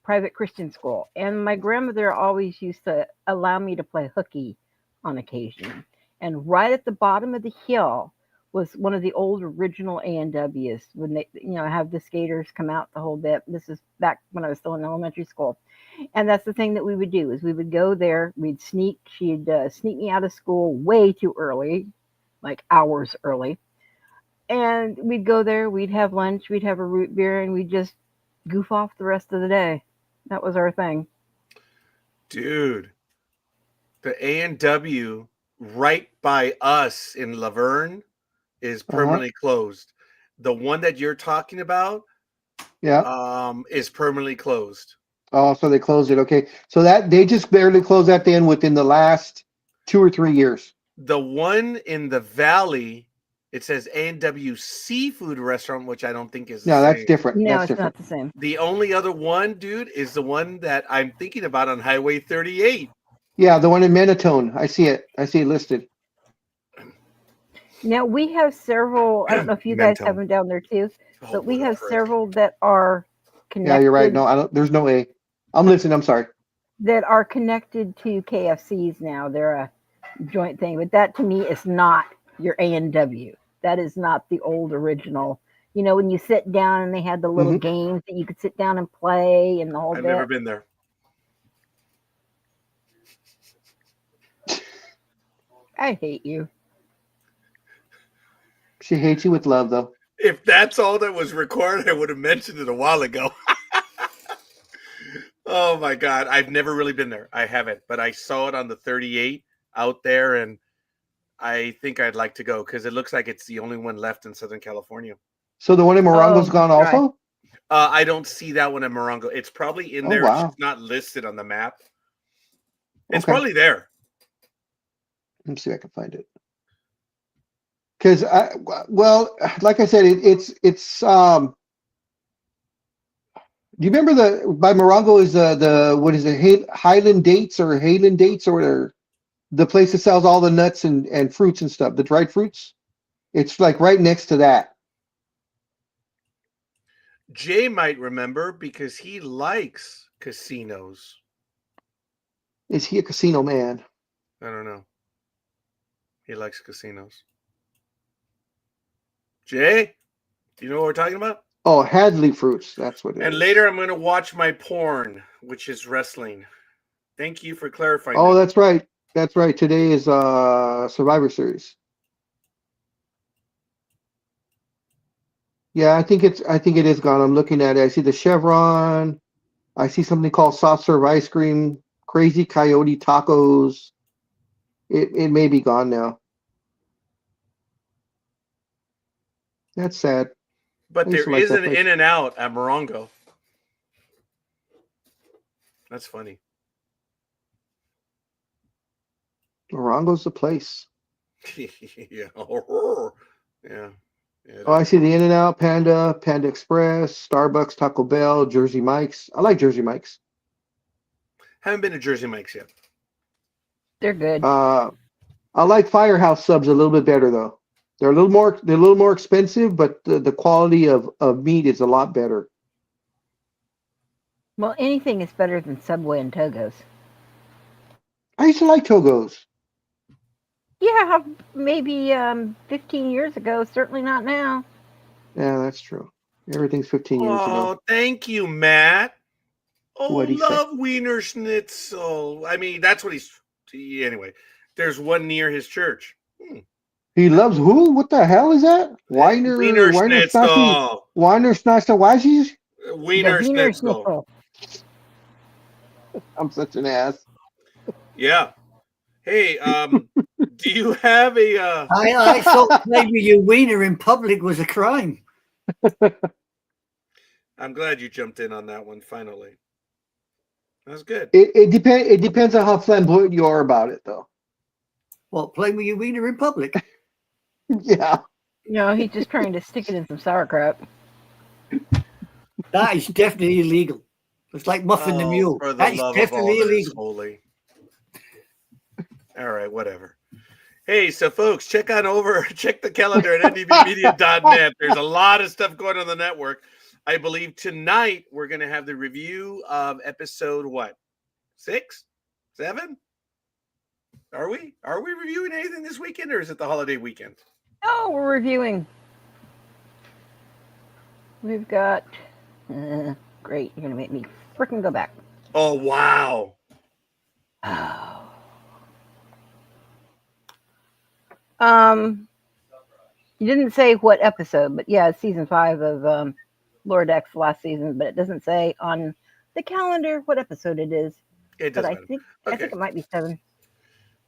private Christian school, and my grandmother always used to allow me to play hooky on occasion. And right at the bottom of the hill was one of the old original A&Ws when they, have the skaters come out the whole bit. This is back when I was still in elementary school. And that's the thing that we would do is we would go there, she'd sneak me out of school way too early, like hours early. And we'd go there, we'd have lunch, we'd have a root beer, and we'd just goof off the rest of the day. That was our thing. Dude, the A&W right by us in Laverne is permanently closed. The one that you're talking about is permanently closed. Oh, so they closed it. Okay. So that they just barely closed that in within the last 2 or 3 years. The one in the valley, it says A&W Seafood Restaurant, which I don't think is No, the that's same. different. No, That's it's different. not the same. The only other one, dude, is the one that I'm thinking about on Highway 38. Yeah, the one in Menatone. I see it. I see it listed. Now we have several. I don't know if you guys Mentum. have them down there too, Oh, but we what a have frick. several that are connected. Yeah, you're right. No, I don't. There's no A. I'm listening. I'm sorry. That are connected to KFCs now. They're a joint thing, but that to me is not your A&W. That is not the old original. When you sit down and they had the little games that you could sit down and play and the whole I've bit. never been there. I hate you. She hates you with love, though. If that's all that was recorded, I would have mentioned it a while ago. Oh my God. I've never really been there. I haven't, but I saw it on the 38 out there, and I think I'd like to go because it looks like it's the only one left in Southern California. So the one in Morongo's Oh, gone right. also? I don't see that one in Morongo. It's probably in Oh, there. wow. It's just not listed on the map. It's Okay. probably there. Let me see if I can find it. Because like I said, it's do you remember by Morongo is the what is it, Highland Dates or Hayland Dates or whatever, the place that sells all the nuts and fruits and stuff, the dried fruits? It's like right next to that. Jay might remember because he likes casinos. Is he a casino man? I don't know. He likes casinos. Jay, do you know what we're talking about? Oh, Hadley Fruits. That's what it is. And later I'm going to watch my porn, which is wrestling. Thank you for clarifying Oh, that. that's right. That's right. Today is Survivor Series. Yeah, I think it is gone. I'm looking at it. I see the Chevron. I see something called soft serve ice cream, Crazy Coyote tacos. It may be gone now. That's sad. But I used there to like is that an place. In-N-Out at Morongo. That's funny. Morongo's the place. Yeah. Yeah. Yeah, Oh, I see the In-N-Out, Panda Express, Starbucks, Taco Bell, Jersey Mike's. I like Jersey Mike's. Haven't been to Jersey Mike's yet. They're good. I like Firehouse subs a little bit better though. They're a little more expensive, but the quality of meat is a lot better. Well, anything is better than Subway and Togo's. I used to like Togo's. Yeah, maybe 15 years ago. Certainly not now. Yeah, that's true. Everything's 15 years ago. Oh, thank you, Matt. Oh, What'd he say? love Wiener Schnitzel. I mean, that's what he's. Anyway, there's one near his church. He loves who? What the hell is that? Wiener Schnitzel. Wiener Schnitzel Wazzies? Wiener The Wiener Schnitzel. I'm such an ass. Yeah. Hey, do you have a? I thought maybe your wiener in public was a crime. I'm glad you jumped in on that one finally. That's good. It depends on how flamboyant you are about it, though. What, playing with your wiener in public? Yeah. No, he's just trying to stick it in some sauerkraut. That is definitely illegal. It's like muffin the mule. For the That is love definitely of all that is illegal. holy. All right, whatever. Hey, so folks, check the calendar at ndbmedia.net. There's a lot of stuff going on the network. I believe tonight we're going to have the review of episode what? 6? 7? Are we reviewing anything this weekend, or is it the holiday weekend? Oh, we're reviewing. We've got. Great, you're gonna make me freaking go back. Oh, wow. Oh. You didn't say what episode, but yeah, it's season 5 of Lower Decks last season, but it doesn't say on the calendar what episode it is. It But doesn't I matter. think Okay. it might be 7.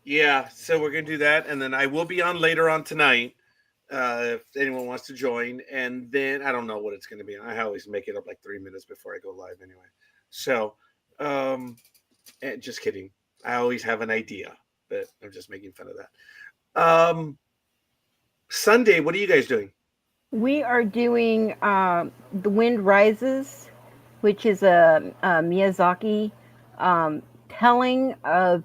Yeah, so we're going to do that, and then I will be on later on tonight if anyone wants to join, and then I don't know what it's going to be. I always make it up like 3 minutes before I go live anyway. So, just kidding. I always have an idea, but I'm just making fun of that. Sunday, what are you guys doing? We are doing The Wind Rises, which is a Miyazaki telling of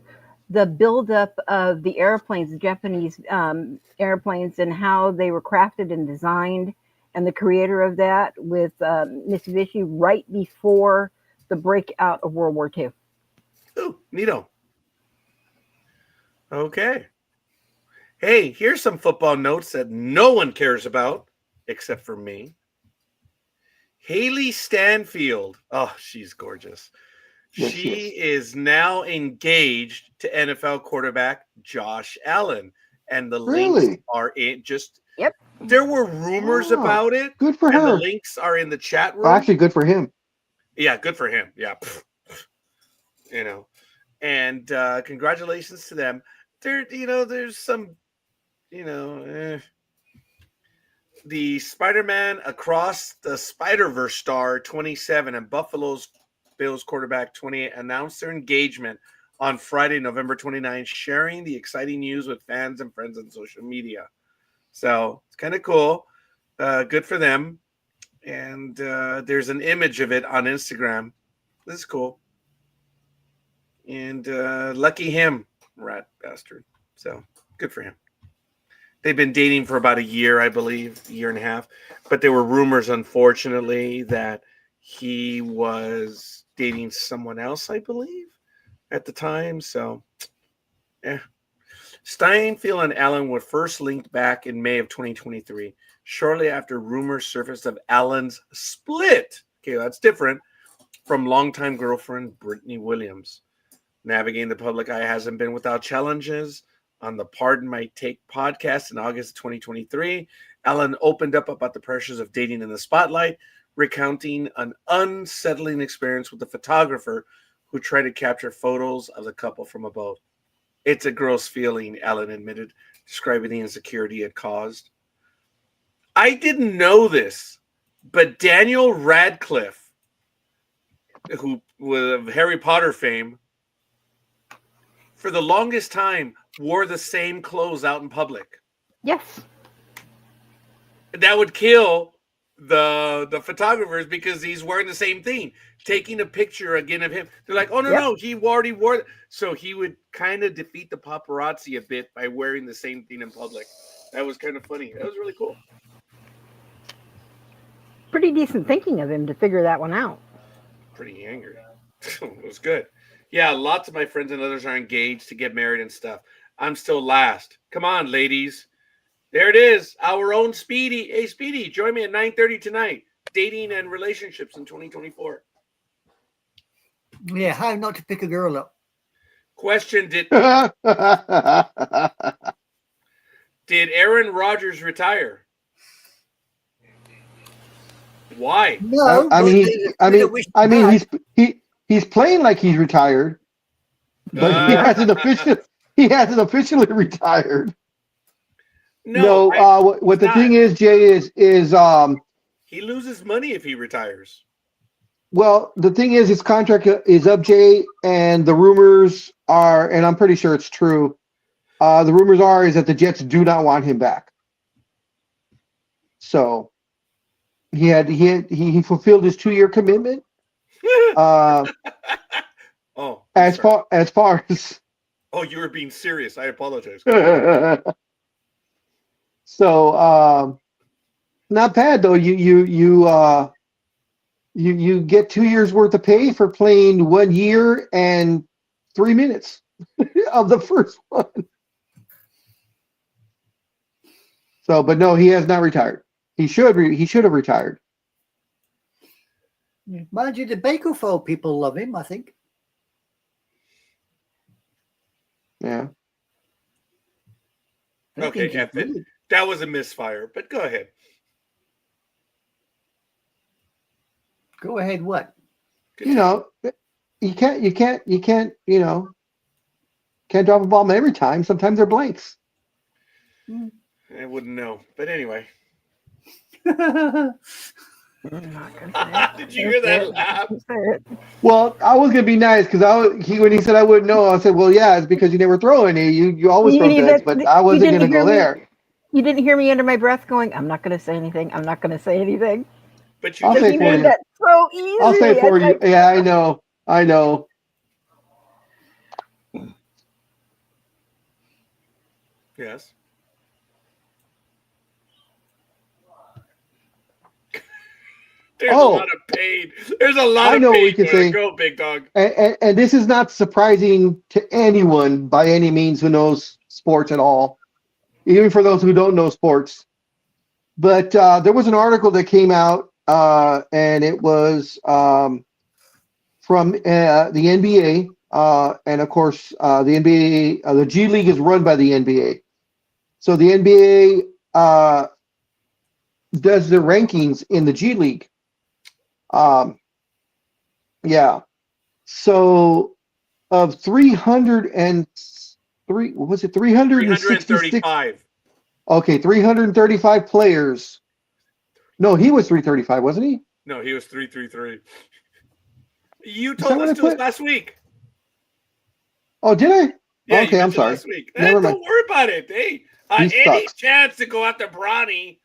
the buildup of the airplanes, the Japanese airplanes, and how they were crafted and designed, and the creator of that with Mitsubishi right before the breakout of World War II. Ooh, neato. Okay. Hey, here's some football notes that no one cares about except for me. Haley Stanfield. Oh, she's gorgeous. Yes, She yes. is now engaged to NFL quarterback Josh Allen. And the links Really? are in just Yep. There were rumors Oh, about it, Good for and the her. links are in the chat room. Well, actually, good for him. Yeah, good for him. Yeah. You know, and congratulations to them. There's some, the Spider-Man Across the Spider-Verse star 27 and Buffalo's Bills quarterback 28 announced their engagement on Friday, November 29th, sharing the exciting news with fans and friends on social media. So it's kind of cool. Good for them. And there's an image of it on Instagram. This is cool. And lucky him, rat bastard. So good for him. They've been dating for about a year, I believe, a year and a half. But there were rumors, unfortunately, that he was dating someone else, I believe, at the time. So, yeah. Steinfeld and Allen were first linked back in May of 2023, shortly after rumors surfaced of Allen's split. Okay, that's different from longtime girlfriend Brittany Williams. Navigating the public eye hasn't been without challenges. On the Pardon My Take podcast in August of 2023, Allen opened up about the pressures of dating in the spotlight, recounting an unsettling experience with a photographer who tried to capture photos of the couple from above. It's a gross feeling, Allen admitted, describing the insecurity it caused. I didn't know this, but Daniel Radcliffe, who was of Harry Potter fame, for the longest time wore the same clothes out in public. Yes. That would kill the photographers because he's wearing the same thing. Taking a picture again of him. They're like, oh, no, he already wore it. So he would kind of defeat the paparazzi a bit by wearing the same thing in public. That was kind of funny. That was really cool. Pretty decent thinking of him to figure that one out. Pretty angry. It was good. Yeah, lots of my friends and others are engaged to get married and stuff. I'm still last. Come on, ladies. There it is. Our own Speedy. Hey, Speedy, join me at 9:30 tonight. Dating and relationships in 2024. Yeah, how not to pick a girl up. Question, did Aaron Rodgers retire? Why? No, he's playing like he's retired, but he hasn't officially retired. No, what the thing is, Jay, is he loses money if he retires. Well, the thing is, his contract is up, Jay, and the rumors are, and I'm pretty sure it's true. The rumors is that the Jets do not want him back. So he fulfilled his 2-year commitment. As far as. Oh, you were being serious. I apologize. So not bad though. You get 2 years worth of pay for playing 1 year and 3 minutes of the first one. So, but no, he has not retired. He should have retired. Mind you, the Bakerfold people love him, I think. Yeah. Okay, that was a misfire, but go ahead. Go ahead, what? You can't can't drop a bomb every time. Sometimes they're blanks. I wouldn't know, but anyway. Did you hear that laugh? Well, I was gonna be nice because when he said I wouldn't know, I said, well, yeah, it's because you never throw any. You always throw duds, but I wasn't gonna go there. You didn't hear me under my breath going, I'm not gonna say anything. I'm not gonna say anything. But I'll say for you. That so easy. I'll say for you. Yeah, I know. Yes. There's a lot of pain. There's a lot of pain. I know what we can say. Go, big dog. And this is not surprising to anyone by any means who knows sports at all, even for those who don't know sports. But there was an article that came out, and it was from the NBA. And, of course, the NBA, the G League is run by the NBA. So the NBA does the rankings in the G League. Yeah. So of 303, what was it 366? 335. Okay, 335 players. No, he was 335, wasn't he? No, he was 333. You that told what us I to us put? last week. Oh, did I? Yeah, you Okay, I'm mentioned sorry. last week. Never mind. Don't worry about it. Hey, He any sucks. chance to go after Bronny?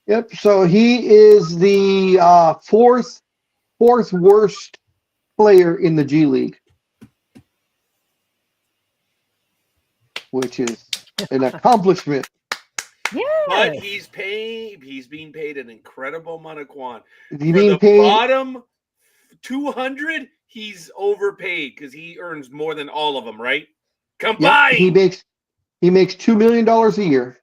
Yep. So he is the fourth worst player in the G League, which is an accomplishment. But Yeah. he's being paid an incredible amount of quan. He For being the paid. bottom 200, he's overpaid because he earns more than all of them, right? Yep. Combined. He makes $2 million a year.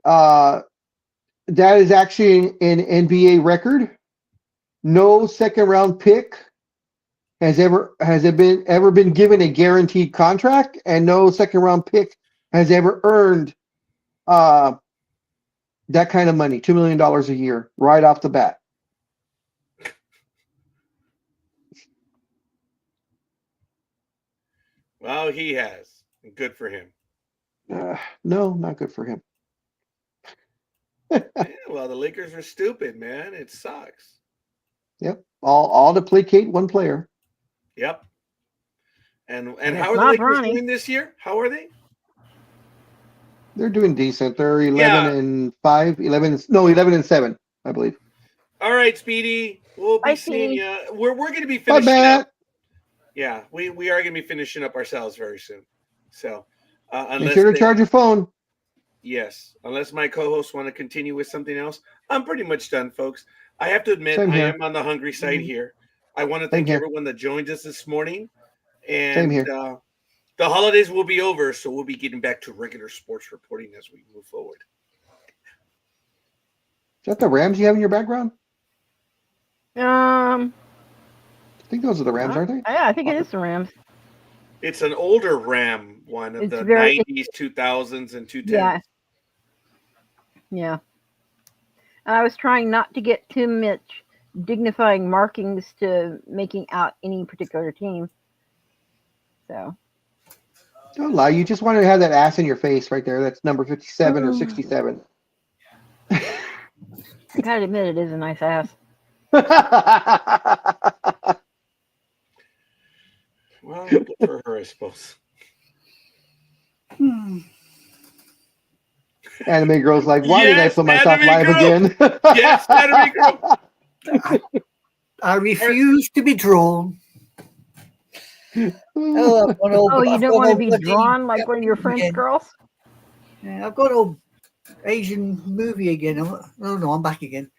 That is actually an NBA record. No second round pick has ever been given a guaranteed contract, and no second round pick has ever earned that kind of money, $2 million a year, right off the bat. Well, he has. Good for him. No, not good for him. Yeah, well, the Lakers are stupid, man. It sucks. Yep. All to placate one player. Yep. And And how it's are the not Lakers Bronny. doing this year? How are they? They're doing decent. They're 11 Yeah. and 5, 11 and 7, I believe. All right, Speedy. We'll be Bye, seeing Speedy. you. We're going to be Bye, finishing Matt. up. Yeah, we are going to be finishing up ourselves very soon. So, Make unless sure to charge your phone. Yes, unless my co-hosts want to continue with something else, I'm pretty much done, folks. I have to admit, Same I here. am on the hungry side Mhm. here. I want to Same thank here. everyone that joined us this morning. Same And here. the holidays will be over, so we'll be getting back to regular sports reporting as we move forward. Is that the Rams you have in your background? Um. I think those are the Rams, aren't they? Yeah, I think it is the Rams. It's an older Ram one of It's the very- 90s, 2000s, and 2010s. Yeah. Yeah. And I was trying not to get too much dignifying markings to making out any particular team. So. Don't lie. You just wanted to have that ass in your face right there. That's number 57 or 67. I gotta admit, it is a nice ass. Well, good for her, I suppose. Anime girl's like, why did I Yes, put myself anime live girl. again? Yes, anime girl. I refuse to be drawn. Oh, I've got Oh, you I've don't got want to old be bloody- drawn like one of your French again. girls? Yeah, I've got old Asian movie again. No, I'm back again.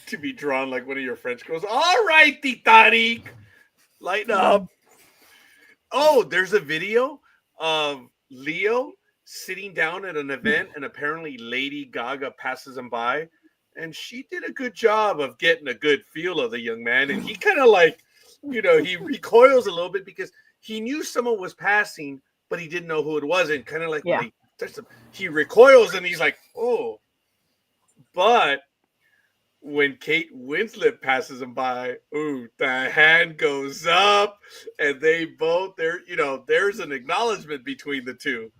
To be drawn like one of your French girls. All right, Titanic. Lighten up. Oh, there's a video of Leo sitting down at an event, and apparently Lady Gaga passes him by, and she did a good job of getting a good feel of the young man. And he kind of like, he recoils a little bit because he knew someone was passing, but he didn't know who it was. And kind of like, Yeah. when he recoils and he's like, oh. But when Kate Winslet passes him by, ooh, the hand goes up, and they both there's an acknowledgement between the two.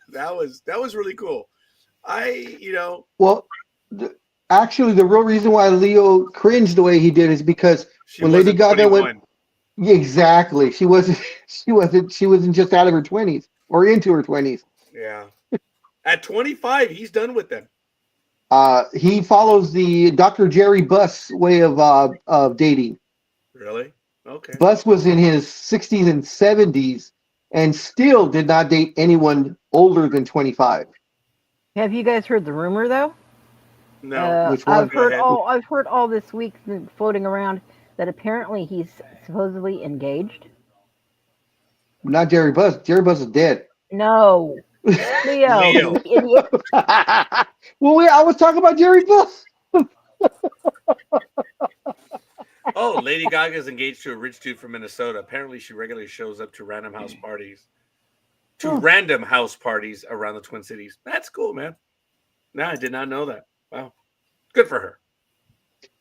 That was really cool. Well, actually, the real reason why Leo cringed the way he did is because she when Lady wasn't Gaga 21. went, exactly, she wasn't just out of her 20s or into her 20s. Yeah. At 25, he's done with them. He follows the Dr. Jerry Buss way of dating. Really? Okay. Buss was in his 60s and 70s and still did not date anyone older than 25. Have you guys heard the rumor though? No. Which one? I've heard Go ahead. I've heard all this week floating around that apparently he's supposedly engaged. Not Jerry Buss. Jerry Buss is dead. No, Leo, Leo. you idiot. Well, I was talking about Jerry Buss. Oh, Lady Gaga is engaged to a rich dude from Minnesota. Apparently, she regularly shows up to Random House parties. to Oh. random house parties around the Twin Cities. That's cool, man. No, I did not know that. Wow. Good for her.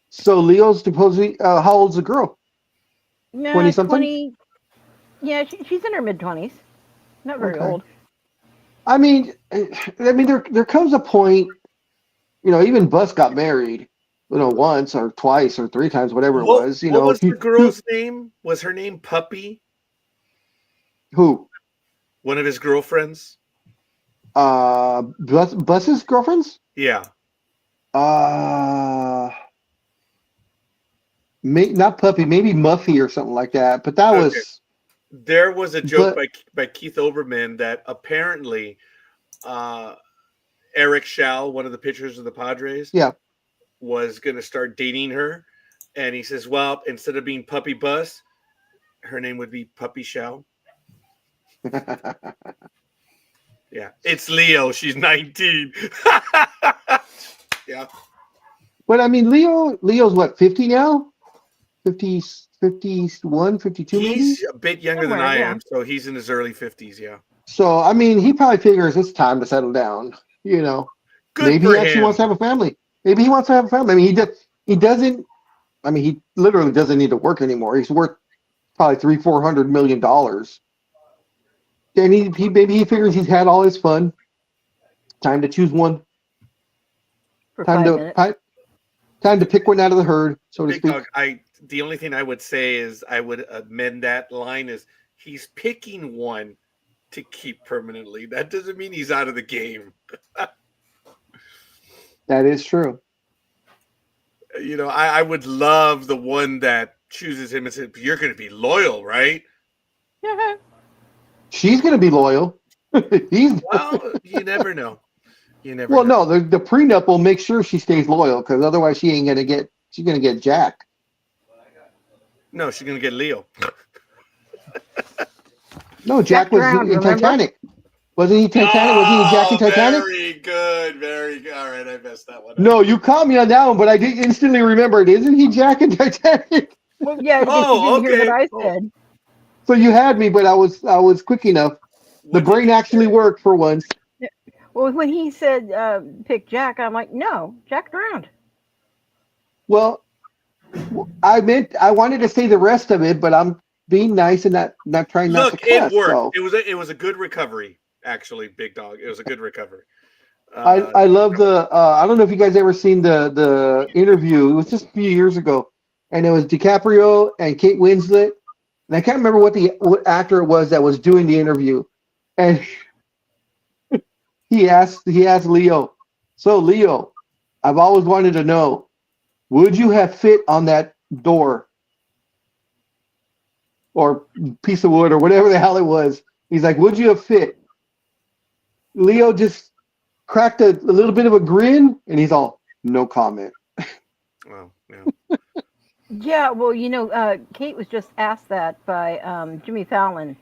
So Leo's supposedly how old's the girl? No, 20-something? 20. Yeah, she's in her mid 20s. Not very Okay. old. I mean, there comes a point, even Bus got married, once or twice or three times, whatever it was. What was the girl's name? Was her name Puppy? Who? One of his girlfriends? Bus's girlfriends? Yeah. Not Puppy, maybe Muffy or something like that. But that Okay. was There was a joke by Keith Olbermann that apparently Eric Schall, one of the pitchers of the Padres, Yeah. was going to start dating her. And he says, well, instead of being Puppy Bus, her name would be Puppy Schall. Yeah. It's Leo. She's 19. Yeah. But I mean, Leo's what, 50 now? 50, 51, 52 maybe? He's a bit younger than Somewhere, I yeah. am, so he's in his early 50s, yeah. So, I mean, he probably figures it's time to settle down, Good Maybe for he actually him. wants to have a family. Maybe he wants to have a family. I mean, he literally doesn't need to work anymore. He's worth probably $300-400 million. And maybe he figures he's had all his fun. Time to choose one. For Time 5 to minutes. time to pick one out of the herd, so to Big speak. Dog, the only thing I would say is I would amend that line is he's picking one to keep permanently. That doesn't mean he's out of the game. That is true. I would love the one that chooses him and says, you're going to be loyal, right? She's going to be loyal. He's Well, you never know. You never well, know. no, the prenup will make sure she stays loyal because otherwise she's going to get Jack. No, she's going to get Leo. No, Jack was drowned, in remember? Titanic. Wasn't he Titanic? Wasn't he Jack in Titanic? Very good. Very good. All right, I messed that one up. No, you caught me on that one, but I did instantly remember it. Isn't he Jack in Titanic? Well, yeah, I guess Oh, you didn't hear okay. what I said. So you had me, but I was quick enough. The What did brain you actually say? worked for once. Well, when he said pick Jack, I'm like, no, Jack drowned. Well, I wanted to say the rest of it, but I'm being nice and not trying not Look, to cuss. it worked. So. It was a good recovery, actually, Big Dog. It was a good recovery. I love the I don't know if you guys ever seen the interview. It was just a few years ago, and it was DiCaprio and Kate Winslet, and I can't remember what actor it was that was doing the interview, and he asked Leo, so Leo, I've always wanted to know, would you have fit on that door or piece of wood or whatever the hell it was? He's like, would you have fit? Leo just cracked a little bit of a grin, and he's all, no comment. Well, yeah. Yeah, well, Kate was just asked that by Jimmy Fallon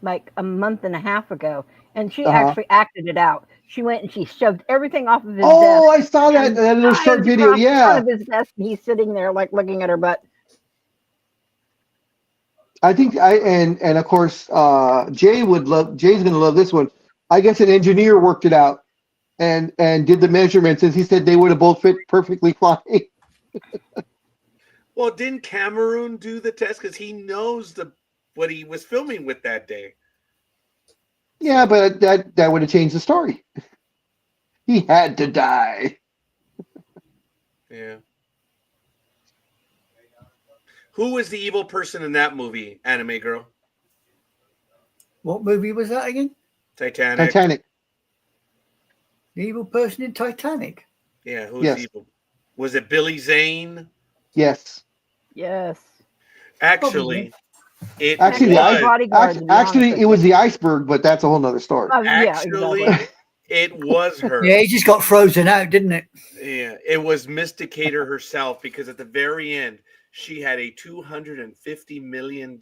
like a month and a half ago, and she actually acted it out. She went and she shoved everything off of his desk. Oh, I saw that and little short dived video. across the Yeah, front of his desk, and he's sitting there like looking at her butt. I think and of course Jay's gonna love this one. I guess an engineer worked it out and did the measurements, and he said they would have both fit perfectly fine. Well, didn't Cameron do the test because he knows what he was filming with that day? Yeah, but that would have changed the story. He had to die. Yeah. Who was the evil person in that movie, Anime Girl? What movie was that again? Titanic. Titanic. The evil person in Titanic. Yeah, who was Yes. evil? Was it Billy Zane? Yes. Yes. Actually, it Actually, the was. bodyguard, to be Actually, honest with it was you. the iceberg, but that's a whole nother story. Yeah, Actually, exactly. it was her. Yeah, he just got frozen out, didn't it? Yeah, it was Miss Decatur herself because at the very end, she had a $250 million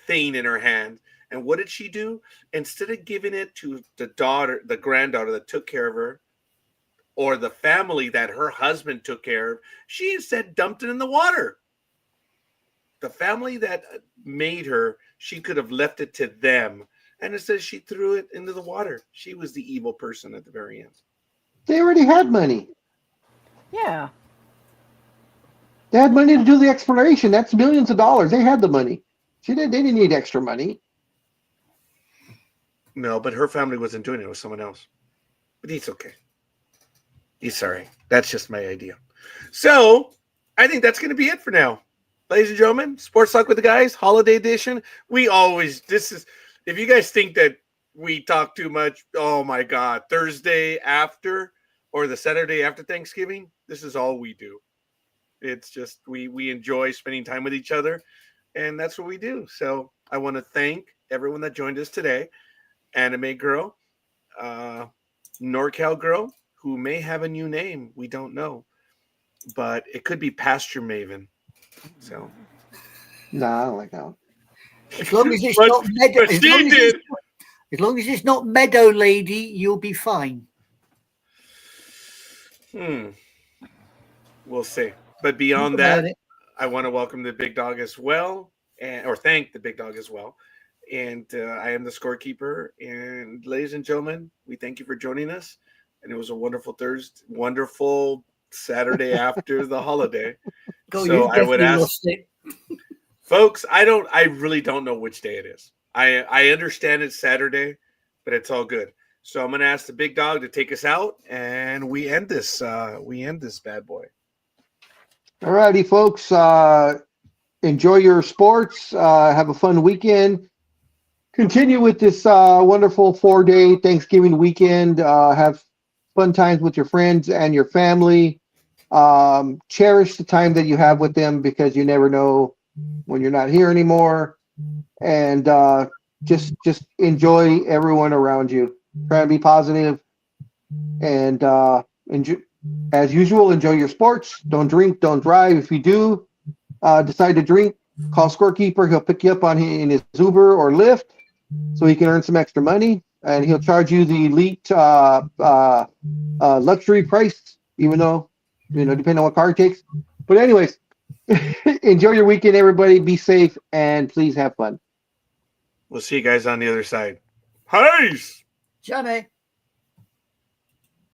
thing in her hand. And what did she do? Instead of giving it to the granddaughter that took care of her, or the family that her husband took care of, she instead dumped it in the water. The family that made her, she could have left it to them. And it says she threw it into the water. She was the evil person at the very end. They already had money. Yeah. They had money to do the exploration. That's millions of dollars. They had the money. They didn't need extra money. No, but her family wasn't doing it. It was someone else. But he's okay. He's sorry. That's just my idea. So I think that's going to be it for now. Ladies and gentlemen, Sports Talk with the Guys, Holiday Edition. If you guys think that we talk too much, oh my God, Thursday after or the Saturday after Thanksgiving, this is all we do. It's just, we enjoy spending time with each other, and that's what we do. So I want to thank everyone that joined us today. Anime Girl, NorCal Girl, who may have a new name. We don't know. But it could be Pasture Maven. So, Nah, I don't like that one. As long as it's But- not meadow, but she did. as long as it's not meadow lady, you'll be fine. We'll see. But beyond Think about that, it. I want to welcome the big dog as well, or thank the big dog as well. And I am the scorekeeper. And ladies and gentlemen, we thank you for joining us. And it was a wonderful Saturday after the holiday. God, So you I would definitely ask, lost it. folks, I really don't know which day it is. I understand it's Saturday, but it's all good. So I'm going to ask the big dog to take us out, and we end this bad boy. All righty, folks. Enjoy your sports. Have a fun weekend. Continue with this wonderful 4-day Thanksgiving weekend. Have fun times with your friends and your family. Cherish the time that you have with them, because you never know when you're not here anymore. And just enjoy everyone around you. Try to be positive, and enjoy, as usual, enjoy your sports. Don't drink, don't drive. If you do decide to drink, call Scorekeeper. He'll pick you up in his Uber or Lyft, so he can earn some extra money, and he'll charge you the elite luxury price, even though, depending on what car he takes. But anyways, enjoy your weekend, everybody. Be safe, and please have fun. We'll see you guys on the other side. Peace! Johnny.